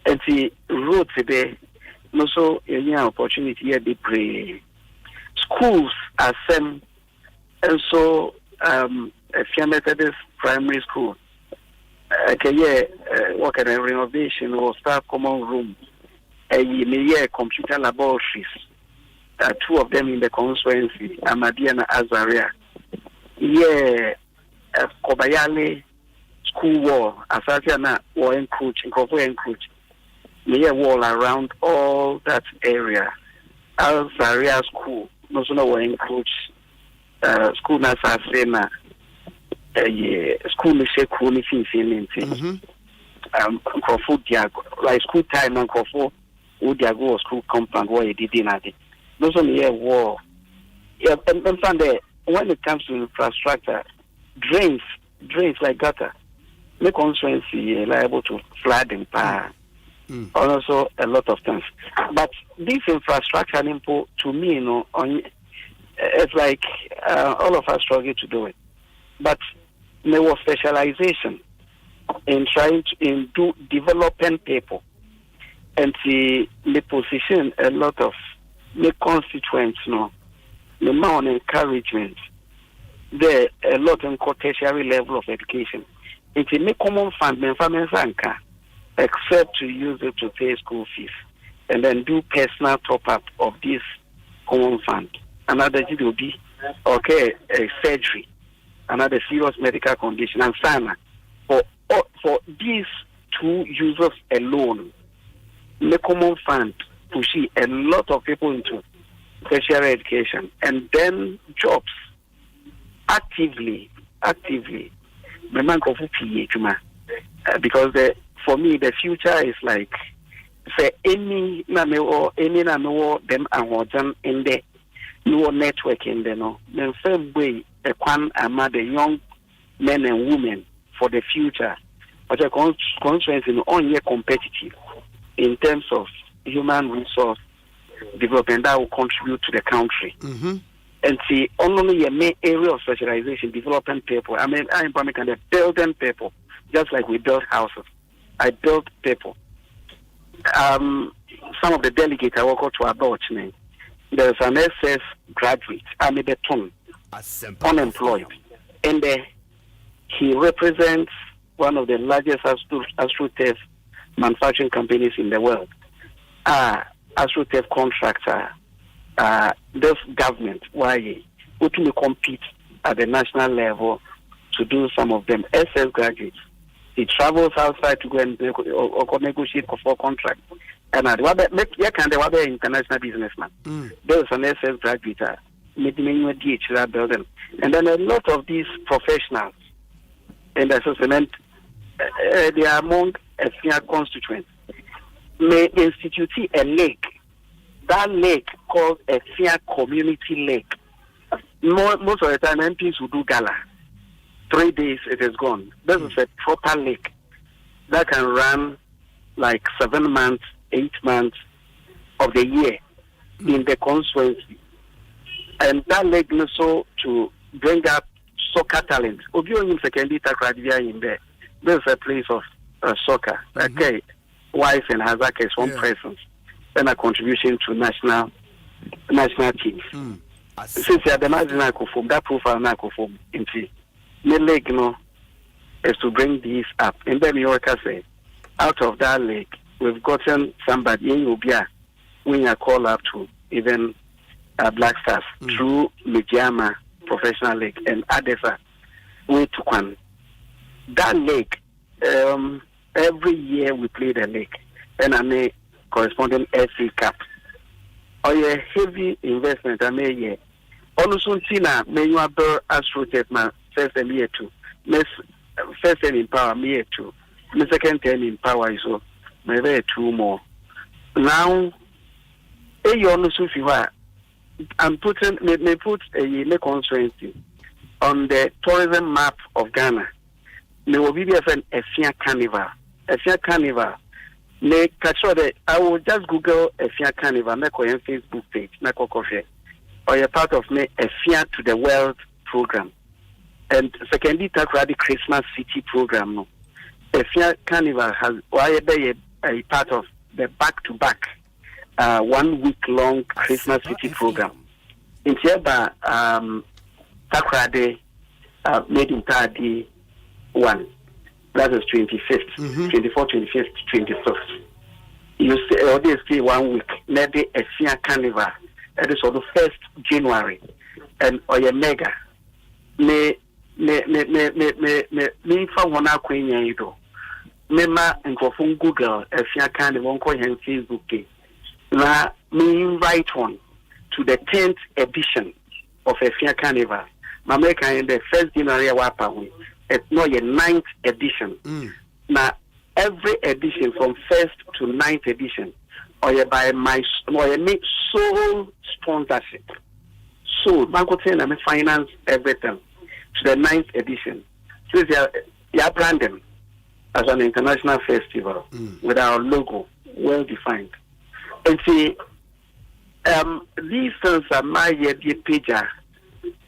And the roads today, also any opportunity here they pray. Schools are same. And so, a Methodist primary school, work at a renovation or staff common room, a computer laboratories, 2 of them in the constituency, Amadia and Azaria. Kobayale school wall, Asante or encroach, near wall around all that area. Azaria school, no sooner encroach. School na sasena school is a cool thing like school time and would go school compound where you did in it. Those on the war. Yeah, and when it comes to infrastructure, drains like gutter, make constituency liable to flood and power. Also a lot of things. But this infrastructure to me, it's like all of us struggle to do it. But there was specialization in trying to developing people. And the position a lot of the constituents, the amount of encouragement. There a lot in tertiary level of education. It's a common fund, except to use it to pay school fees and then do personal top-up of this common fund. Another GDP, okay, a surgery, another serious medical condition, and sana. For these two users alone, the common fund pushes a lot of people into tertiary education and then jobs actively. Because for me the future is like say any nano them and in the no network in the no then same way the the young men and women for the future, but a constraints in only competitive in terms of human resource development that will contribute to the country. And see, only a main area of specialization, developing people. I mean, I'm kind of building people, just like we build houses. I build people. Some of the delegates I work out to about me. There's an SS graduate, I mean, the ton, unemployed, and he represents one of the largest AstroTurf manufacturing companies in the world. AstroTurf contractor. This government, why would we compete at the national level to do some of them SS graduates? He travels outside to go and negotiate for contracts. And what international businessman? There's an SS graduate, building, and then a lot of these professionals in the assessment, they are among a constituents. May institute a lake. That lake called a fair community lake. Most of the time, MPs will do gala. 3 days, it is gone. This is a proper lake that can run like 7 months, 8 months of the year in the constituency. And that lake also to bring up soccer talent. In there. This is a place of soccer. Okay, wife and husband is one presence. And a contribution to national teams. Since you are the national form, that profile form into the lake, is to bring these up. And then you say, out of that lake, we've gotten somebody in Ubia when you call up to even Black Stars through Mijama Professional League and Adesa way to Kwan. That lake, every year we play the lake, and I may corresponding FA Cup. Or a heavy investment, I may ye. Also, Tina, may you have AstroTurf man first and year two. First and in power, me two. The second term in power is so maybe 2 more. Now, I'm putting may put a constituency on the tourism map of Ghana. There will be a fair carnival. A fair carnival. I will just Google a fair carnival, make a Facebook page, or a part of me a fair to the world program. And secondly, the Christmas City program. No, a fair carnival has a part of the back-to-back 1 week long Christmas City program. In Tiaba, Takrade made in Tadi 1. That is 25th, 24th, 25th, 26th. You stay 1 week, maybe a fair carnival. That is on the 1st January. And or a mega. Me for one queen do. Mema and go from Google a fair carnival on Facebook page. Now me invite one to the 10th edition of a fair carnival. Mameka in the 1st January Wapawi. It's not your 9th edition. Now, every edition from 1st to 9th edition, or by my sole sponsorship. So, Bankoten and finance everything to the 9th edition. So, you are branding as an international festival with our logo well defined. And see, these things are my year pager.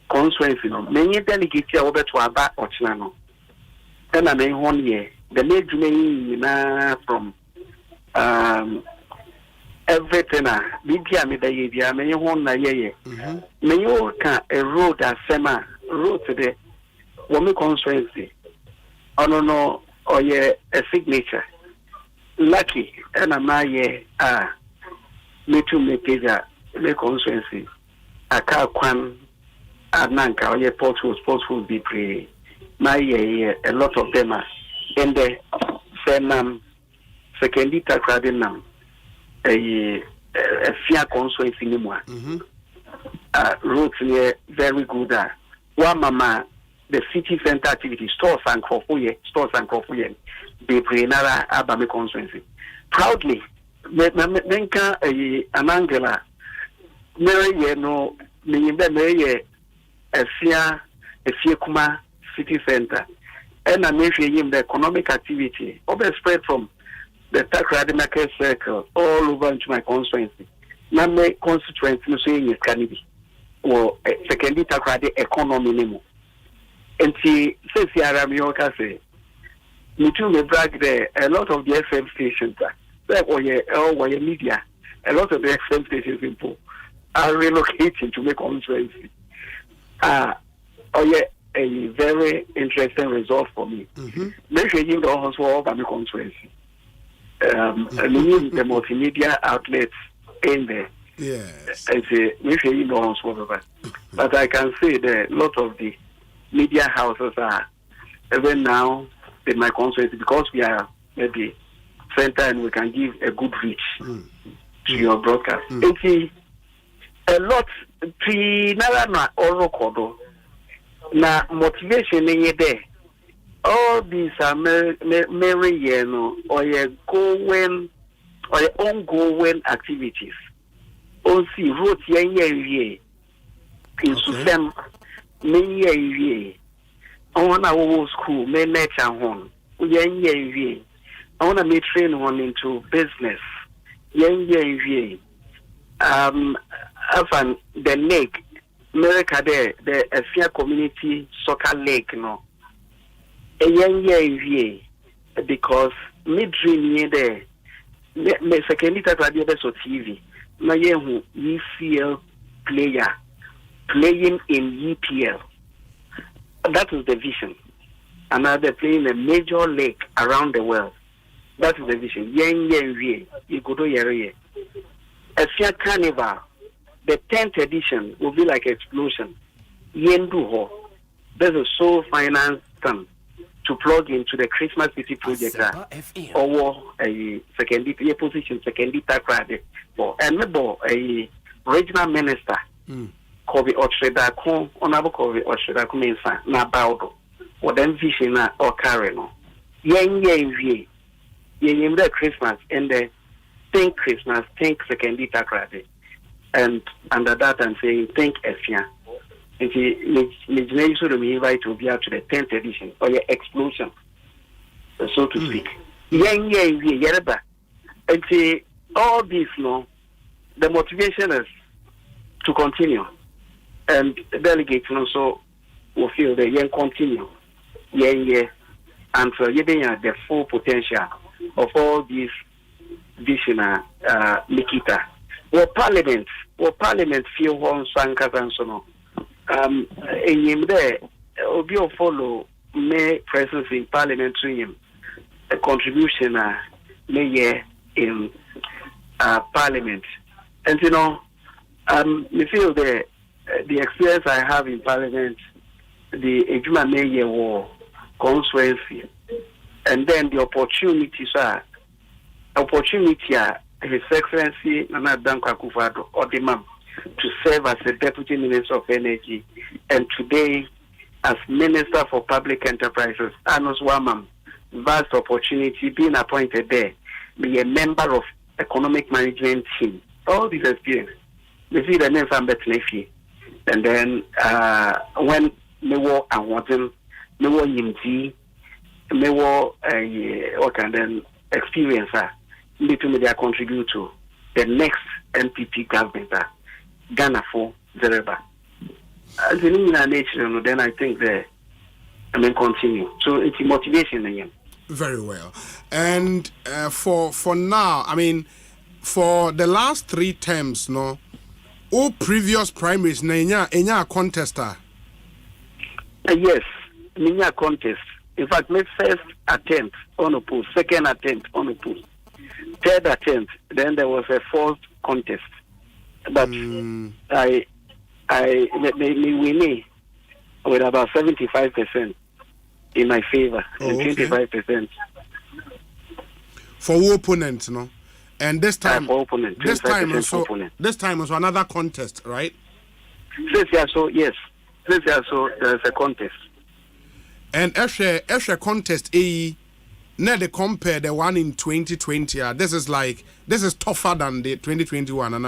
Constituency, many delegates are over to Aba Ochinano. Then I mean 1 year. The major from everything. Media me the year. Many 1 year. Many can a road as Sema road today. woman constituency. I don't know, or a signature. Lucky, and I'm me too, make it a constituency. A car quan, a nanka, or a sports food be pre. My a lot of them are in the same second cradinam a fair constituency anymore. Roads near very good. One mama, the city center activity, stores and coffee, be pre-nara Abame constituency. Proudly, Menka an Angela, Mary, no, Mary, a fear kuma city center, and I make him the economic activity, over spread from the Takradi market circle all over into my constituency. Now, my constituency no saying is Canidi or secondary Takradi economy name. And see, says Yaramioka say, me too may brag there a lot of the FM stations or your media, a lot of the FM stations in Pool are relocating to make constituency. A very interesting result for me. Make sure you know also about the constituency. The multimedia outlets in there. Yes. I say, make sure you know also about that. But I can say that a lot of the media houses are even now in my constituency because we are maybe center and we can give a good reach to your broadcast. It's a lot pre-nara or kodo. Na motivation in there. All these are merry, or going or ongoing activities. Also, wrote in Susem, many on our school, may nature home. I want to make train one into business. Often the lake. America there, the Afia Community Soccer Lake, no. A young year, because me dream there, me second radio so TV. My young ECL player playing in EPL. That is the vision. And now they're playing a major league around the world. That is the vision. Young year, you go to your Afia Carnival. The 10th edition will be like explosion. Yenduho. There's a sole finance fund to plug into the Christmas City project. Or a secondary position, secondary credit. And a regional minister. Kobe Ochredako, honorable Kobe Ochredako Mensa, na Baudo. Or then vision or Kareno. Yen Christmas and the think Christmas, think secondary credit. And under that, I'm saying, thank Efia. And she should be invited to be out to the 10th edition or your explosion, so to speak. And see, all this, no, the motivation is to continue. And delegates also will feel that you continue. And so you the full potential of all these visionary Nikita. Parliament feel one sankas and so on. In him there, will follow may presence in Parliament to him a contribution may in Parliament. And you know, you feel the experience I have in Parliament, the Ejuma Mayor war constituency, and then the opportunities are His Excellency Nana Dankwa Akufo-Addo Odimam to serve as the Deputy Minister of Energy and today as Minister for Public Enterprises. Anos Wamam, vast opportunity being appointed there, be a member of Economic Management Team. All this experience. We see the name from Betnefi. And then when me wo awarding, me wo yimji, me wo and then experience they contribute to the next NPP government, Ghana for Zereba. As in nature, then I think continue. So it's motivation again. Very well. And for now, I mean, for the last 3 terms, no, all previous primaries, enya contester. Yes, minya contest. In fact, my first attempt on a post, second attempt on a post, third attempt, then there was a fourth contest. But I win with about 75% in my favor and 25% for opponent, no. And this time, for opponent, this time also another contest, right? This year, so yes. This year, so there's a contest. And Eshe contest, now they compare the one in 2020. This is tougher than the 2021,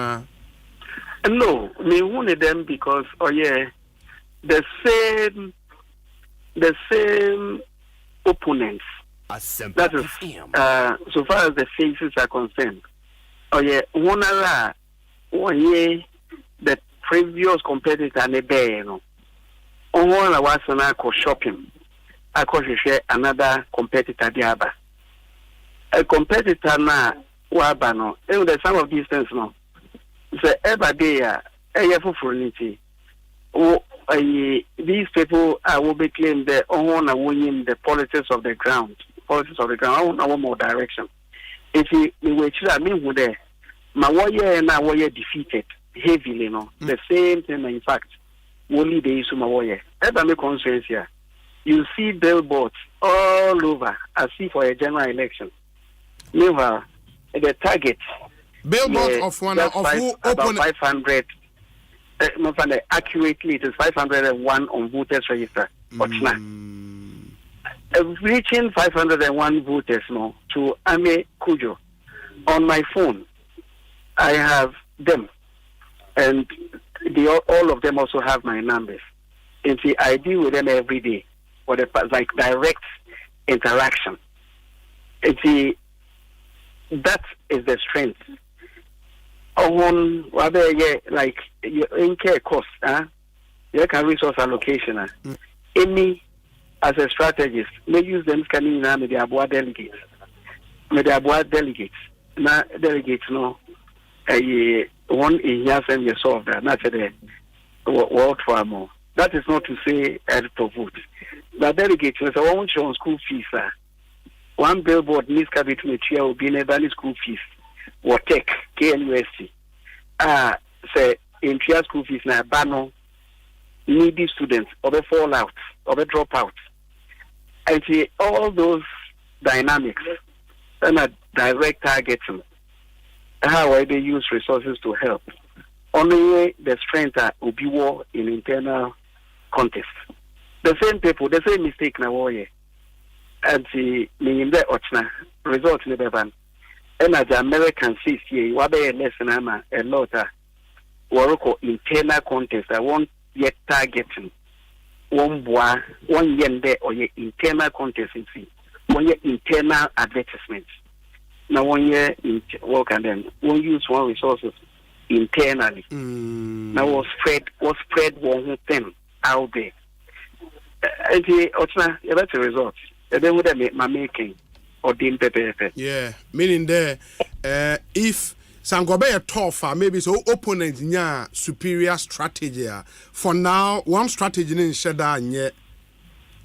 No, me wanted them because the same opponents. Asempa That is so far as the faces are concerned. The previous competitor ne be no. One was na shopping. I share another competitor diaba. A competitor na waba no. The some of these things no. So every day these people will be claimed the own winning the politics of the ground. Politics of the ground. I want more direction. If we were to mean with the my warrior and our warrior defeated heavily, no. The same thing, in fact, only the issue my warrior. Ever make concerns here. You see billboards all over as if for a general election. Meanwhile, the target billboard of one of who about 500. Accurately, it is 501 on voters register. Reaching 501 voters now to Ame Kujo on my phone. I have them, and all of them also have my numbers. And see, I deal with them every day for the like direct interaction. And see, that is the strength. On whether like you incur cost, you can resource allocation. Any as a strategist, may use them scanning now with the Abua delegates. With the Abua delegates. Now delegates no one in Yasen you solve that, not the world for more. That is not to say editor vote. The delegates is a one show on school fees. One billboard needs to be between a chair will be in school fees. Or tech KNUST. Say in trial school fees na bano needy students or the fallout or the dropout. And see all those dynamics and a direct targeting how they use resources to help. Only the strength will be war in internal contest. The same people, the same mistake na warrior. And see meaning the ochna result in the ban. And as the American says here, what they lesson a lot of internal contest. I want yet targeting one yende or your internal contest in see. 1 year internal advertisements. Now 1 year work and then one use one resources internally. Now was spread one thing out there. And that's a result. Then what I making. Yeah, meaning there, if Sangobe tougher, maybe so opponent nya superior strategy. For now, one strategy in Shada nye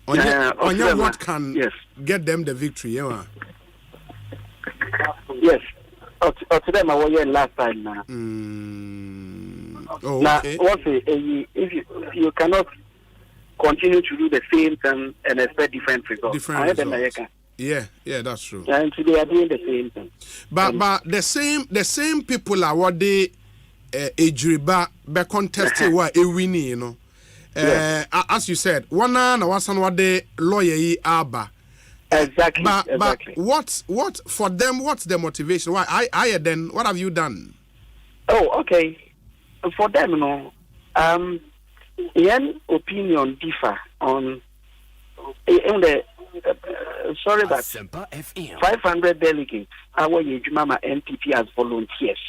on what can get them the victory. Yeah. Yes. To them, I was last time now. Oh, okay. Now, if you cannot continue to do the same thing and expect different results. Different results. Yeah, that's true. And they are doing the same thing. But the same people are what they ejriba be contested what a winning, you know. As you said, one was what they lawyer aba. Exactly. But what for them? What's the motivation? Why I then? What have you done? Oh, okay. For them, opinion differ on in the. Sorry, but 500 delegates. Our Mama NPP as volunteers.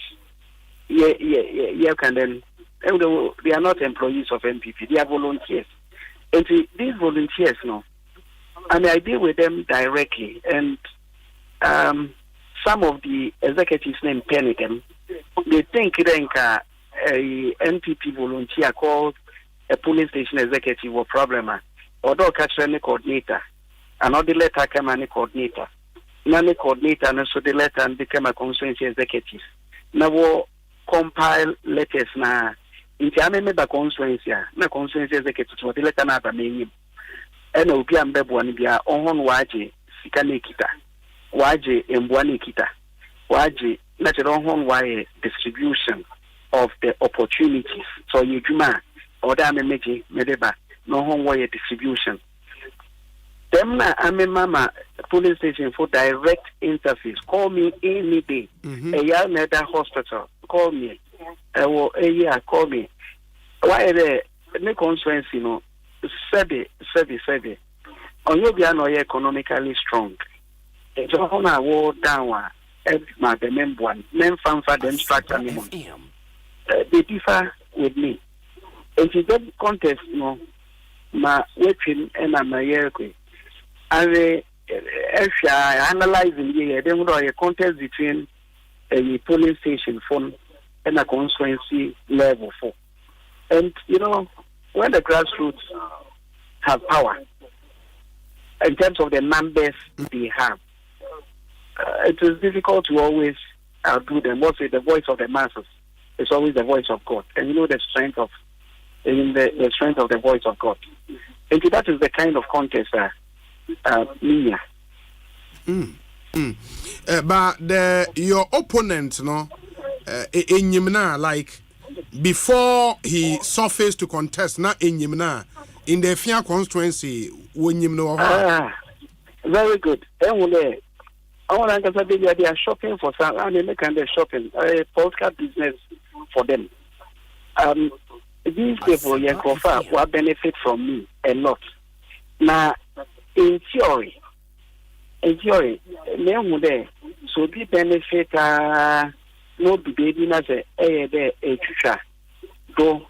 Yeah, can then they are not employees of NPP. They are volunteers. And these volunteers, I deal with them directly. And some of the executives named penny them. They think a NPP volunteer called a police station executive or problem. Although catch any coordinator, another letter came any coordinator. None coordinator, and so the letter and became a constituency executive. Now compile letters na. Inti ame me ba constituency na constituency executive so the letter na ba me. Ena obi ambebo ani bia onhon waje sika na ekita. Waje emboa na ekita. Waje na chero onhon waye distribution of the opportunities. So you juma oda me meji medeba no hon waye distribution. Them na ame mama police station for direct interface. Call me any day. A year nether hospital. Call me. A year call me. Why the constituency no sabi. On you be no economically strong. It's on a war down my the member one. Men fan for them structure minimum. They differ with me. If you get contest no ma wetin and my year and analyzing here, then we a contest between a polling station phone and a constituency level for. And you know, when the grassroots have power, in terms of the numbers they have, it is difficult to always outdo them. What's the voice of the masses? It's always the voice of God, and you know the strength of the strength of the voice of God. And that is the kind of contest that. But your opponent, no, in Yimna, like before he surfaced to contest, not in Yimna, in the Fia constituency, when Yimno. Very good. I want to say they are shopping for some, and they make their shopping, postcard business for them. These people, will benefit from me a lot. Now, in theory, so the benefit no be baby na say a chucha do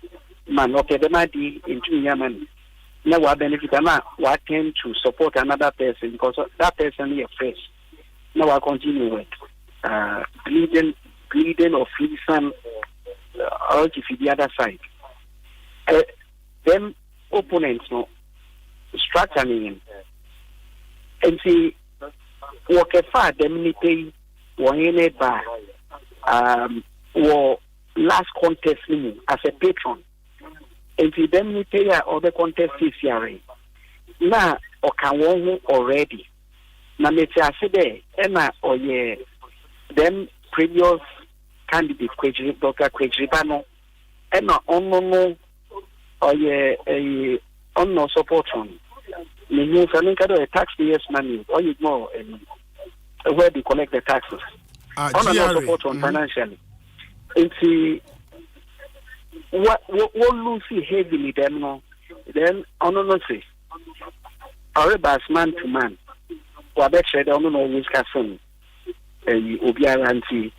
man okay the madi into Yaman. Now what benefit na what tend to support another person because that person is fresh. Now I continue with bleeding or freezing or if the other side. Them opponents no structuring and see what a far demnity one by last contest as a patron and see demnity or the contest this year now or can one already now let's say there and or yeah them previous candidate Dr. Kwabena and not on or yeah on no support on. You can a taxpayers' money, or you know where they collect the taxes. On no support on financially. And see what lose heavily them no. Then on no say. Or about man to man. Or bet said on no always casson. Obiaranti.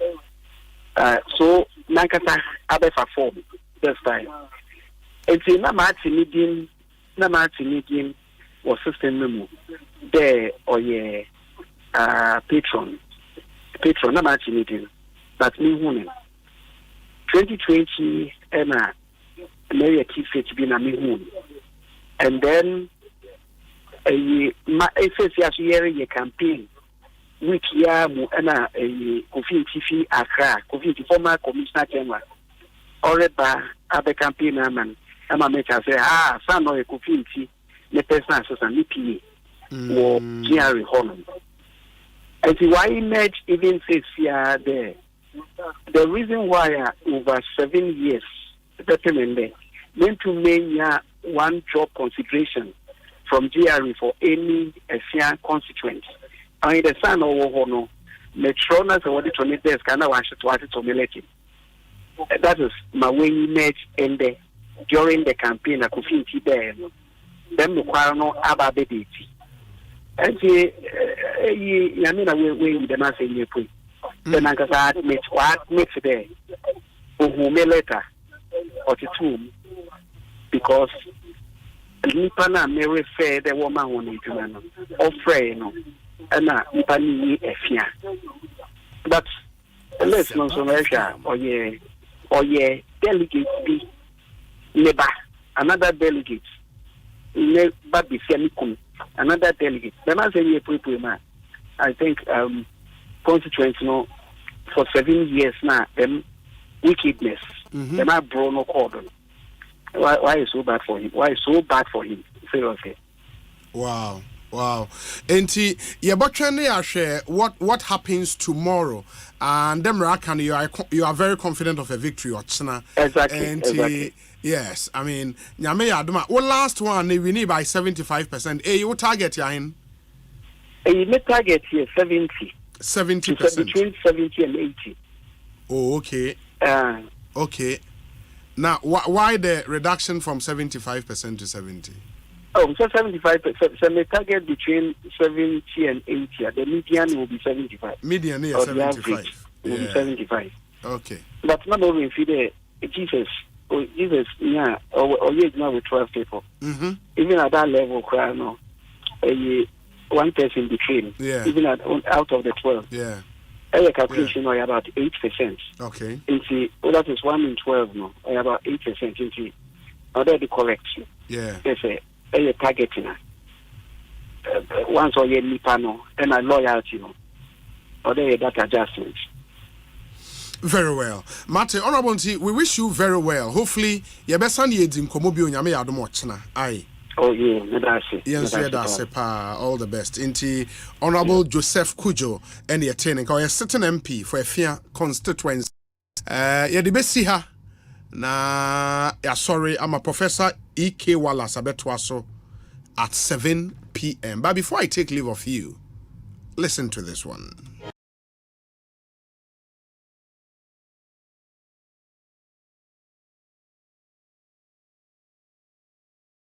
So Nankata Abefa form this time. And see Namati meeting or system memo there or yeah patron Namati meeting but me 2020 and Mary keep it to be na me and then a campaign which ya mu and a Kofi TV Accra Kofi former commissioner general or a campaign man I'm a make say son of a Kofi the person as an EPA or GRE Holland. And see why image even says here there. The reason why over 7 years determined went to make one job consideration from GRE for any SCA constituent. And the son of Hono, Metronas or what it on this kind of wash to military. That is my way image in the during the campaign I could feel there. Them the no ababediti. And see, Yamina will the mass in your point. Then I got what makes there. Who may later or to tomb because Nipana may refer the woman on it, or Frey, no, and not Nipani a fear. But let's not so Russia or ye delegate be neighbor, another delegate. another delegate. The man said, I think constituents, for 7 years now, wickedness. The man brought no cordon. Why is so bad for him? Why is so bad for him? Seriously. Wow. Enti share what happens tomorrow, and them Rakan you are very confident of a victory Ochna. Exactly. Yes, I mean Nyame Aduma. Well, last one we need by 75%. You target yahin? You target here 70%. Between 70 and 80. Oh, okay. Okay. Now, why the reduction from 75% to 70? Oh, so 75%. So the target between 70 and 80. The median will be 75. Median is 75. Will be 75. Okay. But not only if Jesus, yeah, or you now with 12 people. Even at that level, one person between. Yeah. Even out of the 12. Yeah. A calculation or about 8%. Okay. That is 1 in 12 no, or about 8%. Other the correction. Yeah. There's a targeting. Once or ye nipano and a loyalty or there that adjustment. Very well. Mate, Honorable Nti, we wish you very well. Hopefully, you best send you in Komobio Nyame Adomochna. Aye. Oh yeah, that's it. Yes, that's it. All the best. Inti Honorable Joseph Kujo and the attending or a certain MP for a fair constituency. Yeah, the best here. Na yeah, sorry, I'm a Professor E.K. Wallace Abetwaso at 7 p.m. But before I take leave of you, listen to this one.